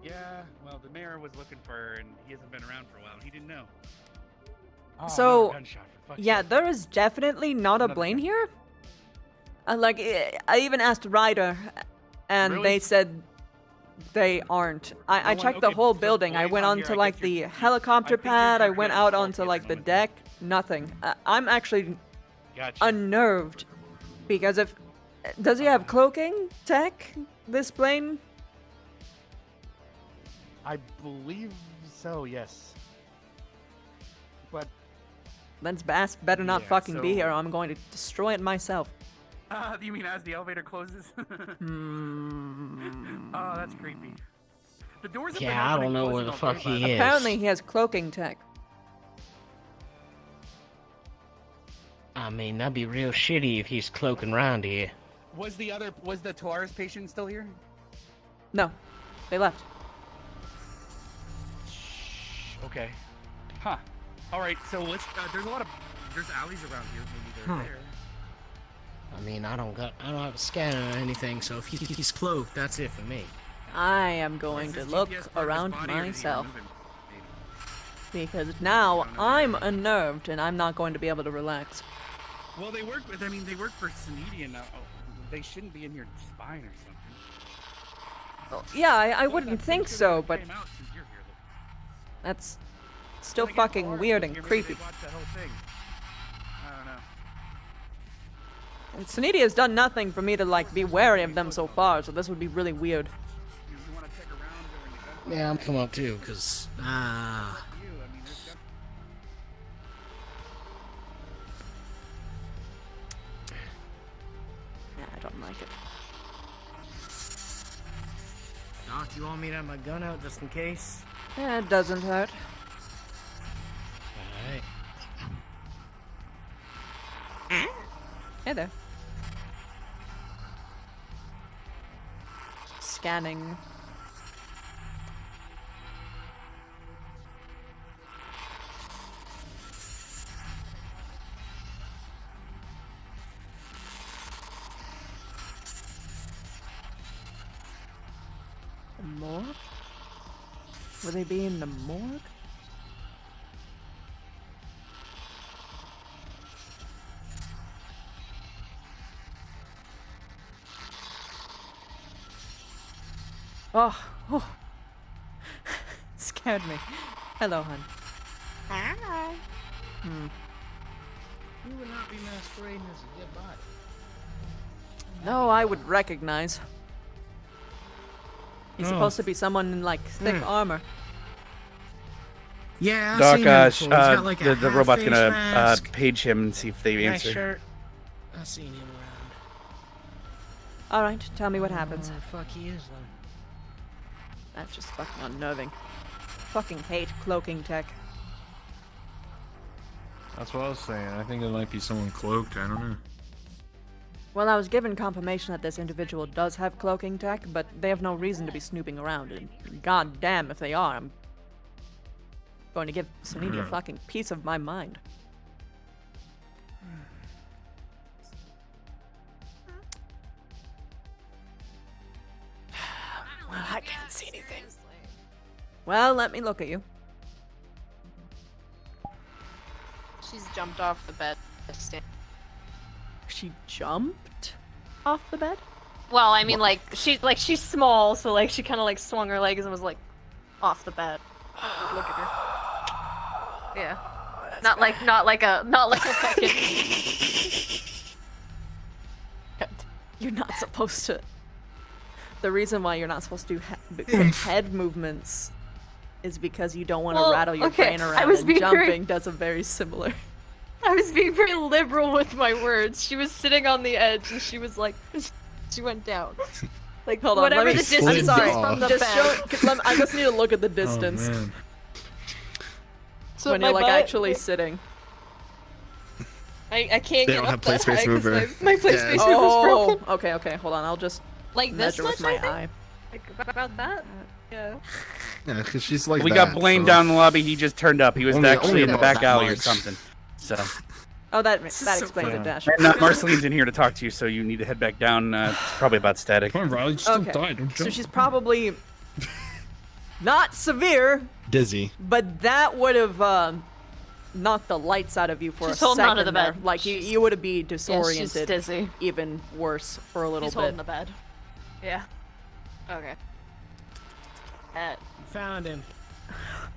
Yeah. Well, the mayor was looking for her, and he hasn't been around for a while. He didn't know. Oh, So, another gunshot, for fuck's yeah, sake. there is definitely not a Another Blaine gun. here. I even asked Ryder, and Really? they said they aren't. I No one- checked the okay, whole so building. I Blaine's went on onto here, I like guess the you're- helicopter I think you're pad. I trying to went get out a onto selfie like at the the moment. deck. Nothing. I'm actually Gotcha. unnerved because if does he have cloaking tech? This Blaine? I believe so. Yes. But Lens Bass better not Yeah, fucking be so- here. Or I'm going to destroy it myself. you mean as the elevator closes? Oh, that's creepy. The doors have been Yeah, I opening don't know closing where the all fuck day, he but- is. Apparently, he has cloaking tech. I mean, that'd be real shitty if he's cloaking around here. Was the Taurus patient still here? No, they left. Okay. Huh. All right. So let's. There's alleys around here. Maybe they're there. I mean, I don't have a scanner or anything, so if he's cloaked, that's it for me. I am going to look around myself. Because now I'm unnerved and I'm not going to be able to relax. Well, they work with. I mean, they work for Sanedian. They shouldn't be in here spying or something. Yeah, I wouldn't think so, but Came out since you're here, though. that's still Then again, fucking Taurus weird was and here, maybe creepy. they watched that whole thing. I don't know. And Suniti has done nothing for me to like be wary of them so far, so this would be really weird. Yeah, I'm coming up too, cause I don't like it. Doc, you want me to have my gun out just in case? Yeah, it doesn't hurt. Alright. Hey there. Scanning. The morgue? Will they be in the morgue? Oh. Scared me. Hello, hun. Hi. You would not be masquerading as a dead body. No, I would recognize. He's Oh. supposed to be someone in, like, thick armor. Yeah, I've Doc, seen him before. He's got like a the robot's half-face gonna mask. page him and see if they Nice answer. shirt. I've seen him around. Alright, tell me what happens. Oh, fuck, he is then. That's just fucking unnerving. Fucking hate cloaking tech. That's what I was saying. I think it might be someone cloaked. I don't know. Well, I was given confirmation that this individual does have cloaking tech, but they have no reason to be snooping around, and god damn if they are, I'm going to give Suniti a fucking piece of my mind. Well, I can't see anything. Well, let me look at you. She's jumped off the bed. She jumped off the bed? Well, I mean, she's small, so like she kind of like swung her legs and was like off the bed. Look at her. Yeah. Not like a fucking. You're not supposed to. The reason why you're not supposed to do head movements is because you don't want to Well, rattle your okay, brain I around, was and being very- jumping does a very similar. I was being very liberal with my words. She was sitting on the edge and she was like, she went down. Like, Hold on, whatever let the me. distance I'm is sorry. from the Just bed. show. I just need to look at the distance Oh, man. So when my you're like butt- actually sitting. I can't They get don't up have play that space high 'cause mover. My play Yeah. space mover's Oh, broken. okay. Hold on. I'll just Like this measure with much, I my think? eye. Like about that? Yeah. Yeah, because she's like We that, got Blaine so- down in the lobby. He just turned up. He was Only actually in the about back that alley or much. something. So. Oh, that explains it, Dash. And Marceline's in here to talk to you, so you need to head back down. It's probably about static. Come on, Riley, just Okay. don't die. Don't So jump. she's probably not severe, Dizzy. but that would have knocked the lights out of you for She's a holding second onto the there. bed. Like you would have been she's disoriented, dizzy. even worse for a little She's bit. holding the bed. Yeah. Okay. Found him.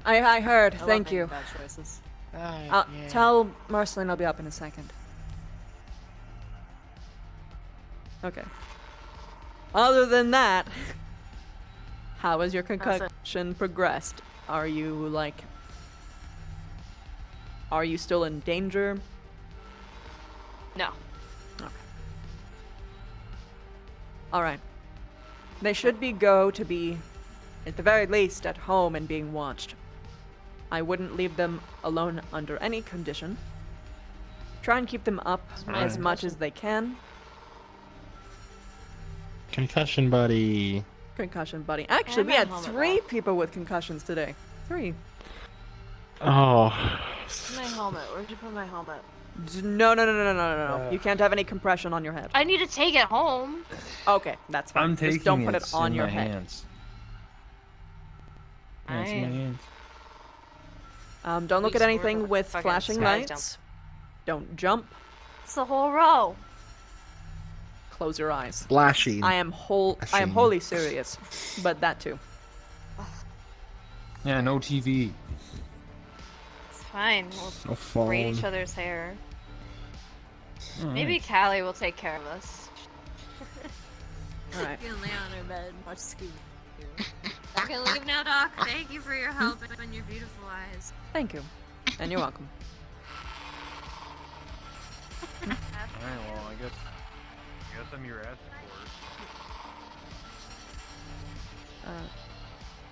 I heard. I love Thank making you. bad choices. I'll tell Marceline I'll be up in a second. Okay. Other than that, how has your concussion progressed? Are you still in danger? No. Okay. Alright. They should be, at the very least, at home and being watched. I wouldn't leave them alone under any condition. Try and keep them up as much as they can. Concussion buddy. Concussion buddy. Actually, we had 3 people with concussions today. 3. Oh. My helmet. Where'd you put my helmet? No. You can't have any compression on your head. I need to take it home. Okay, that's fine. I'm taking Just don't put it it's on in your my head. hands. Yeah, it's in my hands. Don't look We at scored anything like with fucking flashing sky lights. Don't jump. It's the whole row. Close your eyes. Splashing. I am wholly serious, but that too. Yeah, no TV. It's fine. No We'll braid phone. each other's hair. Alright. Maybe Callie will take care of us. Alright. You can lay on her bed and watch Scooby. You can leave now, Doc. Thank you for your help and your beautiful eyes. Thank you. And you're welcome. Alright, well, I guess I'm your escort.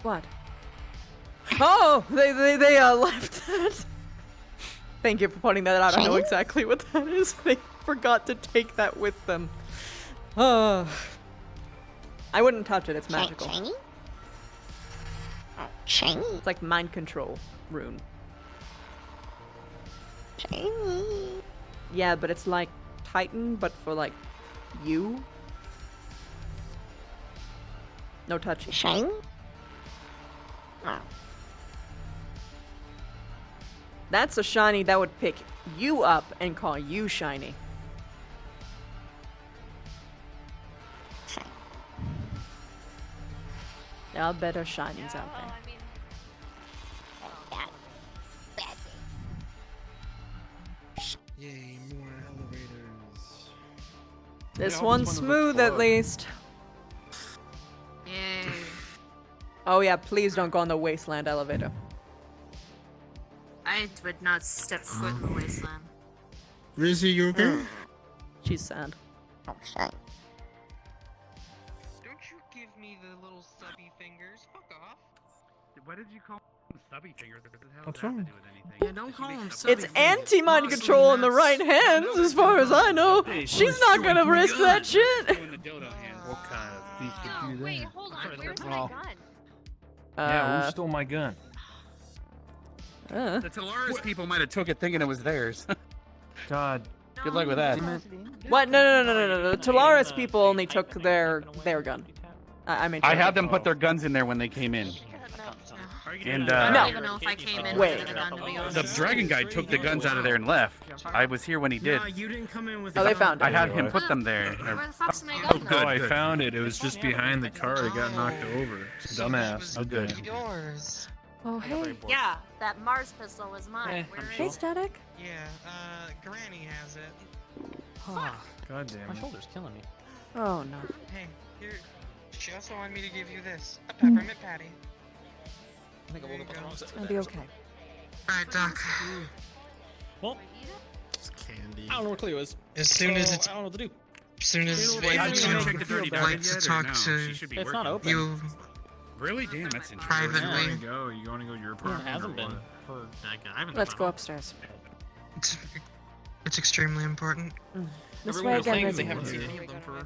What? Oh, they left that. Thank you for pointing that out. I know exactly what that is. They forgot to take that with them. I wouldn't touch it. It's magical. Shiny? Shiny? It's like mind control rune. Shiny. Yeah, but it's like Titan, but for like you. No touchy. Shiny? Oh. That's a shiny that would pick you up and call you shiny. There are better shinies out there. Yay, more elevators. This Yeah, one's this one is a smooth at club. least. Yay. Oh yeah, please don't go on the wasteland elevator. I would not step foot in the wasteland. Rizzy, you okay? She's sad. Oh, shit. Don't you give me the little stubby fingers. Fuck off. What did you call them stubby fingers? What the hell What's does that have wrong? to do with anything? Yeah, don't call them stubby It's anti-mind control in the right hands, as far as I know. She's not gonna risk that shit. Doing the dildo hand. What kind of thief would do that? Wait, hold on. Where's my Well, gun? Yeah, who stole my gun? The Talaris people might have took it thinking it was theirs. God. Good luck with that. What? No. The Talaris people only took their gun. I mean, I had them put their guns in there when they came in. And I No. don't even know if I came in Wait. with a gun, to be honest. the dragon guy took the guns out of there and left. I was here when he did. Nah, you didn't come in with Oh, they found it. I had him put them there. Where the fuck's my Oh, gun? good. Oh, I good. found it. It was just behind the car. It got knocked over. Dumbass. Oh, good. Yours. Oh, hey. Yeah, that Mars pistol was mine. Where Hey, is it? Static. Yeah, Granny has it. God damn My it. shoulder's killing me. Oh, no. Hey, here. She also wanted me to give you this. A peppermint patty. I think I woke up on the wrong side. It's gonna be okay. Alright, Doc. Well, it's candy. I don't know where Cleo is. As soon as it's I don't know what to do. as soon as Wait, able have you checked to the dirty like dog to yet, or talk no? to She should be It's working. not open. you Really? Damn, that's interesting. privately. Where you go? You going to go to your It apartment? hasn't or been what? for I haven't Let's go upstairs. It's extremely important. This Everyone way was again, saying Rizzy. they haven't Yeah. seen any of them for most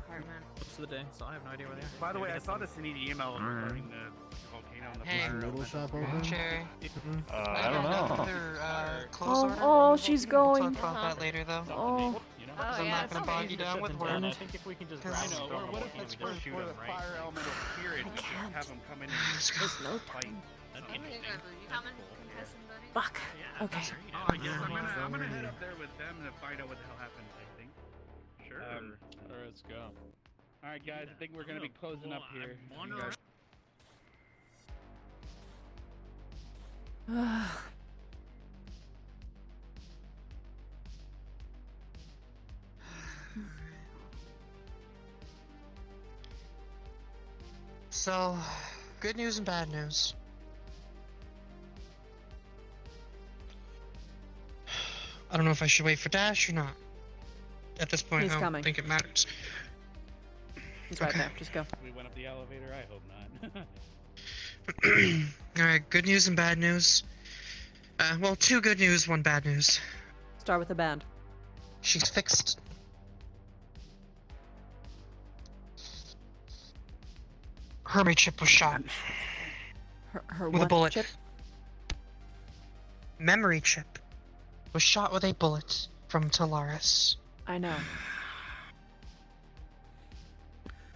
of the day, so I have no idea where they are. By the way, I saw this in the email regarding the volcano and the Hey. fire Noodle element. shop open? Cherry. I don't know. Another clothes Oh, order. oh, she's We'll going. talk about that later, though. Oh, Oh, I'm yeah, not gonna bog you down with work. I think if we can just grab Cause- them, Or throw them what away, if we it's can just shoot for the them, right? fire elemental spirit? I can't. Have them come in and there's no fight. time. That'd be You interesting. coming? Confessing, buddy? Fuck. Okay. Oh, I guess I'm gonna head up there with them to find out what the hell happened, I think. Sure. Let's go. Alright, guys, I think we're gonna be closing up here. You guys- So, good news and bad news. I don't know if I should wait for Dash or not. At this point, He's I don't coming. think it matters. He's right Okay. there. Just go. We went up the elevator. I hope not. Alright, good news and bad news. Well, two good news, one bad news. Start with the band. She's fixed. Her memory chip was shot Her with a what bullet. chip? Memory chip was shot with a bullet from Talaris. I know.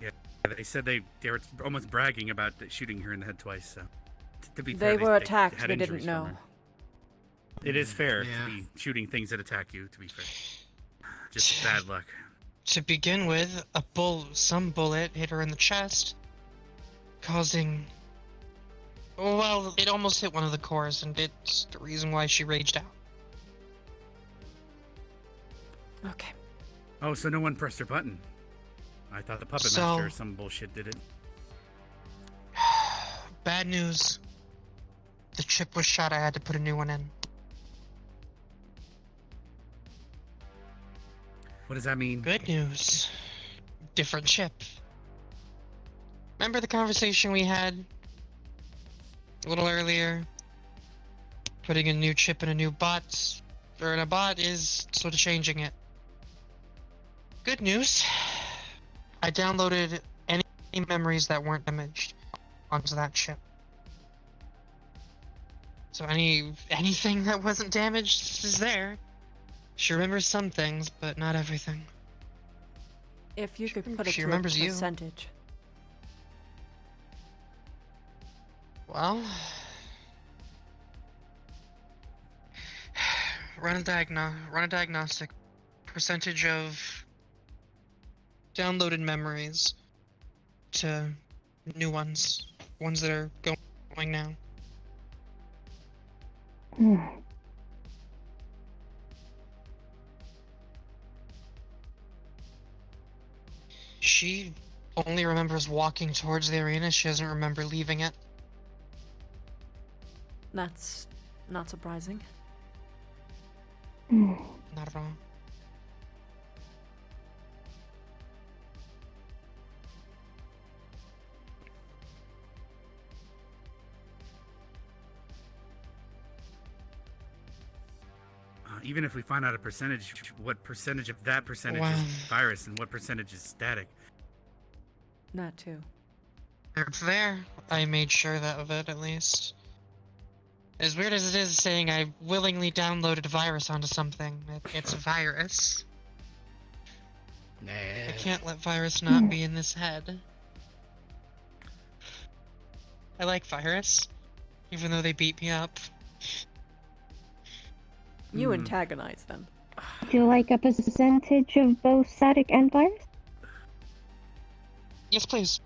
Yeah, they said they were almost bragging about shooting her in the head twice. So, to be They fair, were attacked. had They didn't injuries from know. her. It is fair Yeah. to be shooting things that attack you. To be fair, just bad luck. To begin with, some bullet hit her in the chest, causing. Well, it almost hit one of the cores, and it's the reason why she raged out. Okay. Oh, so no one pressed her button. I thought the puppet So- master or some bullshit did it. bad news. The chip was shot, I had to put a new one in. What does that mean? Good news. Different chip. Remember the conversation we had a little earlier? Putting a new chip in a new bot, or in a bot, is sort of changing it. Good news. I downloaded any memories that weren't damaged onto that chip. So anything that wasn't damaged is there. She remembers some things, but not everything. If you could put it She to a remembers you. percentage. Well, run a diagnostic. Percentage of downloaded memories to new ones that are going now. She only remembers walking towards the arena. She doesn't remember leaving it. That's not surprising. Not at all. Even if we find out a percentage, what percentage of that percentage Wow. is virus and what percentage is static? That too. It's there. I made sure that of it, at least. As weird as it is saying I willingly downloaded a virus onto something, it's a virus. Nah. I can't let virus not be in this head. I like virus, even though they beat me up. You antagonize them. Do you like a percentage of both static and virus? Yes, please.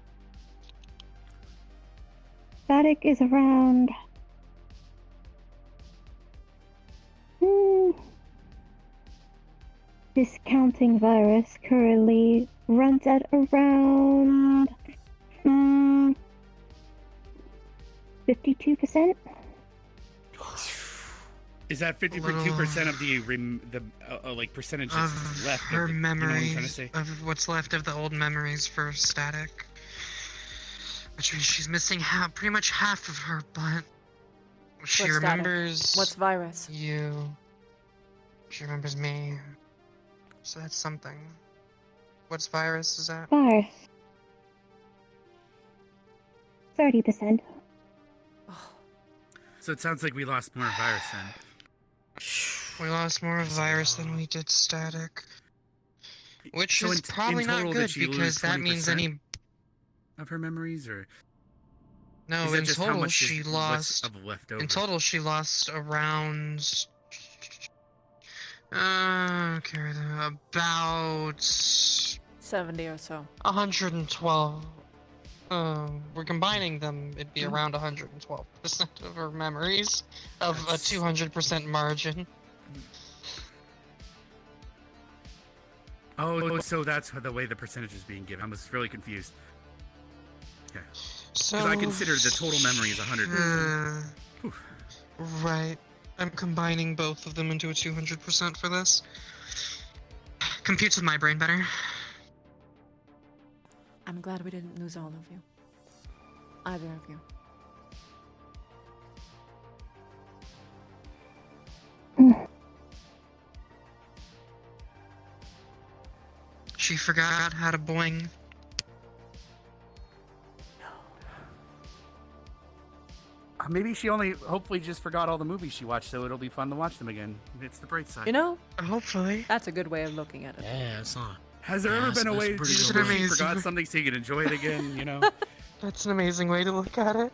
Static is around... Discounting virus currently runs at around... 52%? Is that 52% of the like percentage that's Of left? her of the, you know what I'm trying to memories, say? of what's left of the old memories for static. Which means she's missing pretty much half of her, but she What's static? remembers What's virus? you. She remembers me. So that's something. What's virus is that? Virus. 30%. So it sounds like we lost more virus then. We lost more of virus than we did static. Which So is in probably total, not did good she lose because that means 20% any. of her memories, or No, is that in just how total much she is lost. of left over? In total she lost around. About 70 or so. 112. We're combining them, it'd be around 112% of her memories of a 200% margin. Oh, so that's the way the percentage is being given. I was really confused. Okay. So Because I consider the total memory is 100. Right. I'm combining both of them into a 200% for this. Computes with my brain better. I'm glad we didn't lose all of you. Either of you. She forgot how to boing. Maybe she hopefully just forgot all the movies she watched, so it'll be fun to watch them again. It's the bright side. You know? Hopefully. That's a good way of looking at it. Yeah, it's not. Has there ever been a way It's where an she amazing- forgot something so you can enjoy it again, you know? That's an amazing way to look at it.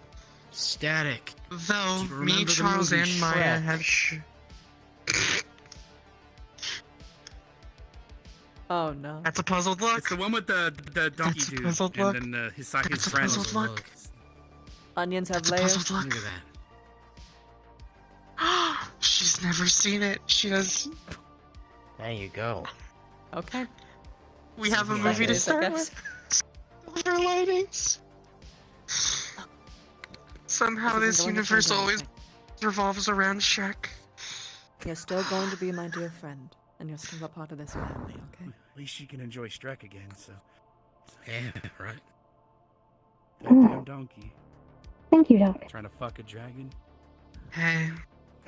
Static. Though, Do you me, remember the Charles, movie and Maya Shrek? have Oh no. That's a puzzled look. It's the one with the donkey That's a dude puzzled and look. then his That's a friend. puzzled look. Onions have That's a layers. puzzled look. Look at that. She's never seen it. She does. There you go. Okay. We have a Something movie like to this, start with. Silver linings. Somehow This this isn't going to universe change always anything. revolves around Shrek. You're still going to be my dear friend, and you're still a part of this family, okay? At least she can enjoy Strek again, so. Yeah, right. That damn donkey. Thank you, Doc. Trying to fuck a dragon. Hey.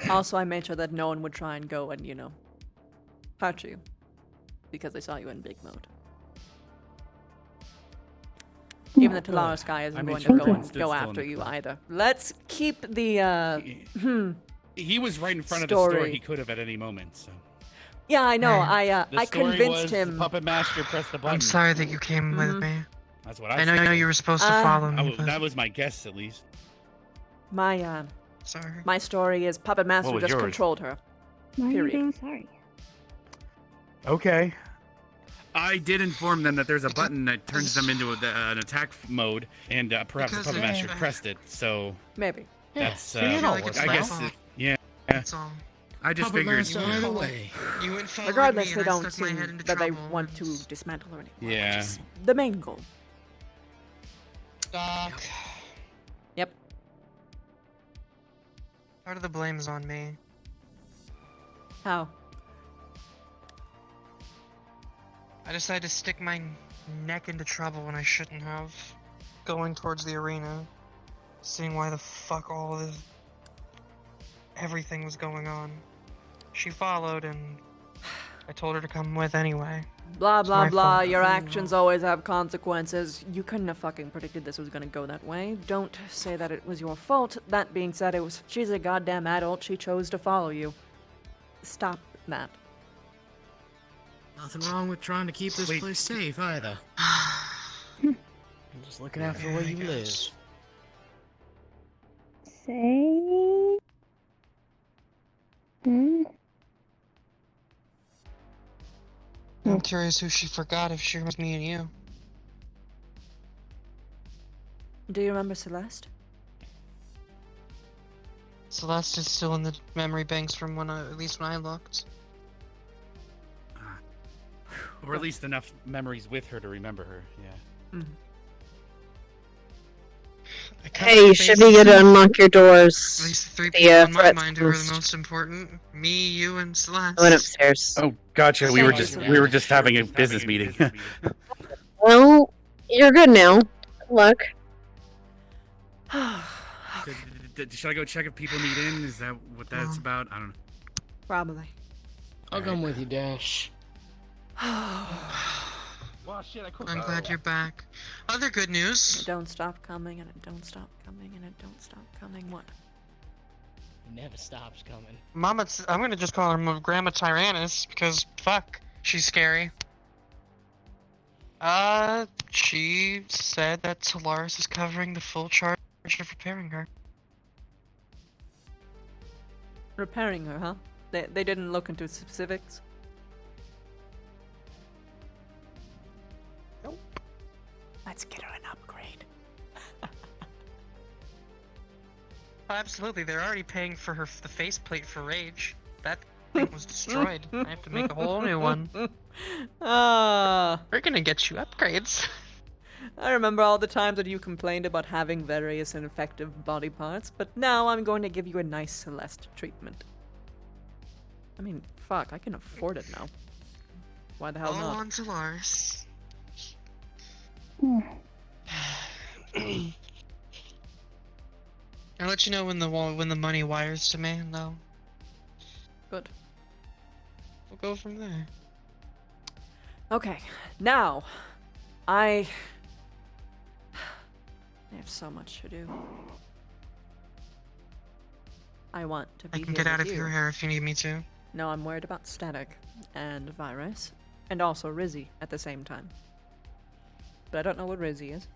Also, I made sure that no one would try and go and, hurt you. Because they saw you in big mode. Even the Talaris guy isn't going to go after you either. Let's keep the, He was right in front of the store. Story. He could have at any moment. So. Yeah, I know. The I story convinced was him. The puppet master pressed the button. I'm sorry that you came with me. That's what I know you were supposed to follow me. That was my guess, at least. My Sorry. My story is Puppet Master was just yours? controlled her. Why are you Period. being sorry? Okay. I did inform them that there's a button that turns them into an attack mode, and perhaps the Because puppet of- master pressed it. So Maybe. that's see, it all works I out. guess. Yeah. That's all. I just Puppet figured. Master either way. You went following Regardless, me they and I don't stuck my seem head into that they trouble want to and- dismantle her anymore. Yeah. Which is the main goal. Doc. Yep. Part of the blame's on me. How? I decided to stick my neck into trouble when I shouldn't have. Going towards the arena. Seeing why the fuck all this... everything was going on. She followed and... I told her to come with anyway. Blah It's blah my blah. fault. Your actions always have consequences. You couldn't have fucking predicted this was gonna go that way. Don't say that it was your fault. That being said, she's a goddamn adult. She chose to follow you. Stop that. Nothing wrong with trying to keep this place safe either. I'm just looking out for the way you live. Say. Hmm? I'm curious who she forgot if she was me and you. Do you remember Celeste? Celeste is still in the memory banks from at least when I looked. Or at least enough memories with her to remember her. Yeah. Mm-hmm. Hey, you should be good to unlock your doors. At least the three The, people in my threats mind who are the list. most important. Me, you, and Celeste. I went upstairs. Oh, gotcha. We were just having a business meeting. Well, you're good now. Good luck. Should I go check if people need in? Is that what that's about? I don't know. Probably. I'll come with you, Dash. Well, shit, I'm glad you're back. Other good news. It don't stop coming, and it don't stop coming, and it don't stop coming. What? It never stops coming. Mama, I'm gonna just call her Grandma Tyrannus because fuck, she's scary. She said that Talaris is covering the full charge of repairing her. Repairing her, huh? They didn't look into specifics. Nope. Let's get her an upgrade. Absolutely, they're already paying for the faceplate for Rage. That thing was destroyed. I have to make a whole new one. We're gonna get you upgrades. I remember all the times that you complained about having various ineffective body parts, but now I'm going to give you a nice Celeste treatment. I mean, fuck, I can afford it now. Why the hell All not? on Talaris. I'll let you know when the money wires to me, though. Good. We'll go from there. Okay, now, I have so much to do. I want to be I can here get out with of you. your hair if you need me to. No, I'm worried about Static and Virus, and also Rizzy at the same time. But I don't know what Rizzy is.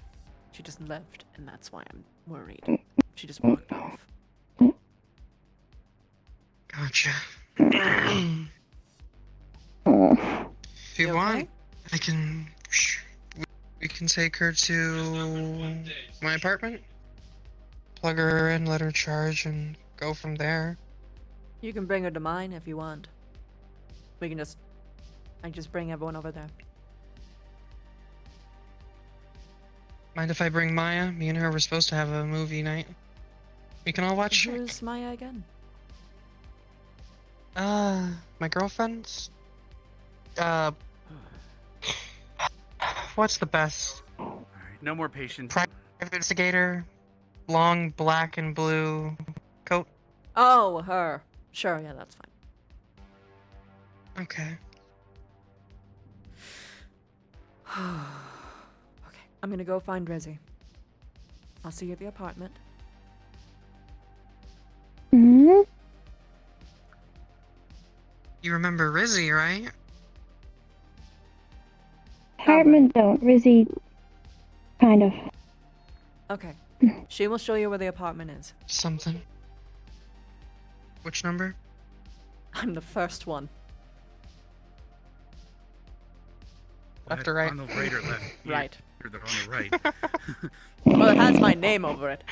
She just left, and that's why I'm worried. She just walked off. Gotcha. If you want, I can. We can take her to my apartment, plug her in, let her charge, and go from there. You can bring her to mine if you want. I can just bring everyone over there. Mind if I bring Maya? Me and her were supposed to have a movie night. We can all watch. Who's Maya again? My girlfriend's. What's the best? No more patience. Private investigator, long black and blue coat. Oh, her. Sure, yeah, that's fine. Okay. Okay, I'm gonna go find Rezzy. I'll see you at the apartment. Hmm? You remember Rizzy, right? Apartment don't. Rizzy, kind of. Okay. She will show you where the apartment is. Something. Which number? I'm the first one. Left or right? On the right or left? Right. You're on the right. Well, it has my name over it.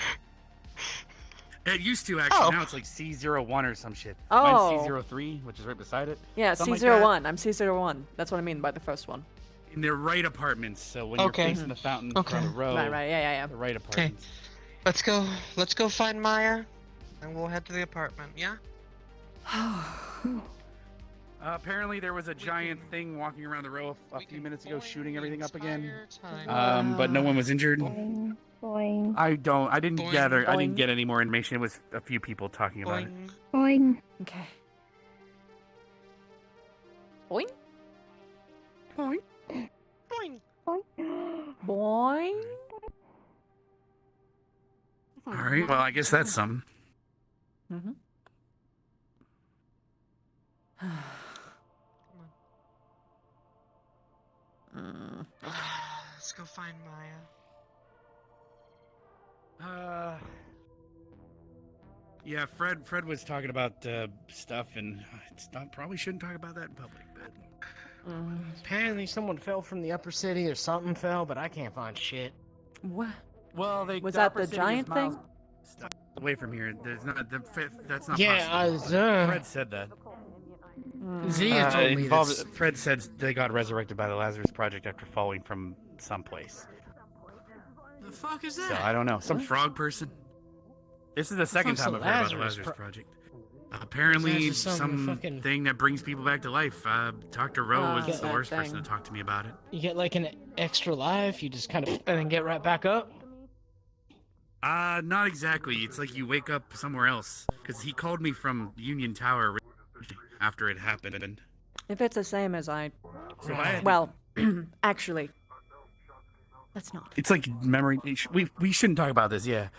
It used to, actually. Oh. Now it's like C01 or some shit. Oh. Mine's C03, which is right beside it. Yeah, Something C01. Like that. I'm C01. That's what I mean by the first one. In their right apartments, so when Okay. you're facing the fountain Okay. from the row, Right, yeah. the right Okay. apartments. Let's go find Maya, and we'll head to the apartment. Yeah. Apparently there was a giant thing walking around the row a few minutes ago, shooting everything up again. Time. But no one was injured. Boing, boing, I didn't Boing. gather. I didn't Boing. get any more information. It was a few people talking about it. Boing. boing. Okay. Boing? Boing. Boing. Boing. Boing? All right. Well, I guess that's something. Mm-hmm. Let's go find Maya. Yeah, Fred was talking about stuff, and probably shouldn't talk about that in public. But Apparently someone fell from the upper city or something fell, but I can't find shit. What? well, Was that the giant thing? Away from here. There's not. That's not Yeah, possible. Fred said that. Zia told me this. Fred said they got resurrected by the Lazarus Project after falling from someplace. The fuck is that? So I don't know. Some frog person. This is the second fuck's time the I've heard about the Lazarus Lazarus Pro- Project. Apparently, Is that just some fucking- thing that brings people back to life. Dr. Rowe was Get the that worst person thing. to talk to me about it. You get like an extra life, you just kind of and then get right back up. Not exactly. It's like you wake up somewhere else. Because he called me from Union Tower after it happened. If it's the same as I... So if I had- Well, actually, let's not. It's like memory. We shouldn't talk about this. Yeah,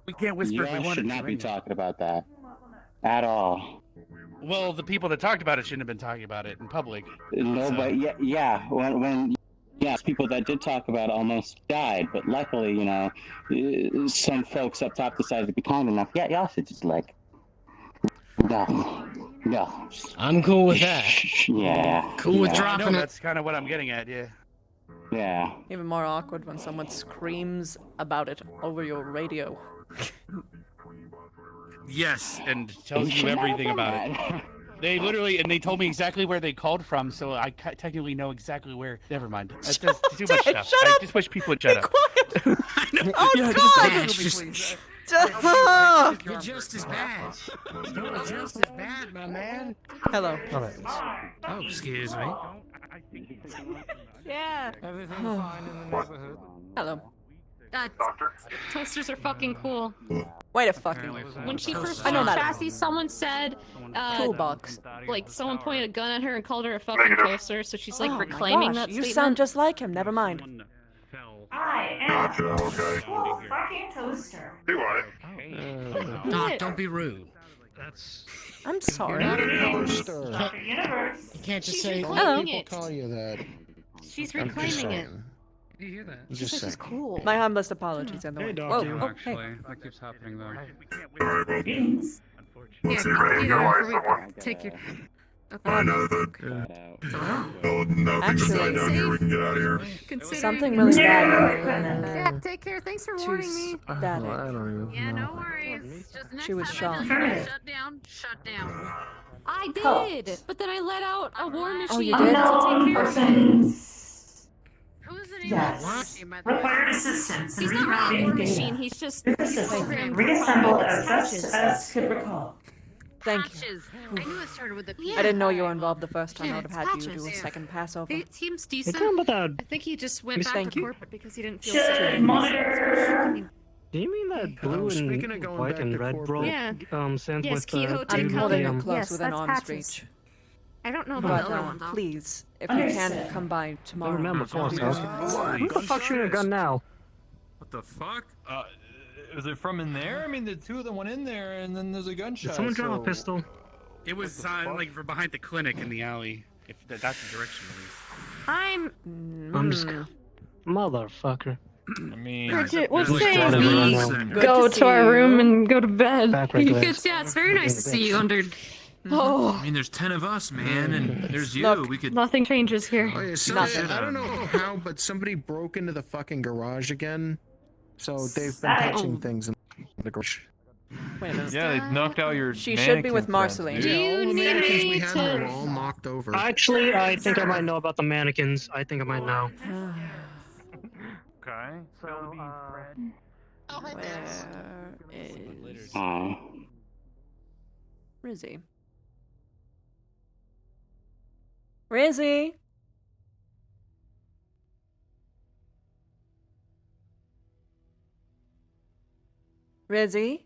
we can't whisper You if we all wanted should to. not be anyway. talking about that at all. Well, the people that talked about it shouldn't have been talking about it in public. No, So- but yeah, when yes, people that did talk about it almost died, but luckily, some folks up top decided to be kind enough. Yeah, y'all should just no. I'm cool with that. Yeah. Cool with yeah. dropping I know, it. that's kind of what I'm getting at. Yeah. Yeah. Even more awkward when someone screams about it over your radio. Yes, and tells you everything about it. They literally, and they told me exactly where they called from, so I technically know exactly where. Never mind. That's just too much Jay, stuff. shut I up! just wish people would shut up. I know. Oh, Yeah, God! just please. You're just as bad. You're just as bad, my man. Hello. Oh, excuse me. Yeah. Everything fine in the neighborhood? Hello. Toasters are fucking cool. Wait a fucking... When she first I know joined that. chassis, someone said, Toolbox. like someone pointed a gun at her and called her a fucking toaster, so she's like Oh my reclaiming gosh, that you statement. sound just like him. Never mind. I am a fucking toaster. Doc, don't be rude. I'm sorry. You're not a toaster. Dr. Universe. You can't just She's say. reclaiming People it. call you that. She's I'm just reclaiming it. saying. You hear that? She says it's cool. My humblest apologies, in the way. Whoa, oh, Actually, hey. that keeps happening though. Yeah, Secret before we take your. I know that. Actually, down here. We can get out of here. something really bad. Yeah, take care. Thanks for warning me. Bad. Yeah, no worries. Just next She was time shocked. I shut down, shut down. I did, but then I let out a war machine Oh, you did? to take care of it. Who's Yes. Required assistance in He's not really a rerouting war data. machine. He's just Through the he's system. programmed Reassemble for as best patches. as could recall. Thank you. Patches. I knew it started with a P. I didn't know you were involved the first time. I would it's have had you do a patches. second pass over. He seems Hey, decent. tell him about I think he just went back Thank to you. corporate because he didn't feel Should safe. monitor. Do you mean that blue speaking of and going white back and to red corporate- broke Yeah. sent Yes, with Keto the I'm Take holding Color. it close Yes, within that's arm's patches. reach. I don't know about But the other one though. please, if you can, Understood. come by I tomorrow. remember, of course. Who the fuck's shooting a gun now? What the fuck? Is it from in there? I mean, the two of them went in there, and then there's a gunshot. Did someone drop a so- pistol? It was like for behind the clinic in the alley. If that's the direction, at least. I'm just... Motherfucker. I mean, Bridget, what Just say glad we everyone knows. go to our room and go to bed? Back right away. Yeah, it's very nice to see you under. Oh, I mean, there's 10 of us, man, and there's you. look, We could. nothing changes here. Oh, yeah, Nothing. I don't know how, but somebody broke into the fucking garage again. So they've been That- patching things in the garage. Wait a minute. yeah, they knocked out your. She should be with mannequin Marceline. friends, Do dude. you All the need mannequins we me had were to? all knocked over. Actually, I think I might know about the mannequins. I think I might know. Okay. So, Where is Aw. Rizzy? Rizzy? Rizzy?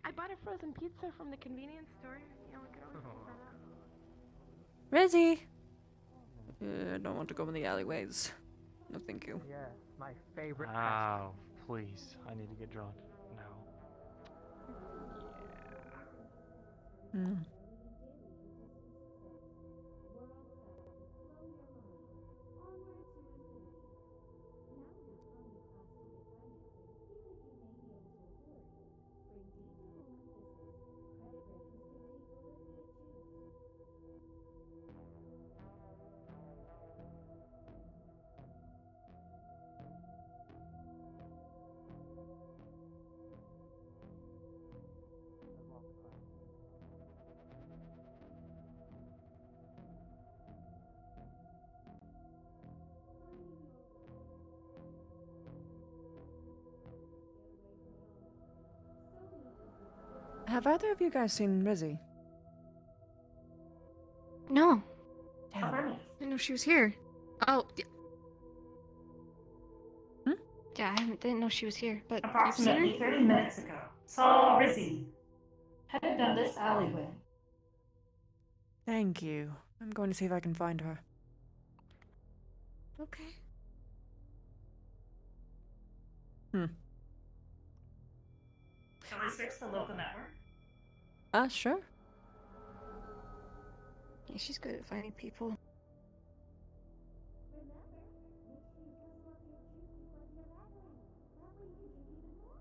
I bought a frozen pizza from the convenience store. You know, we could always Rizzy? I don't want to go in the alleyways. No, thank you. Yeah, my favorite. Oh, please. I need to get drunk. No. Hmm. Have either of you guys seen Rizzy? No. Damn. I didn't know she was here. Oh. Yeah, I didn't know she was here. But Approximately 30 minutes ago, saw Rizzy headed down this alleyway. Thank you. I'm going to see if I can find her. Okay. Shall we switch to local network? Sure. Yeah, she's good at finding people.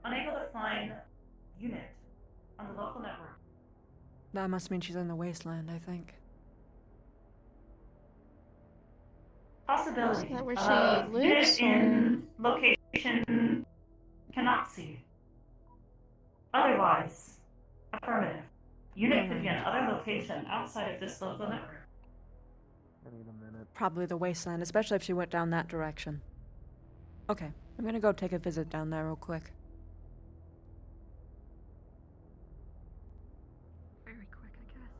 Unable to find unit on the local network. That must mean she's in the wasteland, I think. Possibility. Is that where of she lives, unit in location cannot see. Otherwise, affirmative. Unit could be in other location outside of this local network. Probably the wasteland, especially if she went down that direction. Okay, I'm gonna go take a visit down there real quick. Very quick, I guess.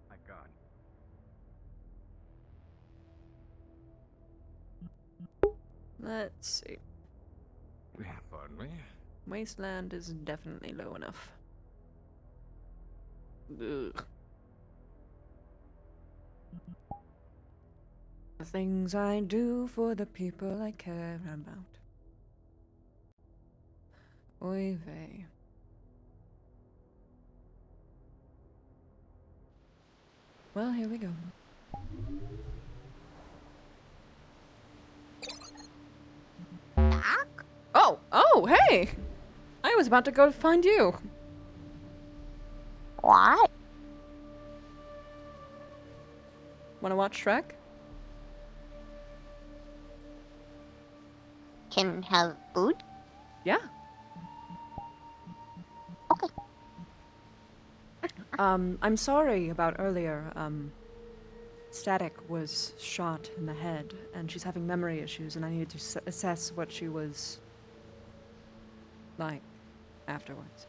My God. Let's see. Pardon me? Wasteland is definitely low enough. Ugh. The things I do for the people I care about. Oy vey. Well, here we go. Oh, hey! I was about to go find you. What? Wanna watch Shrek? Can have food? Yeah. I'm sorry about earlier. Static was shot in the head, and she's having memory issues, and I needed to assess what she was like afterwards.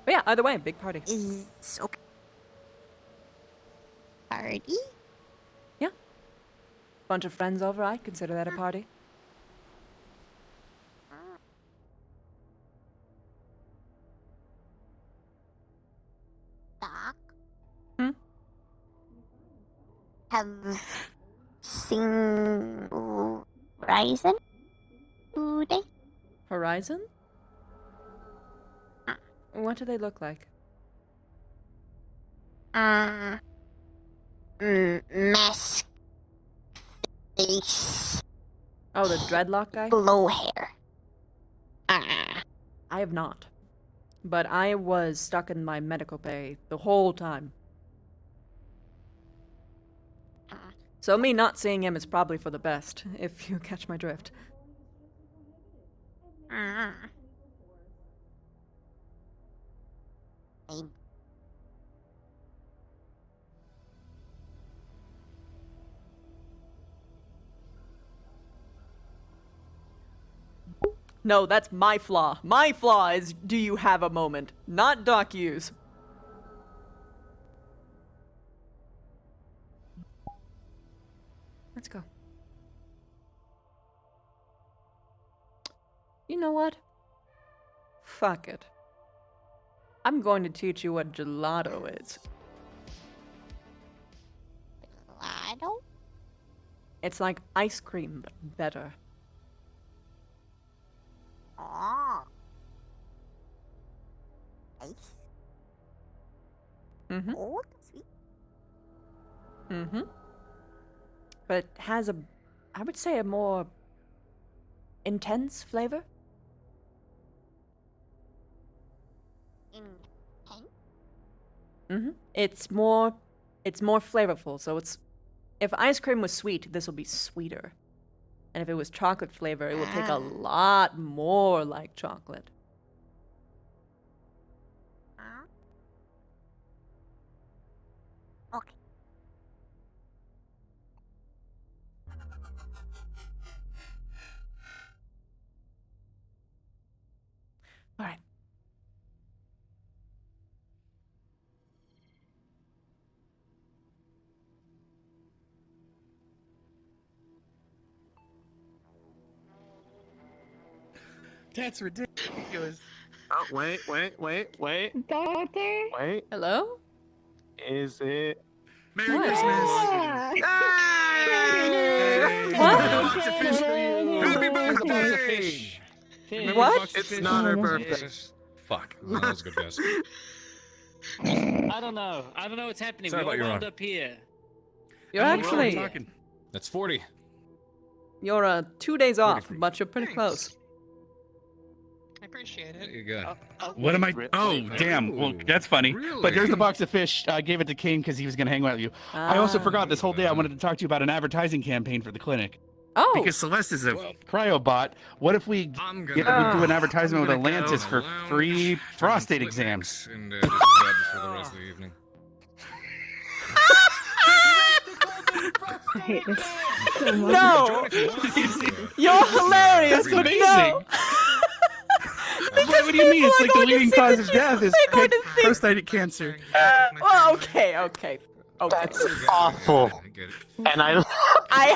But yeah, either way, big party. Is okay. Party? Yeah. Bunch of friends over, I consider that a party. Doc? Hmm? Have seen Horizon today? Horizon? What do they look like? Mask face. Oh, the dreadlock guy? Blow hair. I have not. But I was stuck in my medical bay the whole time. So me not seeing him is probably for the best, if you catch my drift. No, that's my flaw. My flaw is, do you have a moment? Not Doc Hughes. Let's go. You know what? Fuck it. I'm going to teach you what gelato is. Gelato? It's like ice cream, but better. Oh. Ice? Mm-hmm. Cold? Sweet? Mm-hmm. But it has I would say a more intense flavor. Mm-hmm. It's more flavorful, so if ice cream was sweet, this will be sweeter. And if it was chocolate flavor, it will take a lot more like chocolate. Okay. All right. That's ridiculous. Oh, wait. Doctor? Wait. Hello? Is it? Merry What? Christmas! Happy birthday! What? It's not her birthday. Fuck. That was a good guess. I don't know what's happening. Sorry We're about all your wound arm. up here. You're actually That's 40. you're 2 days off, but you're pretty close. I appreciate it. There you go. What am I? Oh, damn. Well, that's funny. But there's the box of fish. I gave it to Kane because he was going to hang out with you. I also forgot this whole day I wanted to talk to you about an advertising campaign for the clinic. Oh. Because Celeste is a cryobot. What if we do an advertisement with Atlantis for free prostate exams? And just veg for the rest of the evening. I hate this so much. No! You're hilarious, That's but amazing. no! What do you mean? It's like the leading cause of that death is they're going to think- prostate cancer. Well, okay. That's awful. And I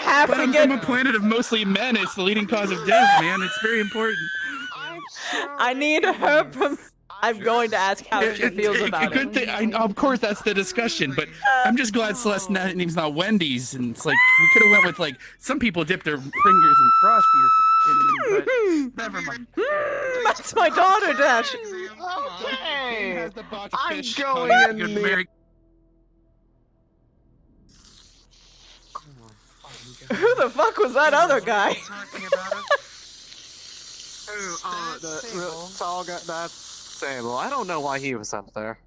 have But to I'm get. from a planet of mostly men. It's the leading cause of death, man. It's very important. I need her from. I'm going to ask how she feels about good it. thing. Of course, that's the discussion. But I'm just glad Celeste's name's not Wendy's, and it's like we could have went with like some people dip their fingers in Frosty or but never mind. That's my daughter, Dash. Okay. I'm fish. going Oh, in good the. Merry- Who the fuck was that other guy? The tall guy. That's Sable. I don't know why he was up there.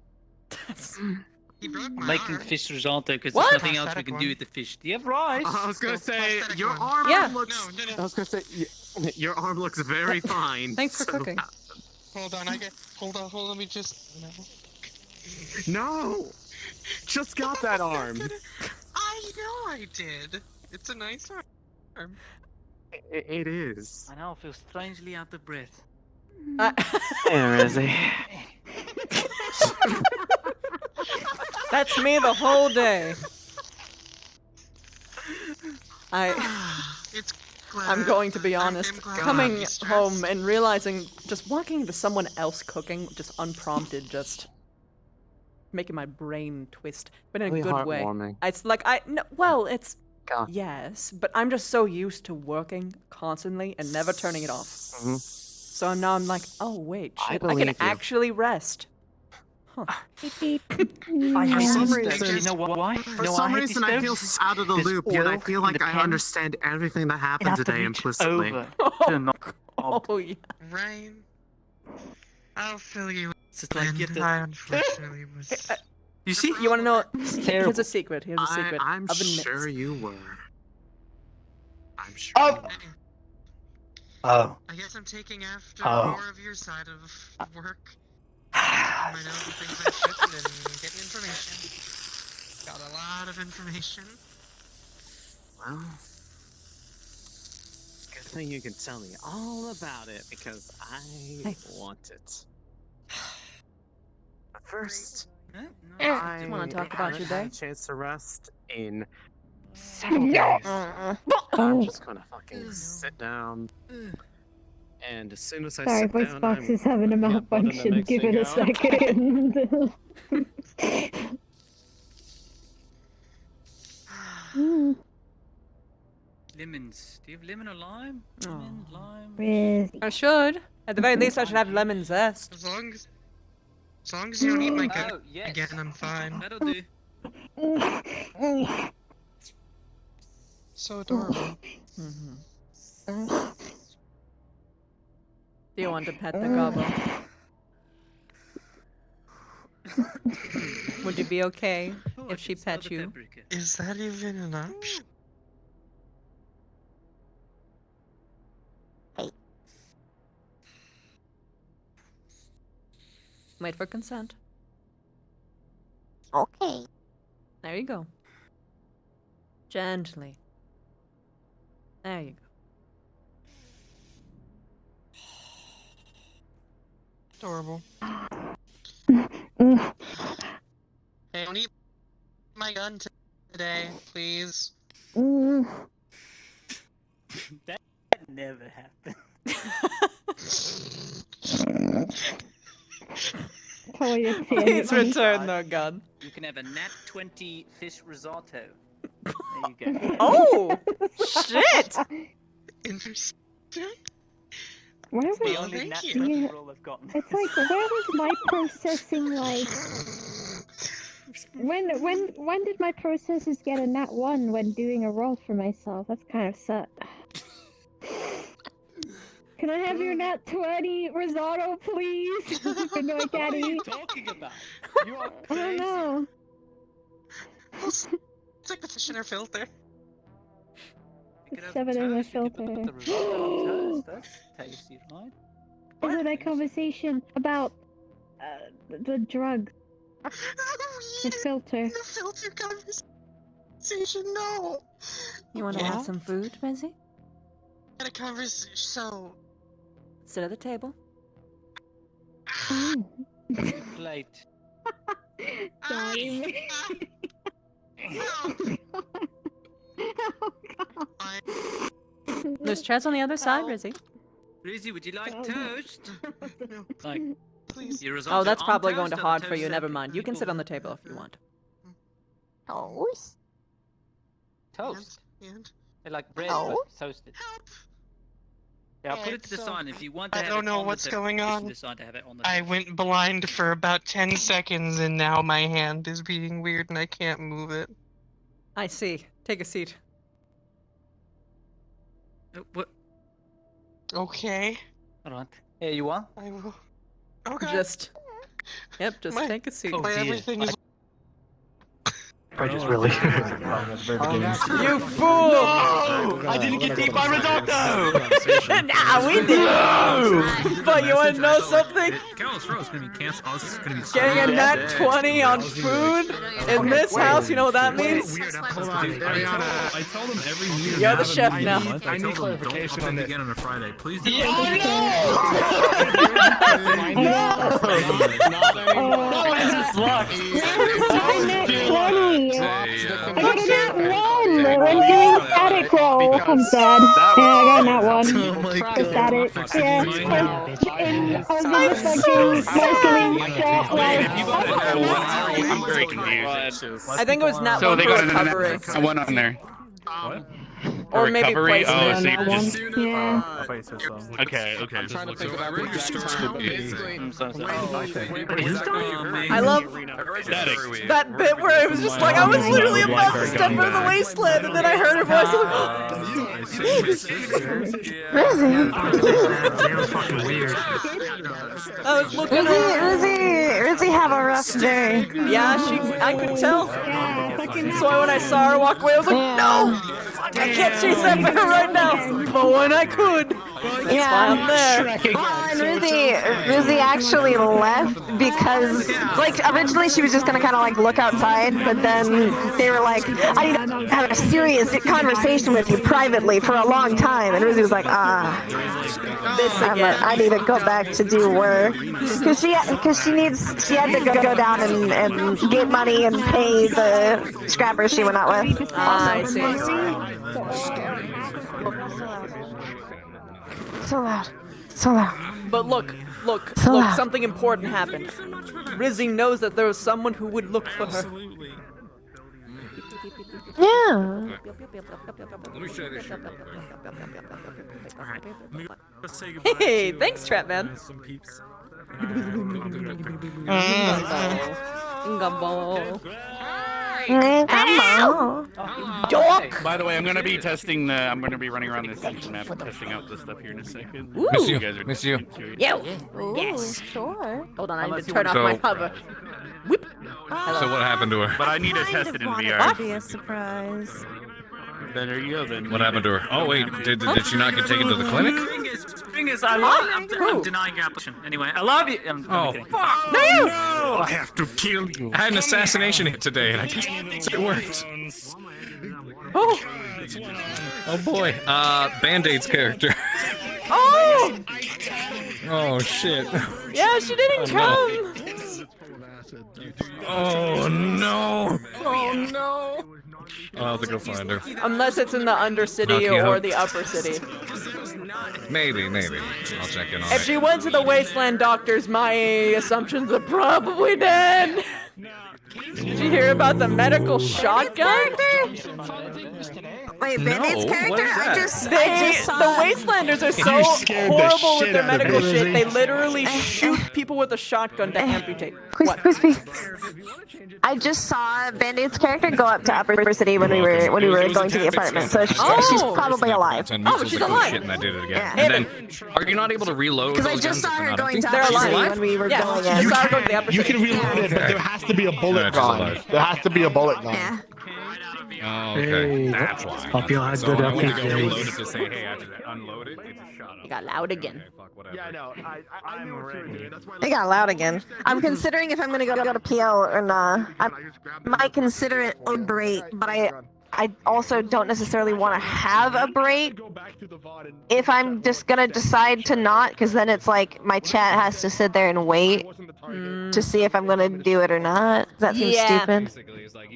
Making fish risotto because What? there's nothing else we can do with the fish. Do you have rice? I was gonna say your arm looks. I was gonna say your arm looks very fine. Thanks for cooking. Hold on, hold on, let me just. No! Just got that arm. I know I did. It's a nice arm. It is. I now feel strangely out of breath. There is he. That's me the whole day. It's I'm going to be honest. glad Coming he's home and realizing, just walking into someone else cooking, just unprompted, just making my brain twist, but in a Really good way. heartwarming. It's like it's God. yes, but I'm just so used to working constantly and never turning it off. Mhm. So now I'm like, oh wait, I shit, I believe can you. actually rest. Huh. I For hate some this reason- stove. You know why? For No, some I hate reason, these I feel stoves. out of the There's loop, yet I oil feel in like the I pan. understand everything that It happened has to today reach implicitly. over to the knob. Oh yeah. Rain. I'll fill you It's like in. get the- I unfortunately was. You see, you want to know? Here's terrible. a secret. Here's a secret. I'm Oven sure mitts. you were. I'm sure. Oh! you were. Oh. I guess I'm taking after Oh. more of your side of work. I know the things I shouldn't and getting information. Got a lot of information. Well, good thing you can tell me all about it because I want it. But first, I Just want to talk about your haven't had day. a chance to rest in several days. I'm just gonna fucking sit down. And as soon as I Sorry, sit voice down, box I'm is having a gonna put in the malfunction. Give it a mixing second. Lemons. Do you have lemon or lime? Lemon, lime. I should. At the very least, I should have lemon zest. As long as you don't eat my gut Oh, yes. again, I'm fine. That'll do. So adorable. Do you want to pet the gobbo? Would you be okay if she pet you? Is that even an option? Wait for consent. Okay. There you go. Gently. There you go. Adorable. Hey, don't eat my gun today, please. That never happened. Please return the gun. You can have a nat 20 fish risotto. There you go. Oh! Shit! Interesting. Where It's the was only nat do 20 you- roll I've gotten. It's like, where was my processing, like... When did my processors get a nat 1 when doing a roll for myself? That's kind of suck. Can I have your nat 20 risotto, please? Even though I What can't are you eat. talking about? You are I don't crazy. know. It's like the fish in our filter. Shove it in my filter. The risotto on toast. That's tasty, right? Is it a conversation about the drug? The filter. The filter conversation, no. You want to have some food, Mizzy? Had a conversation, so... Sit at the table. Plate. Sorry, me. There's chairs on the other side, Rizzy. Rizzy, would you like toast? Like, please. your risotto Oh, that's on probably toast going to or the hard for toast you. Never separate? mind. You can sit on the table if you want. Toast? Toast. And They're like bread, Toast? but toasted. Yeah, I'll put it to the so- side. If you want to I have don't it know on what's the going toast, you on. can decide to have it on the I toast. went blind for about 10 seconds and now my hand is being weird and I can't move it. I see. Take a seat. What? Okay. Alright. Here you are. I will. Okay. Just. Yep, just My- take a seat. Oh, My dear. everything is. I just really. You fool! I I didn't get beat by risotto! Nah, we did. But you want to know something? Callous Row is gonna be canceled. Oh, this is gonna be Getting a nat 20 on food in this house, you know what that means? Hold on, I told him every meeting. You're the chef now. I need clarification on this again on a Friday. Please do. I got a nat 1 when doing static roll. I'm sad. Yeah, I got a nat 1. Oh my For static. Yeah. I was almost like doing sparkling shot while I'm very confused. I think it was nat So 1 they for got recovery. a one on there. Or maybe recovery. Oh, placement. so you're just Yeah. okay. I'm trying to think about what I love that bit where it was just like, I was literally about to step into the wasteland, and then I heard her voice. I was looking Rizzy have a rough day. Yeah, I could tell. So when I saw her walk away, I was like, no! Fuck, I can't chase that bear right now! But when I could, that's why I'm there. Well, and Rizzy actually left because, like, originally she was just gonna kind of like look outside, but then they were like, I need to have a serious conversation with you privately for a long time, and Rizzy was like, I need to go back to do work because she had to go down and get money and pay the scrappers she went out with. I see. So loud. So loud. But look, So loud. something important happened. Rizzy knows that there was someone who would look for her. Yeah. Let me share this shit real quick. Hey, thanks, Trap Man. Gumbo. Dork! By the way, I'm gonna be testing the. I'm gonna be running around this map, testing out the stuff here in a second. Ooh. Miss you guys are. Miss you. Yo. Yes. Sure. Hold on, I need to turn off my hover. Whip. So what happened to her? But I need to test it in VR. Be a surprise. Then there you go. Then. What happened to her? Oh wait, did she not get taken to the clinic? Thing is, I'm denying your application. Anyway, I love you. Oh kidding. fuck! No! I have to kill you. I had an assassination hit today, and I guess it worked. Oh. Oh boy. Band-Aid's character. Oh. Oh shit. Yeah, she didn't come. Oh no. Oh no. I'll have to go find her. Unless it's in the Undercity Knock you or out. the Upper City. Maybe. I'll check in on If it. she went to the Wasteland Doctors, my assumptions are probably dead. Did you hear about the medical shotgun? Wait, Band-Aid's No, character? what is that? I just saw The Wastelanders are so horrible with their medical shit. They literally shoot people with a shotgun to amputate. What? I just saw Band-Aid's character go up to Upper City when we were going to the apartment, so she's probably alive. Oh, she's alive. Shit, and I did it again. Yeah. And then, are you not able to reload? Because I those just guns saw if her they're not going to empty? Upper They're City alive. when we were Yeah, going she in. just saw her go to the Upper You City. can reload it, but there has to be a bullet Yeah, she's gun. alive. There has to be a bullet gun. Yeah. Oh, okay. Hey, That's why. hope you had So good I went to go update, reload James. it to say, hey, after that, unload it. It's a shot. It got loud again. Okay, fuck, whatever. Yeah, I know. I knew what you were doing. That's why It got loud again. I'm considering if I'm gonna go to PL or not. I might consider it a break, but I also don't necessarily want to have a break if I'm just gonna decide to not, because then it's like my chat has to sit there and wait to see if I'm gonna do it or not. Does that seem Yeah. stupid?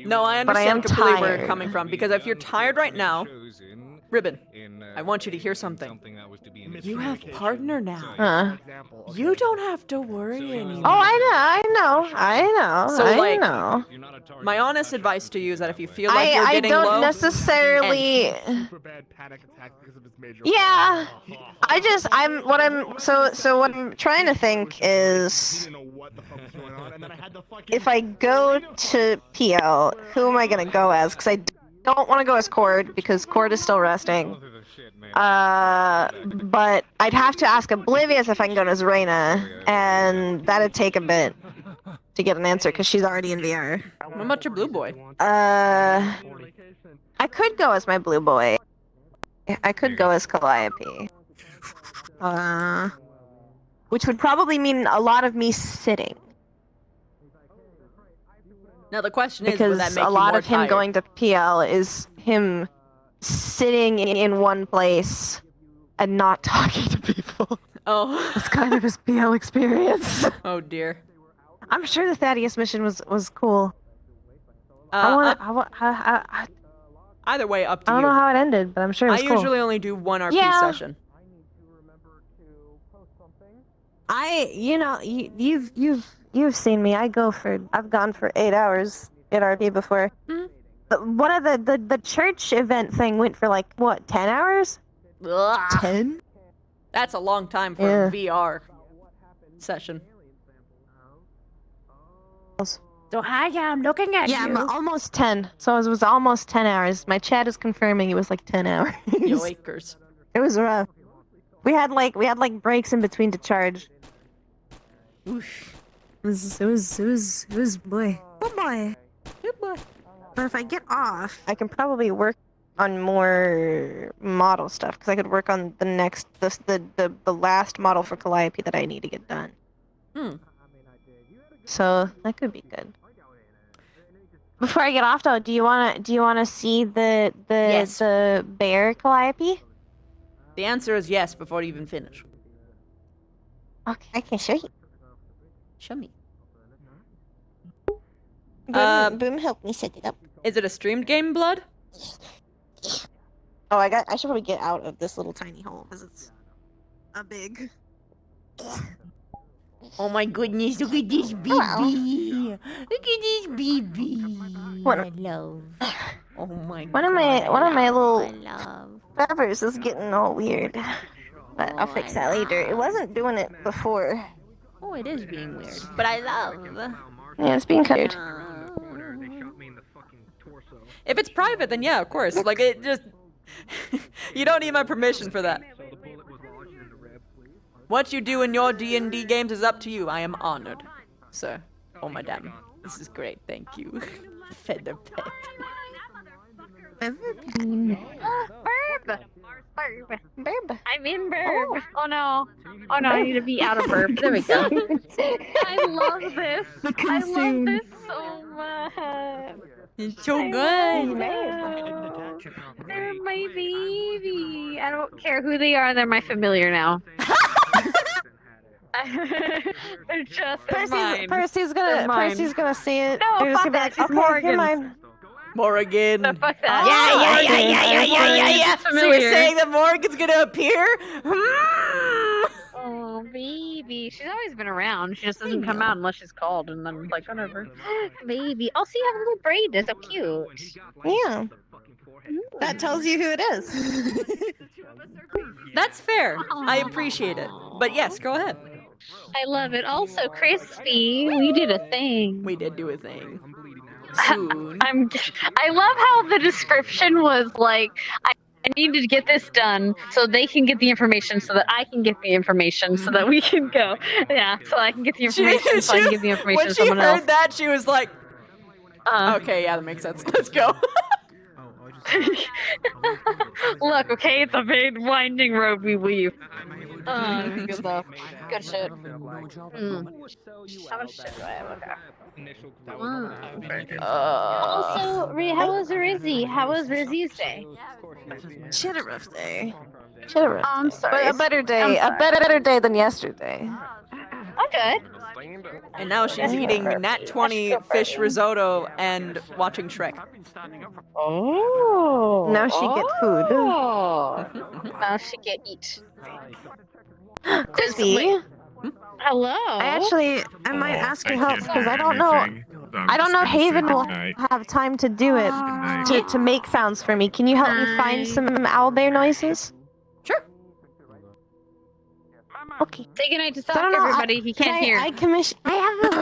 No, I But I am understand completely where you're tired. coming from, because if you're tired right now, Ribbon, I want you to hear something. You have partner now. Huh. You don't have to worry anymore. Oh, I know. So, I like, know. my honest advice to you is that if you feel like you're I getting don't low, necessarily. Yeah, what I'm trying to think is, if I go to PL, who am I gonna go as? Because I don't want to go as Cord because Cord is still resting. But I'd have to ask Oblivious if I can go as Reina, and that'd take a bit to get an answer because she's already in VR. what about your blue boy? I could go as my blue boy. I could go as Calliope. Which would probably mean a lot of me sitting. Now the question is, Because would that make a you lot more of him tired? going to PL is him sitting in one place and not talking to people. Oh. It's kind of his PL experience. Oh dear. I'm sure the Thaddeus mission was cool. I Either way, up to don't you. know how it ended, but I'm sure it was I cool. usually only do one RP Yeah. session. You've seen me. I've gone for 8 hours in RP before. But one of the church event thing went for like what, 10 hours? 10? That's a long time for a VR session. So hi, I'm looking at Yeah, you. I'm almost 10. So it was almost 10 hours. My chat is confirming it was like 10 hours. Yoikers. It was rough. We had like breaks in between to charge. Oof. It was boy. Oh boy. Good boy. But if I get off, I can probably work on more model stuff because I could work on the last model for Calliope that I need to get done. So that could be good. Before I get off though, do you wanna see the bear Calliope? The answer is yes before you even finish. Okay, I can show you. Show me. Boom, help me set it up. Is it a streamed game, Blood? Oh, I should probably get out of this little tiny hole because it's a big. Oh my goodness, look at this baby. Look at this baby. What? I love. Oh my god. One of my little I love. feathers is getting all weird. But I'll fix that later. It wasn't doing it before. Oh, it is being weird. But I love. Yeah, it's being weird. If it's private, then yeah, of course. Like, it just... You don't need my permission for that. What you do in your D&D games is up to you. I am honored, sir. Oh, madame. This is great, thank you. Feather pet. Burb. I'm in Burb. Oh no. Oh no, I need to be out of Burb. There we go. I love this. I love this so much. It's so good. They're my baby. I don't care who they are. They're my familiar now. They're just mine. Percy's They're mine. gonna see it. No, They're just fuck gonna be that. like, She's okay, Morgan. you're mine. Morgan. No, fuck that. Yeah. So you're Familiar. saying that Morgan's gonna appear? Oh, baby. She's always been around. She just doesn't come out unless she's called, and then, like, whatever. Baby. Oh, see, you have a little braid. They're so cute. Yeah. That tells you who it is. That's fair. I appreciate it. But yes, go ahead. I love it. Also, Crispy, we did a thing. We did do a thing. I love how the description was like, I needed to get this done so they can get the information so that I can get the information so that we can go. Yeah, so I can get the information so I can give the information When to she someone heard else. that, she was like, okay, yeah, that makes sense. Let's go. Look, okay, it's a big winding road we weave. Good stuff. Good shit. How much shit do I have? Okay. Also, how was Rizzy? How was Rizzy's day? She had a rough day. I'm sorry. But a better day. I'm A better day than yesterday. Okay. And now she's eating Nat 20 fish risotto and watching Shrek. Oh. Now she get food. Now she get eat. Crispy. Hello. I might ask your help because I don't know. I don't know. Haven will have time to do it to make sounds for me. Can you help me find some owlbear noises? Sure. Okay. Say goodnight to I Sock, don't know, everybody. He can't hear. I commission. I have a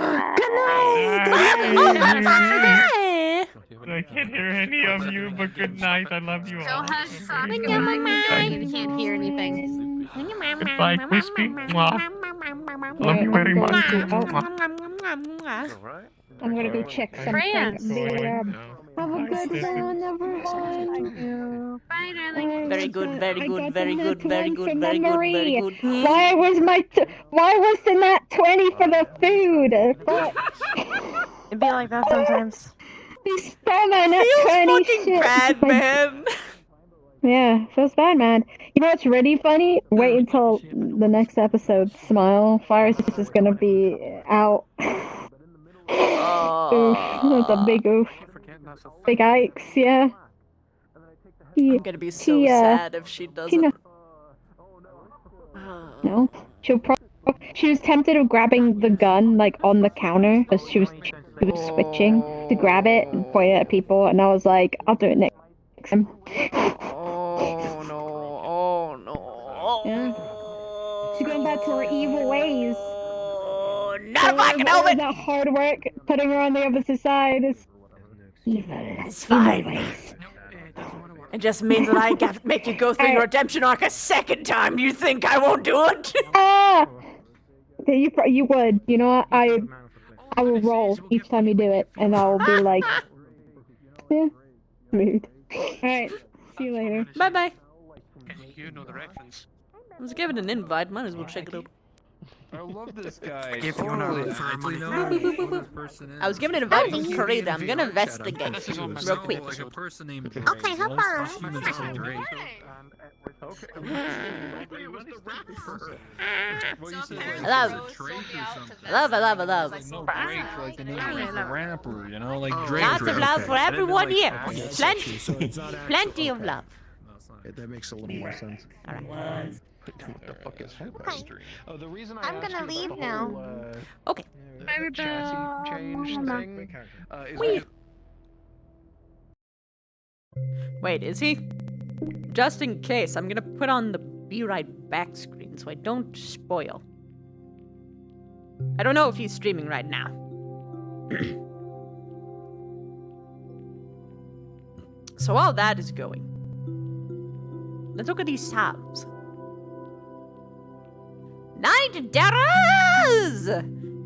I can't hear any of you, but good night. I love you all. So has Sock. He can't hear anything. Goodbye, Crispy. Mwah. Love you very much. I'm gonna go check something. Fran. Have a good one, everyone. Thank you. Bye, darling. Very good, very good, got very the good, nat very 1 good, for very good, very memory. good. Why was the nat 20 for the food? Fuck. It'd be like that sometimes. They stole my nat Feels 20 fucking shit. bad, man. Yeah, feels bad, man. You know what's really funny? Wait until the next episode. Smile. Fire is gonna be out. Oof. That's a big oof. Big Ikes, yeah. I'm gonna be so sad if she doesn't. No. She was tempted of grabbing the gun, like, on the counter, because she was switching to grab it and point it at people, and I was like, I'll do it next time. Oh no, oh no. Yeah. She's going back to her evil ways. Not if I can help it! The hard work, putting her on the opposite side is evil. It's fine. It just means that I have to make you go through your redemption arc a second time. You think I won't do it? Ah! You would. You know what? I will roll each time you do it, and I'll be like, yeah, mood. Alright, see you later. Bye bye. You know the reference. I was given an invite, might as well check it out. I love this guy. If you want to firmly know who this person is. I was given an invite from Karita. I'm gonna investigate real quick. Like a person named Okay, how far? human called Drake. I love. No Drake, like the name of the rapper, you know, like Drake. Lots of love for everyone here. Plenty, So it's not plenty of love. That makes a little more sense. Alright. What the fuck is Okay. Oh, the reason I'm gonna leave now. Okay. Chassis change thing. Wait. Wait, is he? Just in case, I'm gonna put on the Be Right Back screen so I don't spoil. I don't know if he's streaming right now. So while that is going, let's look at these tabs. Night Darrows!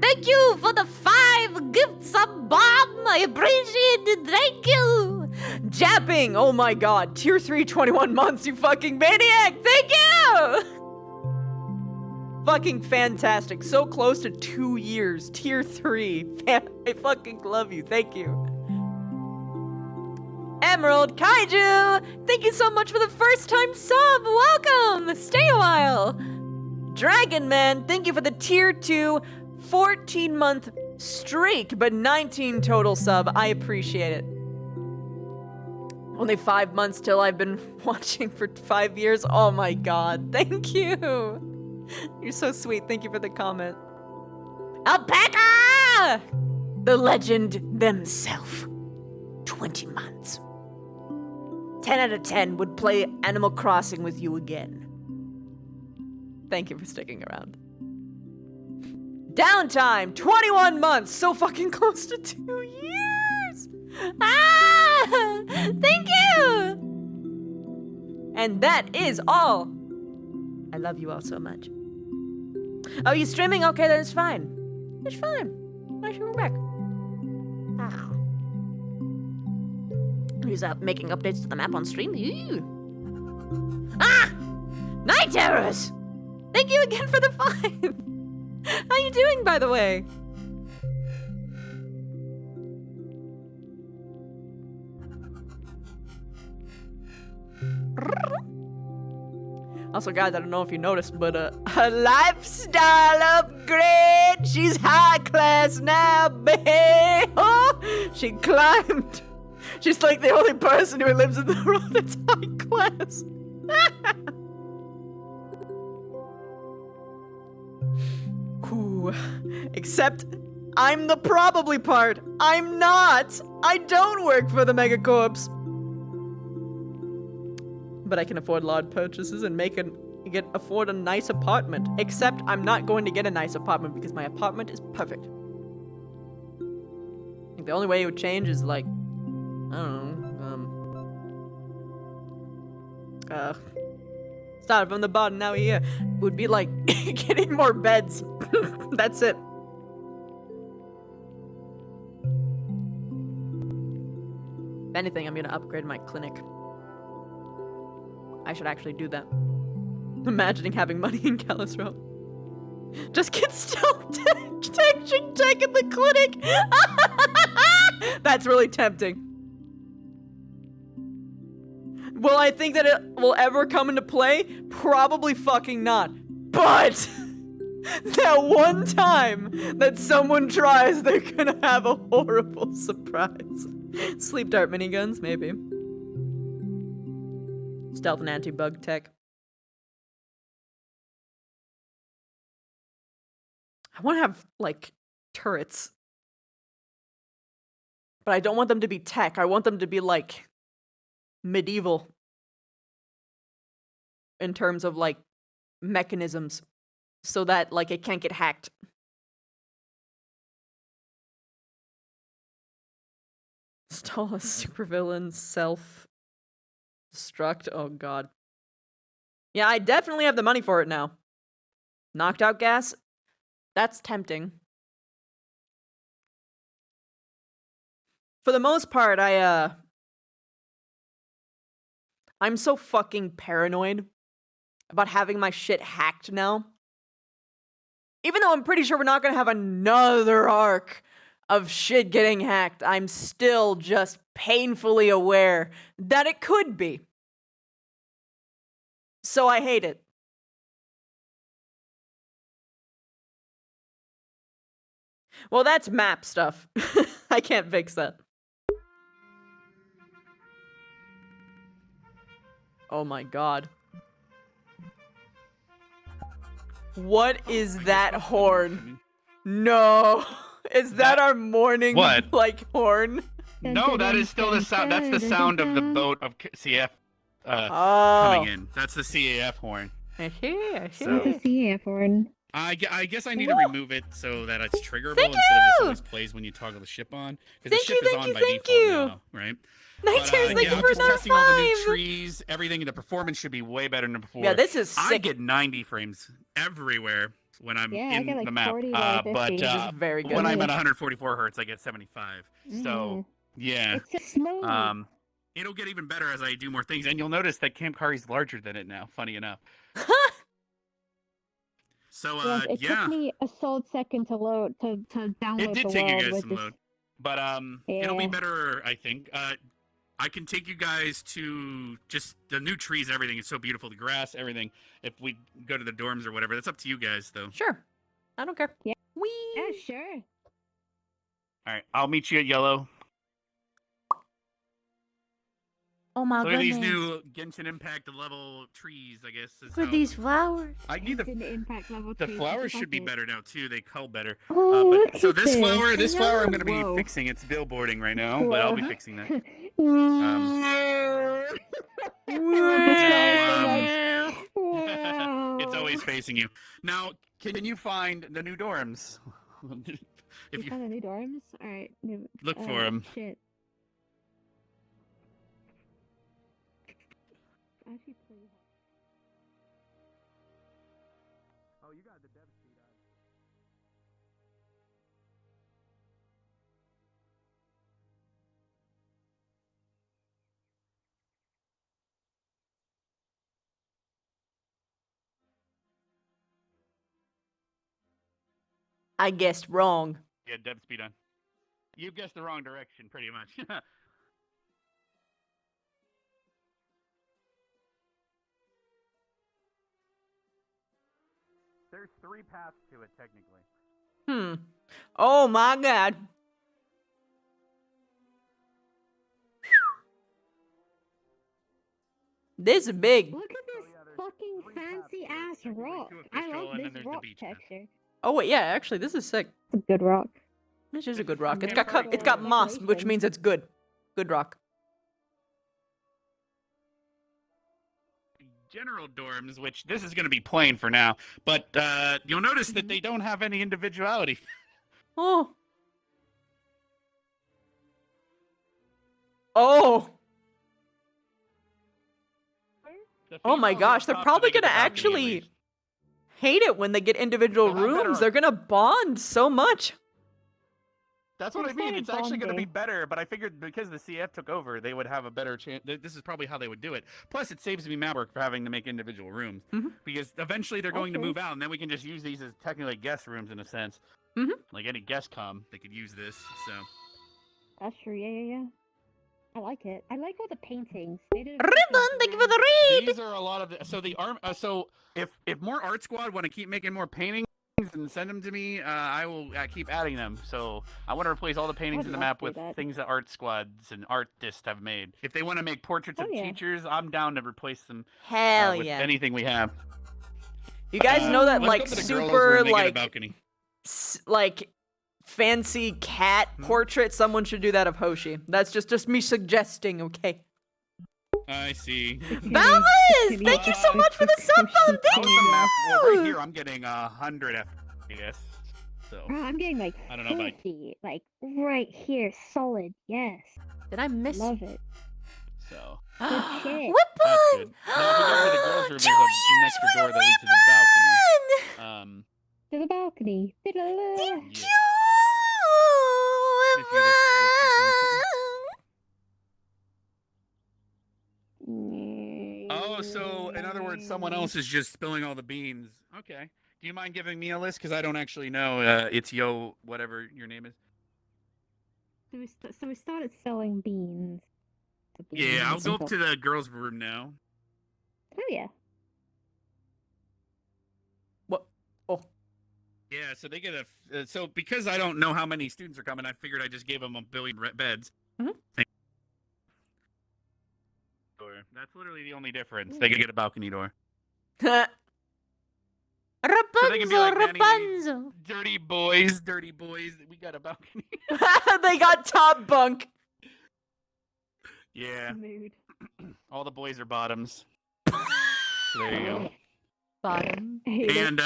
Thank you for the 5 gifts of bomb. I appreciate it. Thank you. Japping. Oh my god. Tier 3, 21 months, you fucking maniac. Thank you. Fucking fantastic. So close to 2 years. Tier 3. I fucking love you. Thank you. Emerald Kaiju. Thank you so much for the first time sub. Welcome. Stay a while. Dragon Man, thank you for the tier 2 14-month streak, but 19 total sub. I appreciate it. Only 5 months till I've been watching for 5 years. Oh my god, thank you. You're so sweet. Thank you for the comment. Alpaca! The legend themselves. 20 months. 10 out of 10 would play Animal Crossing with you again. Thank you for sticking around. Downtime, 21 months, so fucking close to 2 years. Ah, thank you. And that is all. I love you all so much. Oh, you streaming? Okay, then it's fine. It's fine. I should go back. Ah. He's making updates to the map on stream. Ew. Ah! Night terrors! Thank you again for the 5! How you doing, by the way? Also, guys, I don't know if you noticed, but a lifestyle upgrade! She's high class now, babe! Oh, she climbed! She's like the only person who lives in the world that's high class. Ooh. Except, I'm the probably part. I'm not. I don't work for the Megacorps. But I can afford large purchases and afford a nice apartment. Except, I'm not going to get a nice apartment because my apartment is perfect. I think the only way it would change is like, I don't know, started from the bottom, now here. Would be like getting more beds. That's it. If anything, I'm gonna upgrade my clinic. I should actually do that. Imagining having money in Callous Row. Just get stealth detection tech in the clinic! That's really tempting. Will I think that it will ever come into play? Probably fucking not. But that one time that someone tries, they're gonna have a horrible surprise. Sleep dart miniguns, maybe. Stealth and anti-bug tech. I want to have, like, turrets. But I don't want them to be tech. I want them to be, like, medieval. In terms of, like, mechanisms. So that, like, it can't get hacked. Stall a supervillain self-destruct. Oh, God. Yeah, I definitely have the money for it now. Knocked out gas? That's tempting. For the most part, I'm so fucking paranoid about having my shit hacked now. Even though I'm pretty sure we're not gonna have another arc of shit getting hacked, I'm still just painfully aware that it could be. So I hate it. Well, that's map stuff. I can't fix that. Oh my god. What is that horn? No. Is that our morning, What? like, horn? No, that is still the sound. That's the sound of the boat of CF coming in. That's the CAF horn. I see. It's a CF horn. I guess I need to remove it so that it's triggerable instead of just always plays when you toggle the ship on. Because the ship is on by default now, right? Night Terrors, thank you I'm for just another testing all the new 5. trees, everything. The performance should be way better than before. Yeah, this is I sick. get 90 frames everywhere when I'm Yeah, I in get like the map. 40 by 50. But This is very good. when I'm at 144 hertz, I get 75. So yeah, It's so smooth. it'll get even better as I do more things, and you'll notice that Camp Kari's larger than it now. Funny enough. So Yes, it yeah, took me a solid second to load to download it did the take you world guys with some this. load, but it'll be Yeah. better, I think. I can take you guys to just the new trees. Everything is so beautiful. The grass, everything. If we go to the dorms or whatever, that's up to you guys, though. Sure. I don't care. Yeah. Whee! Yeah, sure. All right, I'll meet you at Yellow. Oh my Look at goodness. these new Genshin Impact level trees, I guess. Is Look at how- these flowers. I need It's an impact level the trees, flowers it's should be like better now too. They cull better. Oh, But look so at this flower, Whoa. I'm gonna be Whoa. fixing. It's billboarding right now, but I'll be Whoa. fixing that. It's always facing you. Now, can you find the new dorms? You If you found the new dorms? Alright. Look for 'em. Shit. Actually, please. Oh, you got the dev speed on. I guessed wrong. yeah, dev speed on. You guessed the wrong direction, pretty much. There's 3 paths to it, technically. Oh my god. This is big. Look at this fucking fancy ass rock. I official, love and then this there's the rock beach path. texture. Oh wait, yeah, actually, this is sick. It's a good rock. This is a good rock. It's Never got heard it's got of moss, which decoration. means it's good. Good rock. General dorms, which this is going to be plain for now, but you'll notice that they don't have any individuality. Oh. Oh. Oh my gosh, they're probably gonna actually hate it when they get individual Well, how better rooms. are- They're gonna bond so much. That's what I mean. It's actually going to be better, but I figured because the CF took over, they would have a better chance. This is probably how they would do it. Plus, it saves me map work for having to make individual rooms because eventually they're going to move out, and then we can just use these as technically guest rooms in a sense. Like any guest come, they could use this. So That's true. Yeah. I like it. I like all the paintings. Ribbon, thank you for the raid. These are a lot of so if more art squad want to keep making more paintings and send them to me, I will keep adding them. So I want to replace all the paintings in the map with things that art squads and artists have made. If they want to make portraits of teachers, I'm down to replace them. Hell with yeah. anything we have. You guys know that like super like fancy cat portrait. Someone should do that of Hoshi. That's just me suggesting. Okay. I see. Ballas, thank you so much for the sub phone. Thank you. Well, right here, I'm getting 100 FPS. So I'm getting like I don't know about 50, like right here, solid. Yes. Did I miss? Love it. So. Good shit. Whip Now, if we go to the girls' room, there's an extra door that leads to the balcony. To the balcony. Yeah. Oh, so in other words, someone else is just spilling all the beans. Okay. Do you mind giving me a list? Because I don't actually know. It's Yo, whatever your name is. So we started selling beans. Yeah, I'll go up to the girls' room now. Oh yeah. What? Oh. Yeah, so they get a. So because I don't know how many students are coming, I figured I just gave them 1 billion beds. That's literally the only difference. They can get a balcony door. Rapunzel, So they can be like, Rapunzel. Dirty boys, we got a balcony. They got top bunk. Yeah. All the boys are bottoms. So there you go. Bottom. And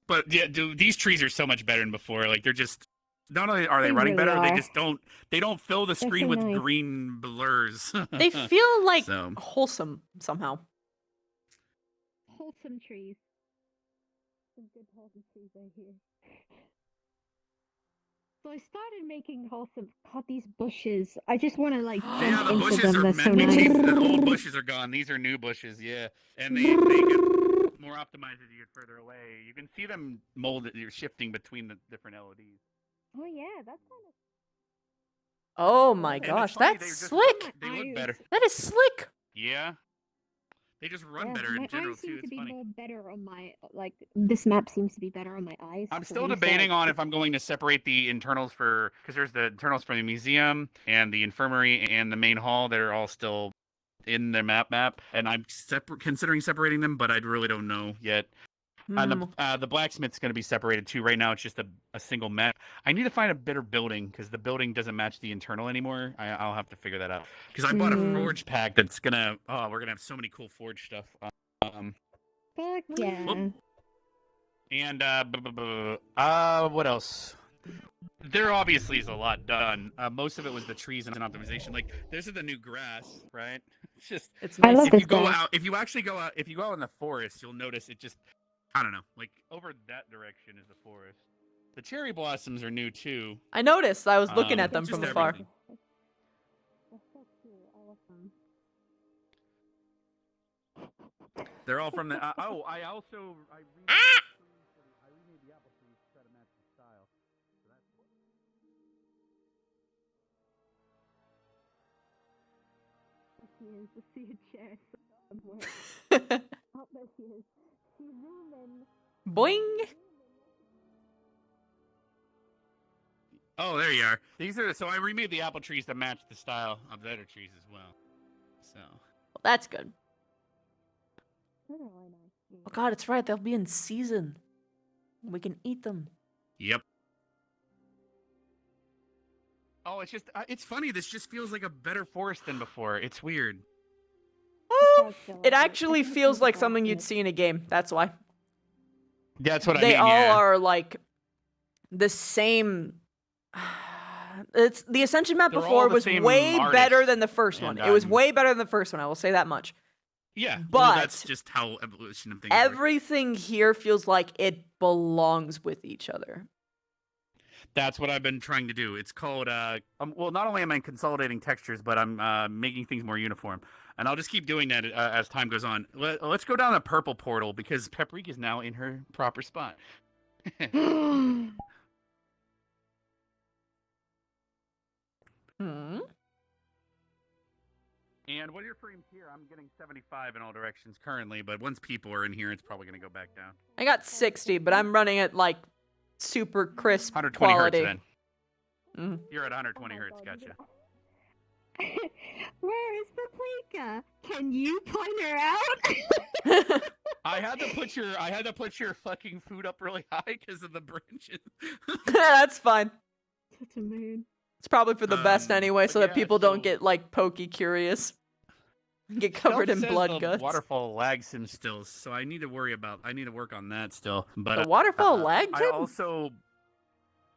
but yeah, dude, these trees are so much better than before. Like they're just not only are they running really better, are. they don't fill the screen so with nice. green blurs. They feel like So. wholesome somehow. Wholesome trees. Some good wholesome trees right here. So I started making wholesome. God, these bushes. I just want to like. Yeah, the into bushes them. are They're so meant. nice. The old bushes are gone. These are new bushes. Yeah, and they get more optimized as you get further away. You can see them molded. You're shifting between the different LEDs. Oh yeah, that's kind of. Oh my And gosh, it's funny, that's they just- slick. They look better. That is slick. Yeah, they just run Yeah, better my in general eyes seem too. to It's be funny. more better on my like. This map seems to be better on my eyes. I'm so still you debating said- on if I'm going to separate the internals because there's the internals for the museum and the infirmary and the main hall. They're all still in the map, and I'm considering separating them, but I really don't know yet. And the blacksmith's going to be separated too. Right now, it's just a single map. I need to find a better building because the building doesn't match the internal anymore. I'll have to figure that out because I bought a forge pack that's gonna. Oh, we're gonna have so many cool forge stuff. Fuck yeah. And what else? There obviously is a lot done. Most of it was the trees and optimization. Like this is the new grass, right? It's just I love if this you go grass. out, if you actually go out, if you go out in the forest, you'll notice it just I don't know, like over that direction is the forest. The cherry blossoms are new too. I noticed. I was looking at them just from afar. everything. That's so cute. I love them. They're all from the. I also remade the apple trees to try to match the style. So that's There she is. I see a chair somewhere. Oh, there she is. She's zooming. Boing. Oh, there you are. These are so I remade the apple trees to match the style of the other trees as well. So. Well, that's good. They're really nice. Oh god, it's right. They'll be in season. We can eat them. Yep. Oh, it's just it's funny. This just feels like a better forest than before. It's weird. It actually feels like something you'd see in a game. That's why. That's what They I mean. all Yeah. are like the same. It's the Ascension map They're all before the was same way better artist, than the first one. and, It was way better than the first one. I will say that much. Yeah, But well, that's just how evolution of things work. Everything here feels like it belongs with each other. That's what I've been trying to do. It's called, well, not only am I consolidating textures, but I'm making things more uniform. And I'll just keep doing that as time goes on. Let's go down the purple portal because Paprika is now in her proper spot. Hmm. And what are your frames here? I'm getting 75 in all directions currently, but once people are in here, it's probably going to go back down. I got 60, but I'm running at like super crisp 120 quality. hertz then. You're at 120 hertz, gotcha. Where is Paprika? Can you point her out? I had to put your fucking food up really high because of the branches. That's fine. Such a mood. It's probably for the best anyway, so that people don't so- get like pokey curious. Get covered in Stealth says blood the guts. Waterfall lags him still, so I need to work on that still. But The waterfall lagged I him? also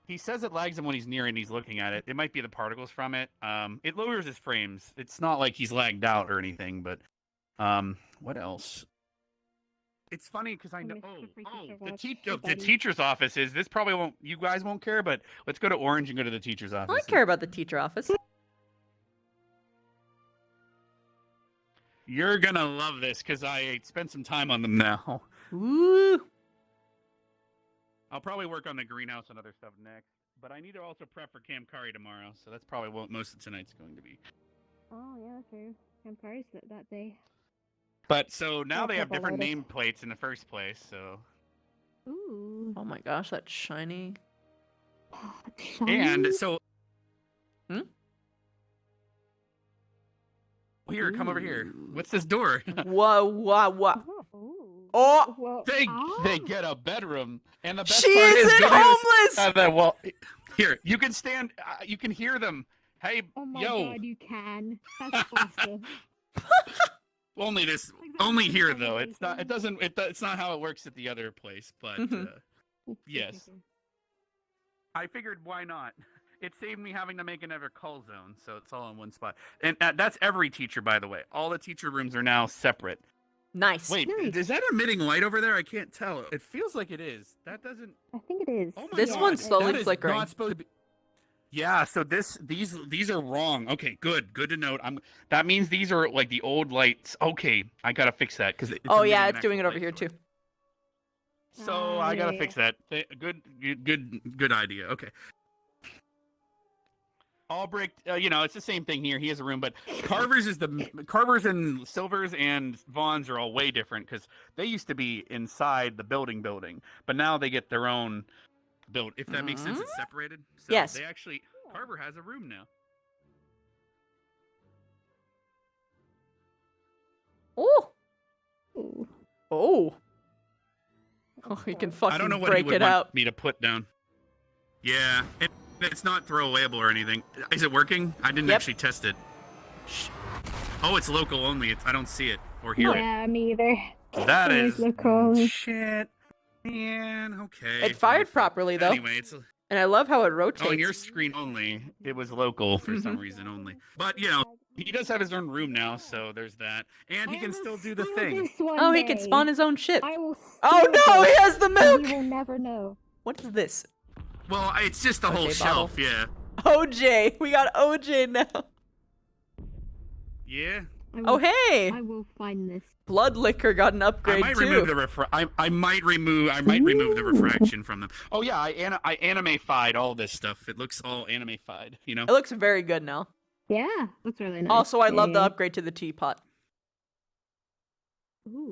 he says it lags him when he's near and he's looking at it. It might be the particles from it. It lowers his frames. It's not like he's lagged out or anything, but what else? It's funny because I know. The teacher's office is. This probably won't. You guys won't care, but let's go to Orange and go to the teacher's office. I care about the teacher office. You're gonna love this because I spent some time on them now. Ooh. I'll probably work on the greenhouse and other stuff next, but I need to also prep for Kamkari tomorrow, so that's probably what most of tonight's going to be. Oh, yeah, true. I'm sorry that day. But so now I'll they have prep different later. nameplates in the first place, so. Ooh. Oh my gosh, that's shiny. And so. Hmm? Here, come over here. What's this door? Whoa. Oh, they get a bedroom, and the best She part is isn't homeless! well, here you can stand. You can hear them. Hey, Oh my yo. god, you can. That's awesome. Only here though. It's not. It doesn't. It's not how it works at the other place. But yes, I figured why not. It saved me having to make another call zone, so it's all in one spot. And that's every teacher, by the way. All the teacher rooms are now separate. Nice. Wait, is that emitting light over there? I can't tell. It feels like it is. That doesn't. I think it is. Oh my This God. one's slowly That is flickering. Not supposed to be. Yeah, so these are wrong. Okay, good to note. That means these are like the old lights. Okay, I gotta fix that because Oh yeah, it's doing it over here too. So I gotta fix that. Good idea. Okay. Albrecht, it's the same thing here. He has a room, but Carver's Carver's and Silver's and Vaughn's are all way different because they used to be inside the building, but now they get their own build. If that makes sense, it's separated. So Yes. They actually Carver has a room now. Oh. Oh, you can fucking I don't know what he break would it want out. me to put down. Yeah, it's not throwawayable or anything. Is it working? I didn't actually test it. Oh, it's local only. I don't see it or hear Yeah, me either. That Always is look only. shit, man. Okay. It fired properly though. Anyway, and I love how it rotates. on your screen only. It was local for some reason only. But he does have his own room now, so there's that, and he can still do the thing. Oh, he can spawn his own shit. I will Oh no, he has the milk. You will never know. What is this? Well, it's just the whole OJ shelf, bottle. yeah. OJ, we got OJ now. Yeah. Oh hey, I will find this. Blood Liquor got an I upgrade might too. remove the I might remove the refraction from them. Oh yeah, I anime-fied all this stuff. It looks all anime-fied, It looks very good now. Yeah, looks really nice. Also, I love the upgrade to the teapot.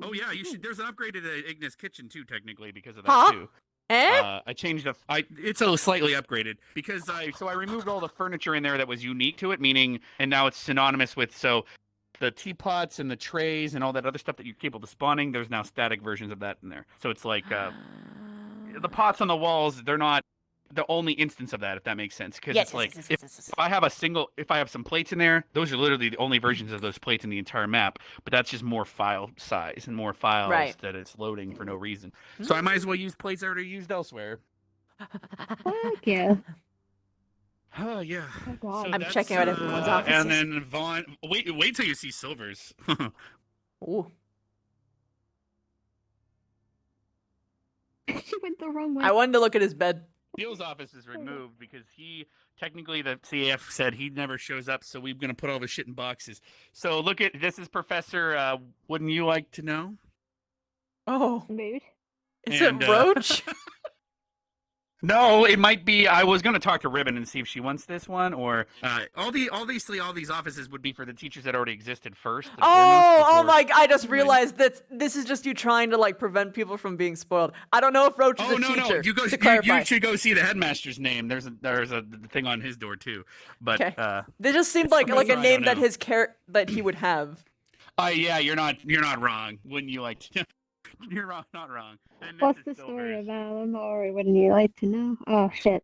Oh yeah, you should. There's an upgrade to the Ignis kitchen too, technically, because of that Huh? too. Eh? I changed it's a slightly upgraded because I removed all the furniture in there that was unique to it, meaning, and now it's synonymous with the teapots and the trays and all that other stuff that you're capable of spawning. There's now static versions of that in there. So it's like the pots on the walls. They're not the only instance of that, if that makes sense. Because it's like if I have some plates in there, those are literally the only versions of those plates in the entire map. But that's just more file size and more files that it's loading for no reason. So I might as well use plates that are used elsewhere. Heck yeah. Oh yeah. Oh, God. I'm checking out everyone's offices. And then Vaughn, wait till you see Silver's. Ooh. She went the wrong way. I wanted to look at his bed. Steele's office is removed because he technically the CAF said he never shows up, so we're gonna put all the shit in boxes. So look at this is Professor. Wouldn't you like to know? Oh, Mood. Is And, it Roach? No, it might be. I was going to talk to Ribbon and see if she wants this one, or obviously all these offices would be for the teachers that already existed first. And Oh foremost my! I just before- realized that this is just you trying to like prevent people from being spoiled. I don't know if Roach is Oh a no, teacher. no! You go. To clarify. You should go see the headmaster's name. There's a thing on his door too. But Okay. They just seemed like a Professor, I name don't that know. that he would have. Yeah, you're not wrong. Wouldn't you like to? You're not wrong. And this What's is the Silver. story about? I'm not worried. Wouldn't you like to know? Oh shit.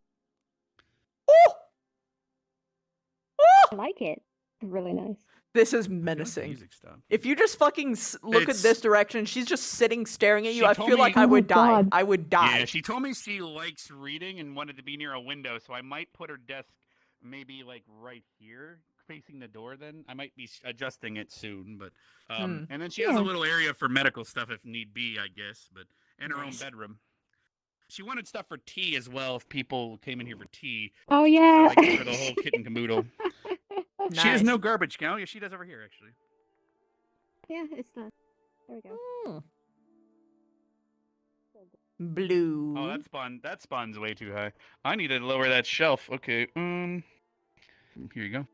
I like it. It's really nice. This is menacing. If you just fucking look at It's- this direction, she's just sitting staring at you. She I told feel me- like I Oh would die. God. I would die. Yeah, she told me she likes reading and wanted to be near a window, so I might put her desk maybe like right here, facing the door. Then I might be adjusting it soon, but and then she has a Yeah. little area for medical stuff if need be, I guess. But in her own Nice. bedroom. She wanted stuff for tea as well if people came in here for tea. Oh So yeah. I gave her the whole kit and caboodle. She has Nice. no garbage can. Oh, yeah, she does over here actually. Yeah, it's done. There we go. Blue. Oh, that spawn's way too high. I need to lower that shelf. Okay. Here you go.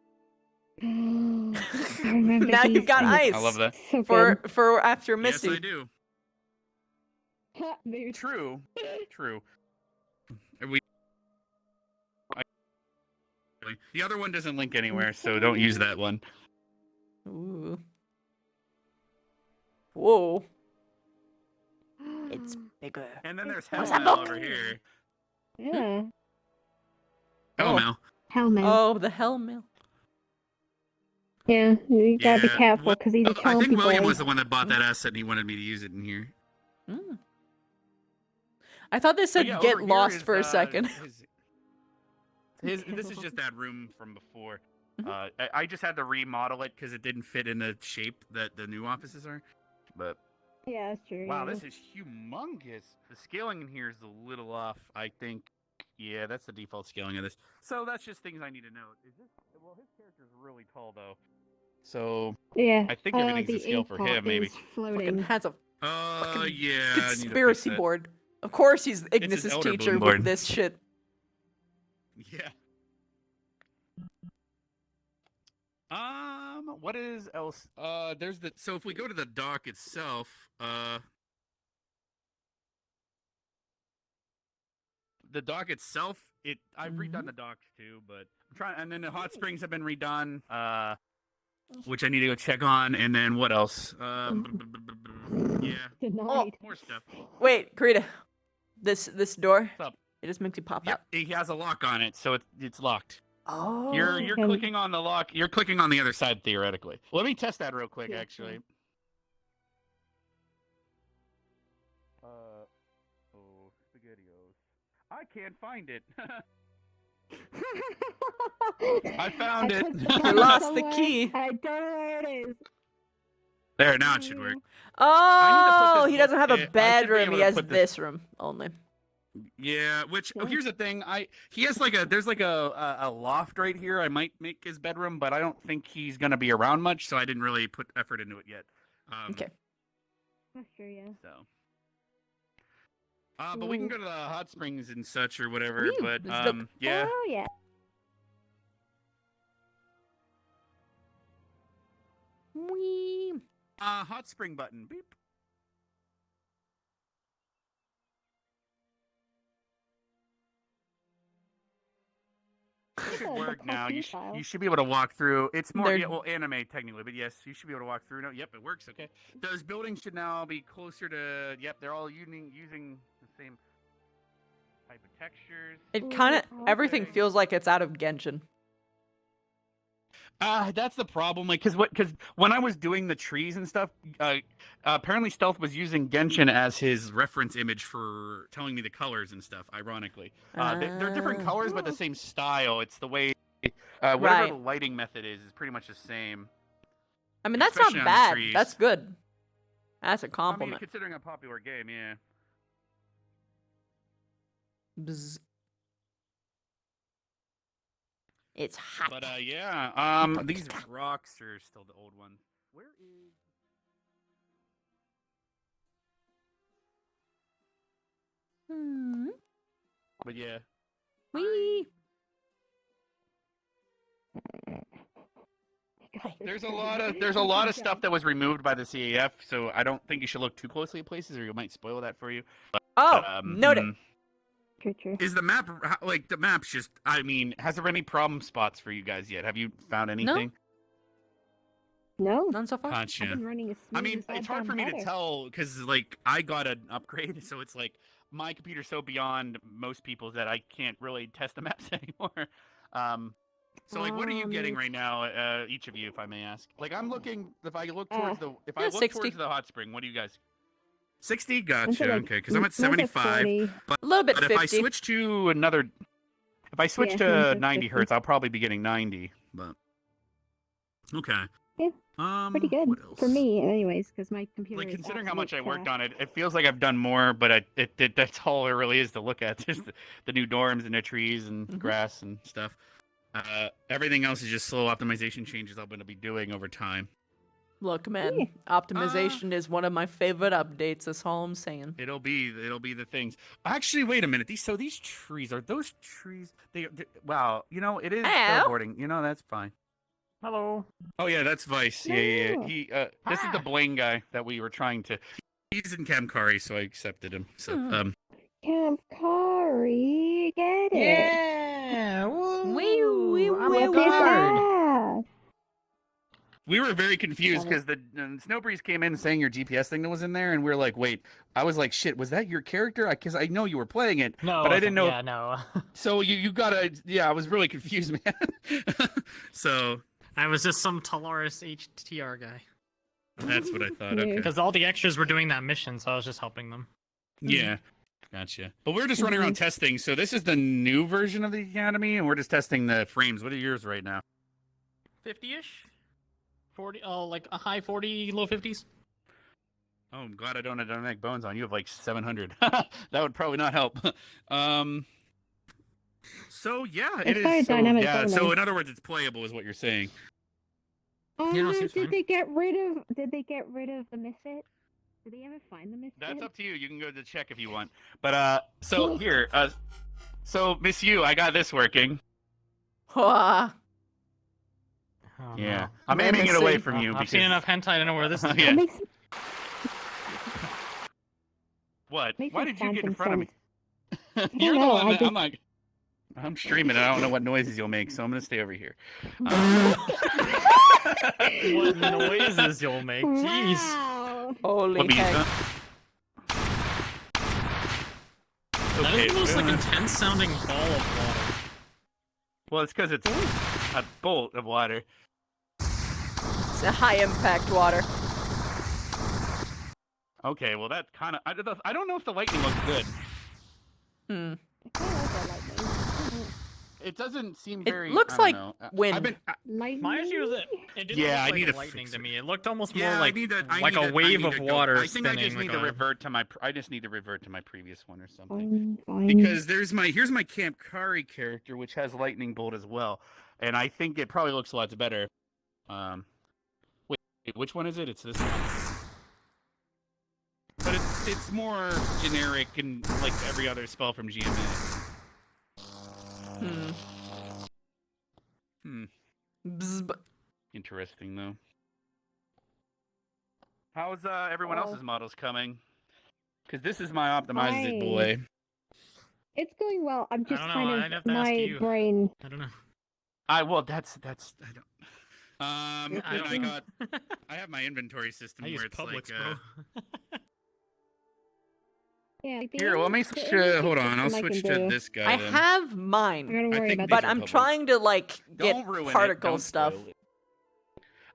I remember Now you've these got things. ice. I love that. So For after Misty. Yes, I do. good. Mood. True. We. The other one doesn't link anywhere, so don't use that one. Ooh. Whoa. It's bigger. And then there's What's Hell that Mel book? over here. Yeah. Hell Mel. Hell man. Oh, the hell mill. Yeah, you gotta be Yeah, careful well, because he's a I chompy think William boy. was the one that bought that asset and he wanted me to use it in here. Mm. I thought they said yeah, get over here lost is, for a second. This is just that room from before. I just had to remodel it because it didn't fit in the shape that the new offices are. But Yeah, that's true. wow, yeah. this is humongous. The scaling in here is a little off, I think. Yeah, that's the default scaling of this. So that's just things I need to note. Well, his character's really tall though. So Yeah. I think everything's the to scale ink for pot him, maybe. is floating. Fucking has a Yeah. I need to fix conspiracy that. board. Of course he's his Ignis's elder teacher balloon with board. this shit. Yeah. What is else? There's the so if we go to the dock itself, the dock itself, I've redone the docks too, but I'm trying, and then the hot springs have been redone, which I need to go check on, and then what else? Yeah, Denied. more stuff. Wait, Karita. This door. What's up? It just makes you pop Yep, out. he has a lock on it, so it's locked. Oh. You're clicking on the lock. You're clicking on the other side theoretically. Let me test that real quick, Yeah, actually. SpaghettiOs. I can't find it. I found it. You lost the key. I don't know where it is. There, now it should work. Oh, this he doesn't have book- a I should be bedroom. able He to has put this room only. Yeah, which here's the thing. He has there's a loft right here. I might make his bedroom, but I don't think he's gonna be around much, so I didn't really put effort into it yet. Okay. That's true, yeah. So. But we can go to the hot springs and such or whatever. Woo, But let's look. yeah. Oh, yeah. Whee. Hot spring button. Beep. It should work now. You should be able to walk through. It's more anime technically, but yes, you should be able to walk through. No, yep, it works. Okay, those buildings should now be closer to. Yep, they're all using the same type of textures. It kind of everything feels like it's out of Genshin. That's the problem. Like, because when I was doing the trees and stuff, apparently Stealth was using Genshin as his reference image for telling me the colors and stuff. Ironically, they're different colors, but the same style. It's the way, whatever Right. the lighting method is pretty much the same. I mean, that's Especially not on the bad. trees. That's good. That's a I mean, compliment. considering a popular game, yeah. Bzz. It's hot. But yeah, these rocks are still the old ones. Where is? Hmm. But yeah. Wee. There's a lot of stuff that was removed by the CAF, so I don't think you should look too closely at places, or you might spoil that for you. Oh, noted. Is the map like the map's just? I mean, has there been any problem spots for you guys yet? Have you found anything? No, none so far. Gotcha. I've been running as smooth I mean, as I've it's hard for gotten me to better. tell because like I got an upgrade, so it's like my computer's so beyond most people's that I can't really test the maps anymore. So like, what are you getting right now, each of you, if I may ask? Like, I'm looking. If I look towards I look 60. towards the hot spring, what do you guys? 60, I'd gotcha. say, like, Okay, because I'm at mine's like 75. 40. But, A little bit but if I 50. switch to another, if I switch Yeah, to mine's like 90 50. hertz, I'll probably be getting 90. But okay. Yeah, pretty good what else? for me, anyways, because my computer. Like is considering how absolute much I worked trash. on it, it feels like I've done more. But that's all there really is to look at. Just the new dorms and the trees and grass and stuff. Everything else is just slow optimization changes I'm going to be doing over time. Look, man, optimization is one of my favorite updates. That's all I'm saying. It'll be the things. Actually, wait a minute. These trees are those trees? Wow. You know, it is Hello? snowboarding. You know, that's fine. Hello. Oh yeah, that's Vice. Yeah. He this is the Blaine guy that we were trying to. He's in Kamkari, so I accepted him. So Kamkari, get it? Yeah. Wee, I'm What's a this guard. ass? we were very confused because the Snowbreeze came in saying your GPS thing that was in there, and we were like, wait. I was like, shit, was that your character? Because I know you were playing it, No, but I didn't know. Yeah, no. So you gotta. Yeah, I was really confused, man. So I was just some Talaris HTR guy. that's what I thought. Okay. Because all the extras were doing that mission, so I was just helping them. Yeah. Gotcha. But we're just running around testing. So this is the new version of the Academy, and we're just testing the frames. What are yours right now? 50-ish? 40, like a high 40, low 50s? Oh, I'm glad I don't have dynamic bones on. You have like 700. That would probably not help. So yeah, it As far is. as So, dynamic yeah. bone So length. in other words, it's playable, is what you're saying. seems fine. Did they get rid of? Did they get rid of the misfit? Did they ever find the misfit? That's up to you. You can go to check if you want. But so here, so Miss You, I got this working. Hua. Oh, Yeah, no. I'm aiming it away from you I've because seen enough hentai to know where this is Yeah. going. What? Makes Why no did you get in phantom front of me? sense. You're the know, one I that just- I'm like. I'm streaming. And I don't know what noises you'll make, so I'm gonna stay over here. What noises you'll make? Jeez. Wow. Holy Let me, heck. That okay. is the most like intense sounding ball of water. Well, it's because it's a bolt of water. It's a high impact water. Okay, well that kind of I don't know if the lightning looks good. Hmm. I kinda like that lightning. It doesn't seem It very. looks I don't like know. wind. I've been, Lightning. My issue is that it didn't Yeah, I look need like to lightning fix to it. me. It looked almost yeah, more like I need to, I like need a to, wave I need of to go- water I think spinning. I just need like to a- revert to my. I just need to revert to my previous one or something. Fine. Because here's my Camp Kari character, which has lightning bolt as well, and I think it probably looks lots better. Wait, which one is it? It's this one. But it's more generic and like every other spell from GMA. Bzz, Interesting though. How's everyone else's models coming? Because this is my optimized Fine. boy. It's going well. I'm just don't know, kind I'd have of to ask my you. brain. I don't know. Well, that's I don't. And I got. I have my inventory system I use where it's Publix, like. bro. Yeah. like the Here, let me only- switch. the only Hold on, I'll system I switch can to do- this guy. I then. have I mine, gotta worry think about but these are I'm Publix. trying to like get Don't ruin particle it. Don't stuff. spoil it.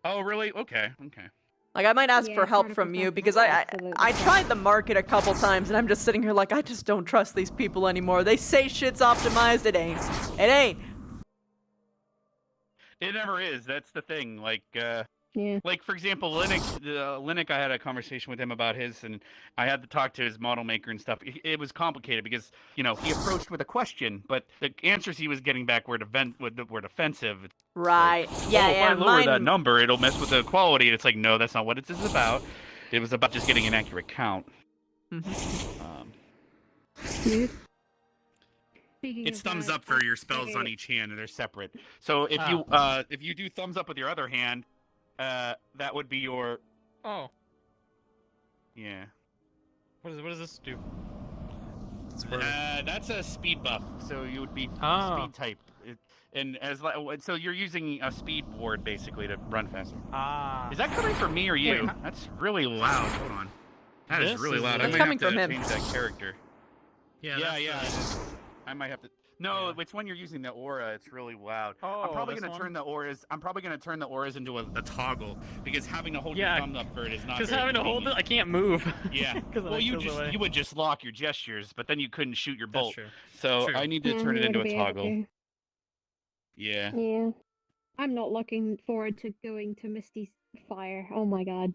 Oh, really? Okay. Like I might ask Yeah, for help particle from you stuff because is absolutely I fine. tried the market a couple times and I'm just sitting here like I just don't trust these people anymore. They say shit's optimized, it ain't. It ain't. It never is. That's the thing. Like, Yeah. Like, for example, Linux, I had a conversation with him about his, and I had to talk to his model maker and stuff. It was complicated because, he approached with a question, but the answers he was getting back were defensive. It's Right. Like, Yeah, if yeah. I lower that Mine. number, it'll mess with the quality. And it's like, no, that's not what this is about. It was about just getting an accurate count. It's thumbs up for your spells on each hand, and they're separate. So if you do thumbs up with your other hand, that would be your. Oh. Yeah. What does this do? That's a speed buff, so you would be speed type, so you're using a speed board basically to run faster. Is that coming from me or you? Wait, That's really loud. Hold on. That is really loud. That's I might coming have to from him. change that character. Yeah. I might have to. No, it's when you're using the aura. It's really loud. I'm probably gonna turn the auras. I'm probably gonna turn the auras into a toggle because having to hold your thumb up for it is not. Because very having to hold it, I can't move. Yeah. Well, you would just lock your gestures, but then you couldn't shoot your bolt. true. So I need to turn it into a toggle. Yeah. Yeah. I'm not looking forward to going to Misty's fire. Oh my god.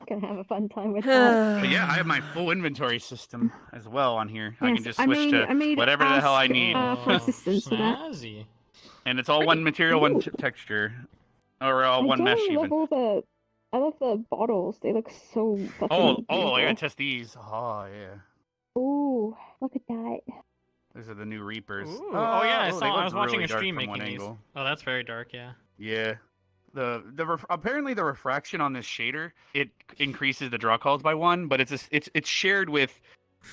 Gonna have a fun time with that. But yeah, I have my full inventory system as well on here. I Yes, can just I switch made whatever the hell I ask, need. for assistance with that. Snazzy. And it's all one material, one texture. Or all one mesh I even. I love the bottles. They look so fucking Oh, I beautiful. gotta test these. Oh, yeah. Ooh, look at that. Those are the new Reapers. Ooh. Oh yeah, they I look was watching really a dark stream from one making these. angle. Oh, that's very dark. Yeah. Yeah. Apparently the refraction on this shader, it increases the draw calls by 1, but it's shared with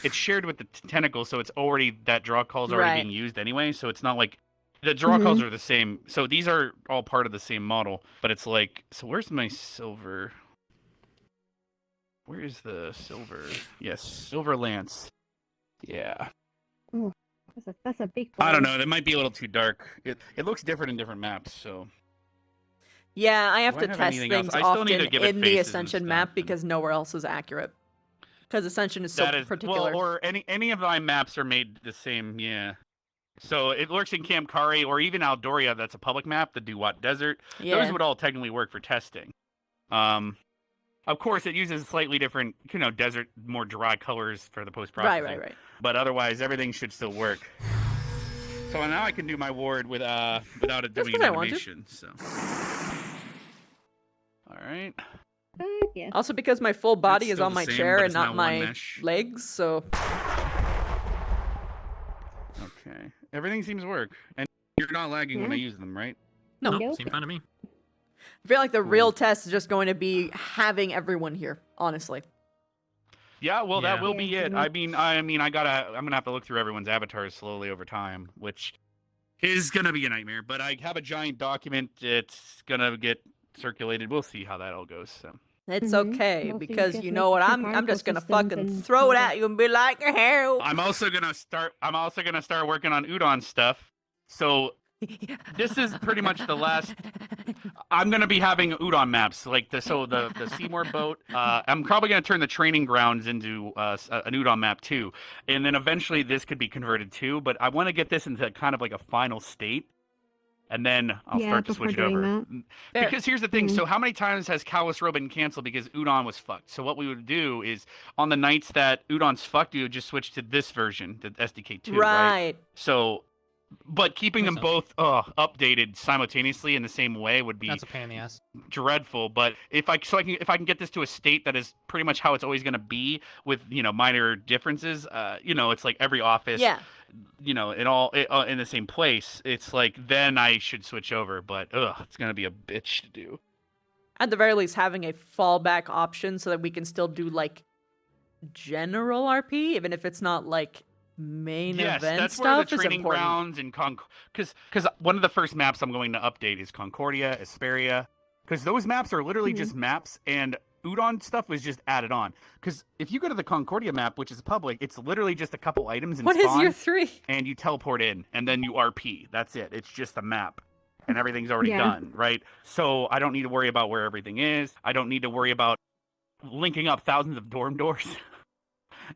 the tentacle, so it's already that draw call's already being used anyway, so it's not like the draw calls are the same. So these are all part of the same model, but it's like, so where's my silver? Where is the silver? Yes, silver lance. Yeah. Ooh, that's a big. I don't know. That might be a little too dark. It looks different in different maps, so. Yeah, I have Do I to have test anything else? things I still need often to give it in the faces and Ascension stuff, map because nowhere else is accurate. Because Ascension is so particular. Well, or any of my maps are made the same, yeah. So it works in Camp Kari or even Aldoria, that's a public map, the Duwat Desert. Yeah. Those would all technically work for testing. Of course, it uses slightly different, desert, more dry colors for the post-processing. Right. But otherwise, everything should still work. So now I can do my ward without it doing an animation. So. All right. Yeah. Also because my full body It's is still on the my same, chair but and it's now not one my mesh. legs, so. Okay. Everything seems to work. And you're not lagging when I use them, right? No. Nope, seemed fine to me. I feel like the real test is just going to be having everyone here, honestly. Yeah, well, that Yeah. will be it. I mean, I'm gonna have to look through everyone's avatars slowly over time, which is gonna be a nightmare. But I have a giant document. It's gonna get circulated. We'll see how that all goes. So. It's Mhm. okay, Well, so you because just you make know what, two I'm particle just gonna systems fucking and throw it do at you and be like, hell. I'm also gonna start working on Udon stuff. So this is pretty much the last. I'm gonna be having Udon maps, like the Seymour boat. I'm probably gonna turn the training grounds into an Udon map too, and then eventually this could be converted too. But I want to get this into kind of like a final state, and then I'll start to switch it over. Because here's the thing: so how many times has Callous Row been canceled because Udon was fucked? So what we would do is on the nights that Udon's fucked, we would just switch to this version, the SDK2, right? So. But keeping them both updated simultaneously in the same way would be That's a pain in the ass. dreadful. But if I can get this to a state that is pretty much how it's always going to be with minor differences, it's like every office, it all in the same place. It's like then I should switch over. But it's going to be a bitch to do. At the very least, having a fallback option so that we can still do like general RP, even if it's not like main yes, event that's stuff where the is training important. grounds and because one of the first maps I'm going to update is Concordia, Asperia, because those maps are literally just maps, and Udon stuff was just added on. Because if you go to the Concordia map, which is public, it's literally just a couple items in What is spawn, year 3? and you teleport in, and then you RP. That's it. It's just a map. And everything's already done, right? So I don't need to worry about where everything is. I don't need to worry about linking up thousands of dorm doors.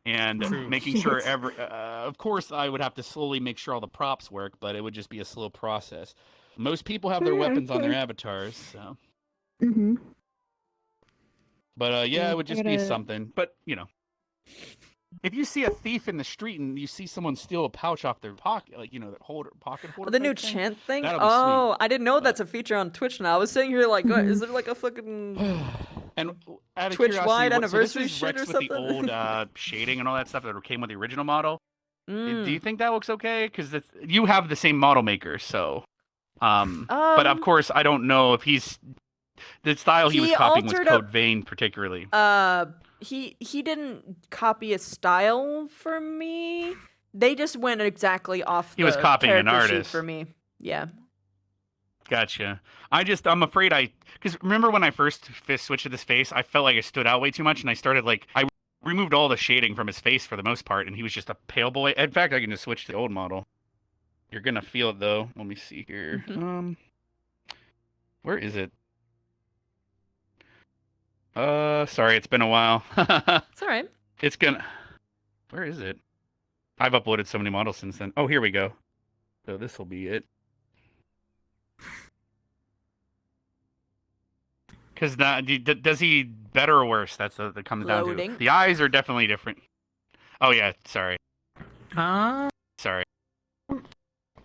And making sure of course I would have to slowly make sure all the props work, but it would just be a slow process. Most people have their weapons on their avatars, so Mm-hmm. But yeah, it would I just be gotta- something. But if you see a thief in the street and you see someone steal a pouch off their pocket, like that pocket holder. The new type thing, chant thing? that'll be Oh, I didn't know that's a feature on Twitch now. I was sitting here like, Mm-hmm. is there like a fucking And out of Twitch-wide curiosity, anniversary so this is shit Rex or with the something? old shading and all that stuff that came with the original model. Do Mm. you think that looks okay? Because you have the same model maker, so. But of course, I don't know if the style he was He copying was altered Code a- Vein particularly. He didn't copy a style for me. They just went exactly off He was the copying an character sheet artist. for me. Yeah. Gotcha. I'm afraid because remember when I first switched to this face, I felt like I stood out way too much, and I removed all the shading from his face for the most part, and he was just a pale boy. In fact, I can just switch to the old model. You're gonna feel it though. Let me see here. Where is it? Sorry, it's been a while. It's all right. Where is it? I've uploaded so many models since then. Oh, here we go. So this will be it. Because does he better or worse? That's what that comes down Loading. to. The eyes are definitely different. Oh yeah, sorry. Sorry.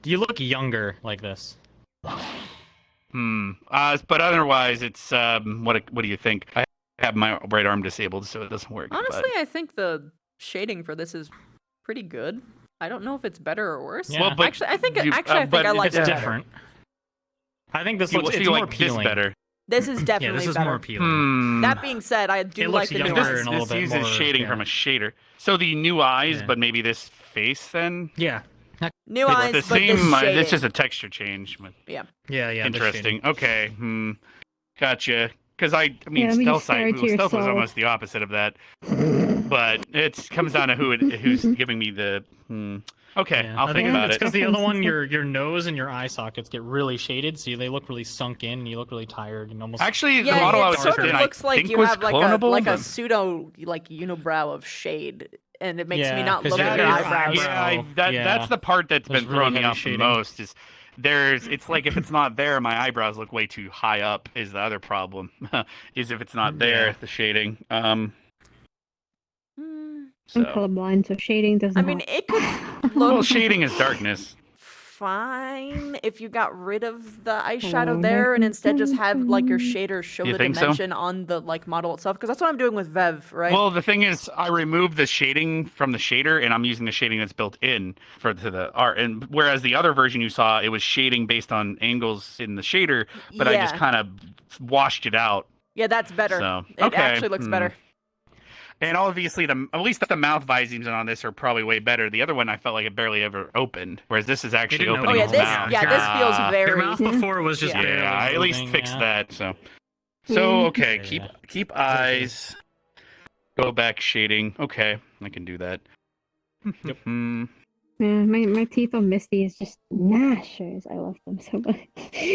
You look younger like this. But otherwise, it's what do you think? I have my right arm disabled, so it doesn't work. Honestly, I think the shading for this is pretty good. I don't know if it's better or worse. Yeah. Well, but actually, I think you- I think I like It's it better. different. I think this You looks feel it's more like this appealing. better. This is definitely Yeah, this is better. more appealing. That being said, I do It like looks the younger nuance. and a little This bit uses more, shading yeah. from a shader. So the new eyes, Yeah. but maybe this face then. Yeah. New It's eyes, the but same. this shading. It's just a texture change. But Yeah. Yeah, the interesting. shading. Okay. Gotcha. Because I mean, Yeah, let me just stealth stare to stealth was yourself. almost the opposite of that. But it comes down to who's giving me the. Okay, Yeah. I'll I think think about it's it. because the other one, your nose and your eye sockets get really shaded, so they look really sunk in, and you look really tired and almost. Actually, the Yeah, model I it was sort just of in, looks I like think you was have like clonable. a but- pseudo unibrow of shade, and it makes me Yeah, not 'cause look you at have your your eyebrows. eyebrow. Yeah, that's the part that's There's been really throwing me heavy off shading. the most. It's like if it's not there, my eyebrows look way too high up. Is the other problem? Is if it's not there, Yeah. the shading. I'm So. colorblind, so shading doesn't I mean, help. it could Well, look shading is darkness. fine if you got rid of the eyeshadow there and instead just have like your shader show You the think so? dimension on the like model itself, because that's what I'm doing with Vev, right? Well, the thing is, I removed the shading from the shader, and I'm using the shading that's built in to the art. And whereas the other version you saw, it was shading based on angles in the shader, but I just Yeah. kind of washed it out. Yeah, that's better. So, It okay, actually looks better. And obviously, at least the mouth visings on this are probably way better. The other one, I felt like it barely ever opened, whereas this is actually didn't opening Oh yeah, its this mouth. this feels very. Your mouth before was just Yeah. barely Yeah, I at least moving, fixed yeah. that. So okay, Yeah. keep eyes. Go back shading. Okay, I can do that. Yep. Yeah, my teeth on Misty is just gnashers. I love them so much.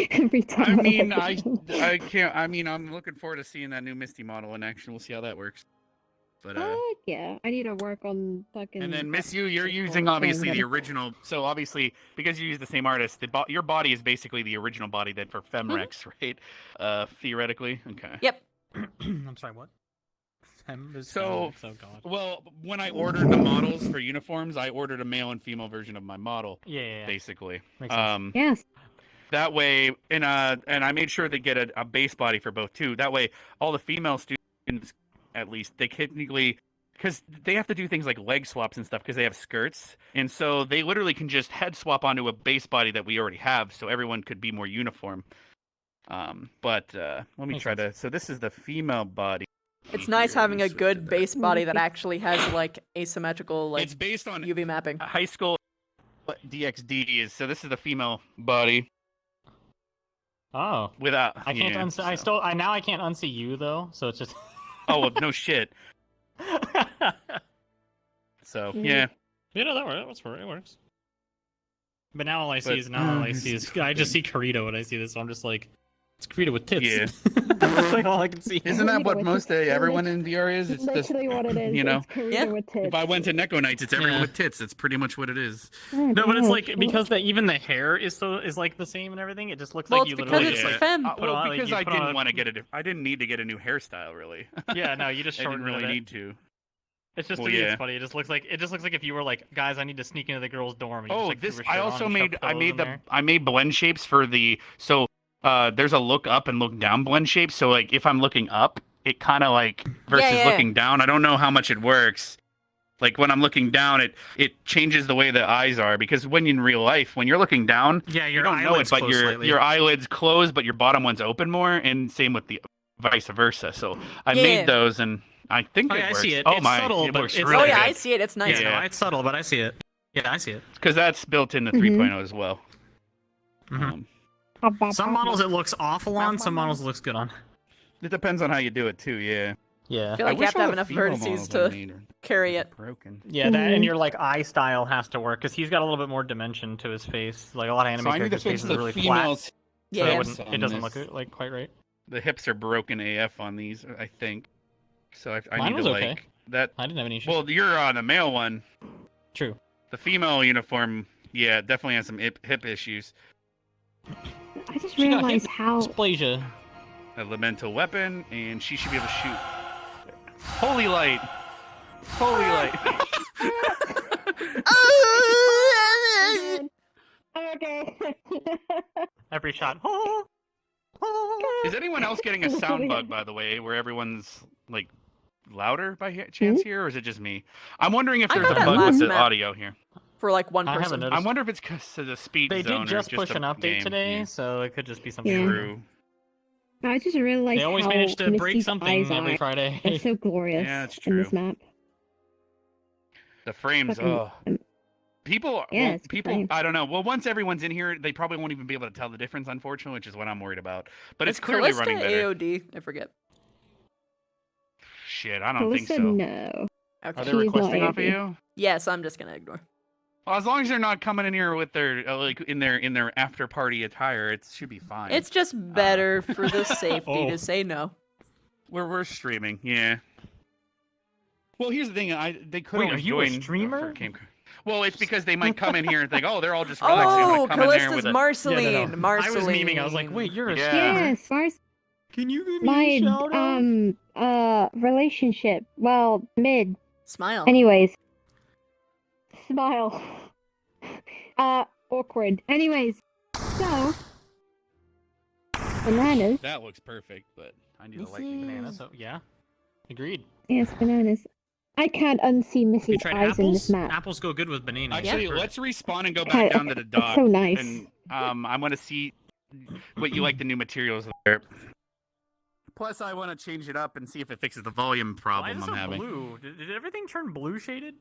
Every time. I mean, look I at them. can't. I mean, I'm looking forward to seeing that new Misty model in action. We'll see how that works. But Heck yeah, I need to work on fucking. and then Miss You, you're using obviously the original. So obviously, because you use the same artist, your body is basically the original body then for Femrex, right? Theoretically, okay. Yep. I'm sorry, what? So, oh god. well, when I ordered the models for uniforms, I ordered a male and female version of my model. Yeah. Basically. Makes sense. Yes. That way, and I made sure to get a base body for both too. That way, all the female students, at least, they technically, because they have to do things like leg swaps and stuff because they have skirts, and so they literally can just head swap onto a base body that we already have, so everyone could be more uniform. But let me try to. So this is the female body. It's nice having a good base body that actually has like asymmetrical like It's based on UV mapping. high school DxD is. So this is the female body. Oh. Without I can't yeah, unsee. I can't unsee you though, so it's just. Oh well, no shit. So yeah. Yeah, no, that works. It works. But now all I see is I just see Carito when I see this. So I'm just like, It's Krita with tits. Yeah. That's like all I can see. Isn't that what with most tits. everyone in VR is? It's just, Literally what it is. you know, It's Karina with tits. if I went to Neko Nights, it's everyone Yeah. with tits. That's pretty much what it is. Oh, No, but it's gosh. like because even the hair is like the same and everything. It just looks Well, like you it's literally because just it's like femme. put on, like, because you I put didn't on want to get it. I didn't need to get a new hairstyle, really. Yeah, no, you just I shortened didn't really it. need to. It's just Well, to me, yeah. it's funny. It just looks like if you were like, guys, I need to sneak into the girls' dorm. And you Oh, just, like, this threw a I shirt also on and made. shoved I pillows made in the. there. I made blend shapes for the. So there's a look up and look down blend shape. So like if I'm looking up, it kind of like versus yeah. looking down. I don't know how much it works. Like when I'm looking down, it changes the way the eyes are because when in real life, when you're looking down, Yeah, you your don't know it, eyelids but close slightly. your eyelids close, but your bottom one's open more, and same with the vice versa. So I Yeah. made those, and I think Oh, it yeah, I works. see it. Oh It's my, subtle, it but looks it's really Oh yeah, good. I see it. It's nice. Yeah, no, it's subtle, but I see it. Yeah, I see it. Because that's built into 3.0 as well. Mhm. Some models it looks awful on. Some models it looks good on. It depends on how you do it too. Yeah. Yeah. I feel like you wish have to all have the enough female vertices models I to made are carry it. broken. Yeah, that and your like eye style has to work because he's got a little bit more dimension to his face. Like a lot of anime So I need to characters' fix faces the are really females. flat. Yeah, So yeah. it doesn't look like quite right. The hips are broken AF on these, I think. So I Mine need was to okay. like that. I didn't have any issues. Well, you're on a male one. True. The female uniform, yeah, definitely has some hip issues. I just She got realized hip how. dysplasia. Elemental weapon, and she should be able to shoot. Holy light! Holy light! Okay. Every shot. Is anyone else getting a sound bug, by the way, where everyone's like louder by chance here, or is it just me? I'm wondering if I there's a got that bug last with the map. audio here. For like one I haven't person. noticed. I wonder if it's because of the speed They zone did just or push just an the update game. today, Yeah. so it could just be something. Yeah. True. I just realized They always how manage to break Misty's something eyes every are. Friday. They're so glorious Yeah, it's in this true. map. The frames, Fucking- oh. People, Yeah, well, it's people, fine. I don't know. Well, once everyone's in here, they probably won't even be able to tell the difference, unfortunately, which is what I'm worried about. But it's clearly Callista running better. AOD? I forget. Shit, I don't think Callista, so. no. Are they She's not requesting off of AOD. you? Yes, I'm just gonna ignore. Well, as long as they're not coming in here with their like in their after party attire, it should be fine. It's just better for the safety Oh. to say no. We're streaming, yeah. Well, here's the thing. They could Wait, always are you a join streamer? Well, it's because they might come in here and think, oh, they're all just relaxing. I'm Oh, gonna come in there Callista's with a... Marceline. Yeah, no, no. Marceline. I was memeing. I was like, wait, you're a Yeah. streamer? Yes, Mars. Can you give me a shout out? My relationship. Well, mid. Smile. Anyways. Smile. Awkward. Anyways. So. Bananas. That looks perfect, but I need This a lightning is- banana. So yeah, agreed. Yes, bananas. I can't unsee You Missy's tried eyes in this apples? map. Apples go good with bananas. Actually, Yeah. let's respawn and go Okay, back down to the it's dock. so nice. And I want to see what you like the new materials there. Plus, I want to change it up and see if it fixes the volume Why problem is I'm it having. blue? Did everything turn blue shaded?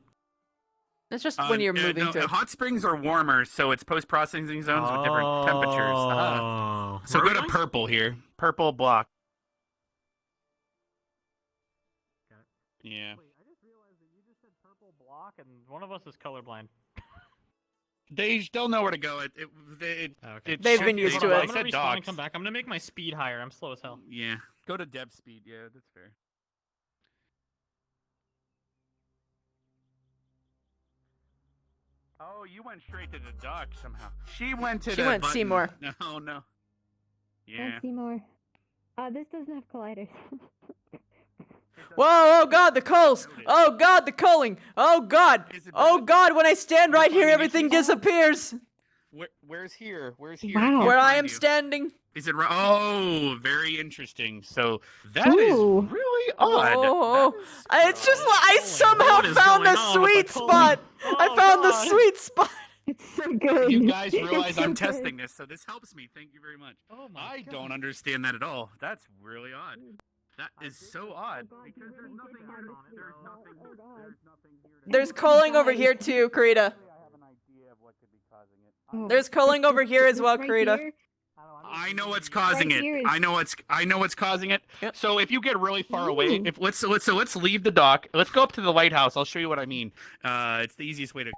It's just when you're moving no, to. hot springs are warmer, so it's post-processing zones with different temperatures. Oh. So Where go to am I? purple here. Purple block. Yeah. Wait, I just realized that you just said purple block, and one of us is colorblind. They'll know where to go. Okay. They've should- been used they- to it. I'm They gonna said respawn and docks. come back. I'm gonna make my speed higher. I'm slow as hell. Yeah. Go to dev speed. Yeah, that's fair. Oh, you went straight to the dock somehow. She went to She the went button. Seymour. No, no. Yeah. Let's see more. This doesn't have colliders. Whoa, oh god, the culls! Oh god, the culling! Oh god! Oh god, when I stand right here, everything disappears! Where's here? Where's here? Wow. Can't Where I find am you. standing. Is it right? Oh, very interesting. So that is Ooh. really odd. Oh, it's just like I somehow What is found going the on with sweet the culling? spot! I Oh, found the God. sweet spot! It's so good. You guys realize It's so I'm good. testing this, so this helps me. Thank you very much. Oh my I God. don't understand that at all. That's really odd. That is so odd. Because there's nothing here. There's nothing. There's nothing here. There's culling over here too, Karita. I have an idea of what could be causing it. Oh, There's culling over here as well, right Karita. here. I know what's causing Right it. here is- I know what's causing it. Yep. So if you get really far away, Ooh. if let's leave the dock. Let's go up to the lighthouse. I'll show you what I mean. It's the easiest way to.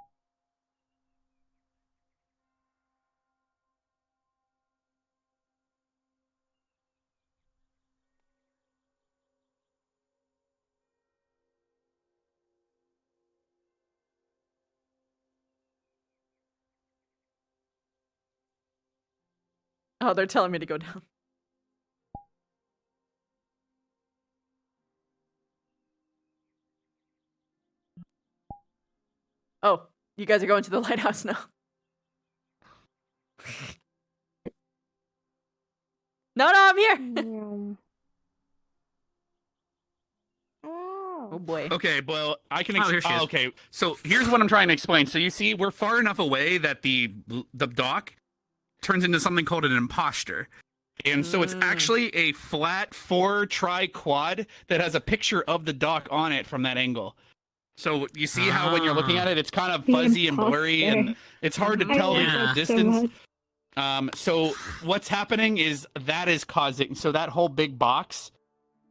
Oh, they're telling me to go down. Oh, you guys are going to the lighthouse now. No, I'm here. Oh boy. Okay, well, I can. Oh, here she is. Okay, so here's what I'm trying to explain. So you see, we're far enough away that the dock turns into something called an imposter. And so it's actually a flat 4 tri-quad that has a picture of the dock on it from that angle. So you see how when you're looking at it, it's kind of fuzzy and blurry, and it's hard to tell the distance. So what's happening is that is causing. So that whole big box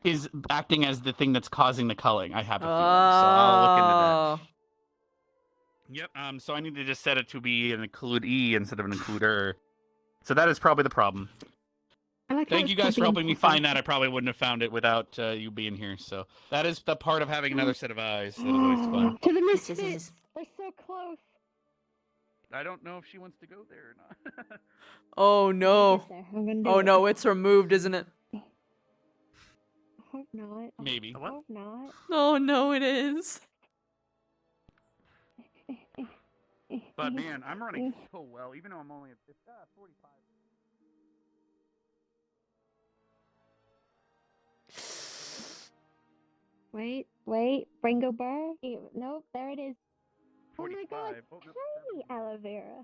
is acting as the thing that's causing the culling. I have a feeling. So I'll look into that. Yep. So I need to just set it to be an include E instead of an includer. So that is probably the problem. Thank you guys for helping me find that. I probably wouldn't have found it without you being here. So that is the part of having another set of eyes. That is always fun. To the misfits. We're so close. I don't know if she wants to go there or not. Oh no. Oh it. no, it's removed, isn't it? I hope not. Maybe. I hope not. Oh no, it is. But man, I'm running so well, even though I'm only at 45. Wait, Bringo Bar? Nope, there it is. Oh my 45. god, Oh, no, tiny aloe vera.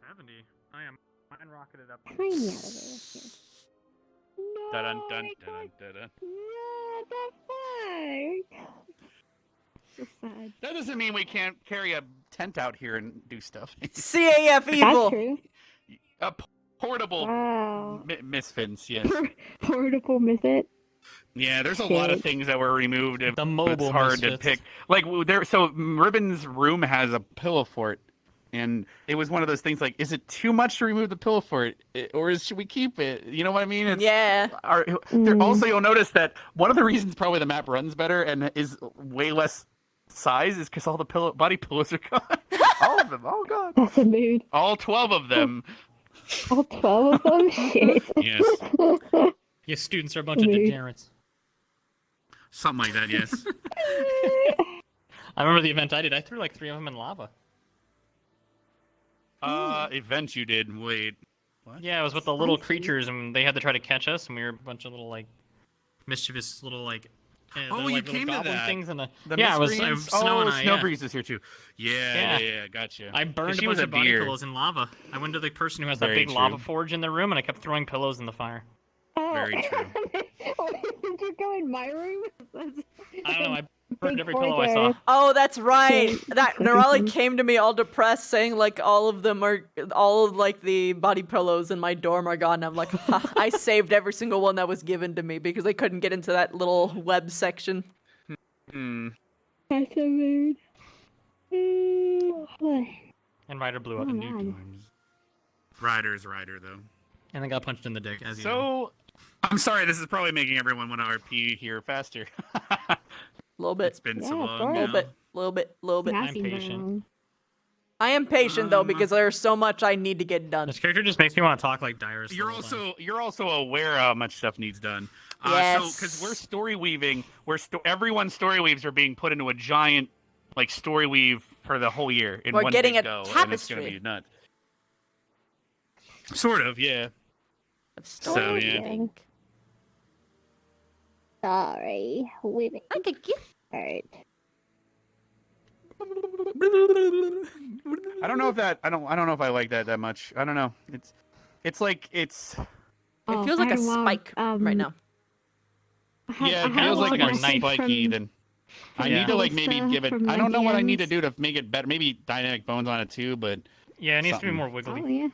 70. I am. Mine rocketed up. Tiny aloe vera here. No, Dun dun dun dun dun. what the fuck? So sad. That doesn't mean we can't carry a tent out here and do stuff. CAF evil. That's true. A portable misfits, yes. Portable misfit. Yeah, there's a lot of things that were removed. The mobile it's hard misfits. to pick. Like there, so Ribbon's room has a pillow fort, and it was one of those things. Like, is it too much to remove the pillow fort, or should we keep it? You know what I mean? It's, yeah. Also, you'll notice that one of the reasons probably the map runs better and is way less size is because all the body pillows are gone. All of them. Oh god. That's a mood. All 12 of them. All 12 of them? Shit. Yes. You students are a bunch of degenerates. Something like that, yes. I remember the event I did. I threw like 3 of them in lava. Event you did. Wait. What? Yeah, it was with the little creatures, and they had to try to catch us, and we were a bunch of little, like, mischievous little, like... Oh, like, you little came to goblin that. things and Yeah, it was Snow and I. Snow Yeah. Breeze is here too. Yeah, gotcha. I burned She a was bunch of body deer. pillows in lava. I went to the person who has that Very big lava true. forge in their room, and I kept throwing pillows in the fire. Very true. Did you go in my room? I don't know. I burned Big every pillow I saw. forge. Oh, that's right. That Nerali came to me all depressed, saying like all of like the body pillows in my dorm are gone. And I'm like, ha, I saved every single one that was given to me because I couldn't get into that little web section. That's so weird. And Ryder blew up in new times. Ryder's Ryder though. And then got punched in the dick, as you know. So, I'm sorry. This is probably making everyone want to RP here faster. A little bit. It's been so long. A now. little bit. I'm patient. I am patient though because there's so much I need to get done. This character just makes me want to talk like Dyrus. You're also aware how much stuff needs done. Yes. So because we're story weaving, everyone's story weaves are being put into a giant like story weave for the whole year in We're one getting big a go, and it's tapestry. gonna be nuts. Sort of, yeah. So yeah. Sorry, women. I could get hurt. I don't know if that I don't know if I like that much. I don't know. It's like it's. It feels like a spike right now. Yeah, it feels like more spiky than. I need to like maybe give it. I don't know what I need to do to make it better. Maybe dynamic bones on it too, but Yeah, it needs to be more wiggly. Oh yeah.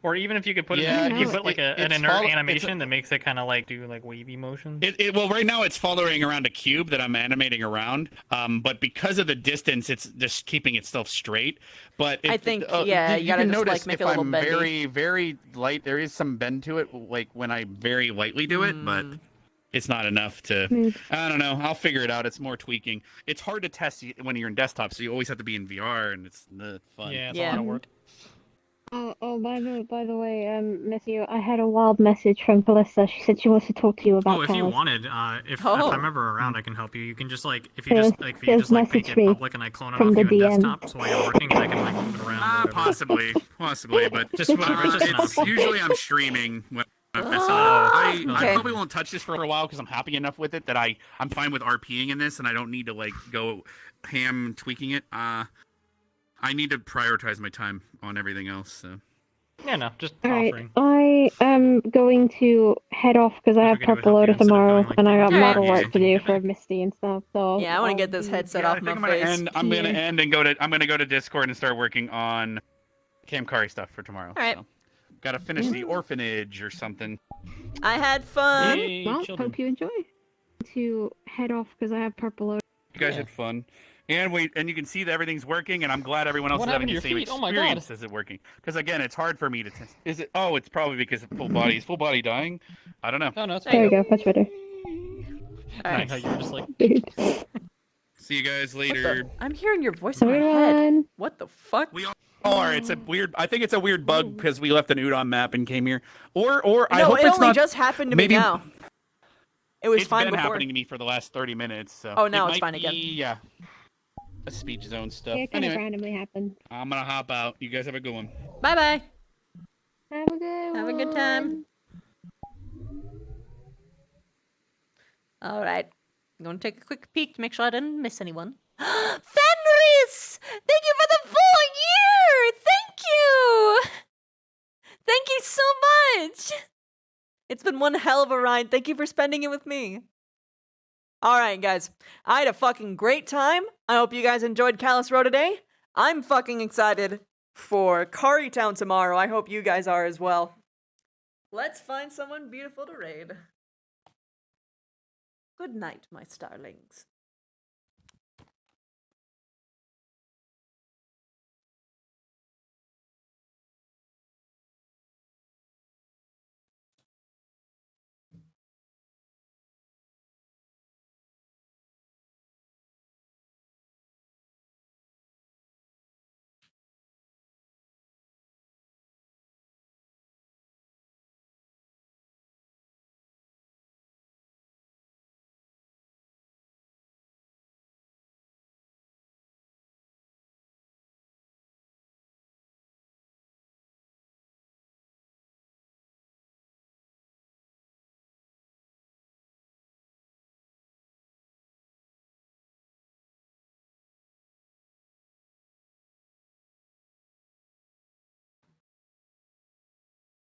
Or even if you could put Yeah, you put like an it's inert animation that makes it kind of like do like wavy motions. Well, right now it's following around a cube that I'm animating around. But because of the distance, it's just keeping itself straight. But I think you you gotta can just notice like make if it a little I'm bendy. very, very light, there is some bend to it, like when I very lightly do it, but it's not enough to. I don't know. I'll figure it out. It's more tweaking. It's hard to test when you're in desktop, so you always have to be in VR, and it's fun. Yeah, it's a lot of work. By the way, Matthew, I had a wild message from Ballista. She said she wants to talk to you about Oh, if you Callous. wanted, if Oh. I'm ever around, I can help you. You can just like if She you has- just like if she you has just like make messaged it me public and I clone it from off the you in DM. desktop, so while you're working, I can like move it around. or whatever. Possibly, but Just whatever, just it's enough. usually I'm streaming when I mess Oh, up. I okay. probably won't touch this for a while because I'm happy enough with it that I'm fine with RPing in this and I don't need to like go ham tweaking it. I need to prioritize my time on everything else. So. Yeah, no, just Alright, offering. I am going to head off because I have we could do it, purple help you Loda instead of tomorrow, going, like, and I got to model review work to do for Misty and stuff. So Yeah, I want to I'll get this be- headset I off think my I'm gonna face. end. I'm gonna end and I'm gonna go to Discord and start working on Camkari stuff for tomorrow. All right. So. Gotta finish the orphanage or something. I had fun. Well, hope you enjoy. To head off because I have purple Loda. You guys had fun. And you can see that everything's working, and I'm glad everyone else What is having happened the to same your feet? Oh my God. experience as it working. Because again, it's hard for me to test. Is it? Oh, it's probably because of full body. Is full body dying? I don't know. No, no, it's There you go, much better. Nice. You were just like, See you guys later. I'm hearing your voice in my head. What the fuck? We all are. It's a weird. I think it's a weird bug because we left an Udon map and came here. Or I No, hope it it's only not. just happened to maybe, me now. It was it's fine been before. happening to me for the last 30 minutes. So. Oh, now it it's might fine again. be, yeah. A speech zone stuff. Yeah, it kind of Anyway, randomly happened. I'm gonna hop out. You guys have a good one. Bye bye. Have a good Have a good time. All right. I'm going to take a quick peek to make sure I didn't miss anyone. Fenris! Thank you for the full year! Thank you! Thank you so much! It's been one hell of a ride. Thank you for spending it with me. All right, guys. I had a fucking great time. I hope you guys enjoyed Callous Row today. I'm fucking excited for Kari Town tomorrow. I hope you guys are as well. Let's find someone beautiful to raid. Good night, my starlings.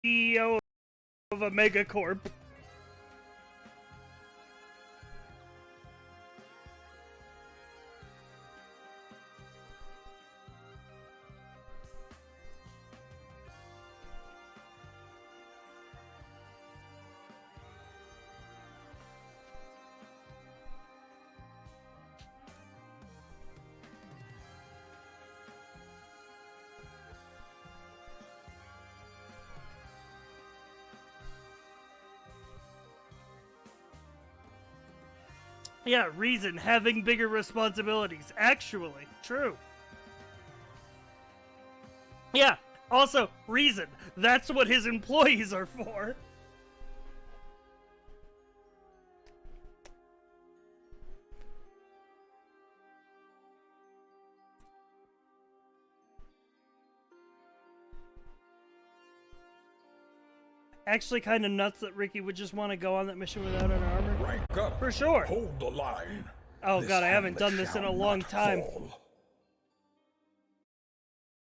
CEO of a megacorp. Yeah, reason, having bigger responsibilities. Actually, true. Yeah, also, reason, that's what his employees are for. Actually kind of nuts that Ricky would just want to go on that mission without an armor. Rank up. For sure. Hold the line. Oh This god, I haven't hamlet done this in a shall long not time. fall.